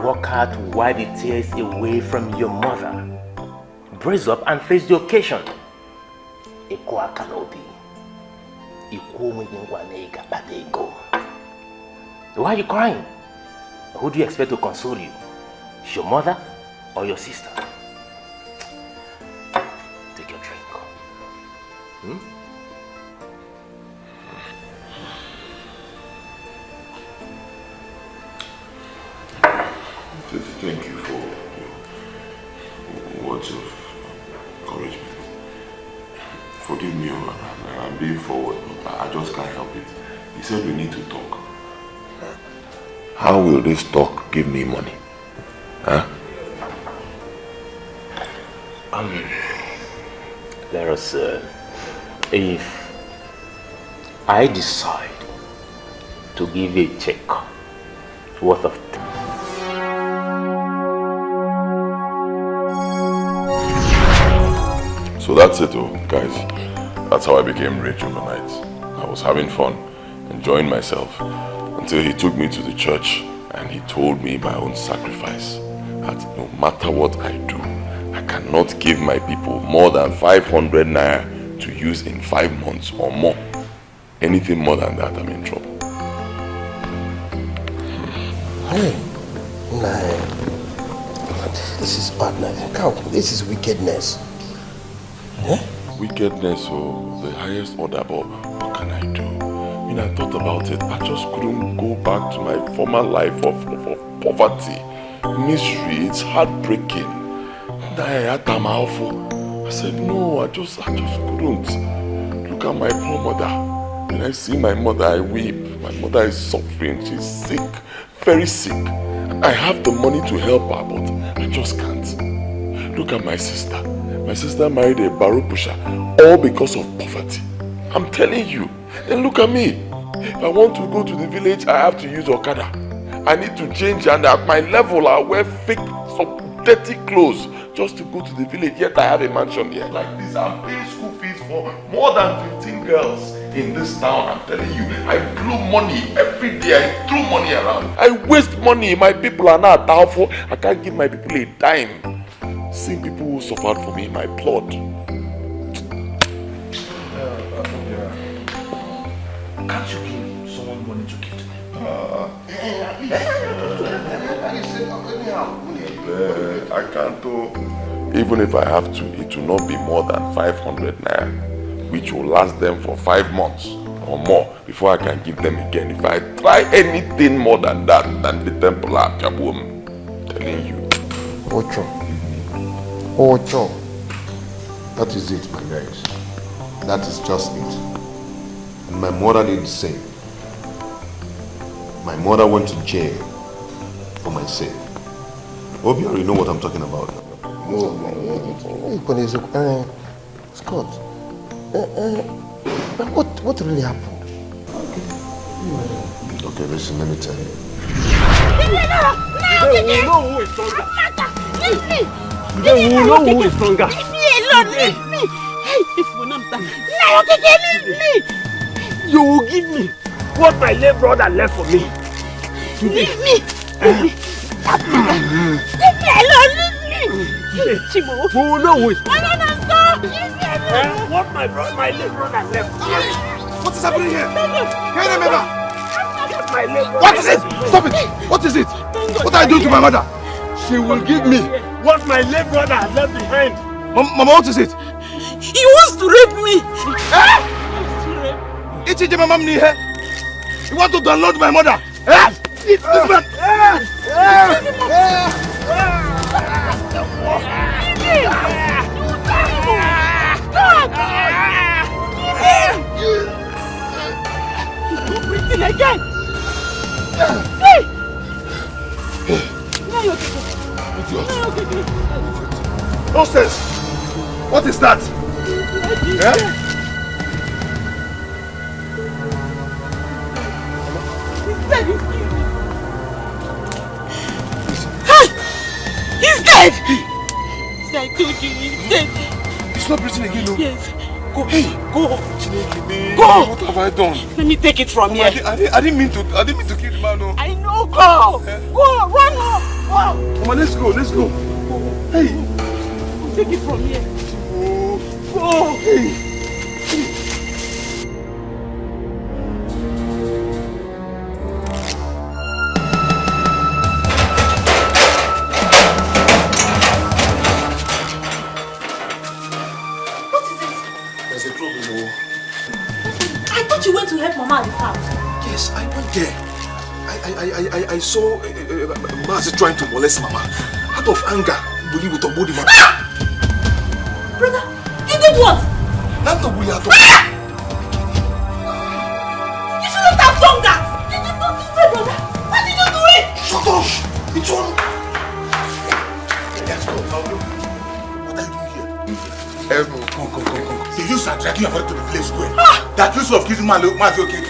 Work hard to wipe the tears away from your mother. Brace up and face the occasion. Why are you crying? Who do you expect to console you? Your mother or your sister? Take your drink. Thank you for your words of encouragement. Forgive me, I'm being forward, but I just can't help it. He said we need to talk. How will this talk give me money? Huh? Let us, if I decide to give you a check worth of So that's it, guys. That's how I became rich overnight. I was having fun, enjoying myself, until he took me to the church and he told me my own sacrifice that no matter what I do, I cannot give my people more than 500 naira to use in 5 months or more. Anything more than that, I'm in trouble. Hey, this is madness. This is wickedness. Yeah? Wickedness, the highest order, but what can I do? I mean, I thought about it. I just couldn't go back to my former life of poverty, misery. It's heartbreaking. I said, no, I just couldn't. Look at my poor mother. When I see my mother, I weep. My mother is suffering. She's sick, very sick. I have the money to help her, but I just can't. Look at my sister. My sister married a barrow pusher, all because of poverty. I'm telling you. And look at me. If I want to go to the village, I have to use Okada. I need to change, and at my level, I wear fake, some dirty clothes just to go to the village. Yet I have a mansion here. Like this, I'm paying school fees for more than 15 girls in this town. I'm telling you, I blew money every day. I threw money around. I waste money. My people are not powerful. I can't give my people a dime. Seeing people who suffered for me in my blood. Can't you give someone money to give to them? I can't. Even if I have to, it will not be more than 500 naira, which will last them for 5 months. or more before I can give them again. If I try anything more than that, than the temple of Kaboom, I'm telling you. Ocho. Ocho. That is it, my guys. That is just it. And my mother did the same. My mother went to jail for my sake. Hope you already know what I'm talking about. Scott, what really happened? Okay, listen, let me tell you. You know who is stronger. Leave me. You know who is stronger. Leave me alone. Leave me. If we not leave me. You will give me what my late brother left for me. Leave me. Leave me alone. Leave me. Chimo. We will know who is stronger. Leave me alone. What my late brother left. What is happening here? What is it? Stop it! What is it? What are you doing to my mother? She will give me what my late brother has left behind. Mama, what is it? He wants to rape me. It's it, Mama. You want to download my mother? This man. You're breathing again. See! Now you're okay. Nonsense! What is that? He's dead! I told you, he's dead. He's not breathing again, no? Yes. Go, hey, go! Go! What have I done? Let me take it from here. I didn't mean to kill the man, no. I know, go! Go, run home! Go! Come on, let's go. Hey! Take it from here. Go! Hey! You went to help Mama at the farm. Yes, I went there. I saw Mazi trying to molest Mama. Out of anger, Bully with a body man. Brother, you did what? Not to bully at all. You shouldn't have done that! You did not do it, brother! Why did you do it? Shut up! It's all. Let's go. What are you doing here? Come. The youths are dragging your body to the village square. That use of kissing man, okay.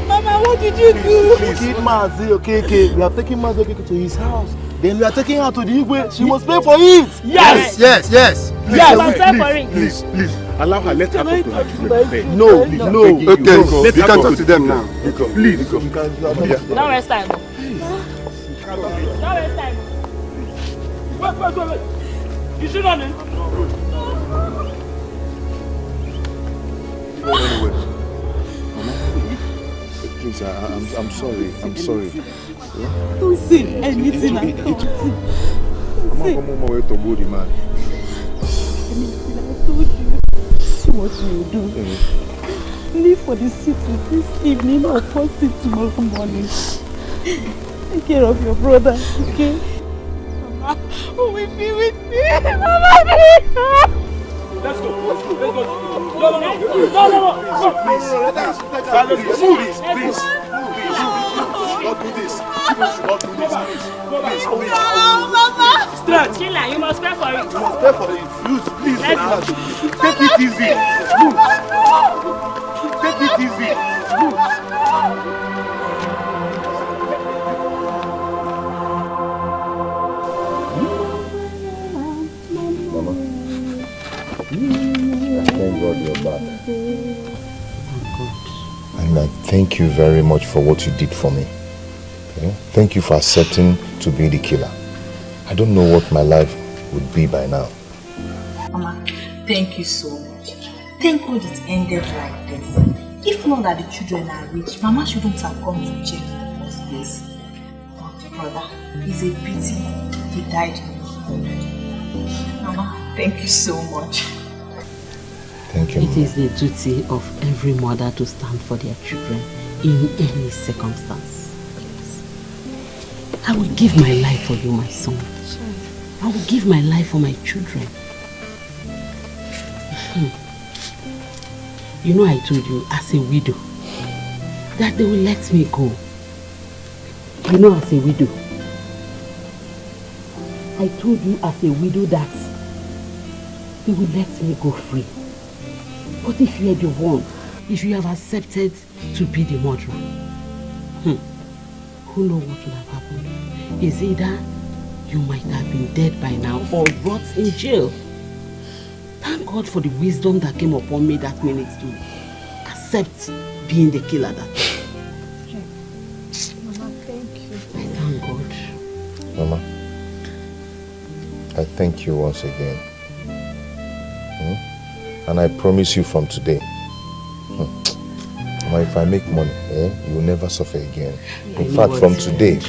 Mama, what did you do? We killed Mazi Okeke. We are taking Mazi Okeke to his house. Then we are taking her to the Igwe. She must pay for it. Yes. Please, must pay for it. Please. Allow her. Let her talk to her. No. Okay, you can talk to them now. Please. Don't waste time. Wait. You should run in. Please, I'm sorry. Don't say anything. I'm on my way to Body, man. I told you. See what you do. Leave for the city this evening or first thing tomorrow morning. Take care of your brother, okay? Mama, who will be with me? Mama, Let's go. No. Please. Not do this. Please. Mama. Stretch. Chilla, you must pay for it. You must pay for it. Please. Take it easy. Take it easy. Mama, thank God you're back. And I thank you very much for what you did for me. Okay? Thank you for accepting to be the killer. I don't know what my life would be by now. Mama, thank you so much. Thank God it ended like this. If If not that the children are rich, Mama shouldn't have gone to jail in the first place. But brother, it's a pity he died. Mama, thank you so much. Thank you. It is the duty of every mother to stand for their children in any circumstance. Yes. I will give my life for you, my son. I will give my life for my children. You know, I told you as a widow that they will let me go. You know, as a widow, I told you as a widow that they will let me go free. But if you are the one, if you have accepted to be the murderer, who knows what would have happened? Is either you might have been dead by now or rot in jail. Thank God for the wisdom that came upon me that minute to accept being the killer that day. Mama, thank you. I thank God. Mama, I thank you once again. And I promise you from today, if I make money, you will never suffer again. In fact, from today,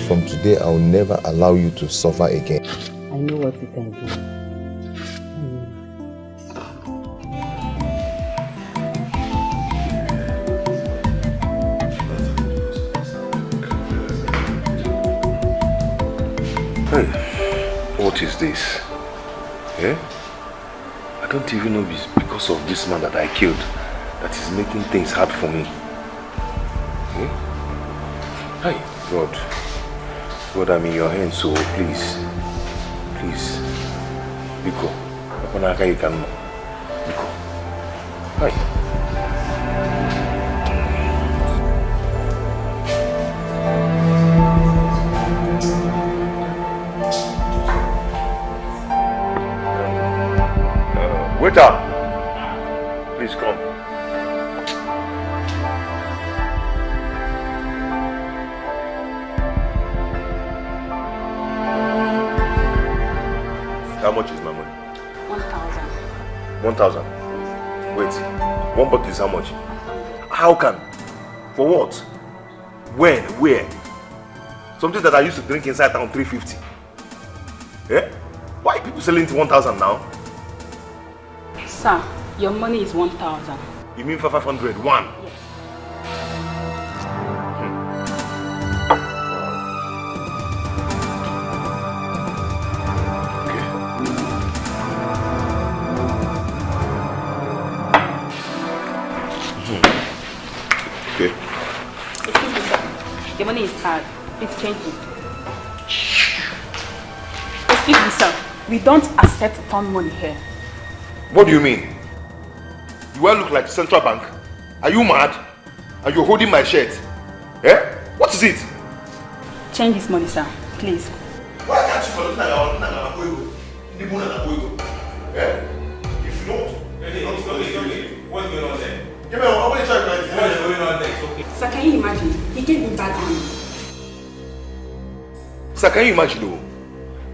I will never allow you to suffer again. I know what you can do. Hey, what is this? I don't even know if it's because of this man that I killed that is making things hard for me. Hey, God, I'm in your hands, so please, Biko, Apanaka, you can, Biko, hi. Waiter, please come. How much is my money? 1,000. 1,000? Wait, one bottle is how much? How can? For what? When? Where? Something that I used to drink inside town 350. Why are people selling it 1,000 now? Sir, your money is 1,000. You mean for 500? One? Yes. Okay. Excuse me, sir. Your money is hard. Please change it. Excuse me, sir. We don't accept found money here. What do you mean? Do I look like Central Bank? Are you mad? And you're holding my shirt? What is it? Change this money, sir. Please. Why can't you look like If you don't, what's going on there? Give me what is going on there? Sir, can you imagine? He gave me bad money. Sir, can you imagine?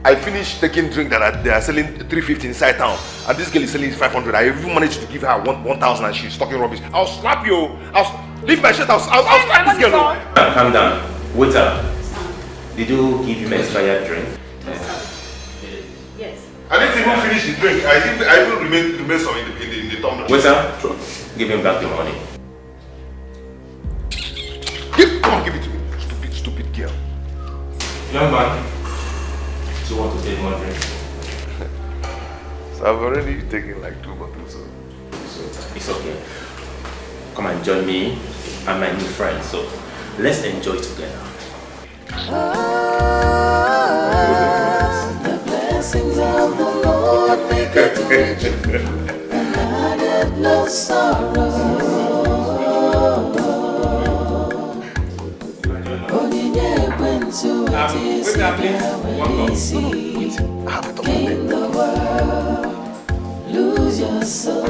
I finished taking drink that they are selling 350 inside town, and this girl is selling 500. I even managed to give her 1,000 and she's talking rubbish. I'll slap you. Leave my shirt. I'll slap this girl. Calm down. Waiter, did you give him expired drink? Yes. I didn't even finish the drink. I even remain some in the tumbler. Waiter, give him back the money. Come on, give it to me. Stupid girl. Young man. You want to take more drink? So I've already taken like 2 bottles. So it's okay. Come and join me and my new friend. So let's enjoy together. The blessings of the Lord make it rich, and added no sorrow. Gain the world, lose your soul.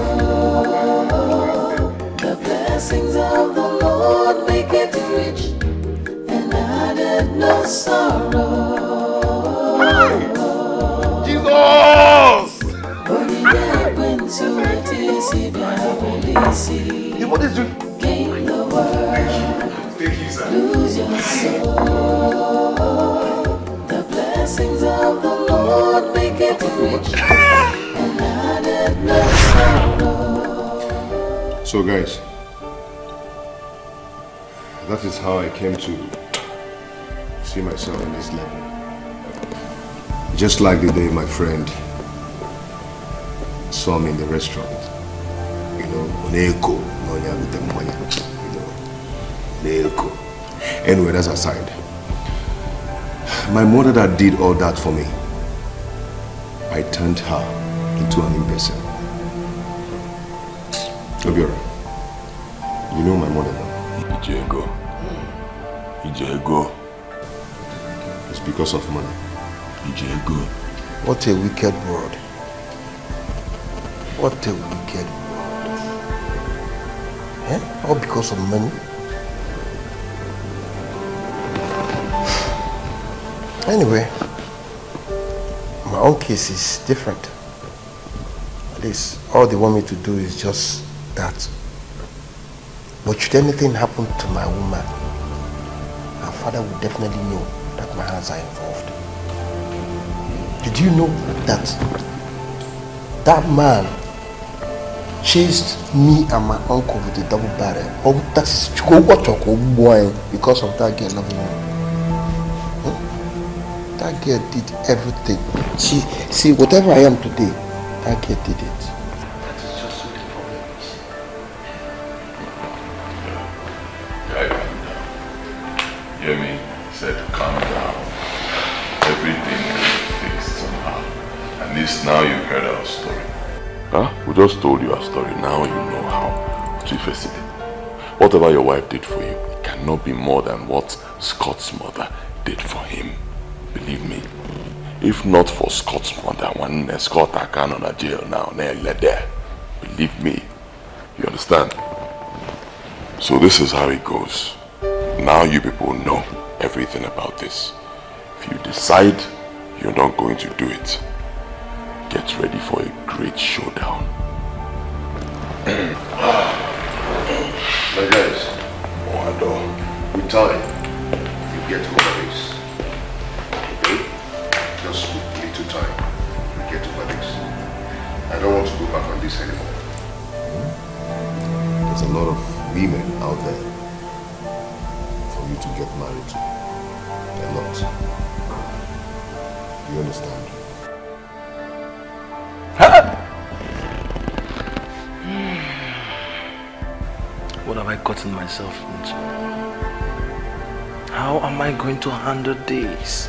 The blessings of the Lord make it rich, and added no sorrow. Jesus! What is doing? Gain the lose your soul. The blessings of the Lord make it rich and added no sorrow. So guys, that is how I came to see myself in this level. Just like the day my friend saw me in the restaurant. You know, Neko, Neko. Anyway, that's aside. My mother that did all that for me, I turned her into an imbecile. Obiora, you know my mother now. Ijego. It's because of money. Ijego. What a wicked world. What a wicked world. Eh? All because of money? Anyway, my own case is different. At least all they want me to do is just that. But should anything happen to my woman, her father would definitely know that my hands are involved. Did you know that that man chased me and my uncle with a double barrel? Oh, that is boy because of that girl loving me. That girl did everything. See, whatever I am today, that girl did it. That is just what the problem is. Hear me? Said calm down. Everything is fixed somehow. At least now you've heard our story. Huh? We just told you our story. Now you know how to face it. Whatever your wife did for you, it cannot be more than what Scott's mother did for him. Believe me. If not for Scott's mother, when Scott I can on a jail now, there. Believe me. You understand? So this is how it goes. Now you people know everything about this. If you decide you're not going to do it, get ready for a great showdown. My guys, with time, you get over this. Okay? Just with little time, you get over this. I don't want to go back on this anymore. There's a lot of women out there for you to get married to. A lot. You understand? What have I gotten myself into? How am I going to handle this?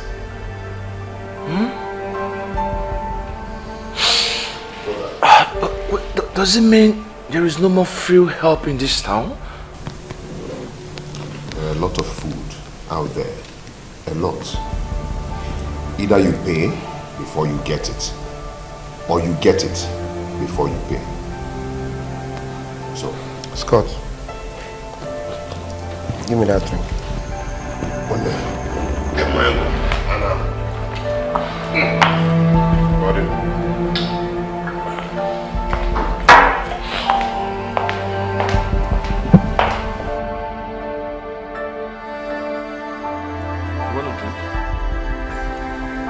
But does it mean there is no more free help in this town? There are a lot of food out there. A lot. Either you pay before you get it, or you get it before you pay. So, Scott, give me that drink. One there. Get my Anna. Pardon.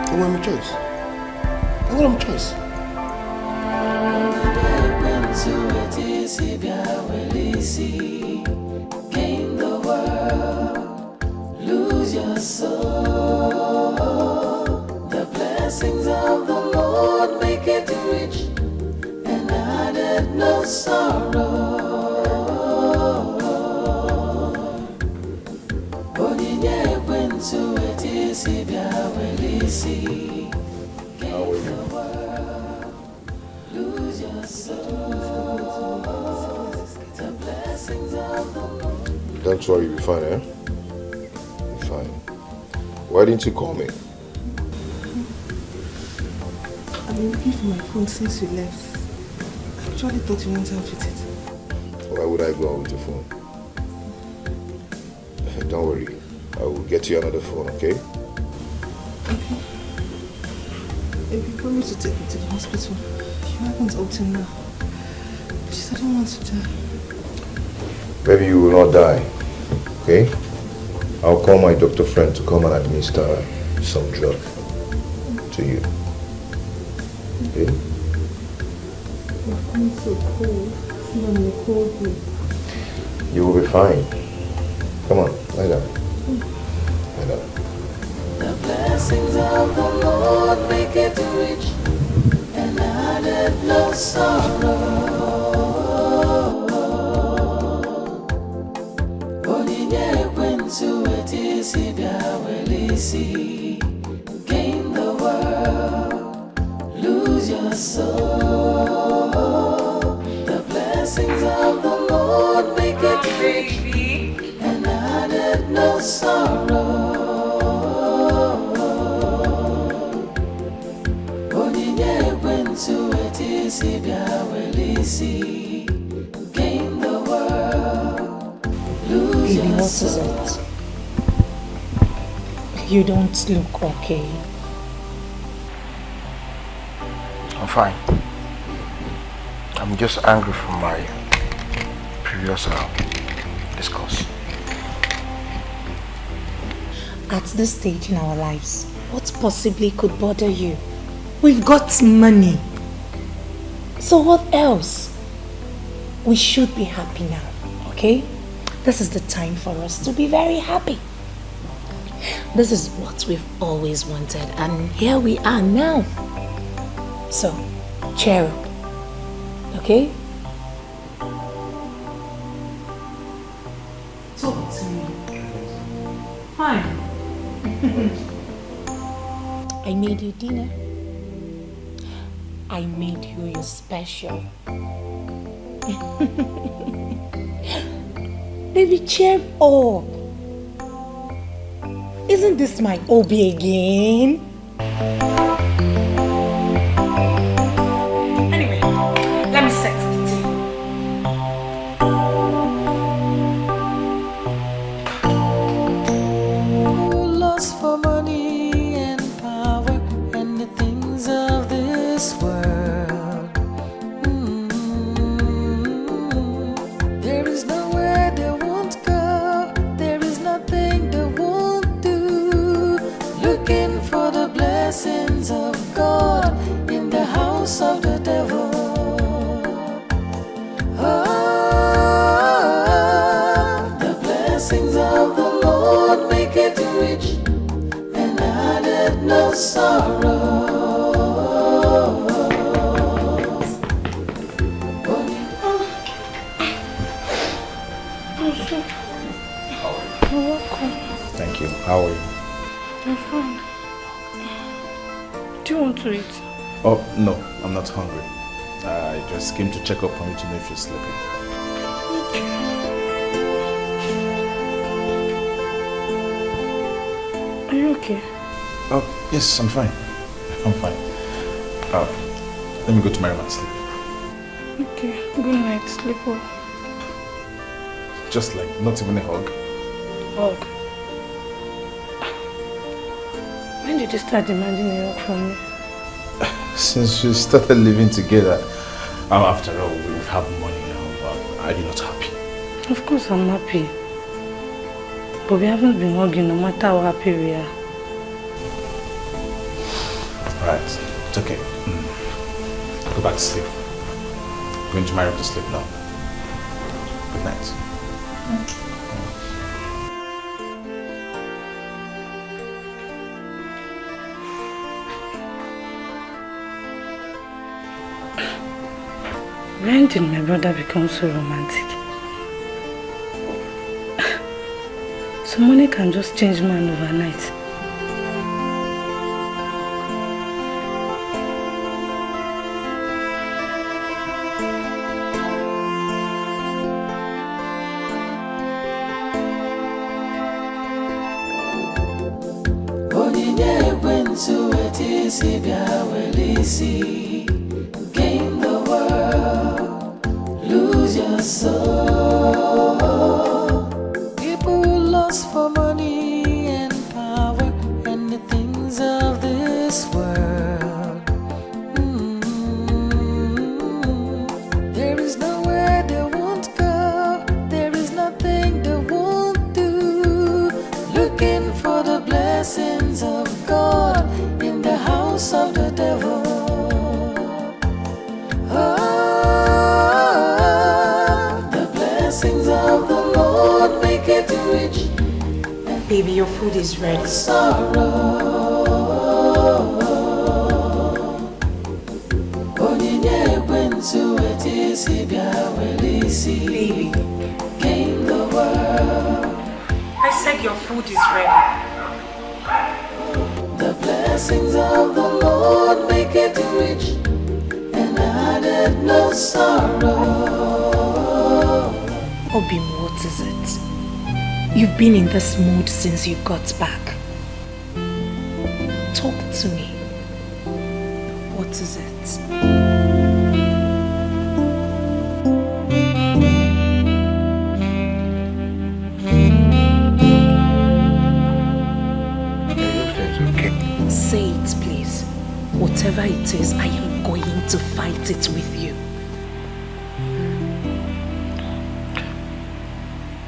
I want my choice. I want my choice. Gain the world, lose your soul. The blessings of the Lord make it rich and added no sorrow. Onyinye ekwensu etisi bịa welisi. Gain the world, lose your soul. The blessings of the Lord. Don't worry, you'll be fine, eh? You're fine. Why didn't you call me? I've been looking for my phone since you left. I actually thought you went out with it. Why would I go out with your phone? Don't worry. I will get you another phone, okay? Okay. If you promise to take me to the hospital, you haven't up till now. Please, I don't want to die. Maybe you will not die, okay? I'll call my doctor friend to come and administer some drug to you. Okay? I'm so cold. I'm cold. You will be fine. Come on, lie down. Lie down. The blessings of the Lord make it rich and added no sorrow. To it is easy, gain the world, lose your soul. The blessings of the Lord make it rich and added no sorrow. Onyinye to it is easy, gain the world, lose your soul. What is it? You don't look okay. I'm fine. I'm just angry from my previous discourse. At this stage in our lives, what possibly could bother you? We've got money. So what else? We should be happy now, okay? This is the time for us to be very happy. This is what we've always wanted, and here we are now. So, cheer up, okay? Talk to me. Fine. I made you dinner. I made you your special. Baby, cheer up. Isn't this my Obi again? Anyway, let me set the table. Who lost for money and power and the things of this world? There is nowhere they won't go. There is nothing they won't do. Looking for the blessings of God in the house of the devil. The blessings of the Lord make it rich and added no sorrow. You're welcome. Thank you. How are you? I'm fine. Do you want to eat? Oh, no, I'm not hungry. I just came to check up on you to know if you're sleeping. Are you okay? Oh, yes, I'm fine. I'm fine. Let me go to my room and sleep. Okay, good night. Sleep well. Just like, not even a hug. Hug? When did you start demanding a hug from me? Since we started living together, after all, we have money now. Are you not happy? Of course I'm happy. But we haven't been hugging no matter how happy we are. Alright, it's okay. Go back to sleep. I'm going to my room to sleep now. Good night. When did my brother become so romantic? So money can just change man overnight. Gain the world, lose your soul. People who lost for money and power and the things of this world. There is nowhere they won't go. There is nothing they won't do. food is ready. Baby, came the world. I said your food is ready. The blessings of the Lord make it rich and added no sorrow. Obim, what is it? You've been in this mood since you got back. Talk to me. What is it? Say it, please. Whatever it is, I am going to fight it with you.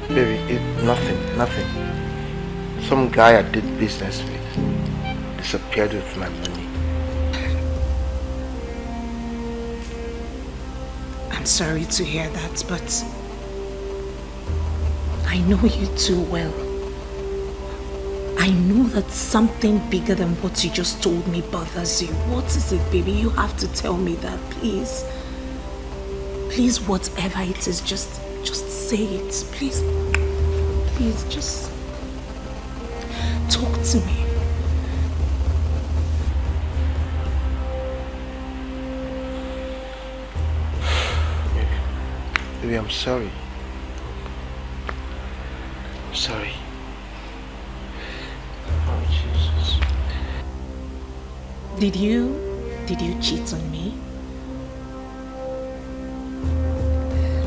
Baby, nothing. Some guy I did business with disappeared with my money. I'm sorry to hear that, but I know you too well. I know that something bigger than what you just told me bothers you. What is it, baby? You have to tell me that, please. Please, whatever it is, just say it. Please, just talk to me. Baby, I'm sorry. I'm sorry. Oh, Jesus. Did you cheat on me?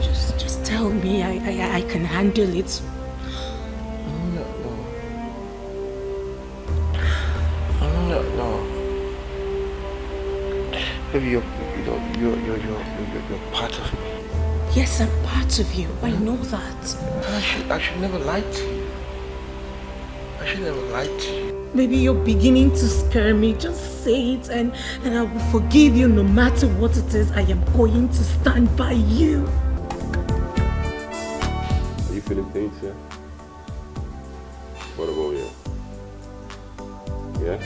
Just tell me. I can handle it. No. Baby, you're part of me. Yes, I'm part of you. I know that. I should never lie to you. I should never lie to you. Maybe you're beginning to scare me. Just say it and I will forgive you no matter what it is. I am going to stand by you. Are you feeling pain, sir? What about you? Yeah?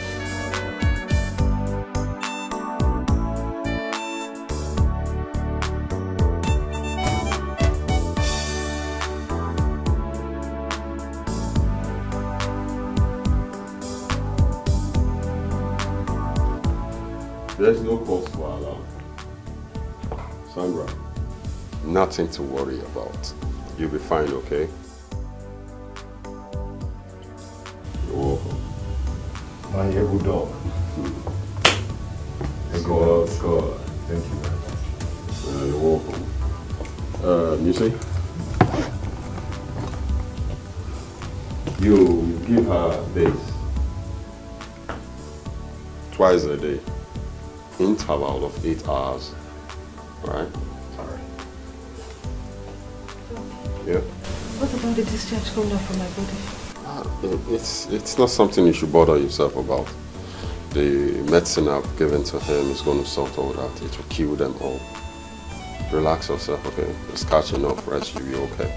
There's no cause for alarm. Sandra, nothing to worry about. You'll be fine, okay? You're welcome. My able dog. Score. Thank you very much. You're welcome. You see? You give her this twice a day. Interval of 8 hours, right? Sorry. Yeah. What about the discharge coming up from my body? It's not something you should bother yourself about. The medicine I've given to him is going to sort all that. It will kill them all. Relax yourself, okay? Just catch enough rest, you'll be okay.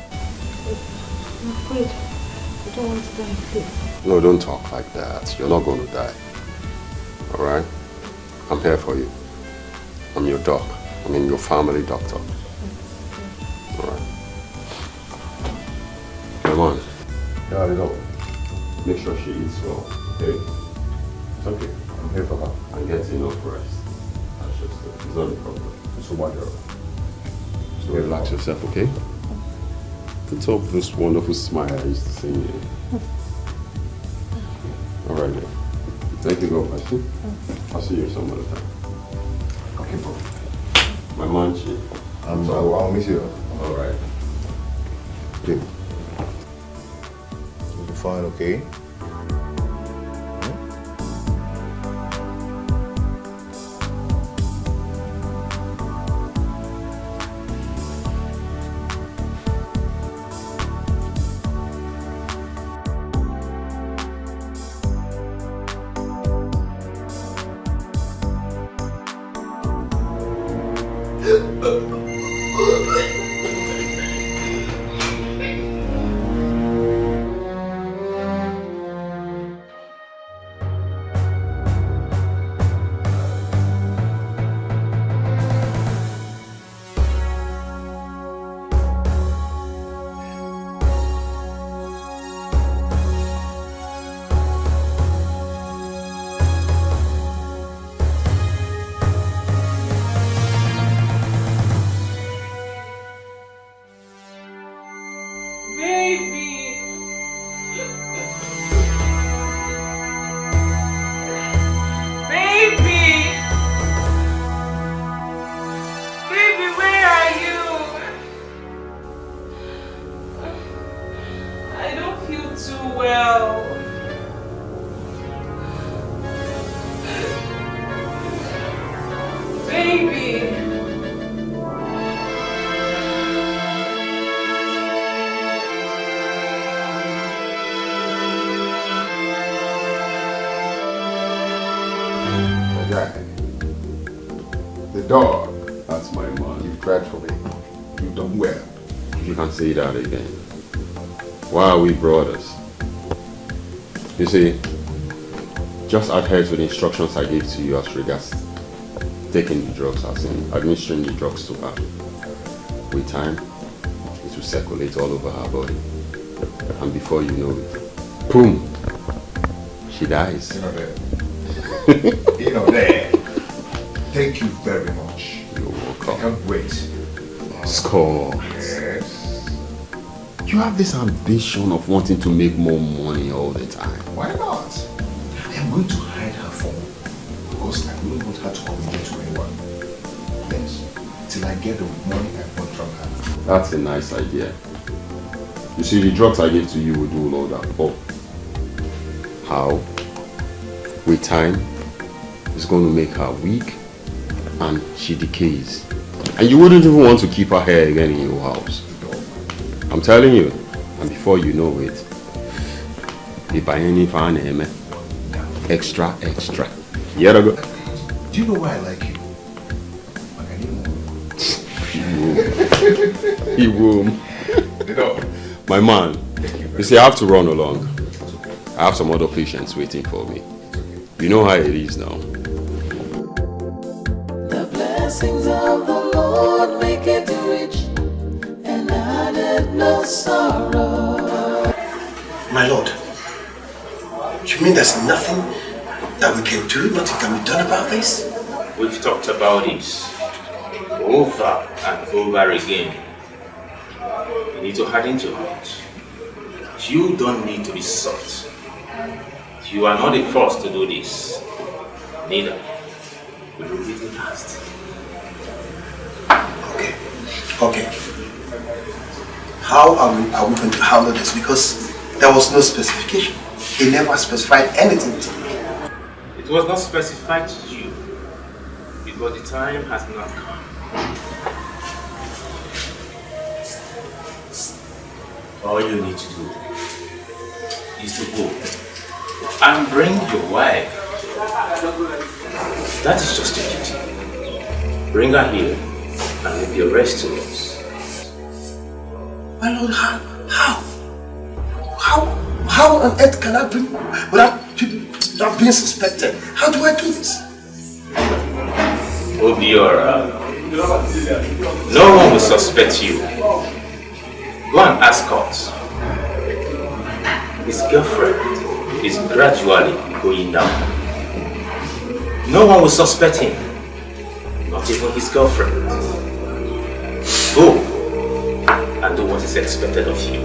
I'm afraid. I don't want to die, please. No, don't talk like that. You're not going to die. All right? I'm here for you. I'm your doc. I mean your family doctor. Alright. Come on. Yeah, you know. Make sure she eats well, okay? It's okay. I'm here for her. And get enough rest. That's just it. It's not a problem. So what, so relax yourself, okay? Put up this wonderful smile I used to see you. Alright then. Thank you, God bless you. I'll see you some other time. Okay, bro. My munchie. I'll miss you. Alright. Okay. You'll be fine, okay? baby. The dog. That's my man. You've tried for me. You've done well. You can say that again. Why are we brothers? You see, just adhere to the instructions I gave to you as regards taking the drugs, as in administering the drugs to her. With time, it will circulate all over her body. And before you know it, boom, she dies. You know that. You know that. Thank you very much. You're welcome. I can't wait. Scott. Yes. You have this ambition of wanting to make more money all the time. Why not? I am going to hide her phone because I don't want her to communicate to anyone. Yes. Till I get the money I want from her. That's a nice idea. You see, the drugs I gave to you will do all that. But how? With time, it's going to make her weak and she decays. And you wouldn't even want to keep her here again in your house. I'm telling you. And before you know it, they buy any fan extra. Yeah, go. Do you know why I like you? He will. You know. My man, you see, I have to run along. I have some other patients waiting for me. You know how it is now. The blessings of the Lord make it rich and added no sorrow. My lord, you mean there's nothing that we can do, nothing can be done about this? We've talked about this over and over again. You need to harden your heart. You don't need to be soft. You are not the first to do this. Neither will you be the last. Okay. How are we going to handle this? Because there was no specification. He never specified anything to me. It was not specified to you because the time has not come. All you need to do is to go and bring your wife. That is just a duty. Bring her here and leave the rest to us. My lord, how on earth can I bring without being suspected? How do I do this? Obiora, no one will suspect you. Go and ask us. His girlfriend is gradually going down. No one will suspect him, not even his girlfriend. Go and do what is expected of you.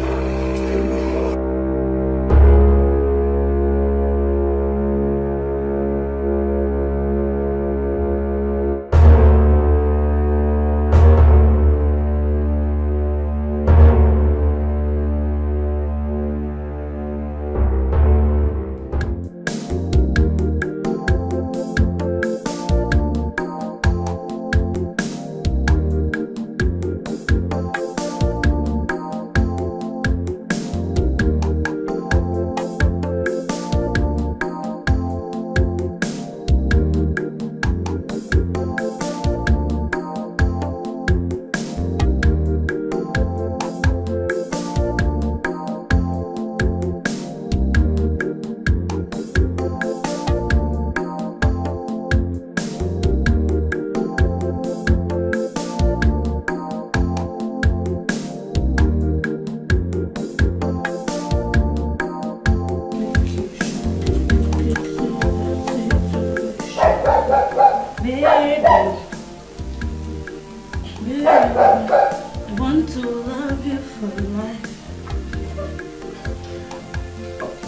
Want to love you for life.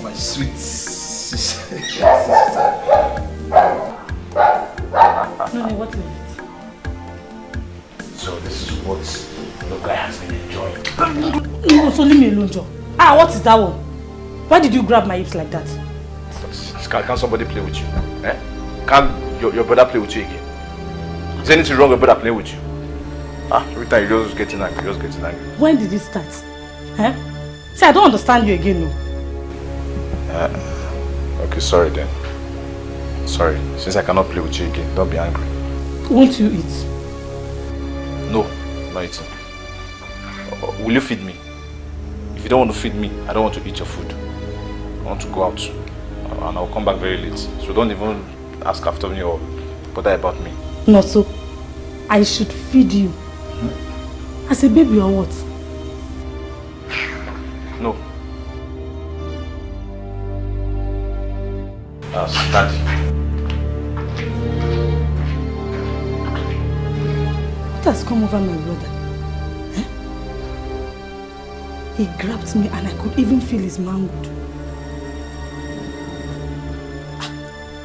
My sweet sister. No, what is it? So this is what the guy has been enjoying. No, so leave me alone, Joe. What is that one? Why did you grab my hips like that? Can somebody play with you? Eh? Can your brother play with you again? Is anything wrong with brother playing with you? Every time you're just getting angry, When did it start? Eh? See, I don't understand you again, no. Okay, sorry then. Sorry. Since I cannot play with you again, don't be angry. Won't you eat? No, not eating. Will you feed me? If you don't want to feed me, I don't want to eat your food. I want to go out. And I'll come back very late. So don't even ask after me or bother about me. No, so I should feed you. As a baby or what? No. As daddy. What has come over my brother? Eh? He grabbed me and I could even feel his manhood.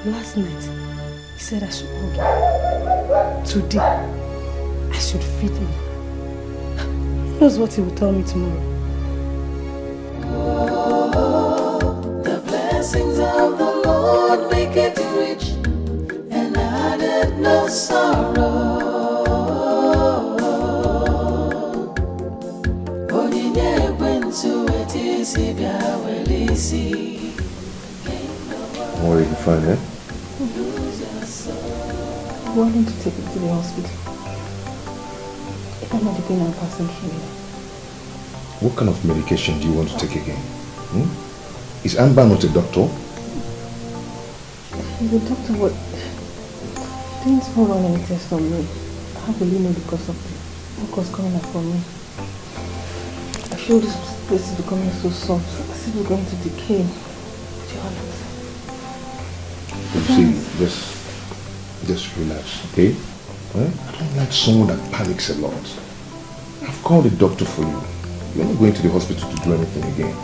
Last night, he said I should hug him. Today, I should feed him. Who knows what he will tell me tomorrow? The blessings of the Lord make it rich and added no sorrow. What did you find, eh? I wanted to take him to the hospital. I'm not the pain I'm passing through. What kind of medication do you want to take again? Is Amber not a doctor? The doctor would... Didn't run any test on me. How will you know because of what was coming up for me? I feel this place is becoming so soft. As if we're going to decay. Do you understand? See, just relax, okay? I don't like someone that panics a lot. I've called a doctor for you. You're not going to the hospital to do anything again.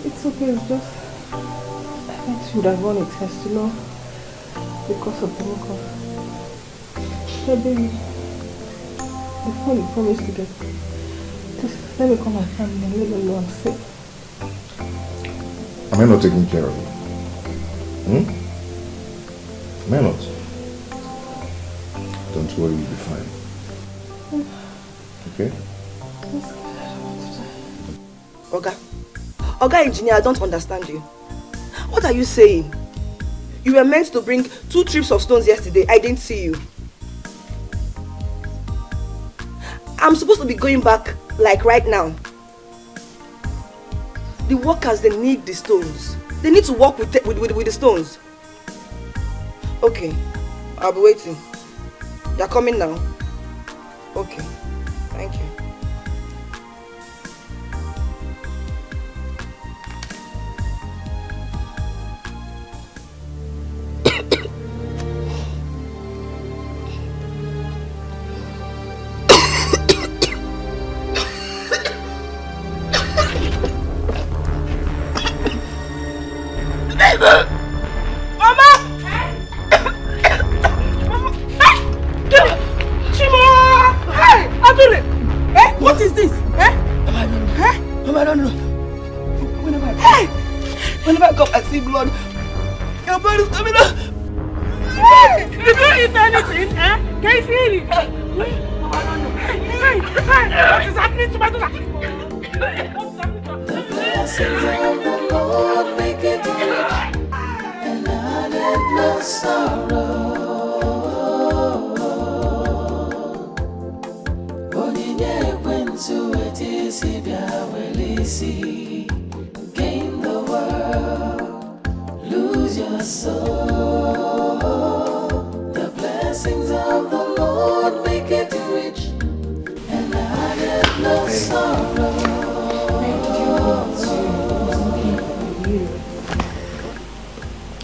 It's okay, it's just... I think she would have run a test, you know? Because of the mucus. Hey baby, before you promise to get... Just let me call my family and let them know I'm sick. Am I not taking care of you? Am I not? Don't worry, you'll be fine. Okay? Oga engineer, I don't understand you. What are you saying? You were meant to bring 2 trips of stones yesterday. I didn't see you. I'm supposed to be going back like right now. The workers, they need the stones. They need to work with the stones. Okay, I'll be waiting. You're coming now? Okay, thank you.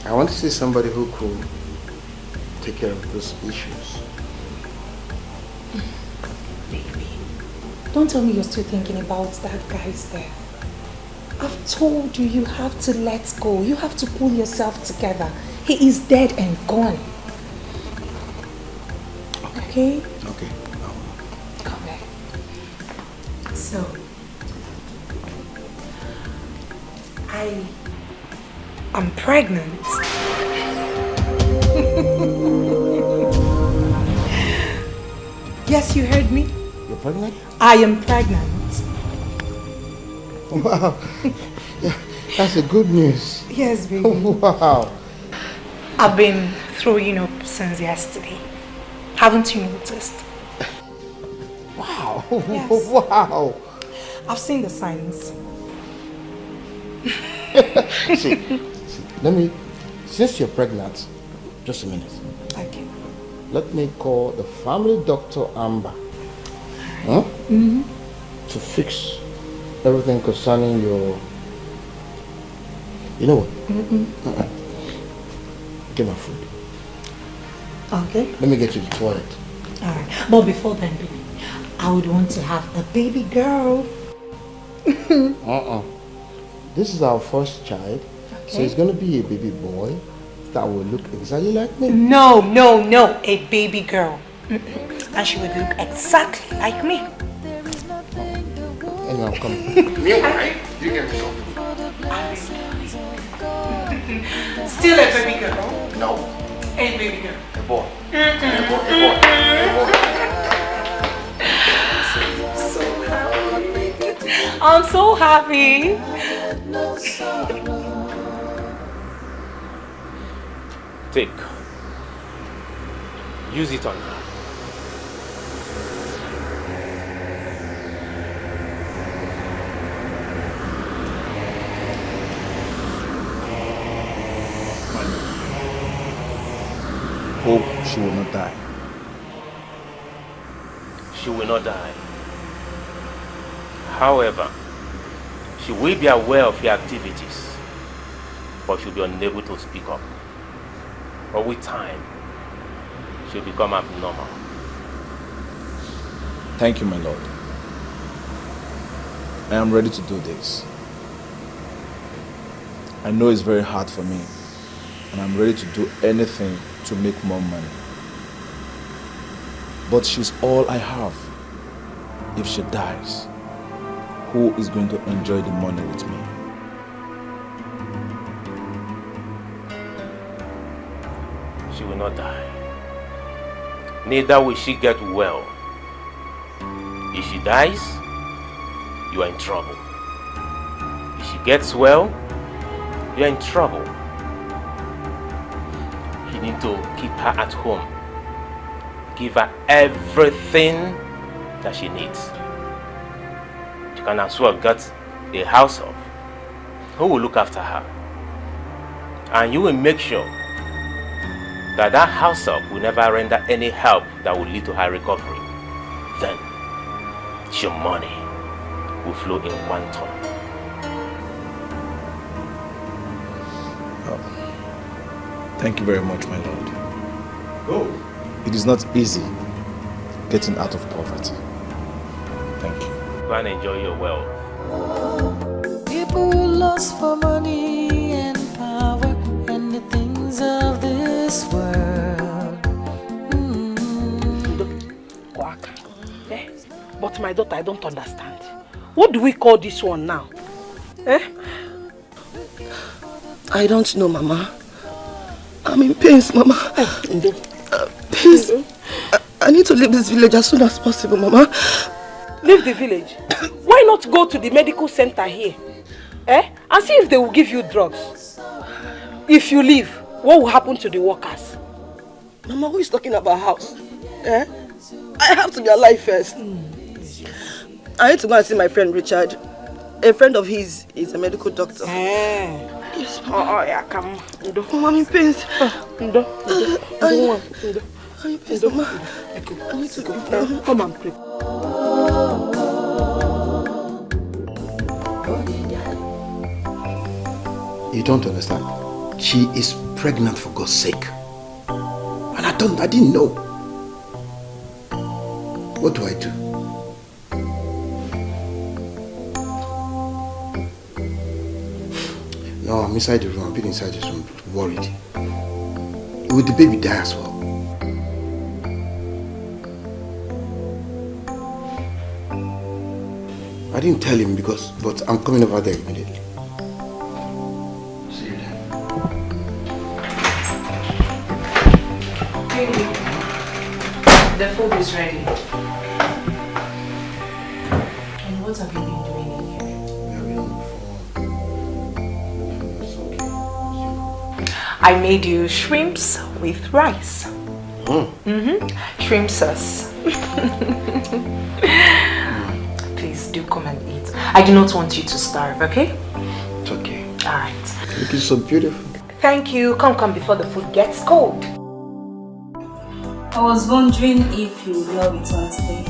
I want to see somebody who could take care of those issues. Baby, don't tell me you're still thinking about that guy's death. I've told you, you have to let go. You have to pull yourself together. He is dead and gone. Okay? Okay. Come back. So, I'm pregnant. Yes, you heard me. You're pregnant? I am pregnant. Wow. Yeah, that's a good news. Yes, baby. Wow. I've been throwing up since yesterday. Haven't you noticed? Wow. Yes. Wow. I've seen the signs. see, since you're pregnant, just a minute. Okay. Let me call the family doctor Amber. Huh? Mm-hmm. To fix everything concerning your... You know what? Get my food. Okay. Let me get you the toilet. Alright. But before then, baby, I would want to have a baby girl. This is our first child. Okay. So it's going to be a baby boy that will look exactly like me. No. A baby girl. And she would look exactly like me. Anyway, I'm coming. Meanwhile, you get me something. Still a baby girl? No. A baby girl. A boy. A boy. I'm so happy. Take. Use it on her. Hope she will not die. She will not die. However, she will be aware of your activities, but she'll be unable to speak up. But with time, she'll become abnormal. Thank you, my lord. I am ready to do this. I know it's very hard for me, and I'm ready to do anything to make more money. But she's all I have. If she dies, who is going to enjoy the money with me? She will not die. Neither will she get well. If she dies, you are in trouble. If she gets well, you are in trouble. You need to keep her at home. Give her everything that she needs. You can as well get a house help who will look after her. And you will make sure that that house help will never render any help that will lead to her recovery. Then your money will flow in quantum. Thank you very much, my lord. Go. It is not easy getting out of poverty. Thank you. Go and enjoy your wealth. People lost for money and power and the things of this world. But my daughter, I don't understand. What do we call this one now? I don't know, Mama. I'm in pains, Mama. Please, I need to leave this village as soon as possible, Mama. Leave the village? Why not go to the medical center here? And see if they will give you drugs. If you leave, what will happen to the workers? Mama, who is talking about house? I have to be alive first. I need to go and see my friend Richard. A friend of his is a medical doctor. Yes, Mama. Yeah, come. I'm in pains. I'm in pains, Mama. I need to go. Come and pray. You don't understand. She is pregnant, for God's sake. And I didn't know. What do I do? No, I'm inside the room. I've been inside this room, worried. Will the baby die as well? I didn't tell him but I'm coming over there immediately. See you there. The food is ready. And what have you been doing in here? I made you shrimps with rice. Shrimp sauce. Please do come and eat. I do not want you to starve, okay? It's okay. Alright. Looking so beautiful. Thank you. Come before the food gets cold. I was wondering if you would not return today.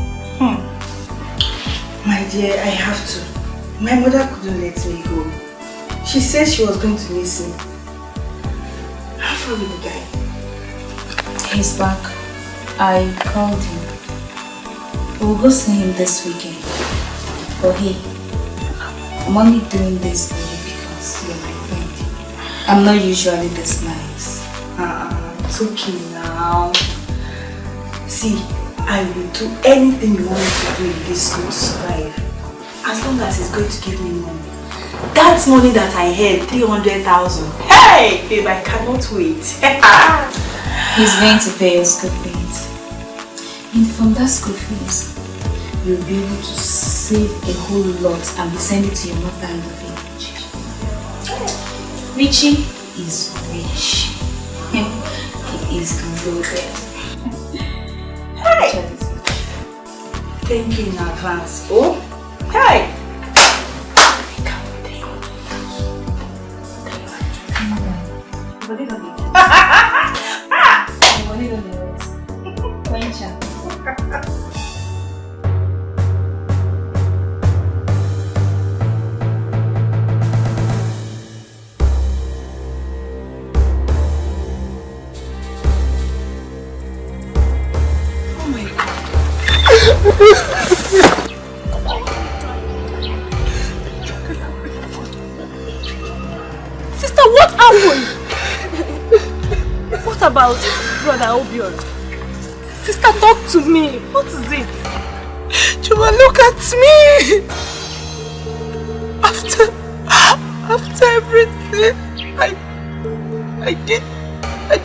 My dear, I have to. My mother couldn't let me go. She said she was going to miss me. How far will the guy? He's back. I called him. We'll go see him this weekend. But hey, I'm only doing this for you because you're my friend. I'm not usually this nice. It's okay now. See, I will do anything you want me to do in this school to survive. As long as it's going to give me money. That money that I had, 300,000. Hey, babe, I cannot wait. He's going to pay your school fees. And from that school fees, you'll be able to save a whole lot and send it to your mother in the village. Richie is rich. He is loaded. Hey! Thank you in advance. Oh, hey! Sister, what happened? What about Brother Obior? Sister, talk to me. What is it? Chuma, look at me! After everything I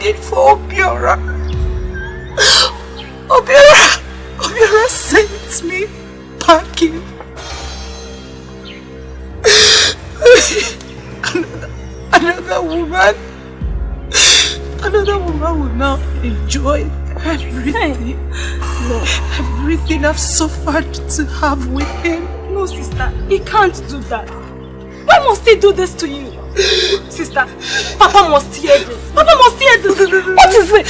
did for Obiora. Obiora sent me packing. Another woman will now enjoy everything. No. Everything I've suffered to have with him. No, sister, he can't do that. Why must he do this to you? Sister, Papa must hear this. Papa must hear this. What is it?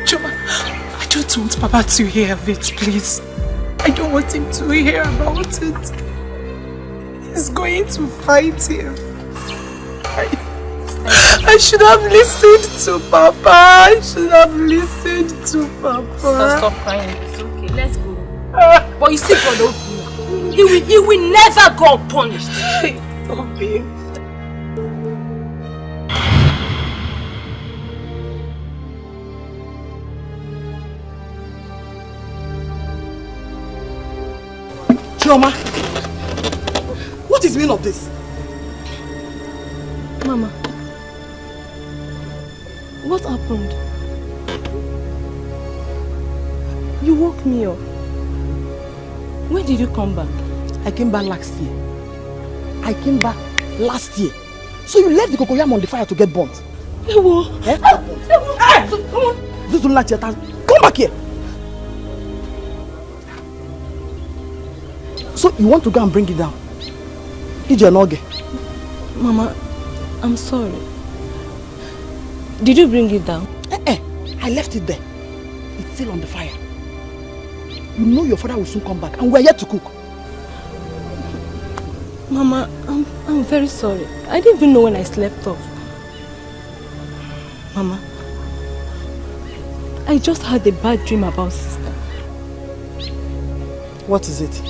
Choma, I don't want Papa to hear of it, please. I don't want him to hear about it. He's going to fight him. I should have listened to Papa. I should have listened to Papa. Stop crying. It's okay. Let's go. But you see, God, he will never go unpunished. Okay. Chioma, what is the meaning of this? Mama, what happened? You woke me up. When did you come back? I came back last year. So you left the cocoyam on the fire to get burnt? Ewo. Eh? Come back here. So you want to go and bring it down? Mama, I'm sorry. Did you bring it down? I left it there. It's still on the fire. You know your father will soon come back and we're yet to cook. Mama, I'm very sorry. I didn't even know when I slept off. Mama, I just had a bad dream about sister. What is it?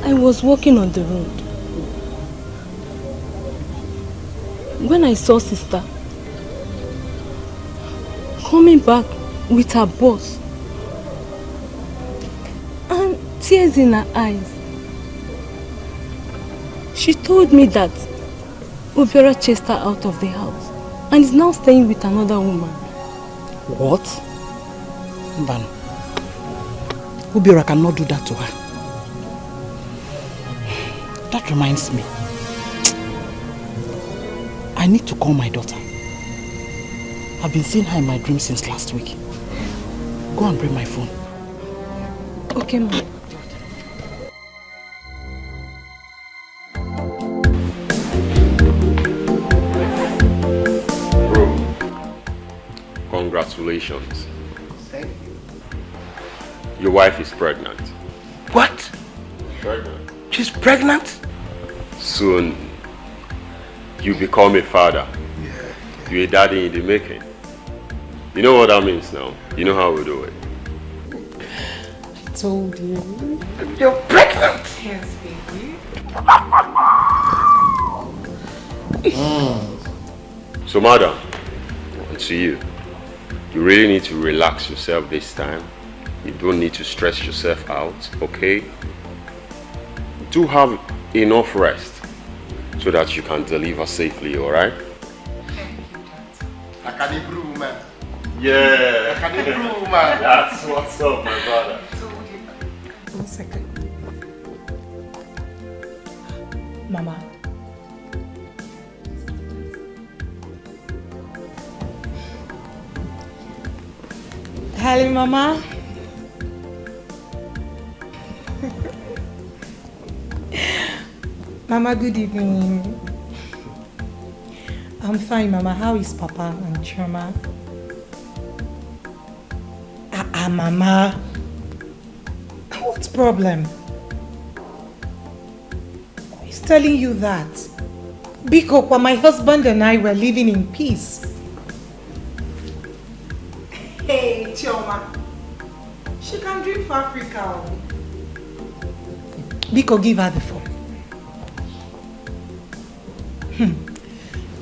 I was walking on the road. When I saw sister coming back with her boss and tears in her eyes, She told me that Obiora chased her out of the house and is now staying with another woman. What? Mbano. Obiora cannot do that to her. That reminds me. I need to call my daughter. I've been seeing her in my dreams since last week. Go and bring my phone. Okay, Mom. Congratulations. Thank you. Your wife is pregnant. What? Pregnant? She's pregnant? Soon, you become a father. Yeah. You're a daddy in the making. You know what that means now? You know how we do it. I told you. You're pregnant? Yes, baby. So, madam, and to you, you really need to relax yourself this time. You don't need to stress yourself out, okay? Do have enough rest so that you can deliver safely, alright? I can improve, man. Yeah. I can improve, man. That's what's up, my brother. 1 second. Mama. Hello, Mama. Mama, good evening. I'm fine, Mama. How is Papa and Choma? Mama. What problem? Who's telling you that? Because my husband and I were living in peace. Hey, Choma. She can dream for Africa. Biko, give her the phone.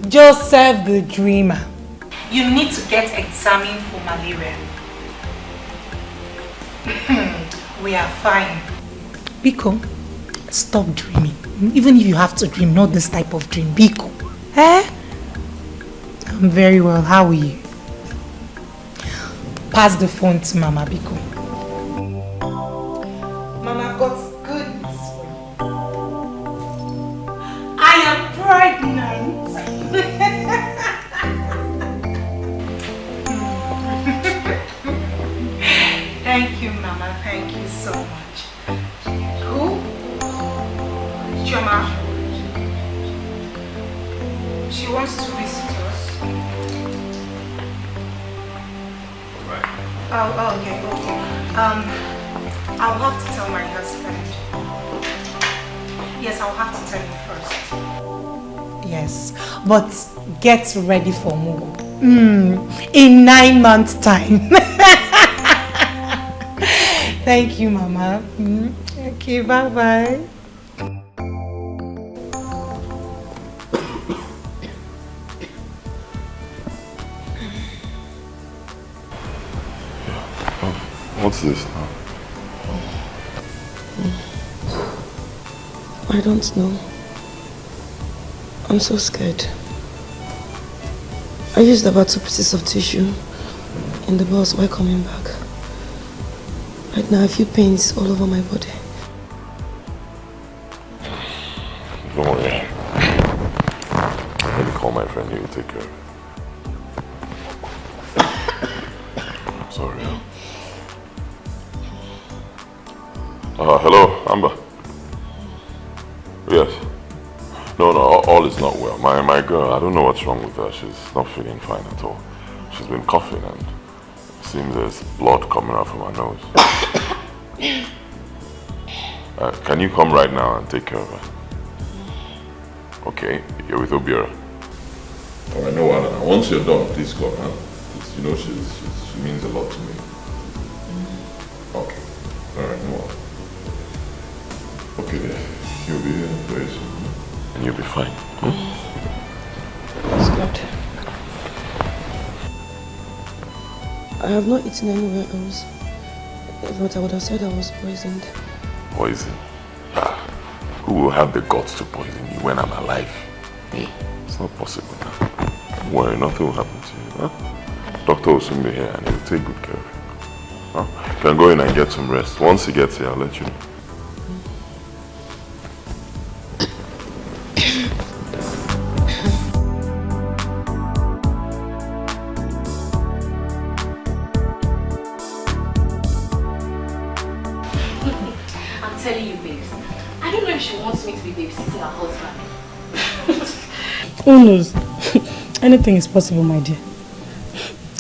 Joseph the dreamer. You need to get examined for malaria. We are fine. Biko, stop dreaming. Even if you have to dream, not this type of dream. Biko. Eh? I'm very well. How are you? Pass the phone to Mama, Biko. Mama, I've got good news for you. I am pregnant. Thank you, Mama. Thank you so much. Who? Choma. She wants to visit us. Oh, okay. I'll have to tell my husband. Yes, I'll have to tell him first. Yes, but get ready for Mugu. In 9 months' time. Thank you, Mama. Okay, bye-bye. What's this now? I don't know. I'm so scared. I used about 2 pieces of tissue in the bus while coming back. Right now I feel pains all over my body. Don't worry. Let me call my friend. He will take care of it. Sorry. Hello, Amber. Yes. No, all is not well. My girl, I don't know what's wrong with her. She's not feeling fine at all. She's been coughing and it seems there's blood coming out from her nose. Can you come right now and take care of her? Okay, you're with Obiora. Alright, no one. Once you're done, please go, huh? You know she means a lot to me. Okay. Alright, no one. Okay, then. You'll be here very soon. And you'll be fine. That's good. I have not eaten anywhere else. But I would have said I was poisoned. Poison? Who will have the guts to poison you when I'm alive? Me. It's not possible now. Don't worry, nothing will happen to you. Huh? Doctor will soon be here and he'll take good care of you. Huh? You can go in and get some rest. Once he gets here, I'll let you know. I'm telling you, babes. I don't know if she wants me to be babysitting her husband. Who knows? Anything is possible, my dear.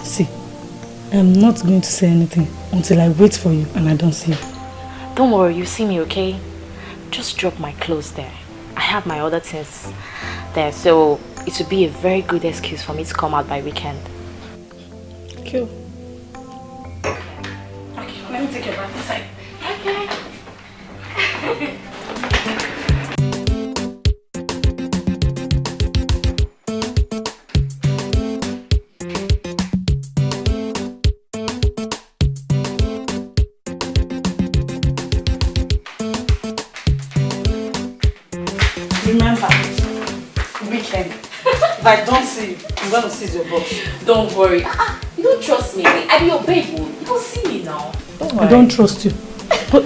See, I'm not going to say anything until I wait for you and I don't see you. Don't worry, you see me, okay? Just drop my clothes there. I have my other things there, so it would be a very good excuse for me to come out by weekend. Cool. Okay, let me take your back inside. Okay. Remember, weekend. If I don't see you, I'm going to seize your box. Don't worry. You don't trust me. I be your babe. You don't see me now. Don't worry. I don't trust you. But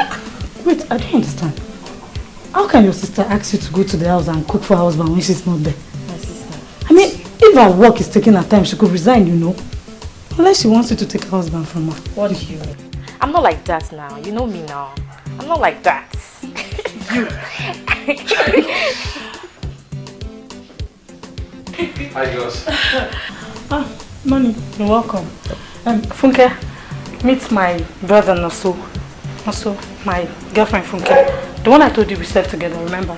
wait, I don't understand. How can your sister ask you to go to the house and cook for her husband when she's not there? My sister. I mean, if her work is taking her time, she could resign, you know. Unless she wants you to take her husband from her. What do you mean? I'm not like that now. You know me now. I'm not like that. You. Hi, girls. Noni, you're welcome. Funke, meet my brother Naso. Also, my girlfriend Funke. The one I told you we slept together, remember?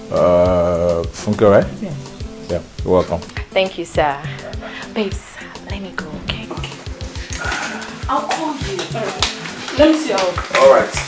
Funke, right? Yeah. Yeah, you're welcome. Thank you, sir. Babes, let me go, okay? I'll call you. Let me see how. All right.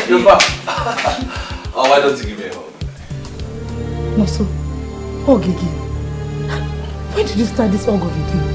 You're back. Oh, why don't you give me a hug? Naso, hug again. When did you start this hug of again?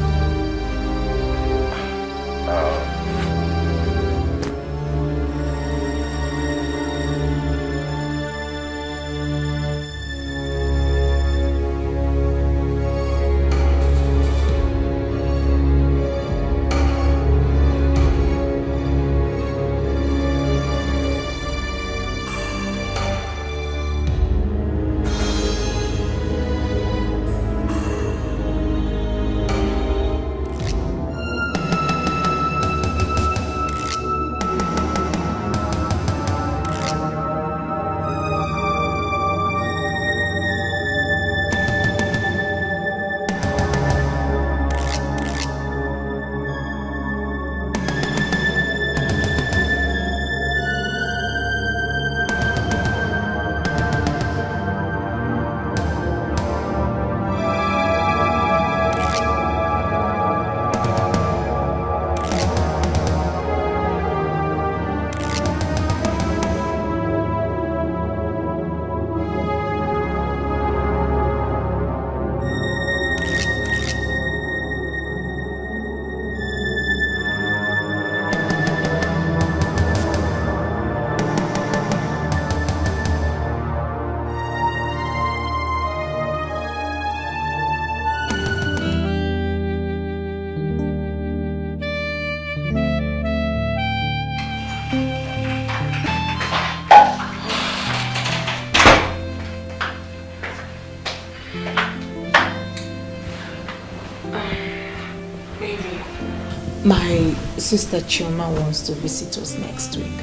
My sister Chioma wants to visit us next week,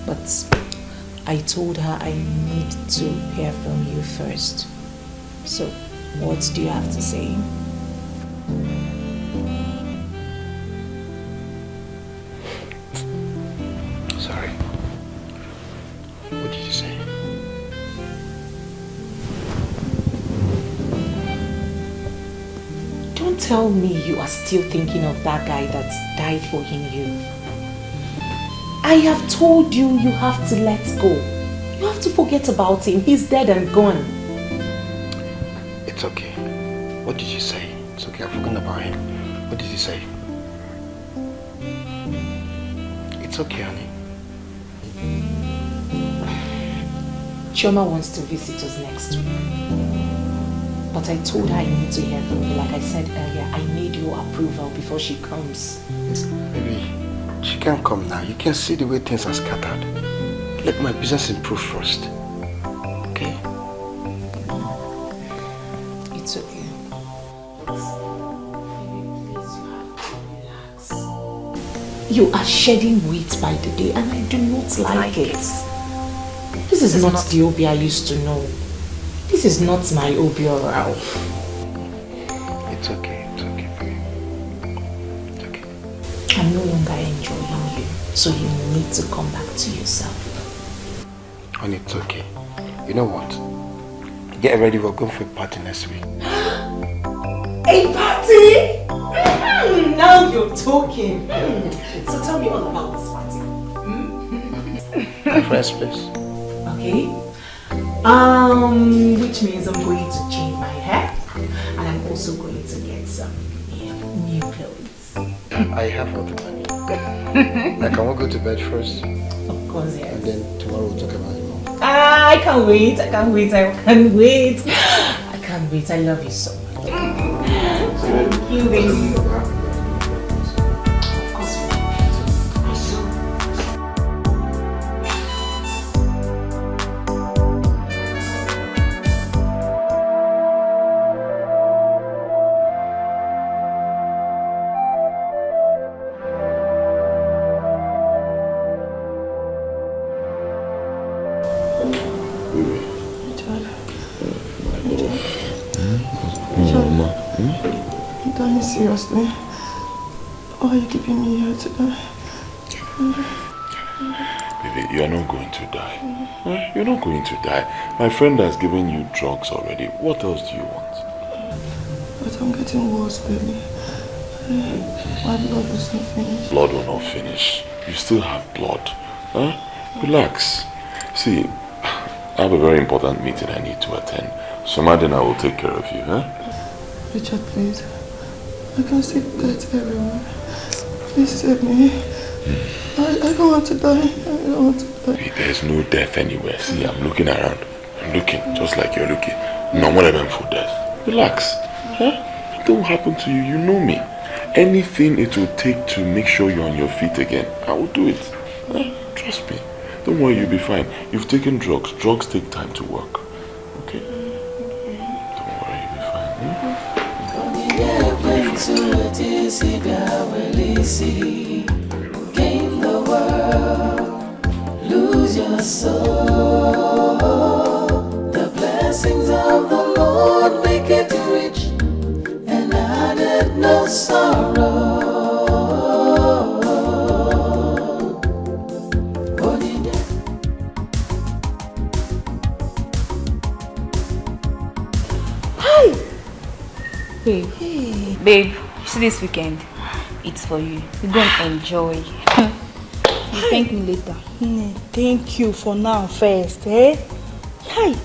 but I told her I need to hear from you first. So What do you have to say? Sorry. What did you say? Don't tell me you are still thinking of that guy that died for you. I have told you you have to let go. You have to forget about him. He's dead and gone. It's okay. What did you say? It's okay, I've forgotten about him. What did you say? It's okay, honey. Chioma wants to visit us next week. But I told her I need to hear from you. Like I said earlier, I need your approval before she comes. Baby, she can't come now. You can see the way things are scattered. Let my business improve first. Okay? It's okay. You are shedding weight by the day and I do not like it. This is not the Obi I used to know. This is not my Obi Orao. It's okay, it's okay. It's okay. I'm no longer enjoying you, so you need to come back to yourself. And it's okay. You know what? Get ready, we're going for a party next week. A party? Now you're talking. So tell me all about this party. My friend's place. Okay. Which means I'm going to change my hair and I'm also going to get some new clothes. I have all the money. Like, can we go to bed first? Of course, yes. And then tomorrow we'll talk about it more. I can't wait. I can't wait. I can't wait. I can't wait. I love you so much. Thank you, baby. Seriously? Why are you keeping me here today? Baby, you're not going to die. You're not going to die. My friend has given you drugs already. What else do you want? But I'm getting worse, baby. My blood is not finished. Blood will not finish. You still have blood. Relax. See, I have a very important meeting I need to attend. So Madden, I will take care of you, Richard, please. I can see death everywhere. Please save me. I don't want to die. I don't want to die. There's no death anywhere. See, I'm looking around. I'm looking just like you're looking. No one event for death. Relax. Nothing will happen to you. You know me. Anything it will take to make sure you're on your feet again, I will do it. Trust me. Don't worry, you'll be fine. You've taken drugs. Drugs take time to work. Okay? Don't worry, you'll be fine. Gain the world, lose your soul. The blessings of the Lord make it rich, and added no sorrow. Hi! Babe. Hey. Babe, see this weekend? It's for you. You go and enjoy. You thank me later. Thank you for now first, eh? Hi.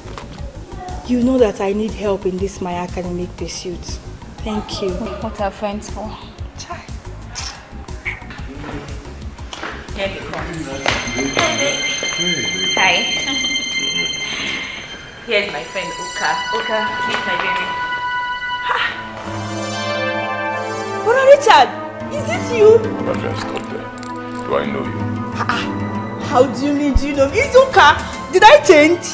You know that I need help in this my academic pursuit. Thank you. What are friends for? Here he comes. Hi. Here's my friend Oka. Oka, meet my baby. Brother Richard, is this you? My friend, stop there. Do I know you? How do you mean, do you know me? It's Oka. Did I change?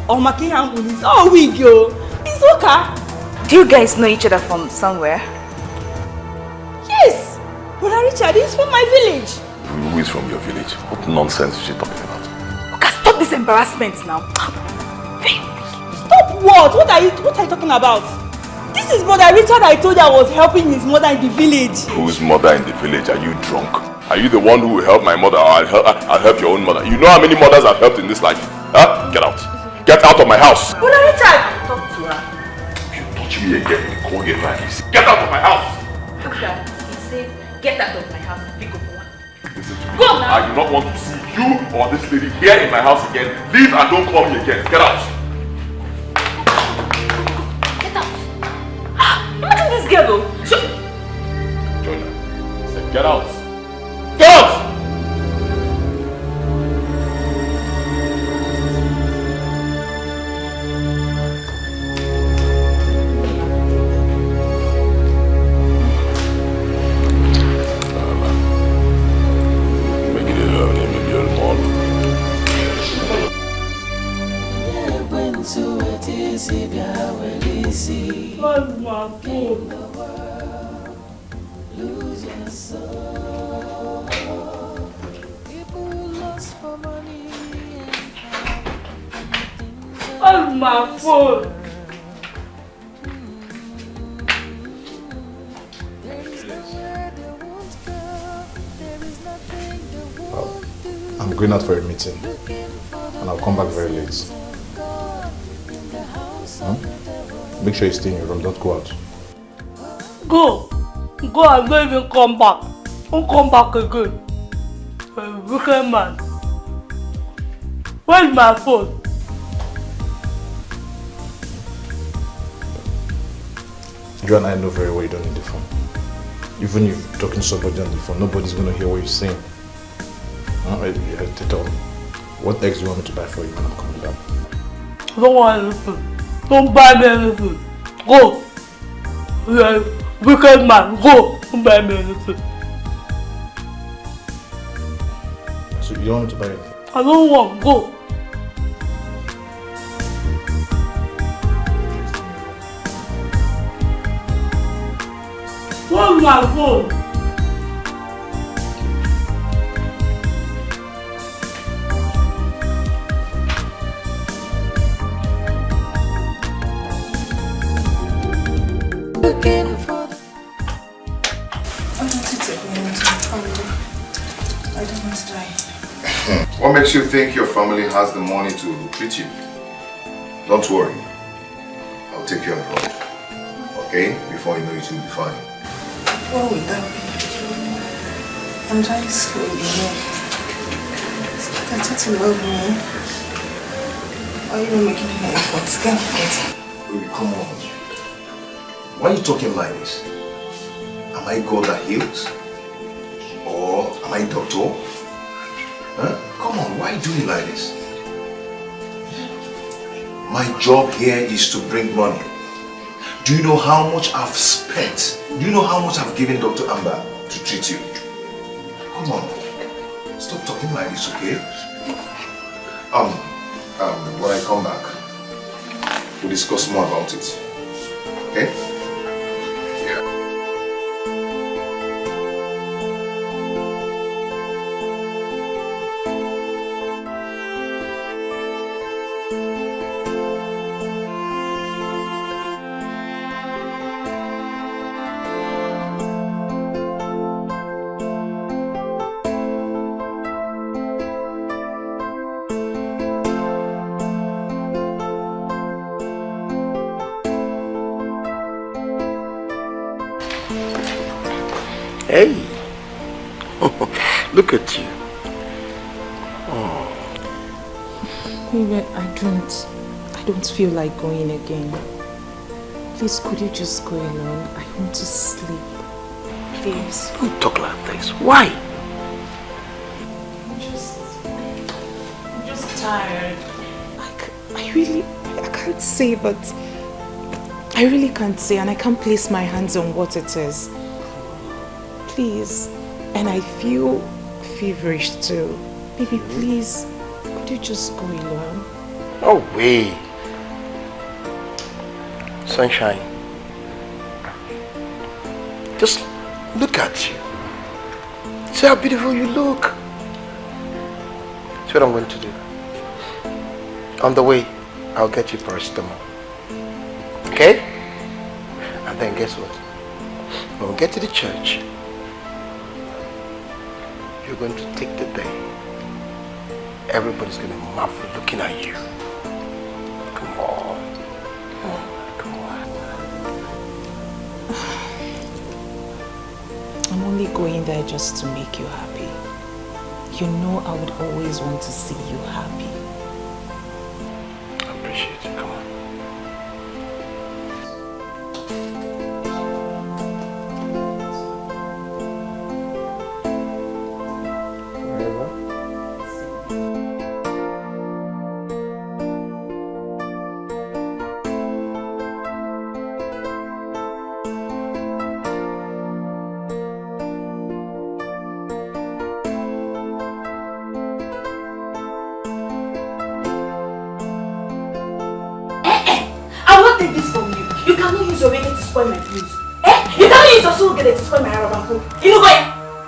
Oh, Makihan police. Oh, we go. It's Oka. Do you guys know each other from somewhere? Yes. Brother Richard is from my village. Who is from your village? What nonsense is she talking about? Oka, stop this embarrassment now. Stop what? What are you talking about? This is Brother Richard I told you I was helping his mother in the village. Whose mother in the village? Are you drunk? Are you the one who will help my mother, or I'll help your own mother? You know how many mothers I've helped in this life? Huh? Get out. Get out of my house. Brother Richard! Talk to her. If you touch me again, you call your vanities. Get out of my house. Look at he said, get out of my house. Pick up one. Listen to me. Go now. I do not want to see you or this lady here in my house again. Leave and don't call me again. Get out. Get out. Imagine this girl though. Join her. I said, get out. Get out! What's my phone? Lose your soul. People lost for money and What's my phone? I'm going out for a meeting and I'll come back very late. Make sure you stay in your room, don't go out. Go and don't even come back. Don't come back again. A wicked man. Where's my phone? You and I know very well you don't need the phone. Even if you're talking to somebody on the phone, nobody's going to hear what you're saying. What eggs do you want me to buy for you when I'm coming back? I don't want anything. Don't buy me anything. Go. You're a wicked man. Go. Don't buy me anything. So you don't want me to buy anything? I don't want. Go. Where's my phone? looking for the... I want you to take me into my family. I don't want to die. What makes you think your family has the money to treat you? Don't worry. I'll take you abroad. Okay? Before you know it, you'll be fine. What would that be? I'm dying slowly. I thought you love me. Why are you not making any efforts? Can't forget. Baby, come on. Why are you talking like this? Am I God that heals? Or am I doctor? Huh? Come on, why are you doing like this? My job here is to bring money. Do you know how much I've spent? Do you know how much I've given Dr. Amber to treat you? Come on. Stop talking like this, okay? When I come back, we'll discuss more about it. Okay? Hey, look at you. Oh. Maybe I don't feel like going again. Please, could you just go alone? I want to sleep. Please. Don't talk like this. Why? I'm just tired. I can't say, but I really can't say, and I can't place my hands on what it is. Please. And I feel feverish too. Baby, please, could you just go alone? No way. Sunshine. Just look at you. See how beautiful you look. That's what I'm going to do. On the way, I'll get you paracetamol. Okay? And then guess what? When we get to the church, you're going to take the day. Everybody's going to marvel looking at you. Come on. Come on. I'm only going there just to make you happy. You know I would always want to see you happy. I appreciate it. Come on.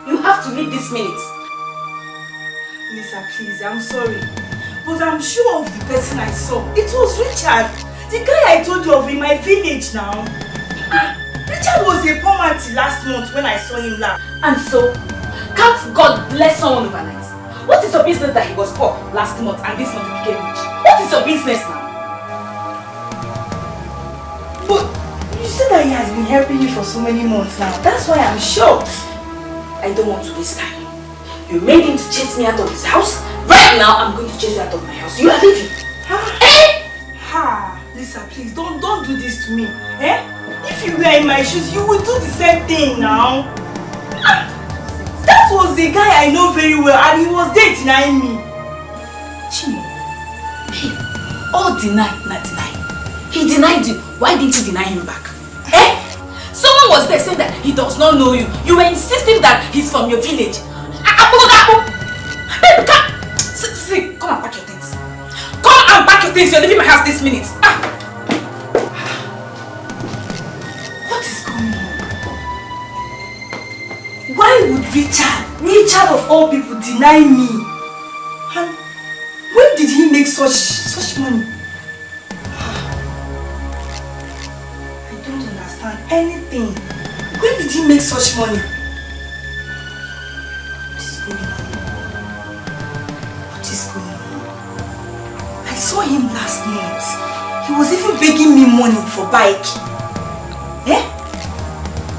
You have to leave this minute. Lisa, please, I'm sorry. But I'm sure of the person I saw. It was Richard. The guy I told you of in my village now. Richard was a poverty last month when I saw him last. And so, can't God bless someone overnight? What is your business that he was poor last month and this month he became rich? What is your business now? But you said that he has been helping you for so many months now. That's why I'm shocked. I don't want to waste time. You made him to chase me out of his house. Right now, I'm going to chase you out of my house. You are leaving. Lisa, please, don't do this to me. Eh? If you were in my shoes, you would do the same thing now. That was the guy I know very well, and he was there denying me. Chimo, hey, all deny, not deny. He denied you. Why didn't you deny him back? Eh? Someone was there saying that he does not know you. You were insisting that he's from your village. Babe, come! See, come and pack your things. Come and pack your things. You're leaving my house this minute. What is going on? Why would Richard of all people, deny me? And when did he make such money? I don't understand anything. When did he make such money? What is going on? I saw him last month. He was even begging me money for bike. Eh?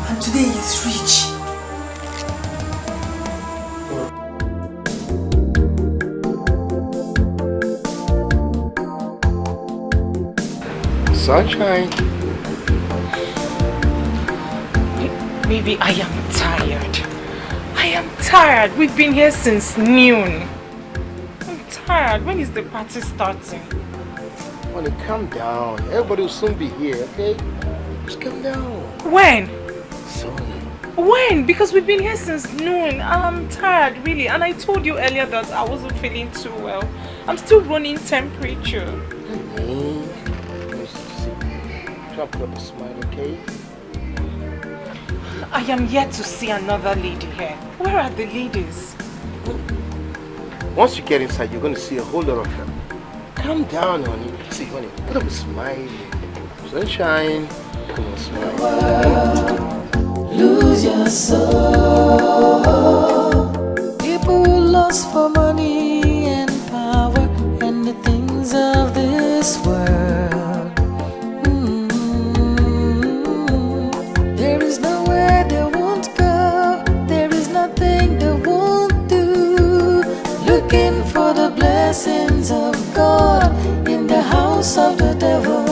And today he is rich. Sunshine. Baby, I am tired. I am tired. We've been here since noon. I'm tired. When is the party starting? Honey, calm down. Everybody will soon be here, okay? Just calm down. When? Soon. When? Because we've been here since noon. I'm tired, really. And I told you earlier that I wasn't feeling too well. I'm still running temperature. Try to put up a smile, okay? I am yet to see another lady here. Where are the ladies? Once you get inside, you're going to see a whole lot of them. Calm down, honey. See, honey, put up a smile. Sunshine. Come on, smile. Lose your soul. People lost for money and power and the things of this world. There is nowhere they won't go. There is nothing they won't do. Looking for the blessings of God in the house of the devil.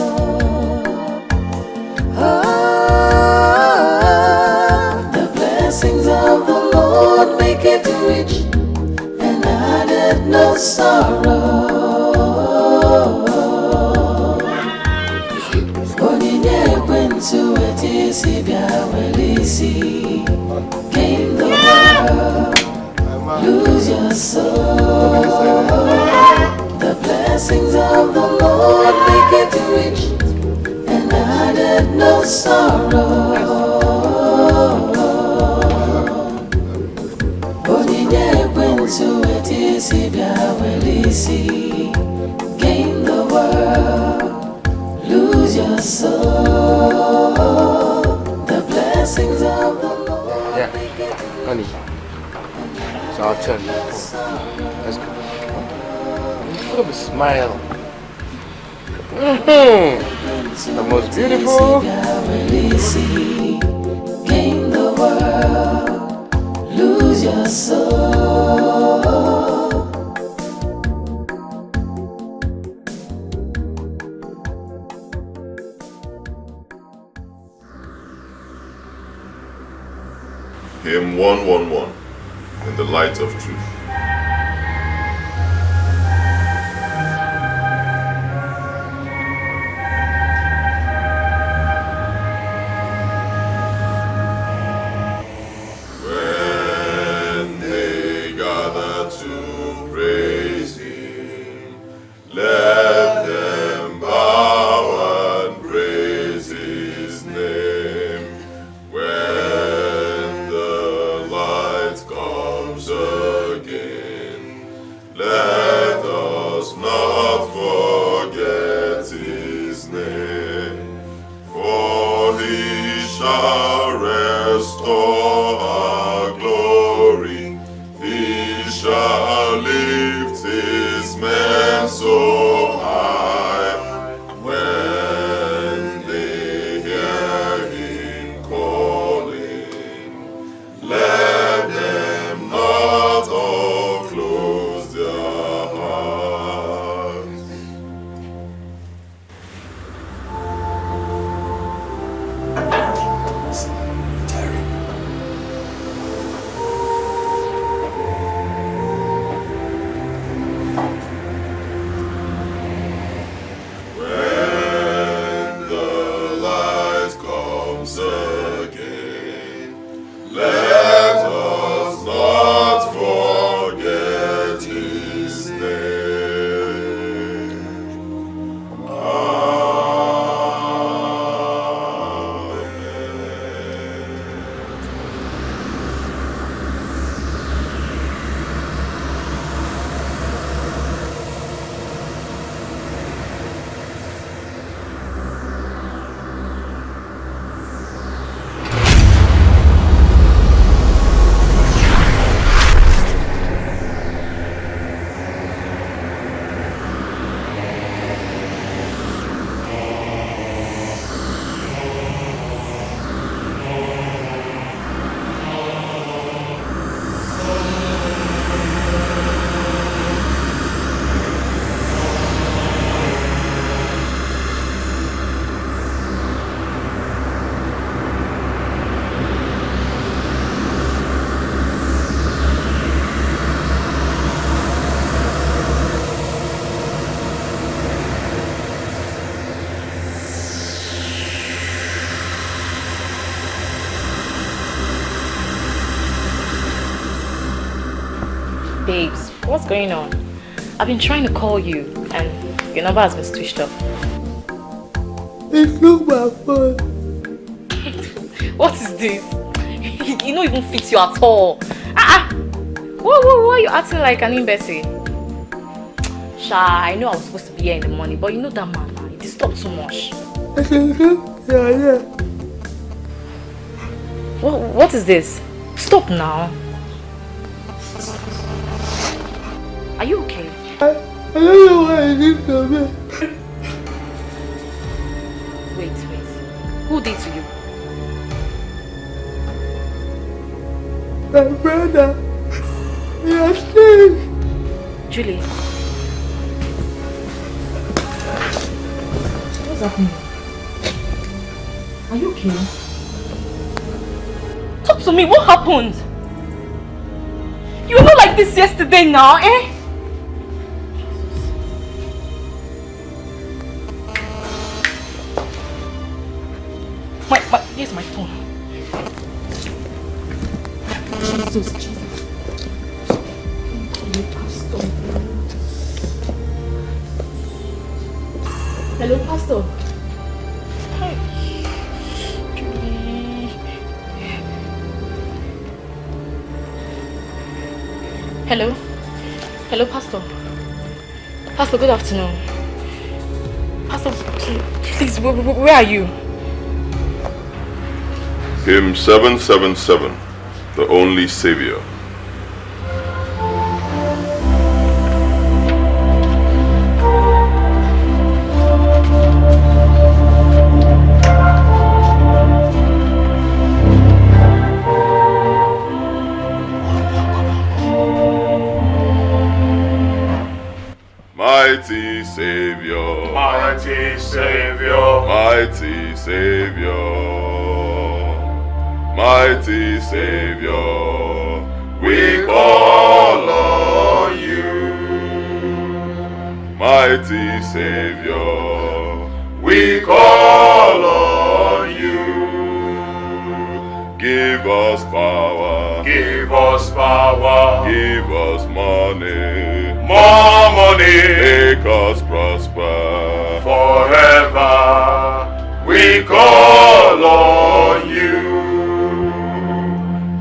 The blessings of the Lord make it rich and added no sorrow. Gain the world, lose your soul. The blessings of the Lord make it rich and added no sorrow. Gain the world, lose your soul. it's our turn. Let's go. Look at the smile. The most beautiful. Gain the world, lose your soul. Hymn 111 in the light of truth. When they gather to praise Him, let them bow and praise His name. When the light comes again, let us not forget His name, for He shall restore our glory. He shall lift His men so high. When they hear Him calling, let them not all close their hearts. When the light comes again, let us not forget His name. Babes, what's going on? I've been trying to call you and your number has been switched off. It's not my fault. What is this? You don't even fit you at all. Why are you acting like an imbecile? Sha, I know I was supposed to be here in the morning, but you know that man, he disturbed too much. What is this? Stop now. Are you okay? I don't know why I did to me. Wait. Who did to you? My brother. He has changed. Julie. What's happening? Are you okay? Talk to me, what happened? You were not like this yesterday now, eh? Here's my phone. Jesus. Hello, Pastor. Hi. Julie. Hello, Pastor. Pastor, good afternoon. Pastor, please, where are you? Hymn 777, the only Savior. Savior, mighty Savior, mighty Savior, mighty Savior, we call on you. Mighty Savior, we call on you. Give us power, give us power, give us money, more money, make us prosper forever. We call on you.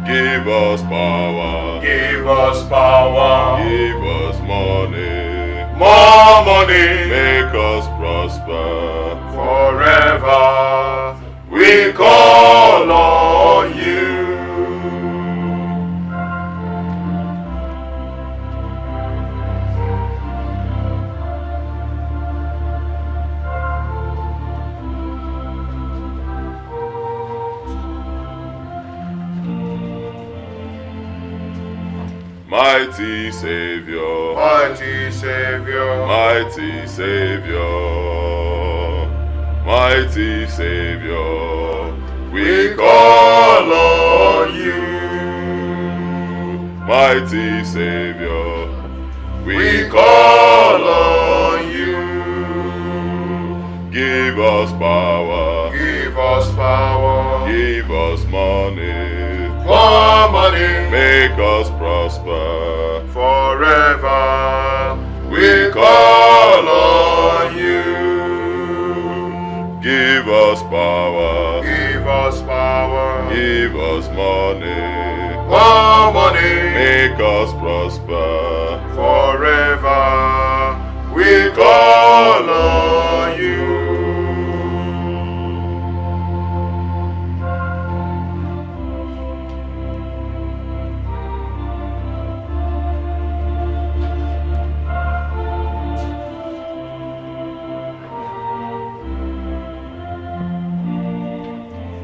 Give us power, give us power, give us money, more money, make us prosper forever. We call on you. mighty Savior, mighty Savior, mighty Savior, mighty Savior, we call on you. Mighty Savior, we call on you. Give us power, give us power, give us money, more money, make us prosper forever. We call on you. Give us power, give us power, give us money, more money, make us prosper forever. We call on you.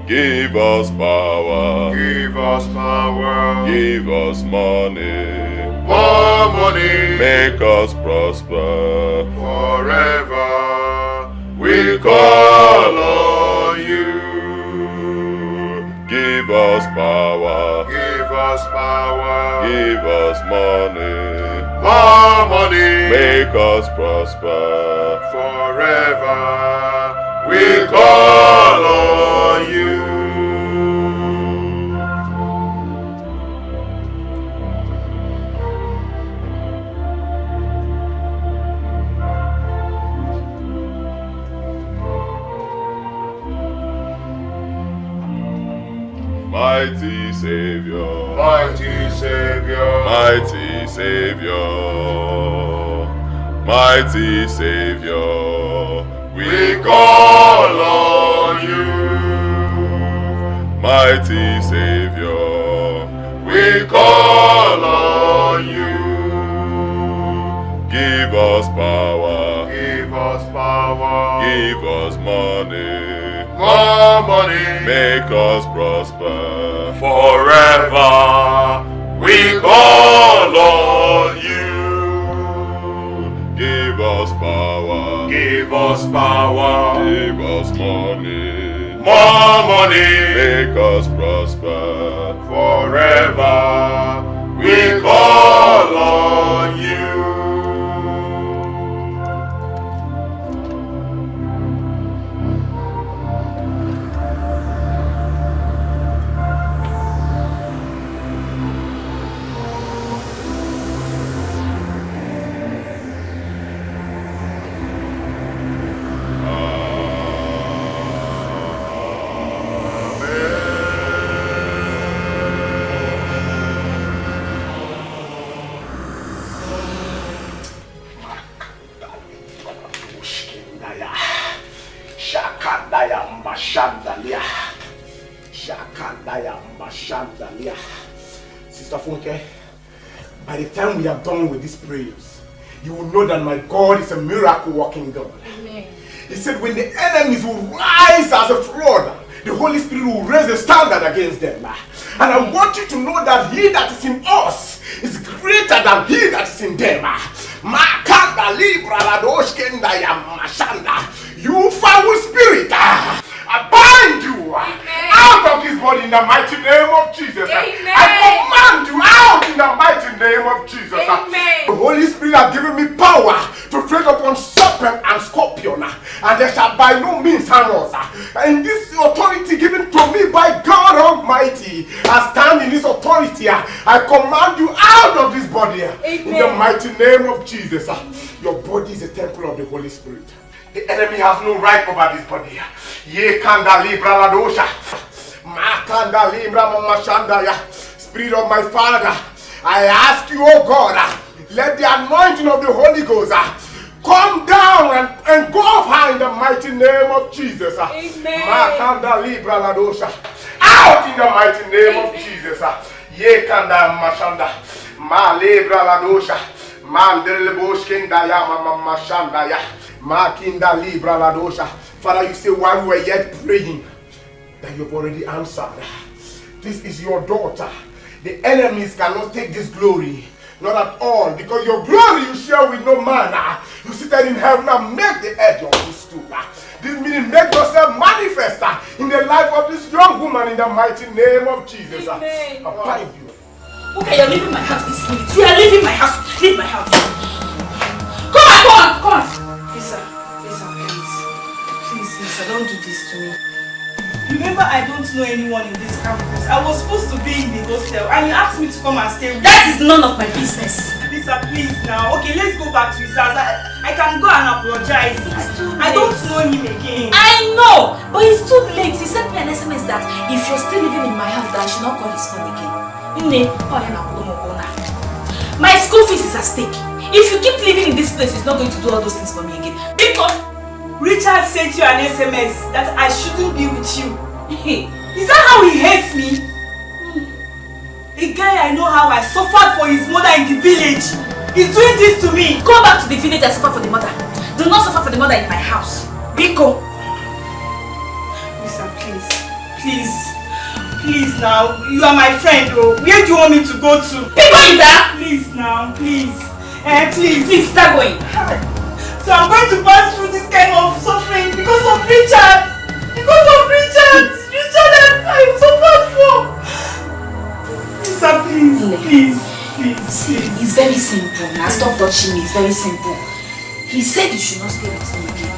Give us power, give us power, give us money, more money, make us prosper forever. We call on you. Give us power, give us power, give us money, more money, make us prosper forever. We call on you. mighty Savior, mighty Savior, mighty Savior, mighty Savior, we call on you. Mighty Savior, we call on you. Give us power, give us power, give us money, more money, make us prosper forever. We call on you. Give us power, give us power, give us money, more money, make us prosper forever. We call on you. Sister Funke, by the time we are done with these prayers, you will know that my God is a miracle working God. Amen. He said when the enemies will rise as a flood, the Holy Spirit will raise a standard against them. And I want you to know that he that is in us is greater than he that is in them. Makanda libra ladoshkenda ya mashanda. You foul spirit, I bind you out of this body in the mighty name of Jesus. I command you out in the mighty name of Jesus. The Holy Spirit has given me power to tread upon serpent and scorpion, and they shall by no means harm us. And this authority given to me by God Almighty, I stand in this authority. I command you out of this body in the mighty name of Jesus. Your body is a temple of the Holy Spirit. The enemy has no right over this body. Ye kanda libra la dosha. Ma kanda libra mamashanda ya. Spirit of my Father, I ask you, oh God, let the anointing of the Holy Ghost come down and go off high in the mighty name of Jesus. Ma kanda libra la dosha. Out in the mighty name of Jesus. Ye kanda mashanda. Ma libra la dosha. Mandele boshkenda ya mamashanda ya. Makinda libra la dosha. Father, you say while we were yet praying that you've already answered. This is your daughter. The enemies cannot take this glory. Not at all. Because your glory you share with no man. You seated in heaven and make the edge of this stool. This meaning make yourself manifest in the life of this young woman in the mighty name of Jesus. I bind you. Okay, you're leaving my house this minute. You are leaving my house. Leave my house. Come on. Lisa, please, don't do this to me. Remember, I don't know anyone in this campus. I was supposed to be in the hostel and you asked me to come and stay with you. That is none of my business. Lisa, please now. Okay, let's go back to his house. I can go and apologize. I don't know him again. I know, but it's too late. He sent me an SMS that if you're still living in my house, that I should not call his phone again. My school fees is at stake. If you keep living in this place, it's not going to do all those things for me again. Because Richard sent you an SMS that I shouldn't be with you. Is that how he hates me? A guy I know how I suffered for his mother in the village. He's doing this to me. Go back to the village and suffer for the mother. Do not suffer for the mother in my house. Biko. Lisa, please now. You are my friend, oh. Where do you want me to go to? Biko, Ida! Please now, please. Please start going. So I'm going to pass through this kind of suffering because of Richard. Richard I suffered for. Lisa, please. See, it's very simple. Now stop touching me. It's very simple. He said you should not stay with me again.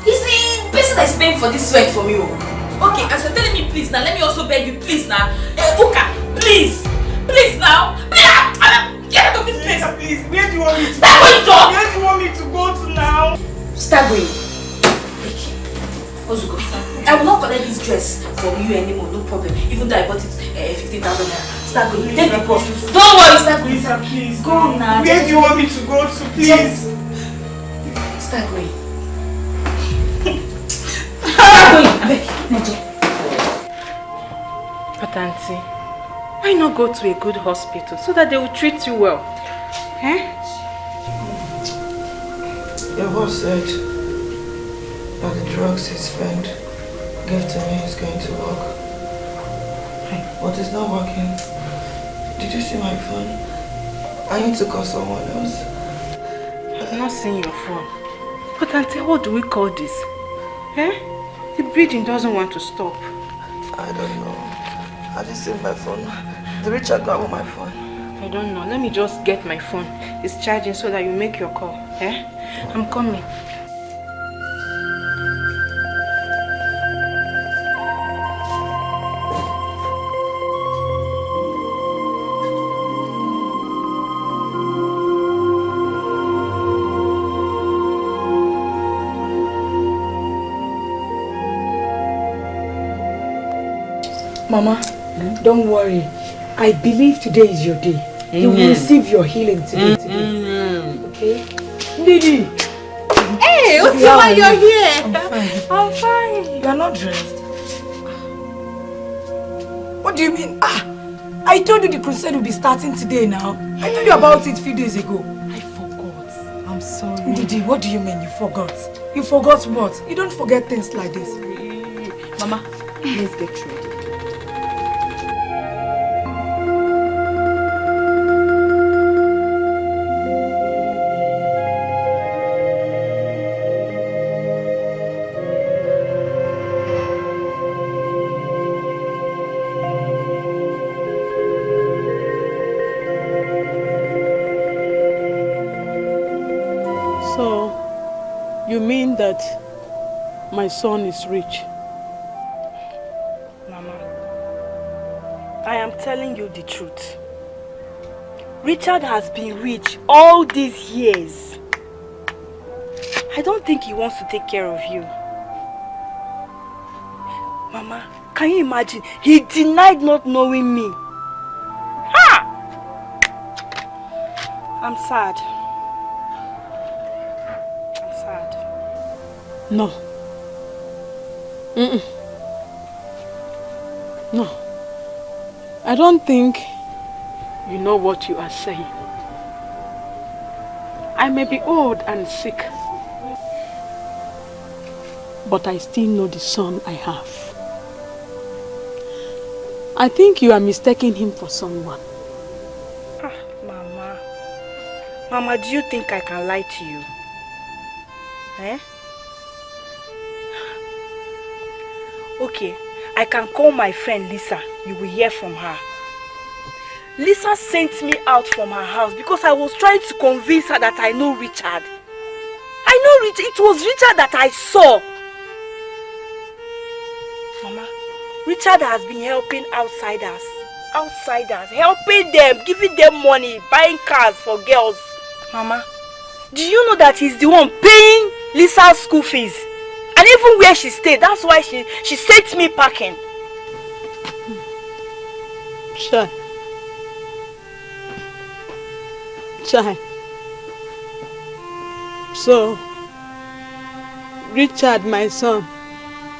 He's the person that is paying for this sweat for me. Okay, as you're telling me please now, let me also beg you please now. Uka, please now. Get out of this place. Please, where do you want me to Start going, dog. Where do you want me to go to now? Start going. Ozuko, I will not collect this dress from you anymore, no problem. Even though I bought it 15,000 naira. Start going. Take the cost. Don't worry, start going. Lisa, please. Go now. Where do you want me to go to, please? Start going. Start going. But auntie, why not go to a good hospital so that they will treat you well? Your boss said that the drugs his friend gave to me is going to work. But it's not working. Did you see my phone? I need to call someone else. I've not seen your phone. But auntie, what do we call this? The bleeding doesn't want to stop. I don't know. I just seen my phone. The Richard got on my phone. I don't know. Let me just get my phone. It's charging so that you make your call. I'm coming. Mama, don't worry. I believe today is your day. You will receive your healing today. Okay? Didi! Hey, Utima, you're here. I'm fine. You're not dressed. What do you mean? I told you the crusade will be starting today now. I told you about it a few days ago. I forgot. I'm sorry. Didi, what do you mean you forgot? You forgot what? You don't forget things like this. Mama, let's get ready. that my son is rich. Mama, I am telling you the truth. Richard has been rich all these years. I don't think he wants to take care of you. Mama, can you imagine? He denied not knowing me. Ha! I'm sad. I'm sad. No. No. I don't think you know what you are saying. I may be old and sick, but I still know the son I have. I think you are mistaking him for someone. Mama. Mama, do you think I can lie to you? Eh? Okay, I can call my friend Lisa. You will hear from her. Lisa sent me out from her house because I was trying to convince her that I know Richard. I know Richard. It was Richard that I saw. Mama, Richard has been helping outsiders. Helping them, giving them money, buying cars for girls. Mama, do you know that he's the one paying Lisa's school fees? And even where she stayed, that's why she sent me packing. Sure. Child. So, Richard, my son,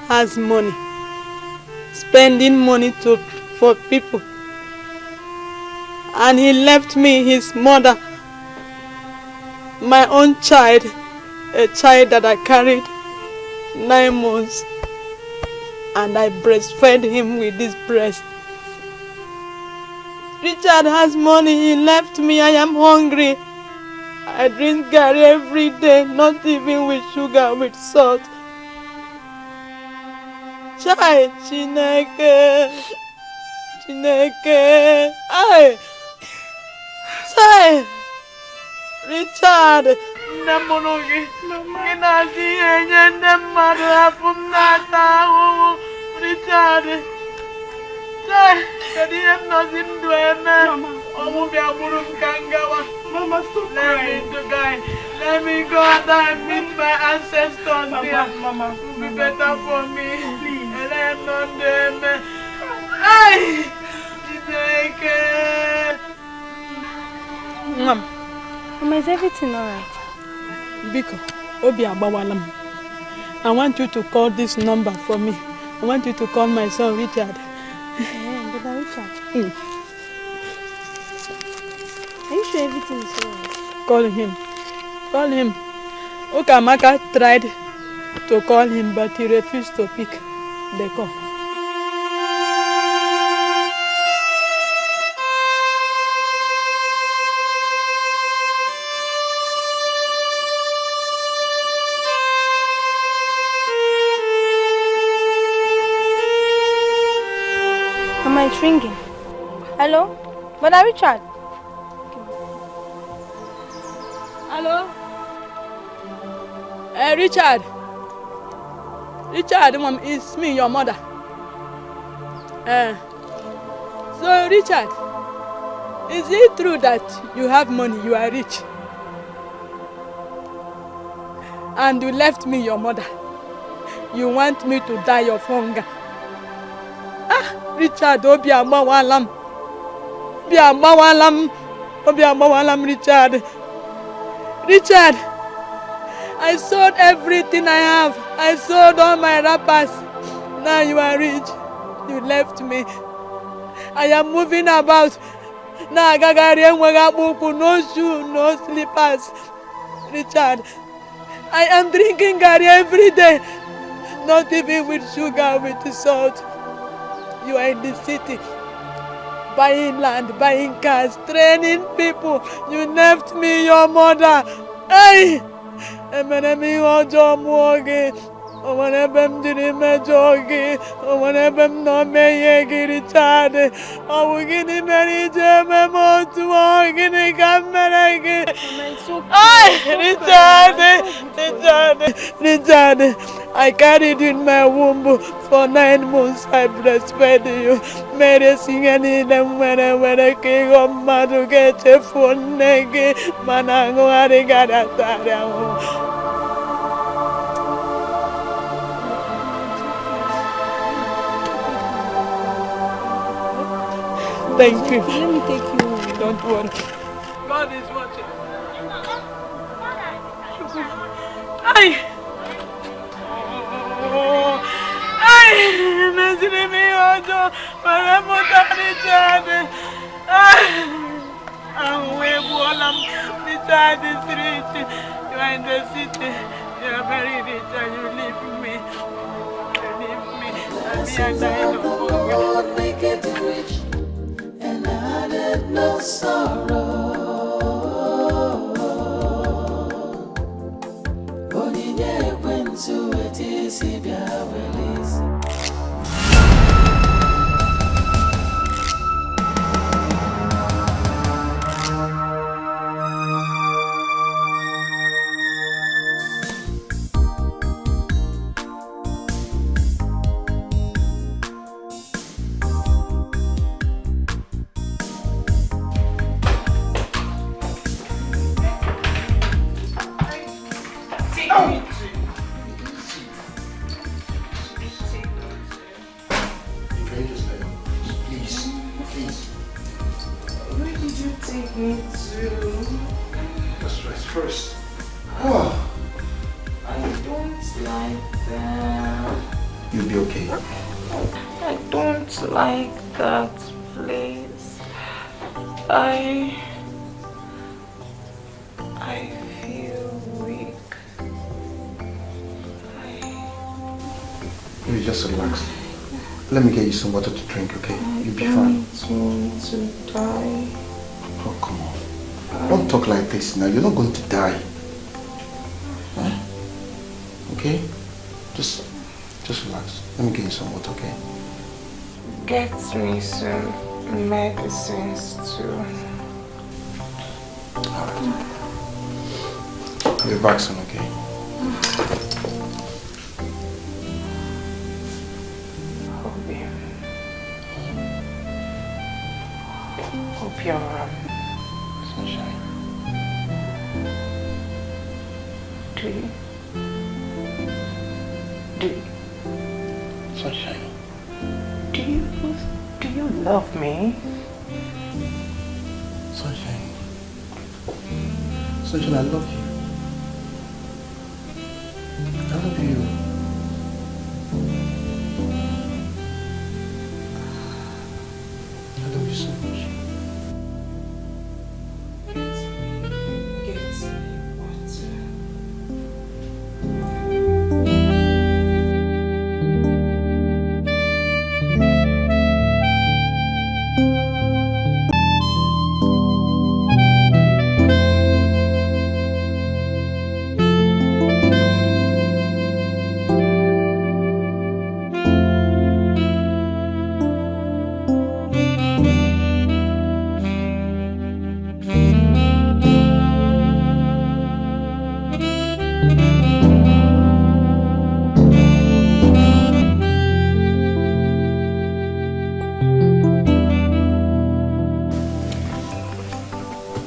has money. Spending money for people. And he left me his mother, my own child, a child that I carried 9 months. And I breastfed him with this breast. Richard has money, he left me, I am hungry. I drink garri every day, not even with sugar, with salt. Chai, Chineke, ay, Chai, Richard, Richard. Mama, stop crying. Let me go and meet my ancestors. Mama, it will be better for me. Please. And I'm not them. Hey! Mama, is everything alright? Biko, Obi Abawalam. I want you to call this number for me. I want you to call my son Richard. Brother Richard. Are you sure everything is alright? Call him. Call him. Ukamaka tried to call him, but he refused to pick the call. Mama, it's ringing. Hello? Brother Richard? Hello? Richard. Richard, Mom, it's me, your mother. So, Richard, is it true that you have money, you are rich? And you left me, your mother. You want me to die of hunger. Richard, Obi Amawalam. Richard. Richard, I sold everything I have. I sold all my wrappers. Now you are rich. You left me. I am moving about. Now no shoe, no slippers. Richard, I am drinking garri every day. Not even with sugar, with salt. You are in the city, buying land, buying cars, training people. You left me, your mother. Hey! whenever I'm doing my jogging, whenever I'm not making it Richard, I will get him any German more to walk in the camera again. Richard, I carried in my womb for 9 months. I breastfed you. Medicine and them when I came on mad to get a phone again. Manango, I got that. Thank you. Let me take you. Don't worry. God is watching. Imagine me also, but I'm not Richard. I'm way Richard is rich. You are in the city. You are very rich and you leave me. Blessings of the Lord make it rich, and added no sorrow. Onyinye went to it is he release. Let me get you some water to drink, okay? You'll be fine. I don't want to die. Oh, come on. Don't talk like this now. You're not going to die. Huh? Okay? Just relax. Let me get you some water, okay? Get me some medicines too. Alright. Put your back on, okay? Your sunshine. Sunshine. Do you love me? Sunshine. Sunshine, I love you. I love you. I love you so much.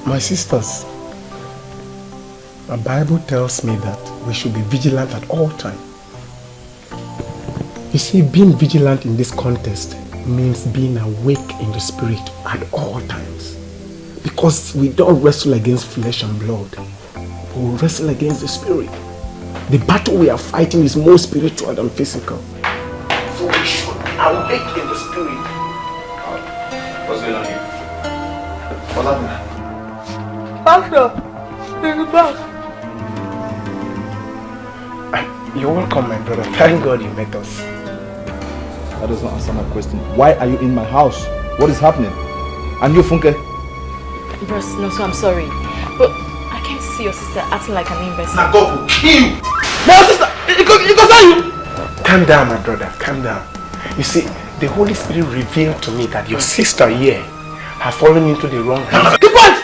My sisters, the Bible tells me that we should be vigilant at all times. You see, being vigilant in this contest means being awake in the spirit at all times. Because we don't wrestle against flesh and blood. We wrestle against the spirit. The battle we are fighting is more spiritual than physical. So we should be awake in the spirit. What's going on here? What's happening? Pastor, in the back. You're welcome, my brother. Thank God you met us. That does not answer my question. Why are you in my house? What is happening? And you, Funke? Bros, no, so I'm sorry. But I can't see your sister acting like an imbecile. Now God will kill you! My sister! It concerns you. Calm down, my brother. Calm down. You see, the Holy Spirit revealed to me that your sister here has fallen into the wrong hands. Keep quiet!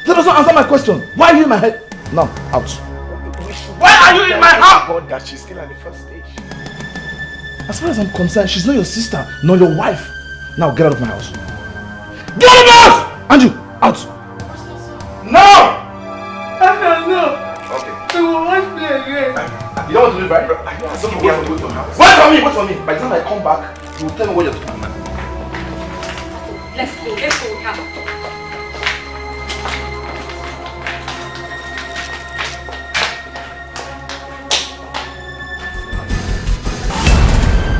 That doesn't answer my question. Why are you in my head? Now, out. Why are you in my house? God, that she's still at the first stage. As far as I'm concerned, she's not your sister, nor your wife. Now get out of my house. Get out of my house! Andrew, out. No! No. Okay. They will watch me again. You don't want to leave, right? I don't know what to do to your house. Wait for me, wait for me. By the time I come back, you will tell me what you're talking about. Let's go, come.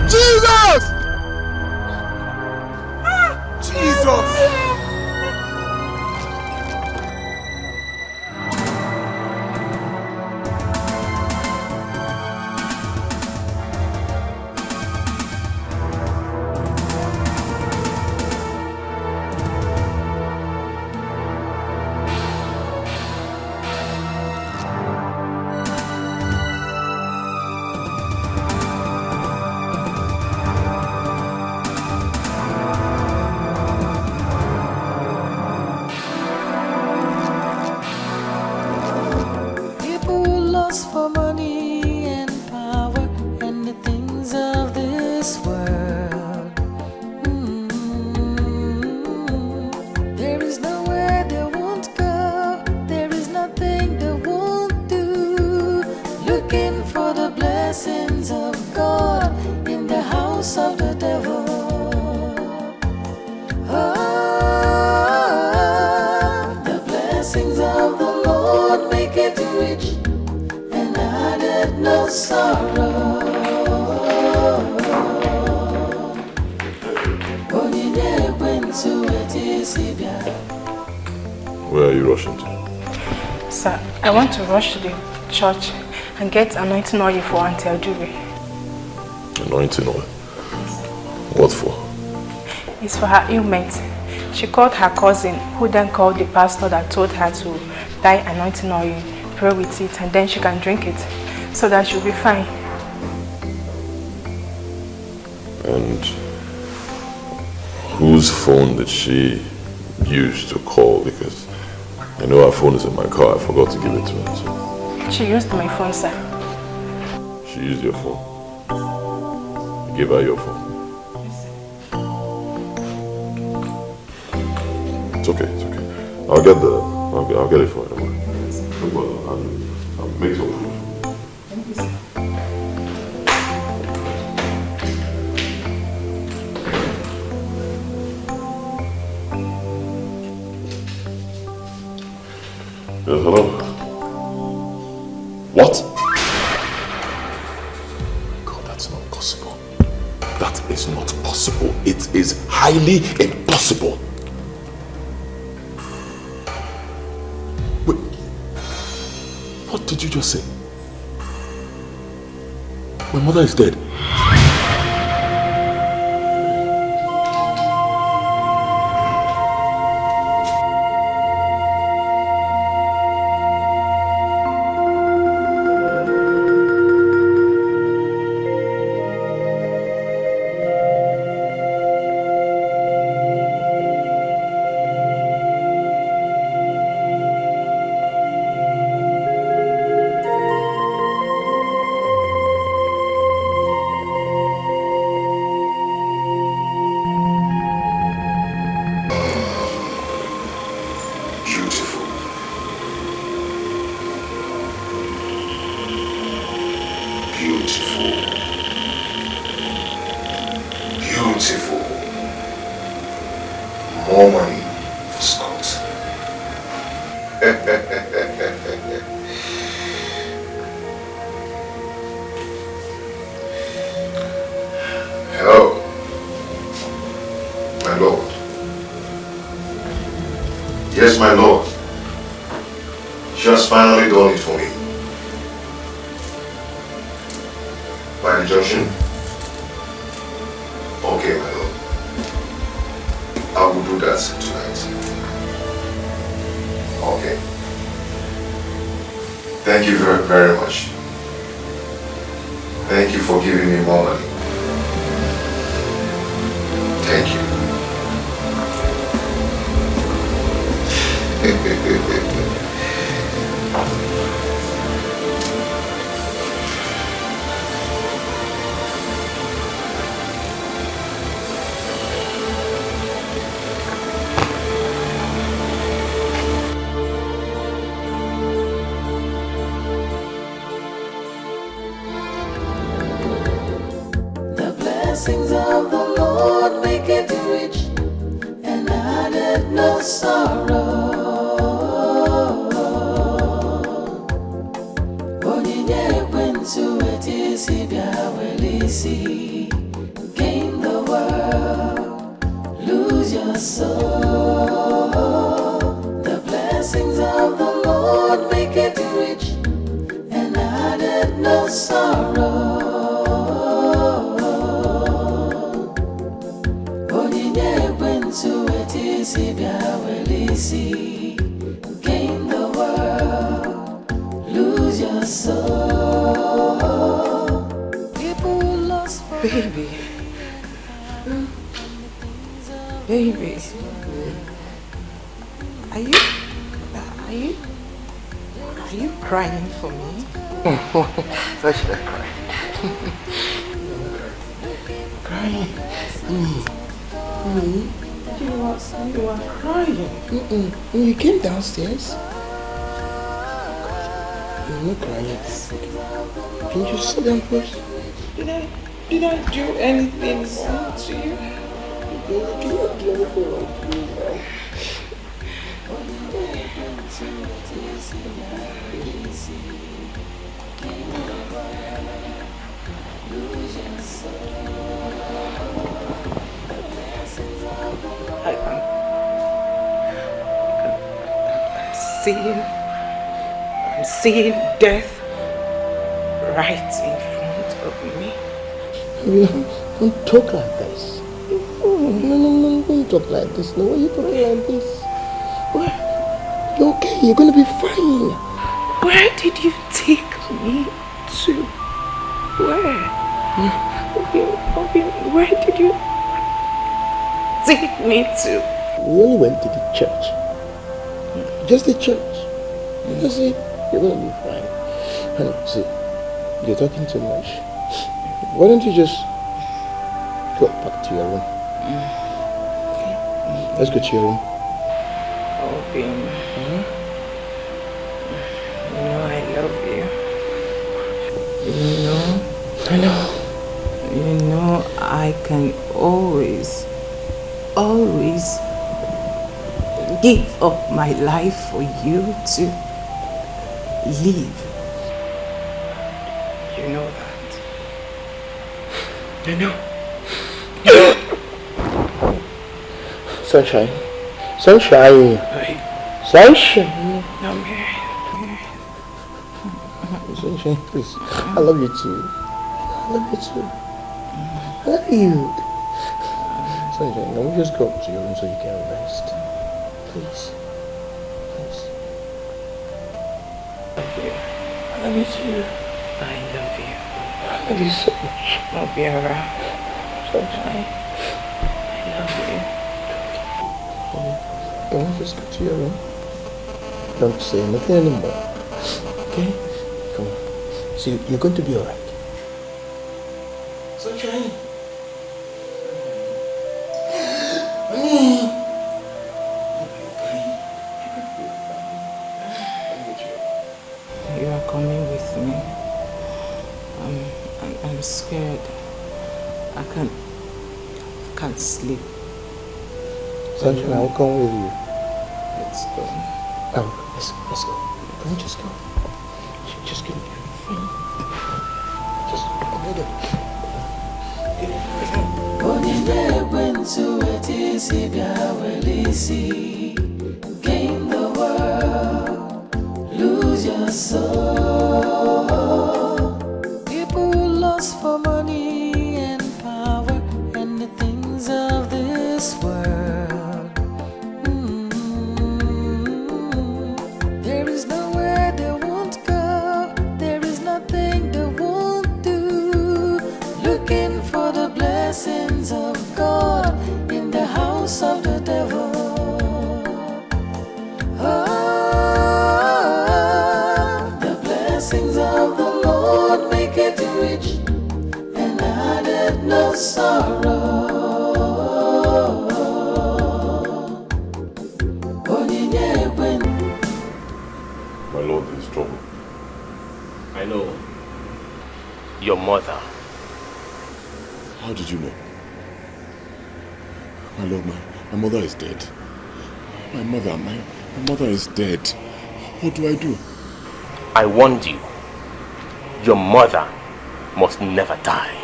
Jesus! Jesus! Where are you rushing to? Sir, I want to rush to the church and get anointing oil for Auntie Adube. Anointing oil? What for? It's for her ailment. She called her cousin, who then called the pastor that told her to buy anointing oil, pray with it, and then she can drink it, so that she'll be fine. And whose phone did she use to call? Because I know her phone is in my car. I forgot to give it to her. So. She used my phone, sir. She used your phone. You gave her your phone. It's okay. It's okay. I'll get it for you. No problem. I'll make some food. Thank you, sir. Yes, hello? What? God, that's not possible. That is not possible. It is highly impossible. Wait. What did you just say? My mother is dead. My lord, she has finally done it for me. By the junction? Okay, my lord. I will do that tonight. Okay. Thank you very, very much. Thank you for giving me more money. Thank you. The blessings of the Lord make it rich and added no sorrow. Onyinye ekwensu etisi bịa welisi. Gain the world, lose your soul. The blessings of the Lord make it rich and added no sorrow. Gain the world, lose your soul. People lost for Baby. Baby. Are you crying for me? Why should I cry? Crying? Me? You are crying. When you came downstairs, you're not crying. Can you sit down first? Did I do anything wrong to you? You cannot do anything wrong to me now. I'm seeing death right in front of me. Don't talk like this. No, don't talk like this. No, why are you talking like this? You're okay, you're gonna be fine. Where did you take me to? Where? Where did you take me to? We only went to the church. Just the church. That's it. You're gonna be fine. Honey, see, you're talking too much. Why don't you just go back to your room? Okay. Let's go to your room. Open. You know I love you. You know. I know. You know I can always give up my life for you to live. You know that. I know. Sunshine. Sunshine. Sunshine. I'm here. Sunshine, please. I love you too. I love you too. I love you. Sunshine, can we just go up to your room so you can rest? Please. Please. I love you too. I love you. I love you so much. I'll be around. Sunshine. I love you. Can we just go to your room? Don't say nothing anymore. Okay? Come on. See, you're going to be alright. Sunshine. Honey. You are coming with me. I'm scared. I can't sleep. Sunshine, I'll come with you. Let's go. Let's go. Can we just go? Just give me just hold it. Gain the world, lose your soul. People lost for money and power and the things of this world. There is nowhere they won't go, there is nothing they won't do. looking for the blessings of God in the house of the devil. Oh, the blessings of the Lord make it rich and added no sorrow. My lord, there is trouble. I know. Your mother. How did you know? My lord, my mother is dead. My mother is dead. What do I do? I warned you. Your mother must never die.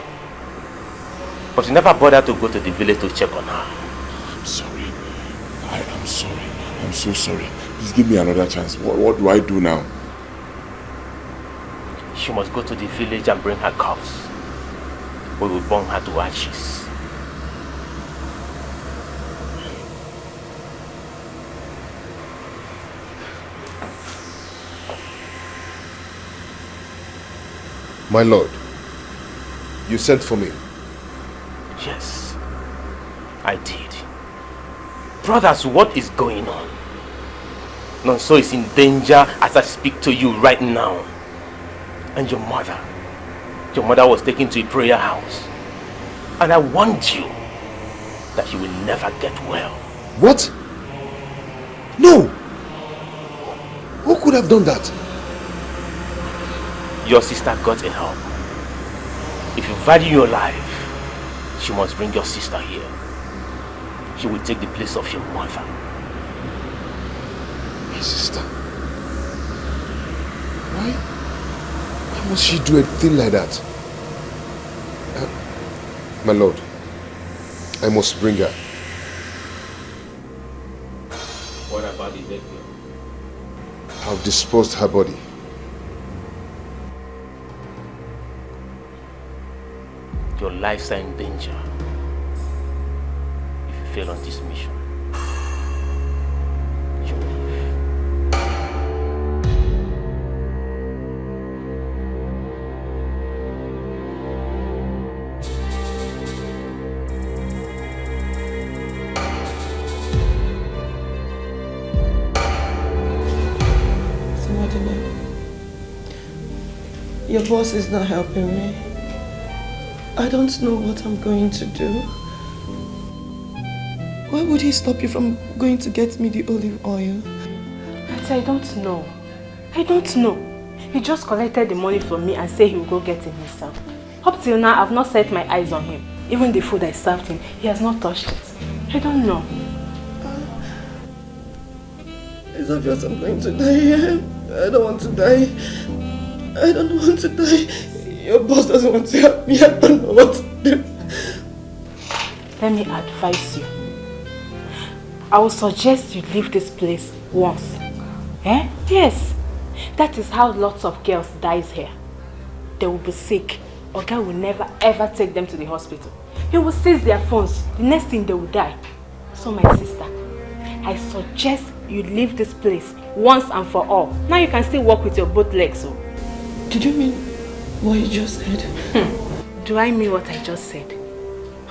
But you never bothered to go to the village to check on her. I'm sorry. I am sorry. I'm so sorry. Please give me another chance. What do I do now? She must go to the village and bring her corpse. We will burn her to ashes. My lord, you sent for me. Yes, I did. Brothers, what is going on? Nonso is in danger as I speak to you right now. And your mother was taken to a prayer house. And I warned you that she will never get well. What? No! Who could have done that? Your sister got a help. If you value your life, she must bring your sister here. She will take the place of your mother. My sister? Why? Why must she do a thing like that? My lord, I must bring her. What about the dead girl? I've disposed her body. Your lives are in danger if you fail on this mission. You leave. Your boss is not helping me. I don't know what I'm going to do. Why would he stop you from going to get me the olive oil? I don't know. I don't know. He just collected the money from me and said he will go get it himself. Up till now, I've not set my eyes on him. Even the food I served him, he has not touched it. I don't know. It's obvious I'm going to die. I don't want to die. I don't want to die. Your boss doesn't want to help me. I don't know what to do. Let me advise you. I will suggest you leave this place once. Eh? Yes. That is how lots of girls dies here. They will be sick. Oga will never ever take them to the hospital. He will seize their phones. The next thing they will die. So my sister, I suggest you leave this place once and for all. Now you can still walk with your both legs. So. Did you mean what you just said? Do I mean what I just said?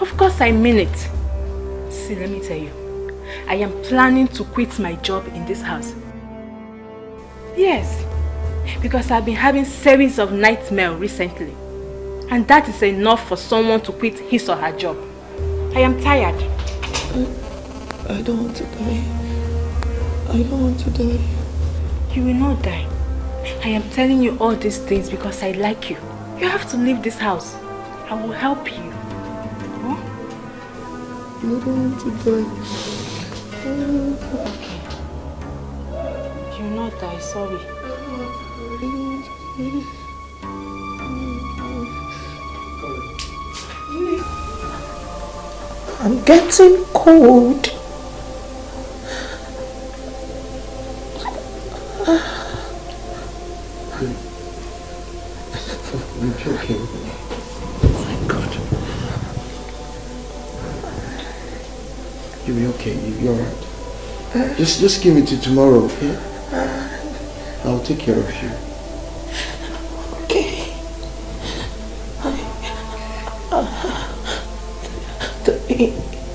Of course I mean it. See, let me tell you. I am planning to quit my job in this house. Yes. Because I've been having series of nightmares recently. And that is enough for someone to quit his or her job. I am tired. I don't want to die. I don't want to die. You will not die. I am telling you all these things because I like you. You have to leave this house. I will help you. Huh? I don't want to die. Okay. You will not die, sorry. I'm getting cold. Okay. Oh my God. You'll be okay. You'll be alright. Just give me till tomorrow, okay? I'll take care of you. Okay.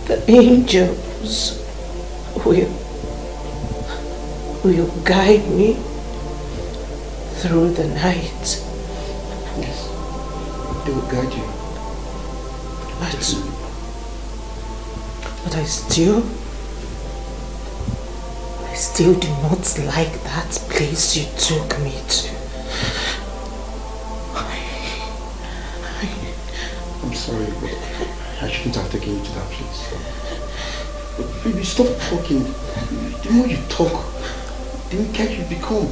The angels will guide me through the night. Yes, they will guide you. But I still do not like that place you took me to. I'm sorry, but I shouldn't have taken you to that place. But baby, stop talking. The more you talk, the weaker you become.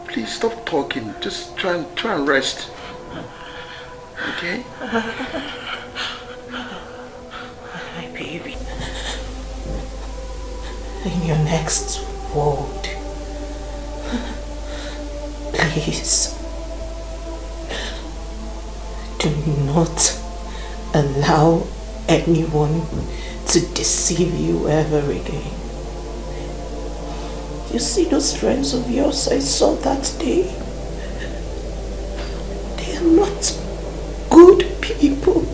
Please stop talking. Just try and rest. Okay? My baby. In your next world, please do not allow anyone to deceive you ever again. You see those friends of yours I saw that day? They are not good people.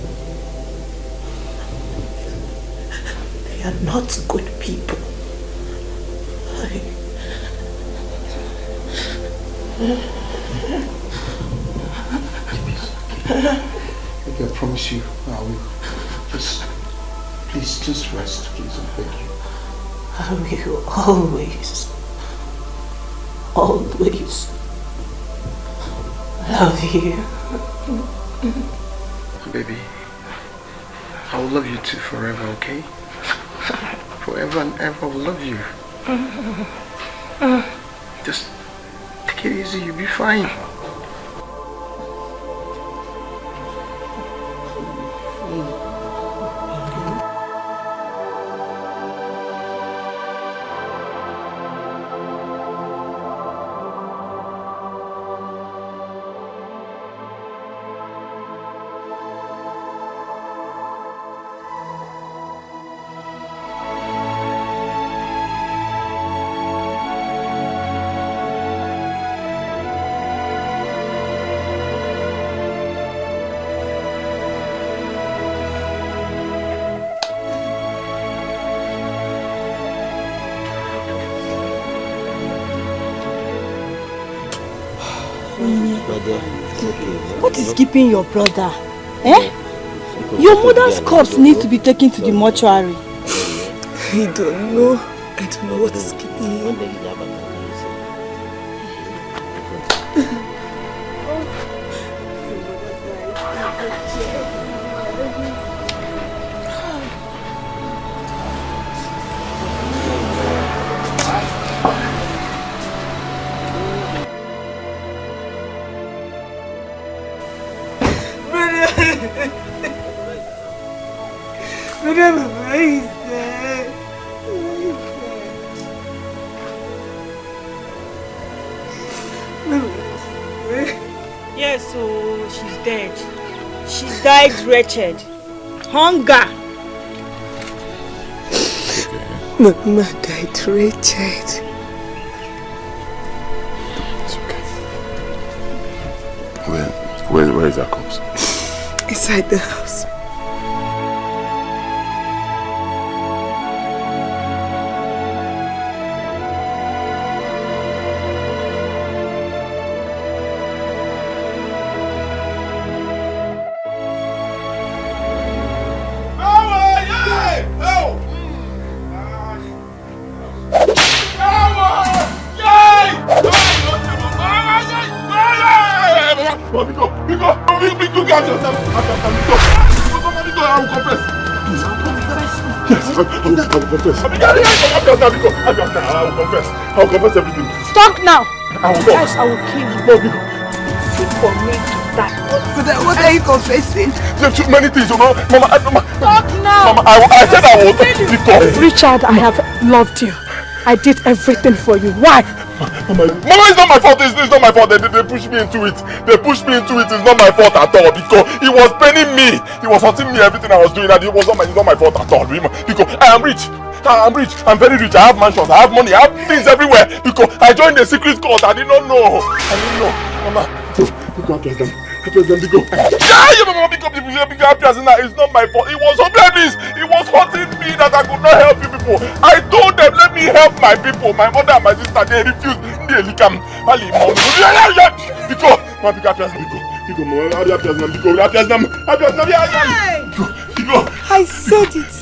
They are not good people. Okay, I promise you, I will. Please, just rest, please, I beg you. I will always love you. Baby, I will love you too forever, okay? Forever and ever I will love you. Just take it easy, you'll be fine. What is keeping your brother? Eh? Your mother's corpse needs to be taken to the mortuary. I don't know what is keeping him. Yes, so she's dead. She died wretched. Hunger. Mama died wretched. It's okay. Where is that corpse? Inside the house. I will confess everything. Talk now. I will talk. Yes, I will kill you. Seek for me to die. What are you confessing? There's too many things, you know. Mama, talk now. Mama, I said I will talk. Richard, I have loved you. I did everything for you. Why? Mama, it's not my fault. It's not my fault. They pushed me into it. They pushed me into it. It's not my fault at all. Because he was paining me. He was hurting me everything I was doing. And it's not my fault at all. Because I am rich. I'm rich. I'm very rich. I have mansions. I have money. I have things everywhere. Because I joined the secret cult. I did not know. I didn't know. Mama, go appease them. Appease them. Go. Yeah, you mama, pick up the appease now. It's not my fault. It was hopeless. It was hurting me that I could not help you people. I told them, let me help my people. My mother and my sister, they refused. They come. Because, mama, pick up appease them. I said it.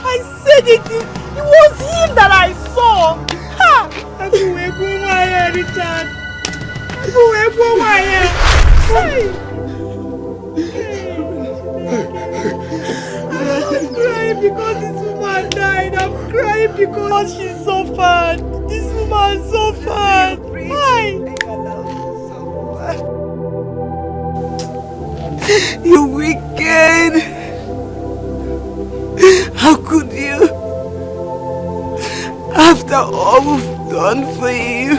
I said it. It was him that I saw. Ha! Richard. I'm crying because this woman died. I'm crying because she suffered. This woman suffered. Why? You wicked! How could you? After all we've done for you,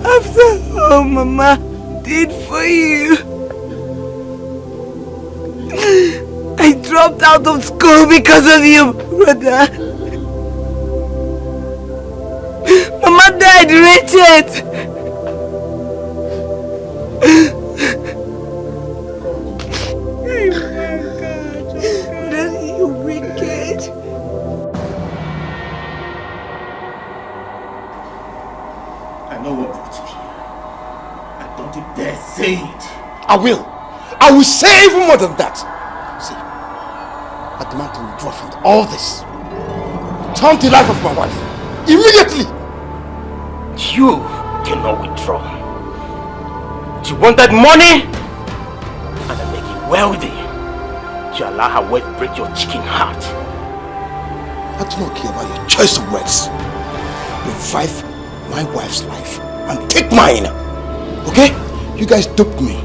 after all Mama did for you, I dropped out of school because of you, brother. Mama died wretched. You wicked. I know what brought you here. I don't you dare say it. I will say even more than that. See, I demand to withdraw from all this. Turn the life of my wife. Immediately. You cannot withdraw. She wanted money and I make you wealthy. You allow her word break your chicken heart. I do not care about your choice of words. Revive my wife's life and take mine. Okay? You guys duped me.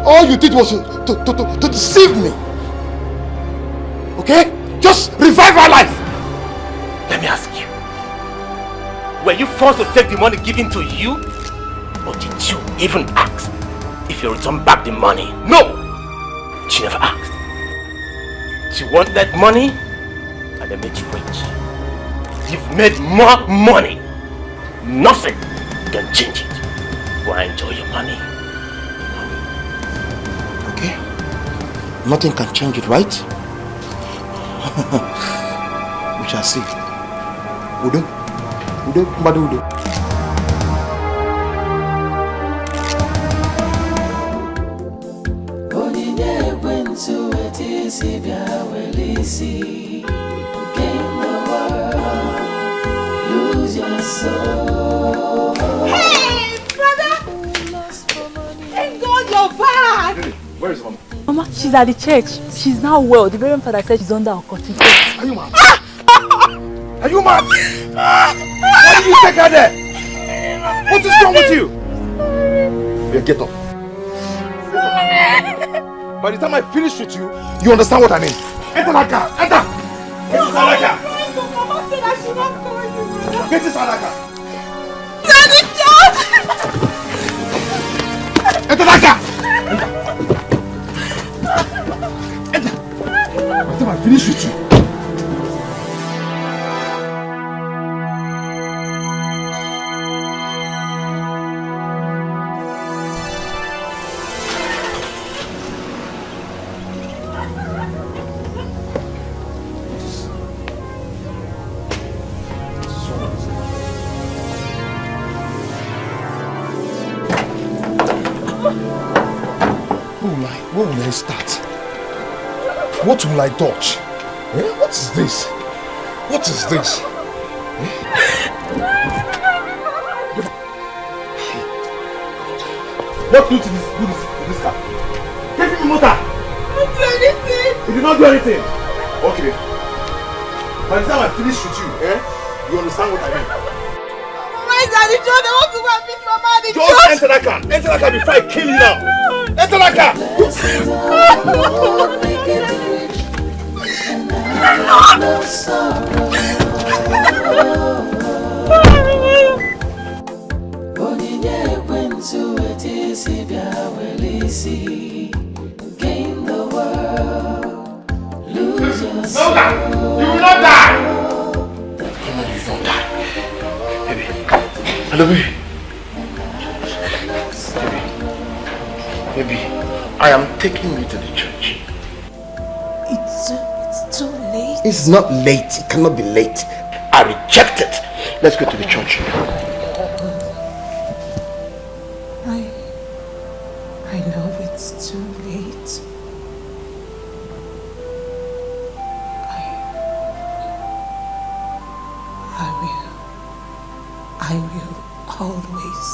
All you did was to deceive me. Okay? Just revive her life. Let me ask you. Were you forced to take the money given to you? Or did you even ask if you return back the money? No! She never asked. She wanted money and they made you rich. You've made more money. Nothing can change it. Go and enjoy your money. Okay? Nothing can change it, right? We shall see. Udo? Mbadu Udo. Hey, brother! Thank God you're back! Where is Mama? Mama, she's at the church. She's now well. The Reverend Father said she's under our custody. Are you mad? Are you mad? Why did you take her there? What is wrong with you? Yeah, get up. By the time I finish with you, you understand what I mean. Enter that car. Enter. Get inside that car. Mama said I should not call you, brother. Get inside that car. Daddy, John! Enter that car. Enter. By the time I finish with you. Where will I start? What will I dodge? What is this? What is this? What do you do this car? Get in the motor! I didn't do anything! You did not do anything? Okay. By the time I finish with you, you understand what I mean? Where is Daddy John? I want to go and meet Mama and Just enter that car! Enter that car before I kill you now! Enter that car! Gain the world, lose yourself. No, that you will not die. You don't die. Baby. Hello, baby. Baby, I am taking you to the church. It's too late. It's not late. It cannot be late. I reject it. Let's go to the church. I know it's too late. I will always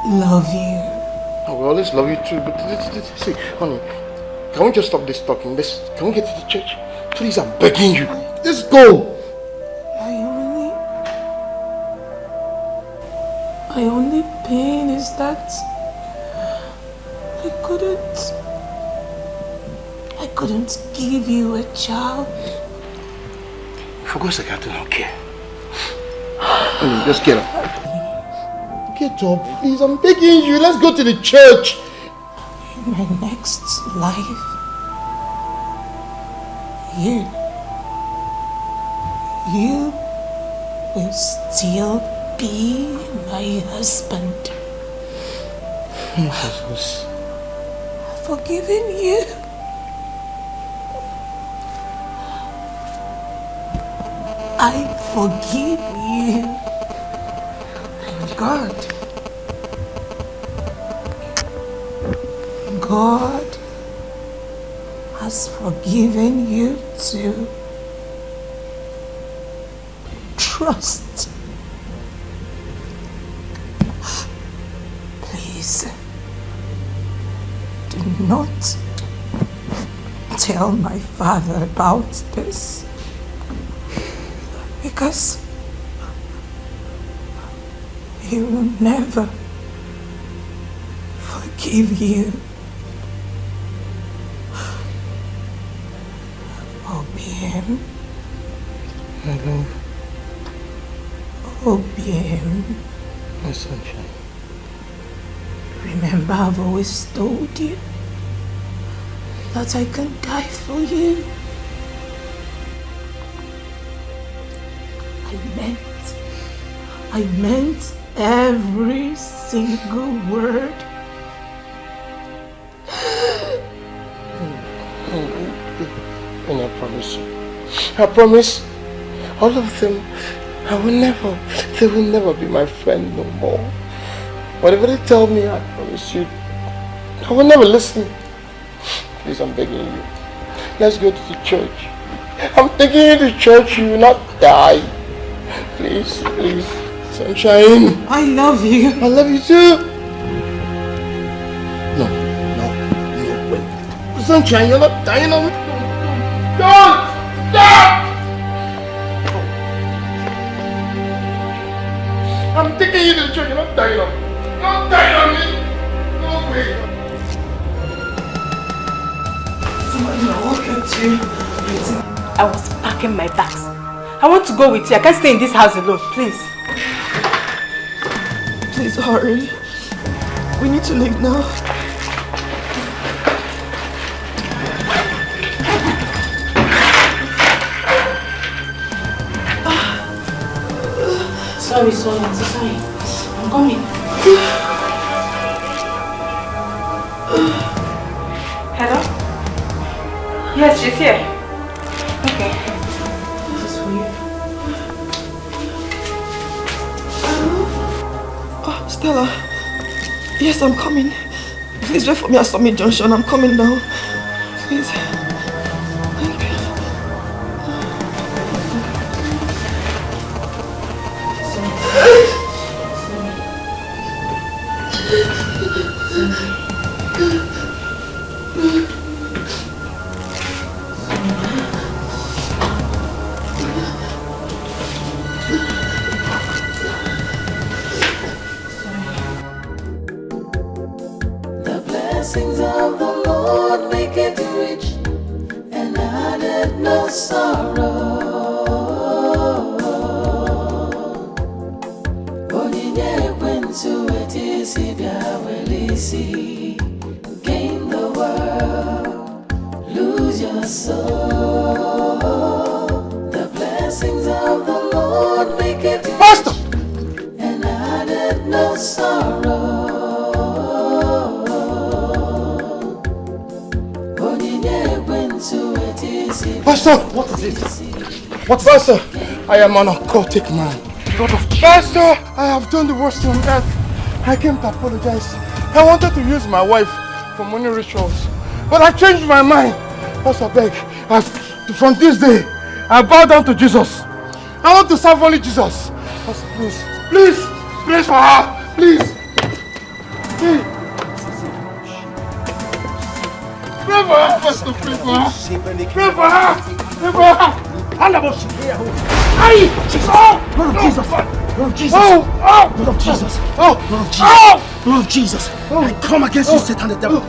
love you. I will always love you too, but see, honey, can we just stop this talking? Can we get to the church? Please, I'm begging you. Let's go. My only pain is that I couldn't give you a child. For God's sake, I do not care. Honey, just get up. Get up, please. I'm begging you. Let's go to the church. In my next life, you will still be my husband. Jesus. I've forgiven you. I forgive you. And God has forgiven you too. Trust. Please, do not tell my father about this, because he will never forgive you. Obiem. My love. Obiem. My sunshine. Remember, I've always told you that I can die for you. I meant every single word. And I promise you. I promise all of them, they will never be my friend no more. Whatever they tell me, I promise you, I will never listen. Please, I'm begging you. Let's go to the church. I'm taking you to church, you will not die. Please, please. Sunshine. I love you. I love you too. No, wait. Sunshine, you're not dying on me. Don't! Stop! I'm taking you to the church, you're not dying on me. You're not dying on me. No way. I was packing my bags. I want to go with you. I can't stay in this house alone, please. Please hurry. We need to leave now. Sorry, I'm so sorry. I'm coming. Hello? Yes, she's here. Okay. This is for you. Oh, Stella. Yes, I'm coming. Please wait for me at Summit Junction. I'm coming now. Please. Thank you. The blessings of the Lord make it rich so. The blessings of the Lord make it Pastor! And added no sorrow. Pastor! What is it? What, Pastor? I am an occultic man. Pastor, I have done the worst on earth. I came to apologize. I wanted to use my wife for money rituals, but I changed my mind. Pastor, beg, from this day, I bow down to Jesus. I want to serve only Jesus. Pastor, please, please, please for her, please. Please. Pray for her, Pastor, pray for her. Pray for her, pray for her. Aye! Jesus! Lord of Jesus! Lord of Jesus! Lord of Jesus! Lord of Jesus! Lord of Jesus! I come against you, Satan the devil.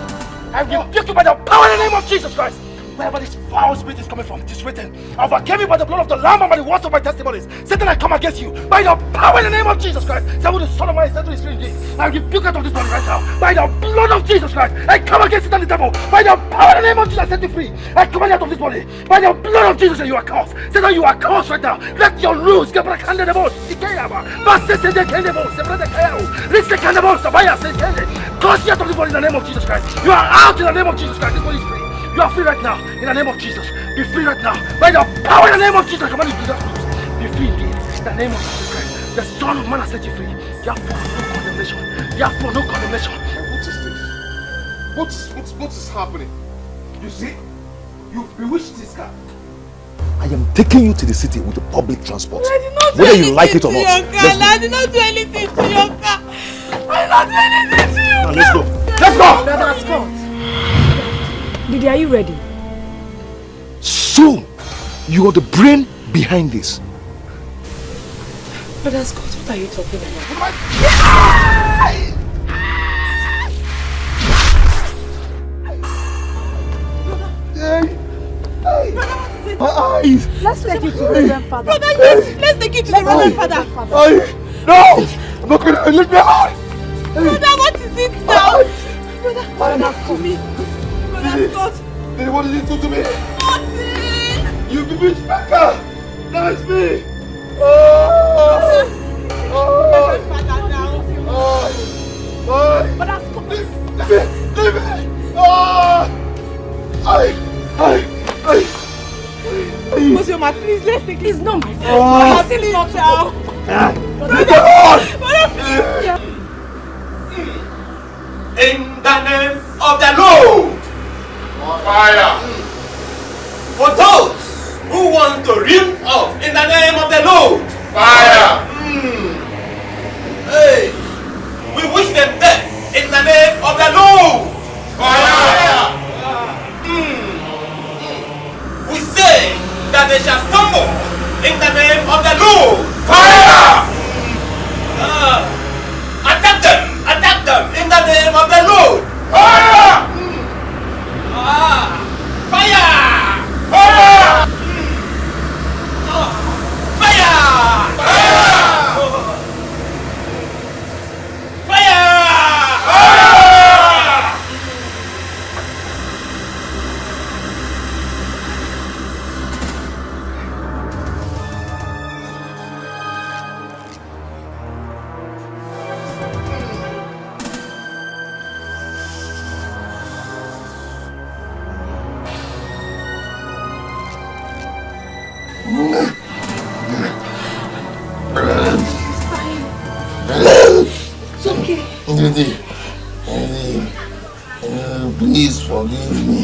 I rebuke you by the power in the name of Jesus Christ. Wherever this foul spirit is coming from, it is written, I overcame you by the blood of the Lamb and by the words of my testimonies. Satan, I come against you by the power in the name of Jesus Christ. Say what the Son of Man is set to his free. I rebuke out of this body right now by the blood of Jesus Christ. I come against Satan the devil by the power in the name of Jesus. I set you free. I command you out of this body by the blood of Jesus, and you are cursed. Satan, you are cursed right now. Let your rules get back under the bones. Curse you out of this body in the name of Jesus Christ. You are out in the name of Jesus Christ. This body is free. You are free right now, in the name of Jesus. Be free right now, by the power in the name of Jesus. I command you to be free indeed, in the name of Jesus Christ. The Son of Man has set you free. Therefore, no condemnation. Therefore, no condemnation. What is this? What is happening? You see, you've bewitched this guy. I am taking you to the city with the public transport. I did not do whether anything you like it or to not. your car. I did not do anything to your car. I did not do anything to your car. Let's go. Let's go. Brother Scott. Didi, are you ready? So, you are the brain behind this. Brother Scott, what are you talking about? My eyes! Let's take you to the Reverend Father. Brother, yes! Let's take you to the Reverend Father. No! I'm not gonna leave me alone! Brother, what is it now? Brother, for me. Brother Scott. What did you do to me? Nothing! You bewitched my car! Now it's me! Brother Scott. Leave me! Monsieur, please, let's take it. It's not my fault. Please, not now. Brother, please. In the name of the Lord! Fire! For those who want to rim off in the name of the Lord! Fire! Hey! We wish them death in the name of the Lord! Fire! We say that they shall stumble in the name of the Lord! Fire! Attack them in the name of the Lord! Fire! Fire! Fire! Fire! It's okay. Please forgive me.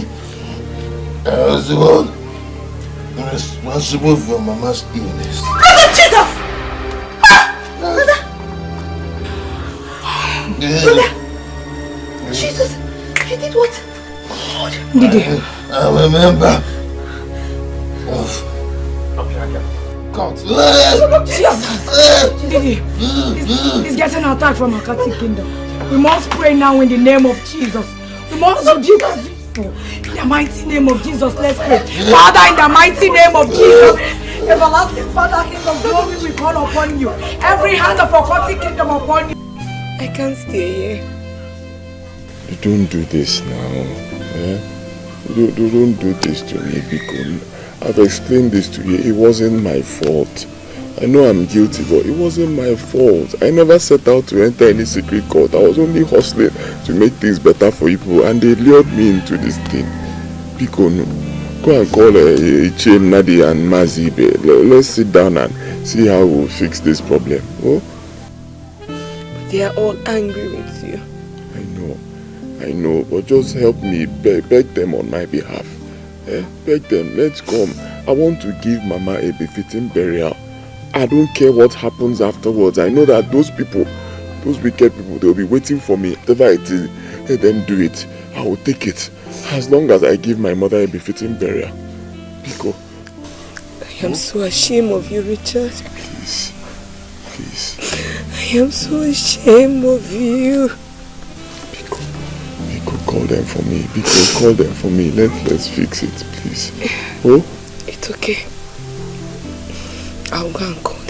I was the one responsible for Mama's illness. Brother Jesus! Brother! Brother! Jesus! You did what? Did you? I'm a member of God. Jesus! Didi, he's getting attacked from Akati Kingdom. We must pray now in the name of Jesus. We must rebuke evil. In the mighty name of Jesus, let's pray. Father, in the mighty name of Jesus, everlasting Father, King of glory, we call upon you. Every hand of Akati Kingdom upon you. I can't stay here. You don't do this now. Eh? Don't do this to me, because I've explained this to you. It wasn't my fault. I know I'm guilty, but it wasn't my fault. I never set out to enter any secret court. I was only hustling to make things better for people, and they lured me into this thing. Pico, no. Go and call Chem, Nadi and Mazibe. Let's sit down and see how we'll fix this problem. Oh? But they are all angry with you. I know, but just help me beg them on my behalf. Beg them, let's come. I want to give Mama a befitting burial. I don't care what happens afterwards. I know that those people, those wicked people, they'll be waiting for me. Whatever it is, let them do it. I will take it. As long as I give my mother a befitting burial. Pico. I am so ashamed of you, Richard. Please. I am so ashamed of you. Pico, call them for me. Pico, call them for me. Let's fix it, please. Oh? It's okay. I'll go and call them.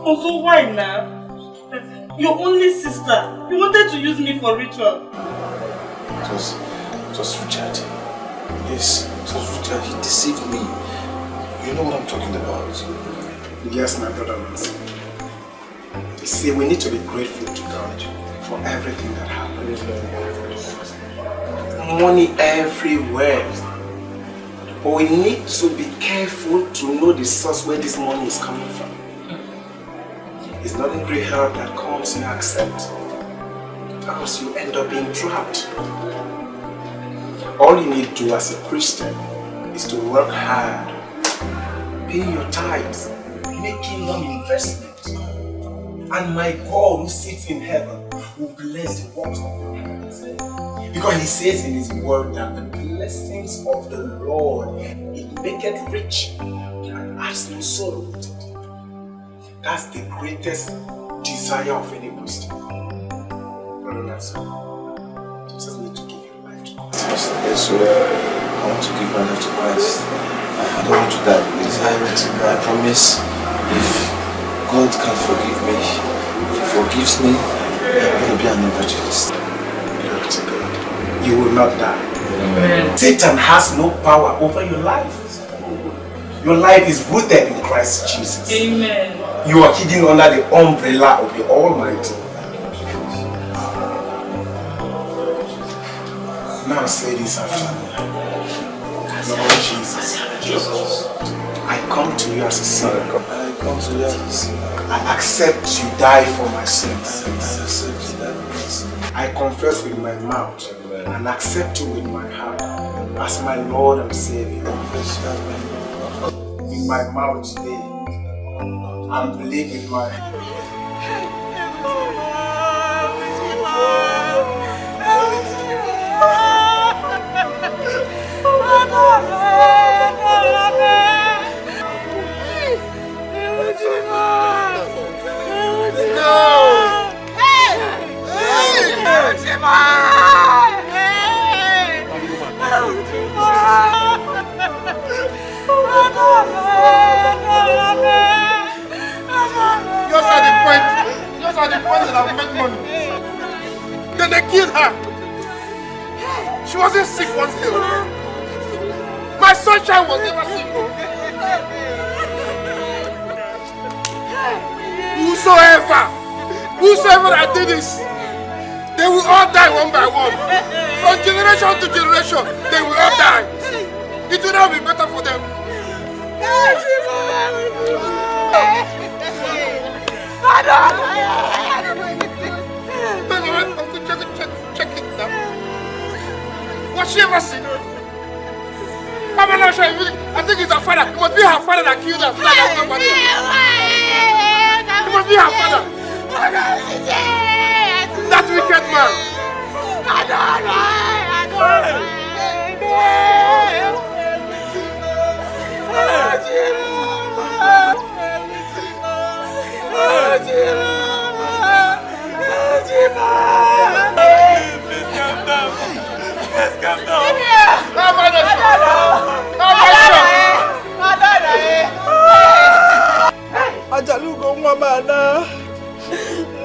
Also, why now? Your only sister. You wanted to use me for ritual. It was Richard. Yes, it was Richard. He deceived me. You know what I'm talking about. Yes, my brother. You see, we need to be grateful to God for everything that happened. Money everywhere. But we need to be careful to know the source where this money is coming from. It's not a great herb that comes and accepts. Else you end up being trapped. All you need to do as a Christian is to work hard, pay your tithes, make kingdom investments. And my God who sits in heaven will bless the works of your hands. Because he says in his word that the blessings of the Lord, it maketh rich and adds no sorrow with it. That's the greatest desire of any Christian. Brother Nelson, you just need to give your life to Christ. Yes, so I want to give my life to Christ. I don't want to die. I promise, if God can forgive me, if he forgives me, I'm going to be an evangelist. Glory to God. You will not die. Amen. Satan has no power over your life. Your life is rooted in Christ Jesus. Amen. You are hidden under the umbrella of the Almighty. Now say this after me. Lord Jesus, I come to you as a son. I accept you died for my sins. I confess with my mouth and accept you with my heart as my Lord and Savior. In my mouth today, and believe in my Yours are the point that I've made money. Then they killed her. She wasn't sick once day. My sunshine was never sick. Whosoever that did this, they will all die one by one. From generation to generation, they will all die. It will not be better for them. Check it now. Was she ever seen? I'm not sure. I think it's her father. It must be her father that killed her. It must be her father. That wicked man.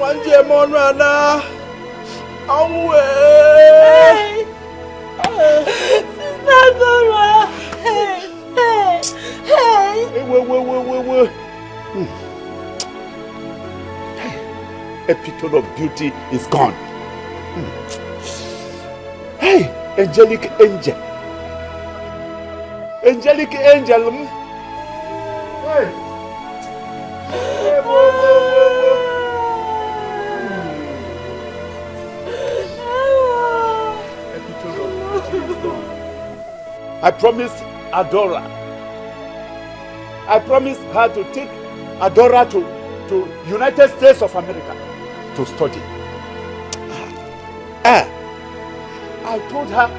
Wanje Monrana. Hey! Sister Dora! Hey! Wait. Epitome of beauty is gone. Hey, angelic angel. Angelic angel. Hey. I promised Adora. I promised her to take Adora to United States of America to study. I told her,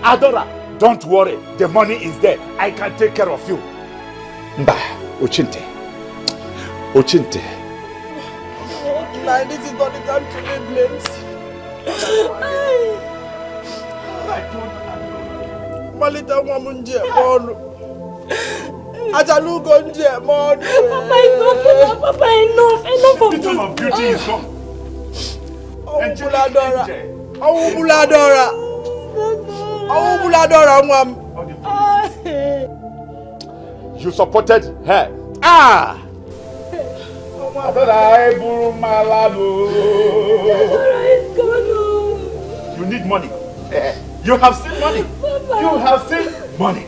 Adora, don't worry, the money is there. I can take care of you. Mba, Ochinte. Nah, this is not the time to lay blames. Malita Wamunje, Ajalugo nje, Papa, enough of this. Epitome of beauty is gone. You supported her. You need money. You have seen money. You have seen money.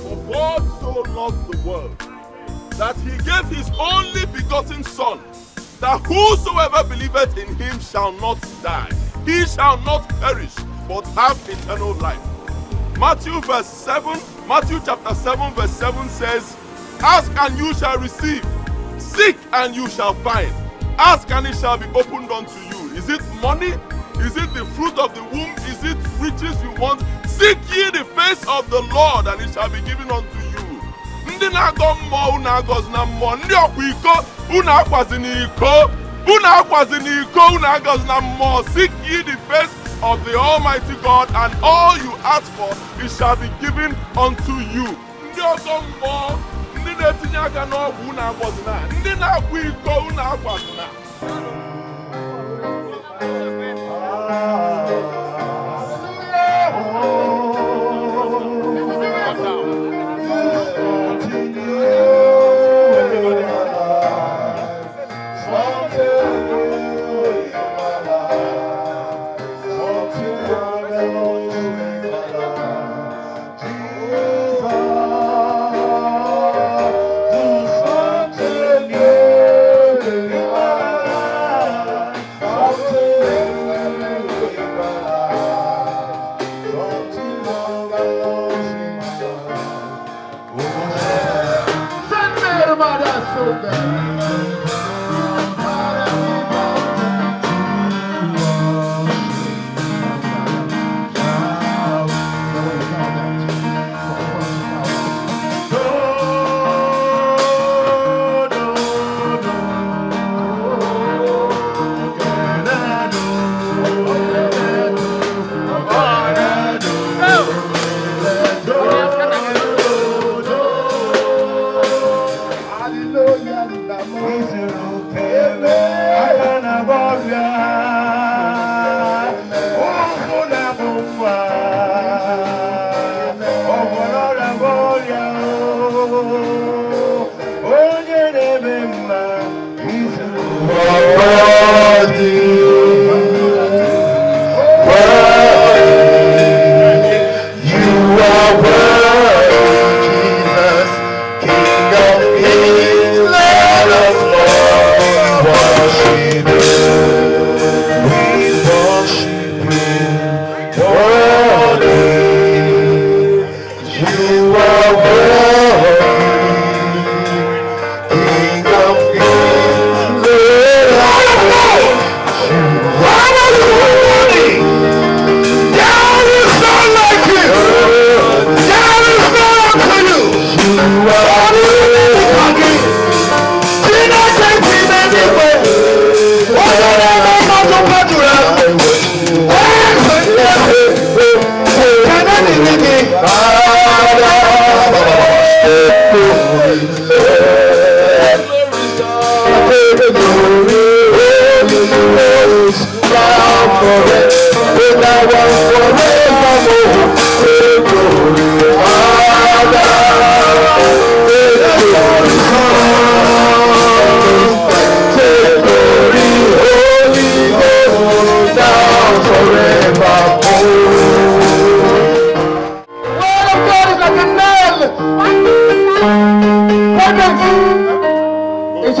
For God so loved the world that he gave his only begotten Son, that whosoever believeth in him shall not die. He shall not perish, but have eternal life. Matthew chapter 7 verse 7 says, ask and you shall receive. Seek and you shall find. Ask and it shall be opened unto you. Is it money? Is it the fruit of the womb? Is it riches you want? Seek ye the face of the Lord and it shall be given unto you. Ndị na-agọ mmụọ unu agọzi na mmụọ, ndị ọkwa iko unu akwazi n'iko, unu akwazi n'iko unu agọzi na mmụọ. Seek ye the face of the Almighty God, and all you ask for it shall be given unto you. Ndị ọgọ mmụọ, ndị na-etinye aka n'ọgwụ unu agọzi na, ndị na-akwa iko unu akwazi na.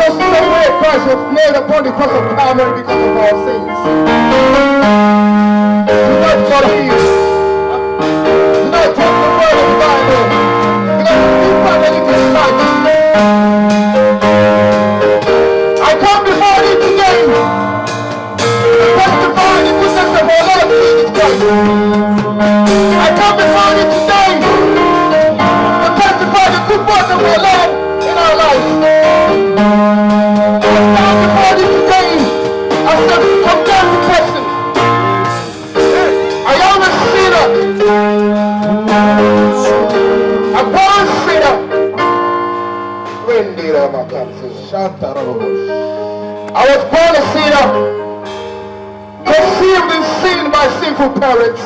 Just the same way Christ was nailed upon the cross of Calvary because of our sins. Do not forgive. Do not talk the word of the Bible. Because you finally dislike. I come before you today to testify the goodness of our Lord Jesus Christ. I come before you today to testify the good work of our Lord in our lives. I stand before you today as a condemned person. I am a sinner. A born sinner. I was born a sinner, conceived in sin by sinful parents.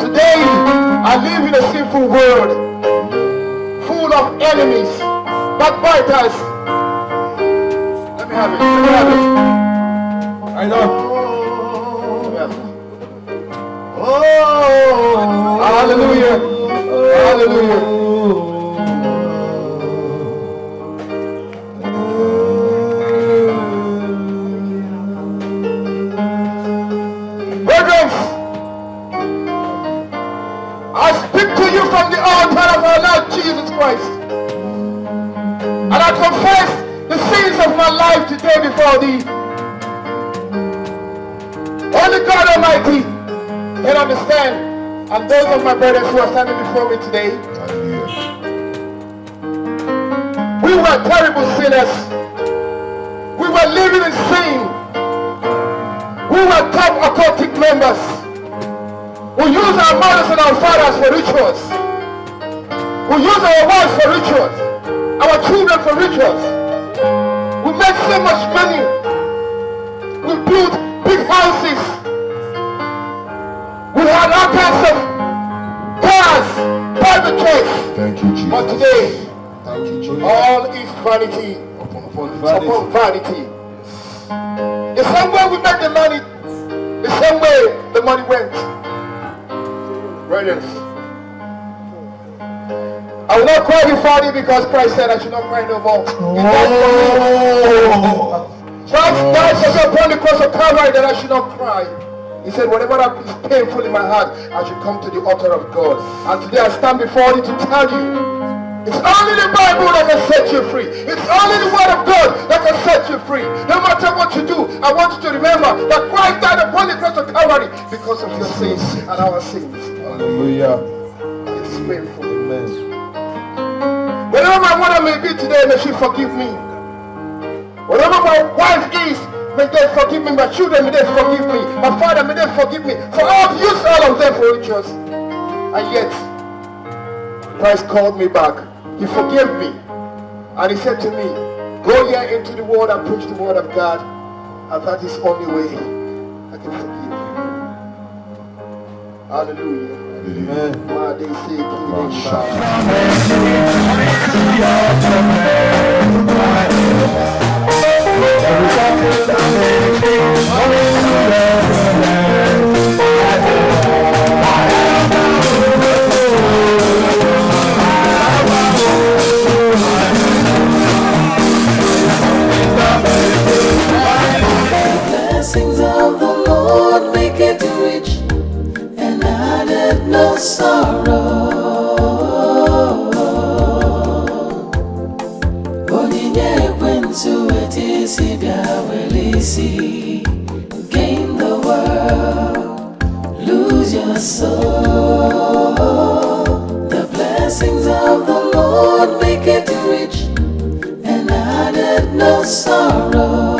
Today, I live in a sinful world, full of enemies, backbiters. Let me have it. Let me have it. I know. Oh, hallelujah. Hallelujah. Brethren, I speak to you from the altar of our Lord Jesus Christ. And I confess the sins of my life today before thee. Only God Almighty can understand. And those of my brothers who are standing before me today, we were terrible sinners. We were living in sin. We were top occultic members. We use our mothers and our fathers for rituals. We use our wives for rituals. Our children for rituals. We made so much money. We built big houses. We had all kinds of cars, private jets. Thank you, Jesus. But today, thank you, Jesus. all is vanity upon vanity. The same way we made the money, the same way the money went. Brilliant. I will not cry before thee because Christ said I should not cry no more. He died for me. Christ died for me upon the cross of Calvary that I should not cry. He said whatever is painful in my heart, I should come to the altar of God. And today I stand before thee to tell you, it's only the Bible that can set you free. It's only the Word of God that can set you free. No matter what you do, I want you to remember that Christ died upon the cross of Calvary because of your sins and our sins. Hallelujah. It's painful. Amen. Wherever my mother may be today, may she forgive me. Wherever my wife is, may they forgive me. My children, may they forgive me. My father, may they forgive me. For I've used all of them for rituals. And yet, Christ called me back. He forgave me. And he said to me, go here into the world and preach the word of God. And that is the only way I can forgive you. Hallelujah. Amen. Blessings of the Lord make it rich and added no sorrow. Onyinye ekwensu etisi bịa welisi. Gain the world, lose your soul. The blessings of the Lord make it rich and added no sorrow.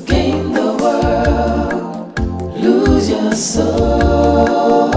Gain the world, lose your soul.